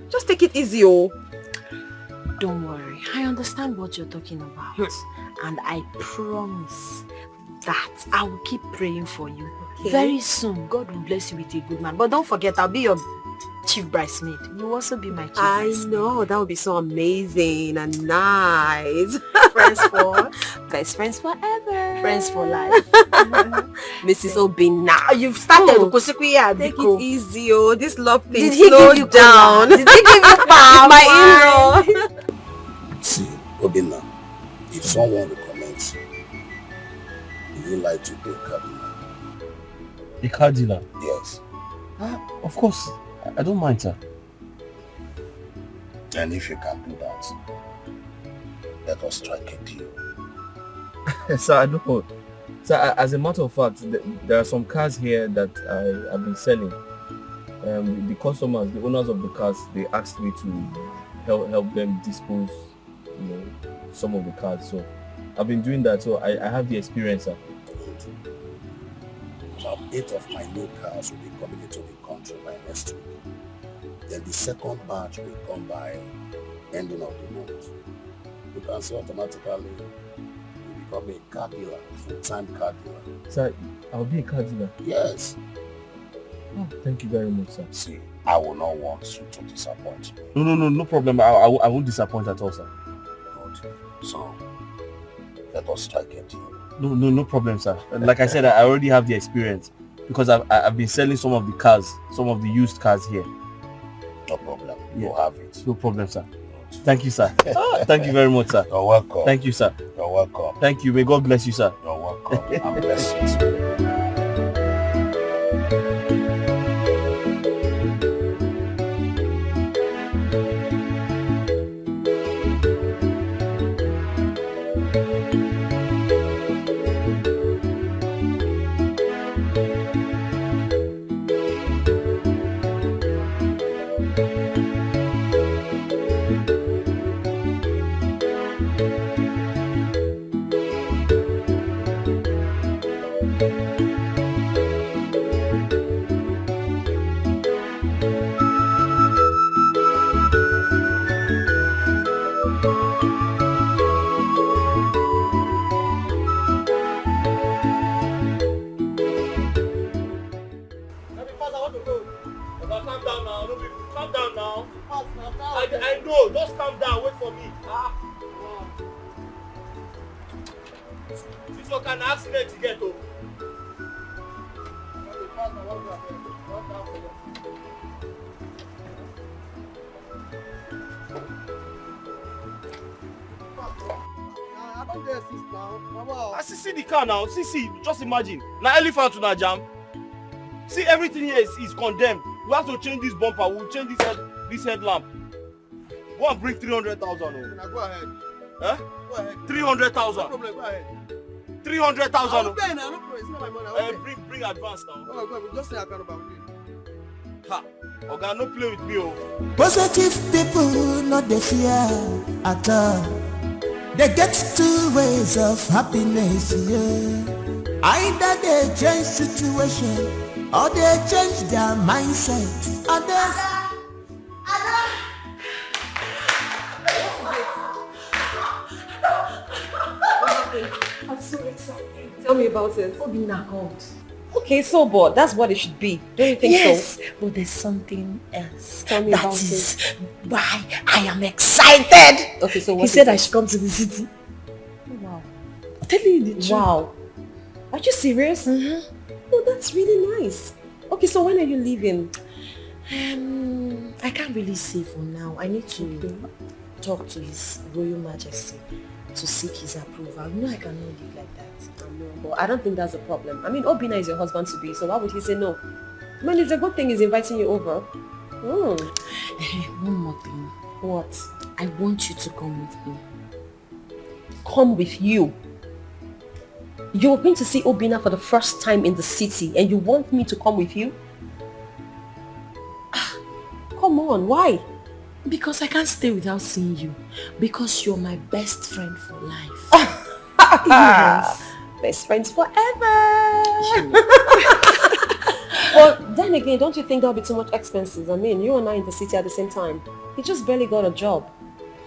Just take it easy, oh. Don't worry. I understand what you're talking about. And I promise that I will keep praying for you. Okay. Very soon, God will bless you with a good man. But don't forget, I'll be your chief bridesmaid. You will also be my chief bridesmaid. I know. That would be so amazing and nice. Friends for... Best friends forever. Friends for life. Mrs. Obina. You've started. Take it easy, oh. This love thing. Did he slow give you down. cola? Did he give you palm my in-law? See, Obina, if someone recommends you, do you like to be a cardinal? A car dealer? Yes. Of course. I don't mind, sir. And if you can do that, let us strike a deal. Sir, I know. Sir, as a matter of fact, there are some cars here that I have been selling. The customers, the owners of the cars, they asked me to help them dispose, some of the cars. So I've been doing that. So I have the experience, sir. About 8 of my new cars will be coming into the country by next week. Then the second batch will come by ending of the month. You can see automatically you become a car dealer, full-time car dealer. Sir, I'll be a car dealer? Yes. Oh, thank you very much, sir. See, I will not want you to disappoint me. No problem. I won't disappoint at all, sir. Good. So, let us strike a deal. No problem, sir. Like I said, I already have the experience because I've been selling some of the cars, some of the used cars here. No problem. Yeah. You have it. No problem, sir. Thank you, sir. Thank you very much, sir. You're welcome. Thank you, sir. You're welcome. Thank you. May God bless you, sir. You're welcome. I'm blessed. I know. Just calm down. Wait for me. This was an accident to get over. I see the car now. See, just imagine. Now elephant to jam. See, everything here is condemned. We have to change this bumper. We'll change this headlamp. Go and bring 300,000. Go ahead. Huh? Go ahead. 300,000. No problem. Go ahead. 300,000. I'll pay now. No problem. It's not my money. Bring advance now. Oh, go. Just say I can't about you. Ha. Okay, no play with me, oh. Positive people not the fear at all. They get two ways of happiness, yeah. Either they change situation or they change their mindset. Others. I'm so excited. Tell me about it. Obina called. Okay, so but that's what it should be. Don't you think so? Yes, but there's something else. Tell me that about is it. why I am excited. Okay, so what he is said it? I should come to the city. Oh, wow. I'm telling you the truth. Wow. Are you serious? Mm-hmm. Oh, that's really nice. Okay, so when are you leaving? I can't really say for now. I need to talk to His Royal Majesty to seek his approval. You know I cannot live like that. I know, but I don't think that's a problem. I mean, Obina is your husband to be, so why would he say no? I mean, it's a good thing he's inviting you over. One more thing. What? I want you to come with me. Come with you? You're going to see Obina for the first time in the city and you want me to come with you? Come on, why? Because I can't stay without seeing you. Because you're my best friend for life. Yes. Best friends forever. But then again, don't you think that'll be too much expenses? I mean, you and I in the city at the same time. He just barely got a job.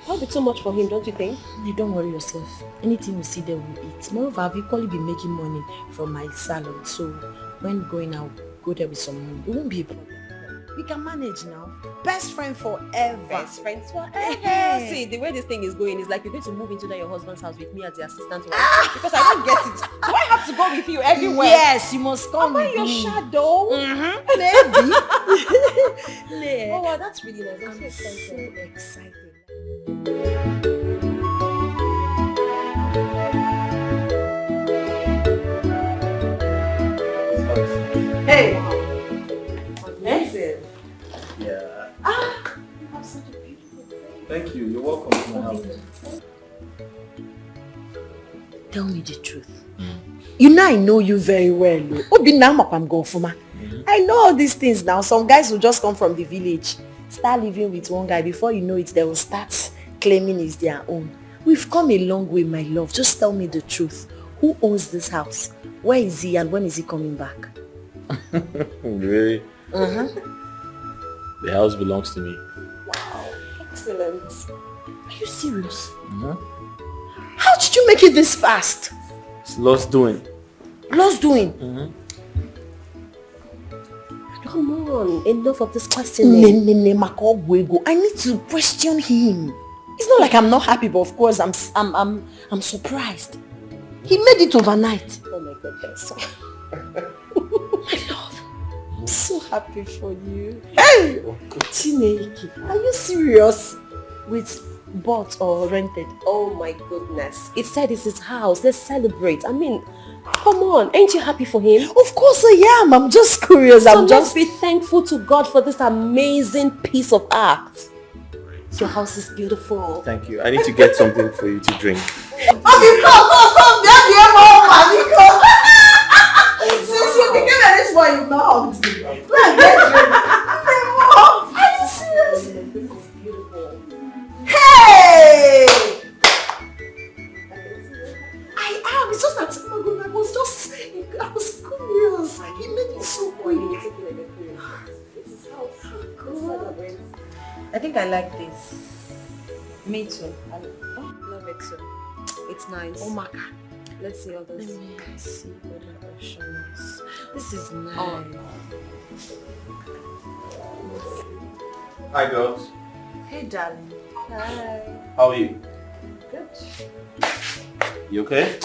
That'll be too much for him, don't you think? You don't worry yourself. Anything we see there we'll eat. Moreover, I've equally been making money from my salon. So when going out, go there with some money. It won't be a problem. We can manage now. Best friend forever. Best friends forever. See, the way this thing is going is like you're going to move into your husband's house with me as the assistant wife. Because I don't get it. Do I have to go with you everywhere? Yes, you must come with your me. shadow? Maybe. Oh, wow, that's really nice. I'm so excited. Hey. Amazing. Yeah. You have such a beautiful place. Thank you. You're welcome to my house. Tell me the truth. You know I know you very well. I know all these things now. Some guys will just come from the village, start living with one guy. Before you know it, they will start claiming it's their own. We've come a long way, my love. Just tell me the truth. Who owns this house? Where is he and when is he coming back? Really? Uh-huh. The house belongs to me. Wow. Excellent. Are you serious? How did you make it this fast? It's lost doing. Lost doing? Come on, enough of this questioning. I need to question him. It's not like I'm not happy, but of course I'm surprised. He made it overnight. Oh my goodness. My love, I'm so happy for you. Hey! Chineke, are you serious? Wait, Bought or rented? Oh my goodness. It said it's his house. Let's celebrate. I mean, come on. Ain't you happy for him? Of course I am. I'm just curious. So let's be thankful to God for this amazing piece of art. Your house is beautiful. Thank you. I need to get something for you to drink. Okay, come. Since you became a rich boy, you now hugged me. Go and get drink. Are you serious? This is beautiful. Hey! I am. It's just that I was curious. He made it so quick. This is how God. I think I like this. Me too. I love it too. It's nice. Oh my God. Let's see all this. Let me see what the option is. This is nice. Oh. Hi girls. Hey darling. Hi. How are you? Good. You okay?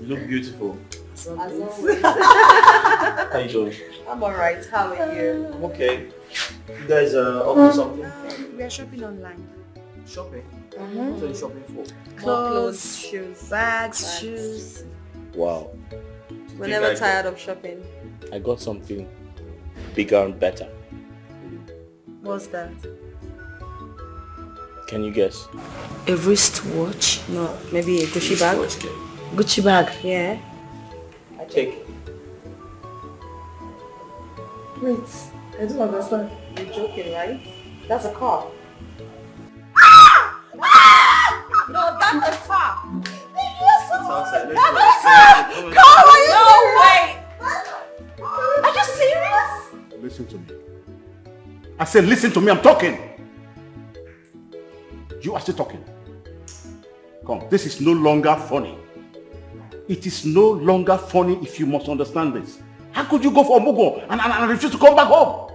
You look beautiful. As always. How you doing? I'm alright. How are you? I'm okay. You guys are up to something? We are shopping online. Shopping? Mm-hmm. What are you shopping for? Clothes, shoes, bags, shoes. Wow. We're never tired of shopping. I got something bigger and better. What's that? Can you guess? A wristwatch? No, maybe a Gucci bag. Gucci bag? Yeah. Take it. Wait, I don't understand. You're joking, right? That's a car. No, that's a car. No way! Are you serious? Listen to me. I said listen to me, I'm talking. You are still talking. Come, this is no longer funny. It is no longer funny if you must understand this. How could you go for a mugo and refuse to come back home?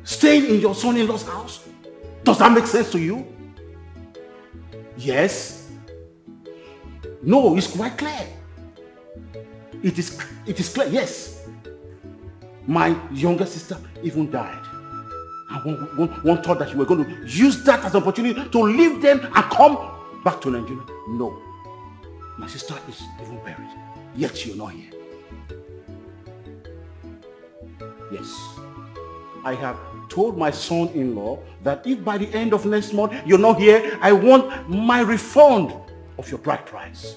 Staying in your son-in-law's house? Does that make sense to you? Yes? No, it's quite clear. It is clear, yes. My younger sister even died. And one thought that you were going to use that as an opportunity to leave them and come back to Nigeria. No. My sister is even buried. Yet you're not here. Yes. I have told my son-in-law that if by the end of next month you're not here, I want my refund of your bride price.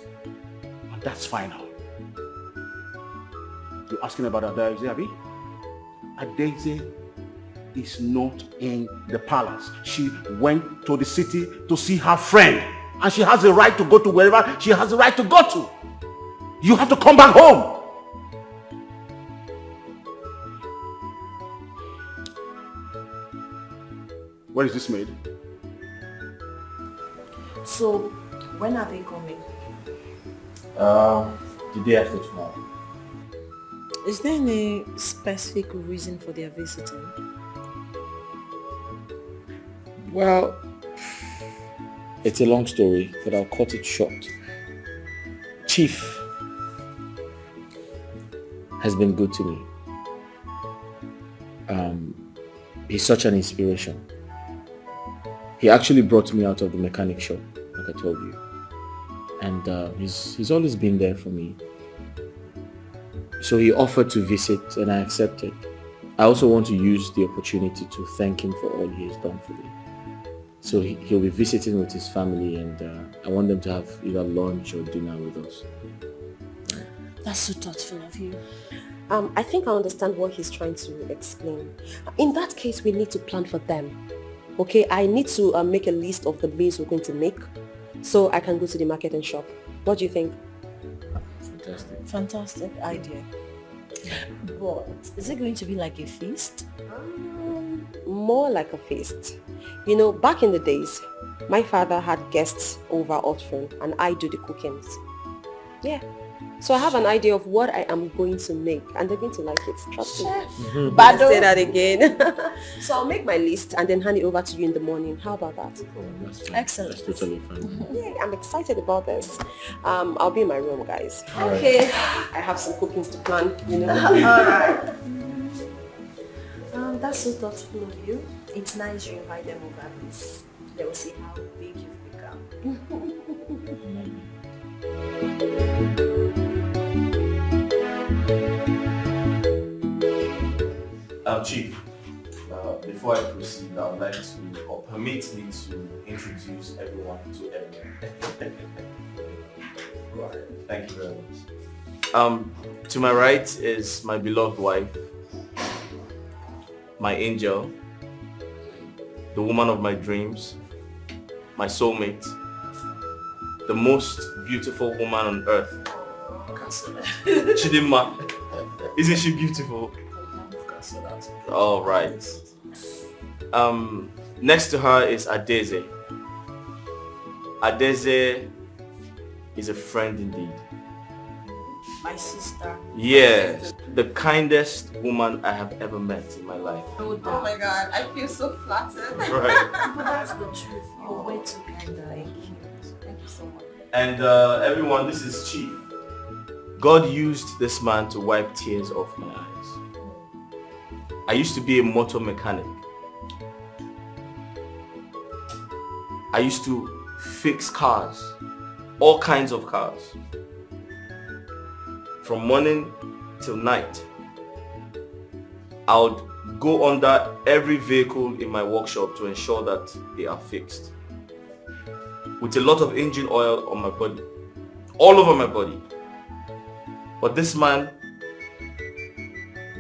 And that's final. You're asking about Adeze, Abi? Adeze is not in the palace. She went to the city to see her friend. And she has the right to go to wherever she has the right to go to. You have to come back home. Where is this made? So, when are they coming? The day after tomorrow. Is there any specific reason for their visiting? Well, it's a long story, but I'll cut it short. Chief has been good to me. He's such an inspiration. He actually brought me out of the mechanic shop, like I told you. And he's always been there for me. So he offered to visit and I accepted. I also want to use the opportunity to thank him for all he has done for me. So he'll be visiting with his family and I want them to have either lunch or dinner with us. That's so thoughtful of you. I think I understand what he's trying to explain. In that case, we need to plan for them. Okay, I need to make a list of the meals we're going to make so I can go to the market and shop. What do you think? Fantastic. Fantastic idea. But is it going to be like a feast? More like a feast. You know, back in the days, my father had guests over often and I do the cookings. Yeah. So I have an idea of what I am going to make and they're going to like it. Trust me. But I'll say that again. So I'll make my list and then hand it over to you in the morning. How about that? Excellent. That's totally fine. Yeah, I'm excited about this. I'll be in my room, guys. All right. Okay. I have some cookings to plan, you know. Alright. That's so thoughtful of you. It's nice you invite them over at least. They will see how big Chief, before I proceed, I would like to, or permit me to introduce everyone to everyone. Thank you very much. To my right is my beloved wife, my angel, the woman of my dreams, my soulmate, the most beautiful woman on earth. Chidimma. Isn't she beautiful? All right. Next to her is Adeze. Adeze is a friend indeed. My sister. Yes, the kindest woman I have ever met in my life. Oh my God, I feel so flattered. Right. But that's the truth. You're way too kind. Thank you. Thank you so much. And everyone, this is Chief. God used this man to wipe tears off my eyes. I used to be a motor mechanic. I used to fix cars, all kinds of cars. From morning till night. I would go under every vehicle in my workshop to ensure that they are fixed. With a lot of engine oil on my body, all over my body. But this man,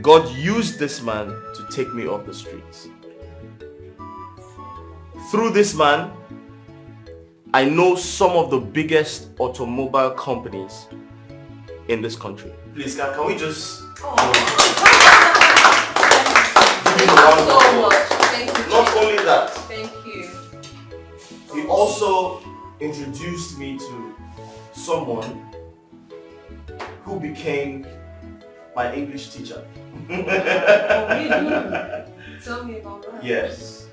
God used this man to take me off the streets. Through this man, I know some of the biggest automobile companies in this country. Please, can we just... Thank you so much. Thank you. Not only that, Thank you. he also introduced me to someone who became my English teacher. Tell me about that. Yes.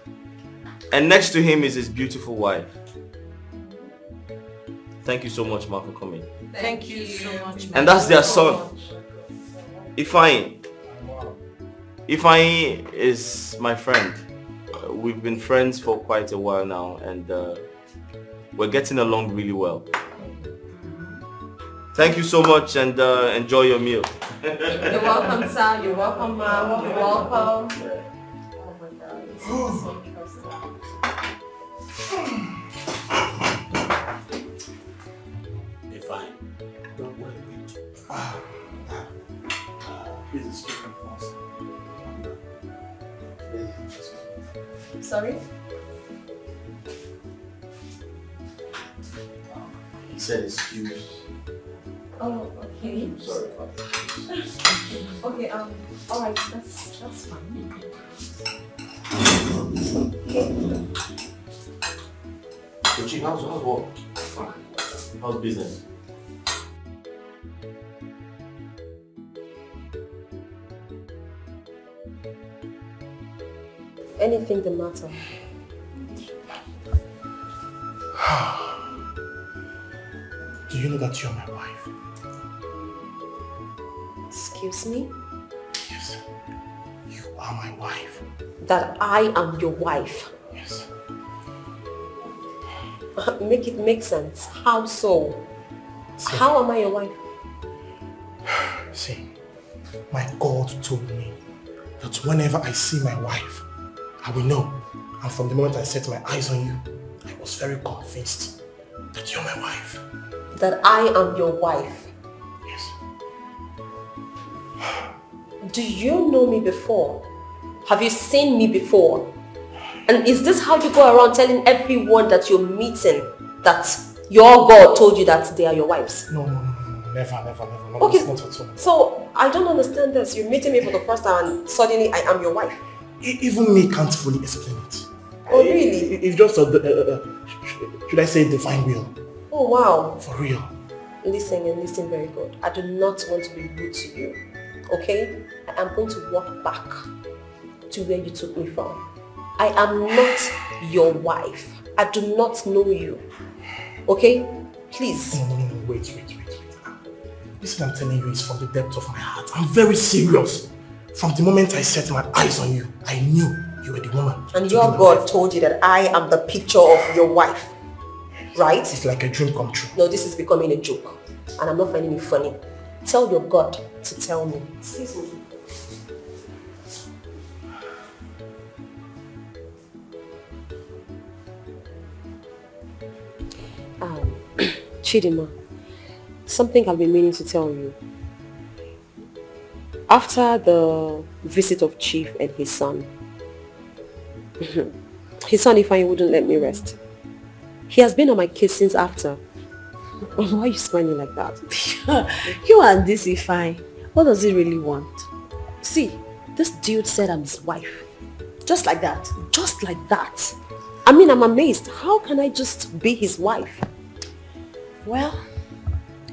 And next to him is his beautiful wife. Thank you so much, Ma, for coming. Thank you so much. And that's their son, Ifeanyi. Ifeanyi is my friend. We've been friends for quite a while now, and we're getting along really well. Thank you so much, and enjoy your meal. You're welcome, sir. You're welcome, ma'am. You're welcome. Oh my God. This is so interesting. Be fine. Don't worry. Please excuse me first. Sorry? He said excuse. Oh, okay. Sorry. Okay, alright, that's fine. So, Chief, how's work? How's business? Anything the matter? Do you know that you're my wife? Excuse me? Yes. You are my wife. That I am your wife? Yes. Make it make sense. How so? How am I your wife? See, my God told me that whenever I see my wife, I will know. And from the moment I set my eyes on you, I was very convinced that you're my wife. That I am your wife? Yes. Do you know me before? Have you seen me before? And is this how you go around telling everyone that you're meeting that your God told you that they are your wives? No. Never. No, Okay, not at all. so I don't understand this. You're meeting me for the first time and suddenly I am your wife. Even me can't fully explain it. Oh, really? It's just should I say divine will? Oh, wow. For real. Listen and listen very good. I do not want to be rude to you. Okay? I am going to walk back to where you took me from. I am not your wife. I do not know you. Okay? Please. No, wait. This I'm telling you is from the depth of my heart. I'm very serious. From the moment I set my eyes on you, I knew you were the woman. And your God told you that I am the picture of your wife. Right? It's like a dream come true. No, this is becoming a joke. And I'm not finding it funny. Tell your God to tell me. Excuse me. Chidima, something I've been meaning to tell you. After the visit of Chief and his son, Ifeanyi wouldn't let me rest. He has been on my case since after. Why are you smiling like that? You and this Ifeanyi, what does he really want? See, this dude said I'm his wife. Just like that. Just like that. I mean, I'm amazed. How can I just be his wife? Well,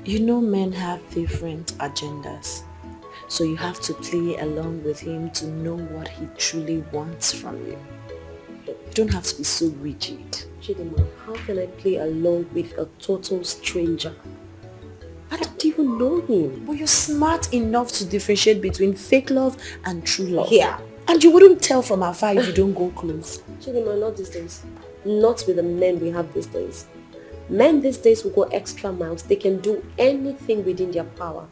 you know men have different agendas. So you have to play along with him to know what he truly wants from you. You don't have to be so rigid. Chidima, how can I play along with a total stranger? I don't even know him. But you're smart enough to differentiate between fake love and true love. Yeah. And you wouldn't tell from afar if you don't go close. Chidima, not these days. Not with the men we have these days. Men these days will go extra miles. They can do anything within their power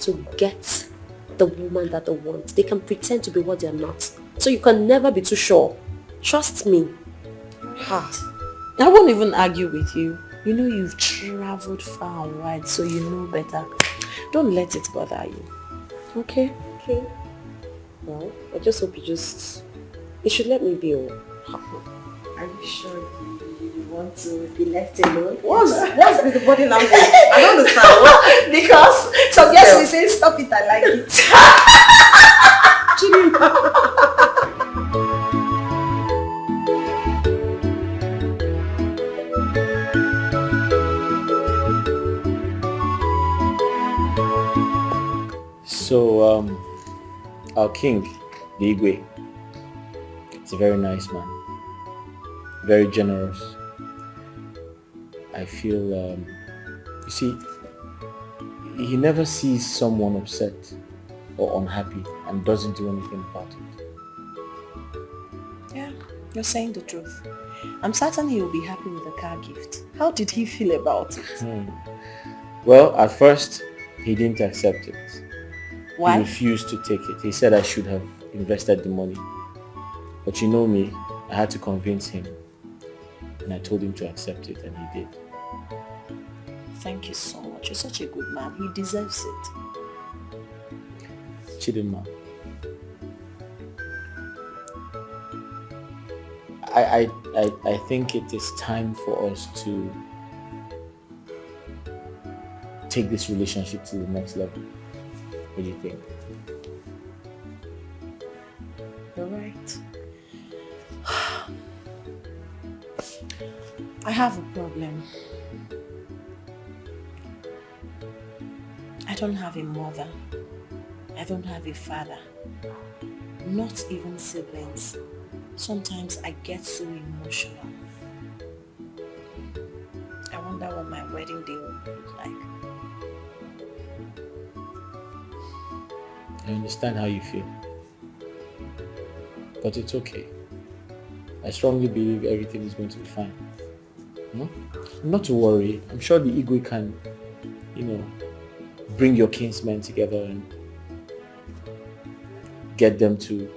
to get the woman that they want. They can pretend to be what they're not. So you can never be too sure. Trust me. I won't even argue with you. You know you've traveled far and wide, so you know better. Don't let it bother you. Okay? Okay. Well, I just hope you should let me be. Are you sure you want to be left alone? What's with the body language? I don't understand. What? Because some girls will say, stop it, I like it. So, our king, the Igwe, is a very nice man, very generous. I feel, you see, he never sees someone upset or unhappy and doesn't do anything about it. Yeah, you're saying the truth. I'm certain he will be happy with the car gift. How did he feel about it? Well, at first, he didn't accept it. Why? He refused to take it. He said I should have invested the money. But you know me, I had to convince him. And I told him to accept it, and he did. Thank you so much. You're such a good man. He deserves it. Chidinma, I think it is time for us to take this relationship to the next level. What do you think? You're right. I have a problem. I don't have a mother. I don't have a father. Not even siblings. Sometimes I get so emotional. I wonder what my wedding day will look like. I understand how you feel. But it's okay. I strongly believe everything is going to be fine. Not to worry. I'm sure the Igwe can, bring your kinsmen together and get them to,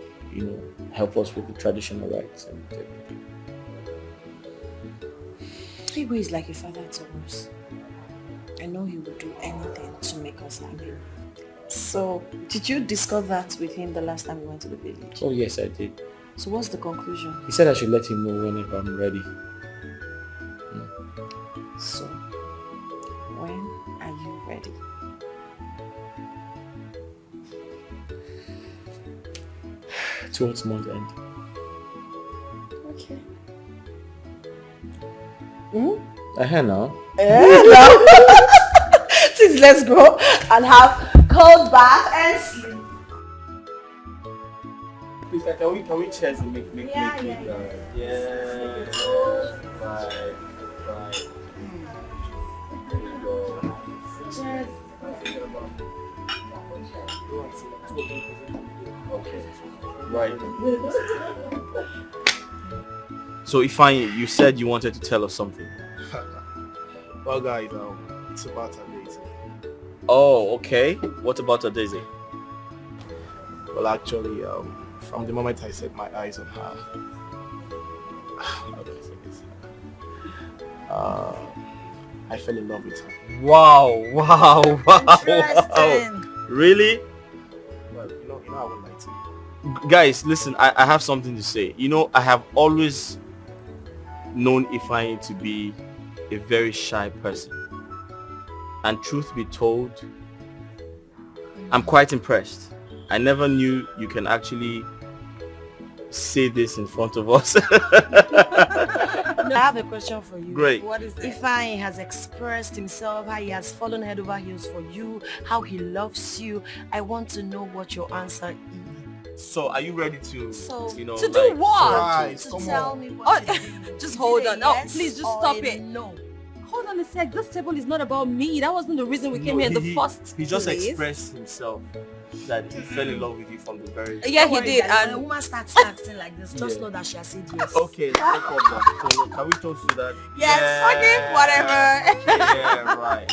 help us with the traditional rites and everything. Igwe is like a father to us. I know he will do anything to make us happy. So, did you discuss that with him the last time we went to the village? Oh yes, I did. So what's the conclusion? He said I should let him know whenever I'm ready. So, when are you ready? Towards month end. Okay. I hear now. Please, let's go and have cold bath and sleep. Please, can we cheers and make Yeah. Right. Cheers. Okay. Right. So Ifeanyi, you said you wanted to tell us something. Well guys, it's about a Daisy. Oh, okay. What about a Daisy? Well actually, from the moment I set my eyes on her, how do I say this? I fell in love with her. Wow. Interesting. Really? Well, you know I won't lie to you. Guys, listen, I have something to say. You know, I have always known Ifeanyi to be a very shy person. And truth be told, I'm quite impressed. I never knew you can actually say this in front of us. I have a question for you. Great. What is that? Ifeanyi has expressed himself, how he has fallen head over heels for you, how he loves you. I want to know what your answer is. So, are you ready to, to do what? To tell me what just hold on. Yes, please, just stop it. No. Hold on a sec. This table is not about me. That wasn't the reason we came here in the first He just place. expressed himself that he fell in love with you from the very... Yeah, he did. When a woman starts acting like this, just know that she has said yes. Okay, no problem. So, can we toast to that? Yes. Okay, whatever. Yeah, right.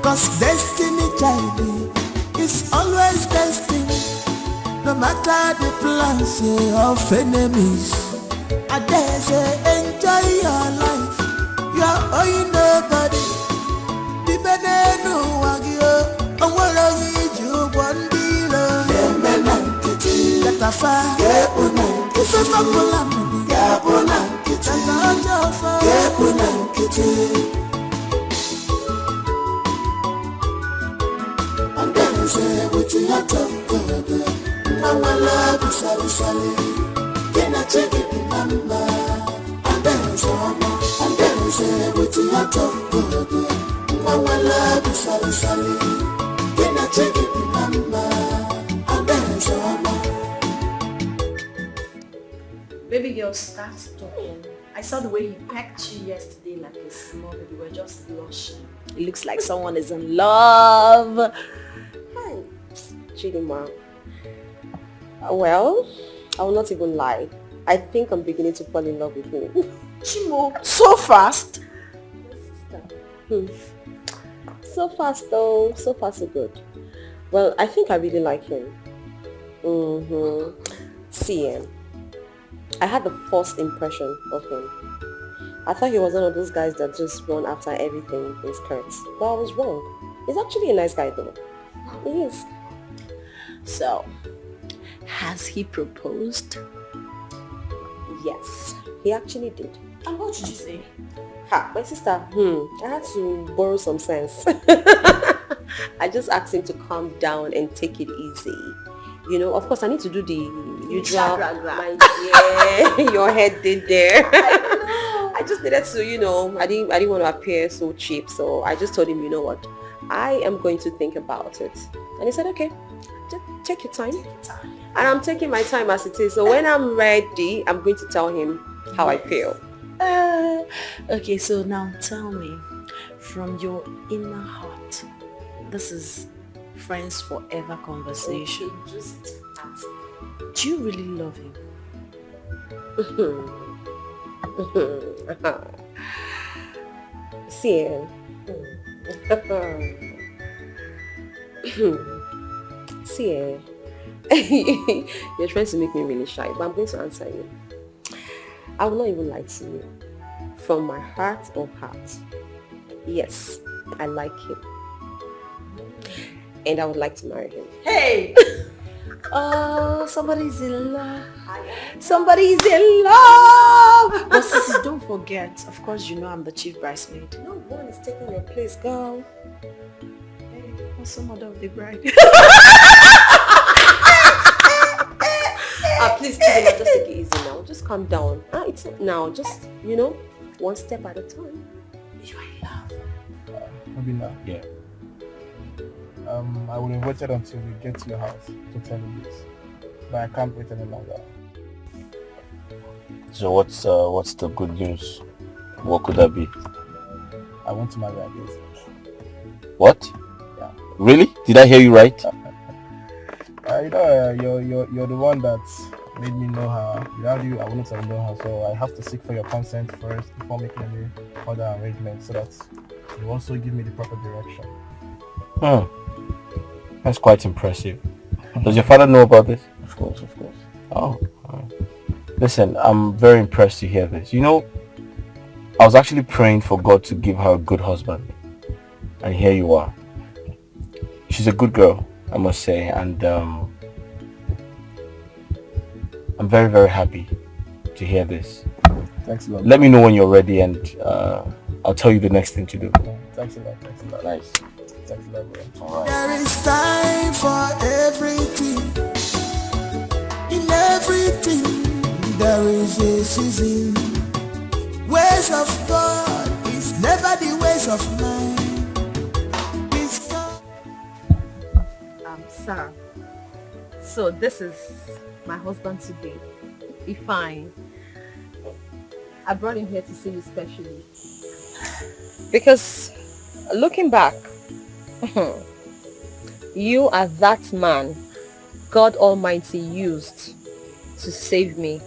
Cause destiny child is always destined. No matter the plans of enemies, I dare say enjoy your life. You are owing nobody. The benenu wagyo, and what are you one dealer? Let a fire, if a fabulam, and then say with your top, Mama love you, Sally. Then I take it, Mama, and then say with your top, Mama love you, Sally. Then I take it, Mama, and then Baby girl, start talking. I saw the way he pecked you yesterday like a small baby. You were just blushing. It looks like someone is in love. Hi, Chidima. Well, I will not even lie. I think I'm beginning to fall in love with him. Chimo, so fast? So fast though, so far so good. Well, I think I really like him. See, I had the first impression of him. I thought he was one of those guys that just run after everything in skirts. But I was wrong. He's actually a nice guy though. He is. So, has he proposed? Yes, he actually did. And what did you say? Ha, my sister, I had to borrow some sense. I just asked him to calm down and take it easy. You know, of course, I need to do the usual. My dear, your head did there. I just needed to, you know, I didn't want to appear so cheap. So I just told him, you know what, I am going to think about it. And he said, okay, just take your time. And I'm taking my time as it is. So when I'm ready, I'm going to tell him how I feel. Okay, so now tell me, from your inner heart, this is friends forever conversation. Okay, just ask. Do you really love him? See, see, you're trying to make me really shy, but I'm going to answer you. I will not even lie to you. From my heart of hearts, yes, I like him. And I would like to marry him. Hey! Oh, somebody's in love. Somebody's in love! But sissy, don't forget, of course you know I'm the chief bridesmaid. No one is taking your place, girl. Hey, what's the mother of the bride? Please, Chidima, just take it easy now. Just calm down. It's not now. Just, you know, one step at a time. You are in love. Obina. Yeah. I will have waited until we get to your house to tell you this, but I can't wait any longer. So what's the good news? What could that be? I want to marry Adeze. What? Yeah. Really? Did I hear you right? You you're the one that made me know her. Without you, I wouldn't have known her. So I have to seek for your consent first before making any further arrangements, so that you also give me the proper direction. That's quite impressive. Does your father know about this? Of course, of course. Oh, alright. Listen, I'm very impressed to hear this. You know, I was actually praying for God to give her a good husband. And here you are. She's a good girl, I must say. And I'm very, very happy to hear this. Thanks a lot. Let me know when you're ready and I'll tell you the next thing to do. Thanks a lot. Thanks a lot. Nice. Thanks a lot, bro. Alright. There is time for everything. In everything, there is a season. Ways of God is never the ways of man. Sir, so this is my husband today, Ifeanyi. I brought him here to see you specially because looking back, you are that man God Almighty used to save me.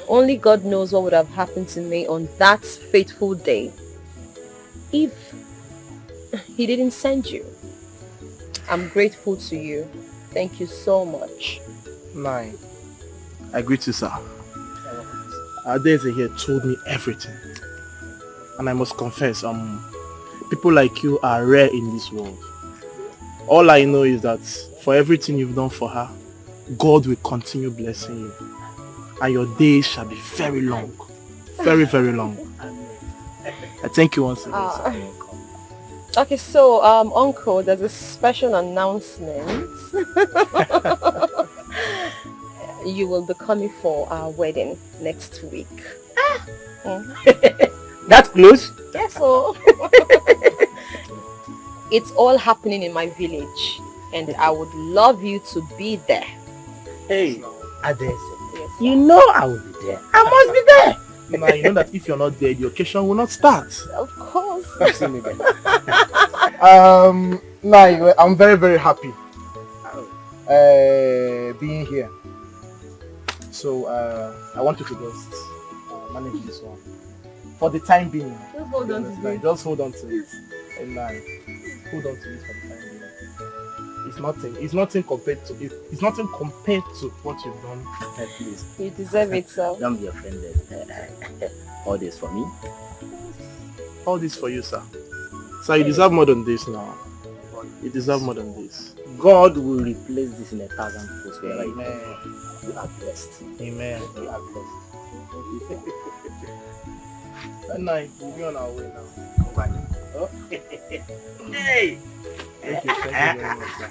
Only God knows what would have happened to me on that fateful day if he didn't send you. I'm grateful to you. Thank you so much. I greet you, sir. Adeze here told me everything. And I must confess, people like you are rare in this world. All I know is that for everything you've done for her, God will continue blessing you. And your days shall be very long. Very, very long. I thank you once again, sir. Okay, so Uncle, there's a special announcement. You will be coming for our wedding next week. That close? Yes, so it's all happening in my village, and I would love you to be there. Hey, Adeze, yes, you know I will be there. I must be there. Now you know that if you're not there, the occasion will not start. Of course. I'm very, very happy being here. So I want you to just manage this one for the time being. Just hold on to it. Just hold on to it, and hold on to it for the time being. It's nothing compared to it. It's nothing compared to what you've done. Please. You deserve it, sir. Don't be offended. All this for me. All this for you, sir. Sir, you deserve more than this now. You deserve more than this. God will replace this in 1,000 folds wherever you Amen. go. You are blessed. Amen. You are blessed. That night, we'll be on our way now. Oh. Hey! Thank you very much, sir.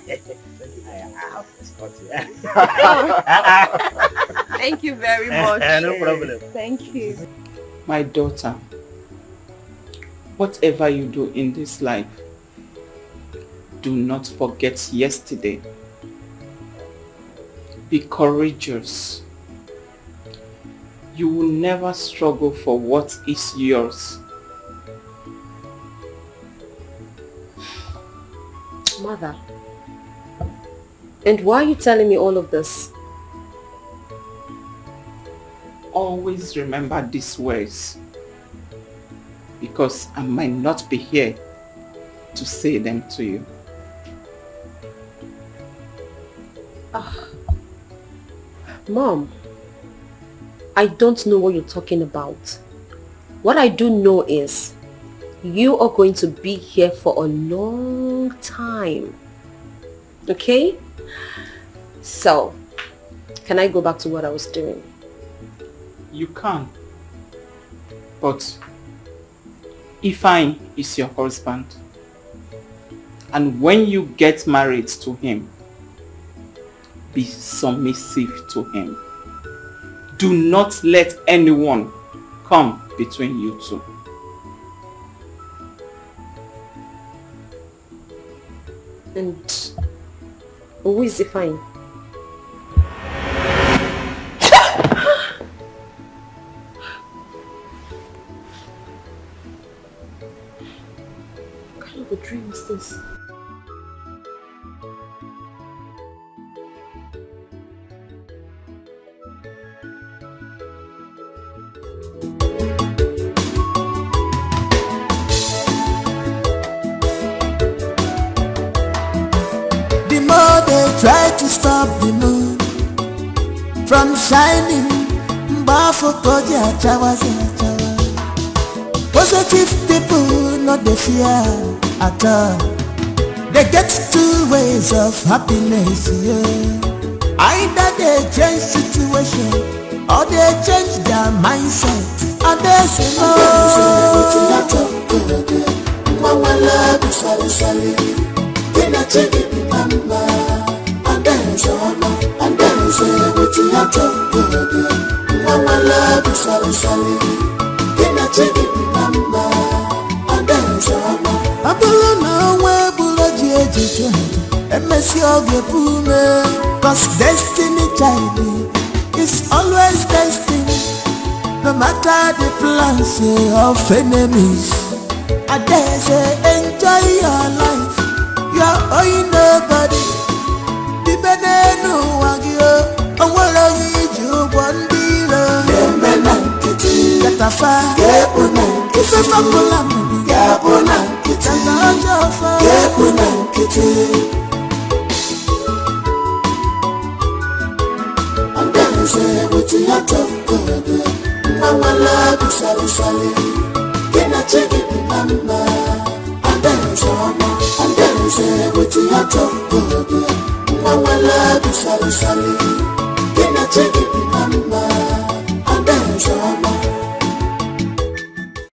Thank you very much. No problem. Thank you. My daughter, whatever you do in this life, do not forget yesterday. Be courageous. You will never struggle for what is yours. Mother, and why are you telling me all of this? Always remember these words, because I might not be here to say them to you. Mom, I don't know what you're talking about. What I do know is you are going to be here for a long time. Okay? So, can I go back to what I was doing? You can. But Ifeanyi is your husband. And when you get married to him, be submissive to him. Do not let anyone come between you two. And who is Ifeanyi? What kind of a dream is this? try to stop the moon from shining. Positive people not the fear at all. They get two ways of happiness, yeah. Either they change situation or they change their mindset. And they say no. Mama love you sorry sorry. Then I take it number. And then say no. And then say what you have to do. Mama love you sorry sorry. Then I take it number. And then say no. I don't know where Bulaji MSC Ogepume. Cause destiny child is always destined. No matter the plans of enemies, I dare say enjoy your life. You're owing nobody. The benenu wagyo, and what are you one below? Get a fire, if a fabulam, Gabona, it's a large offer, Gabona, and then say what you have to do. Mama love you sorry sorry. Can I check it number? And then say what you have to do. Mama love you sorry sorry. Can I check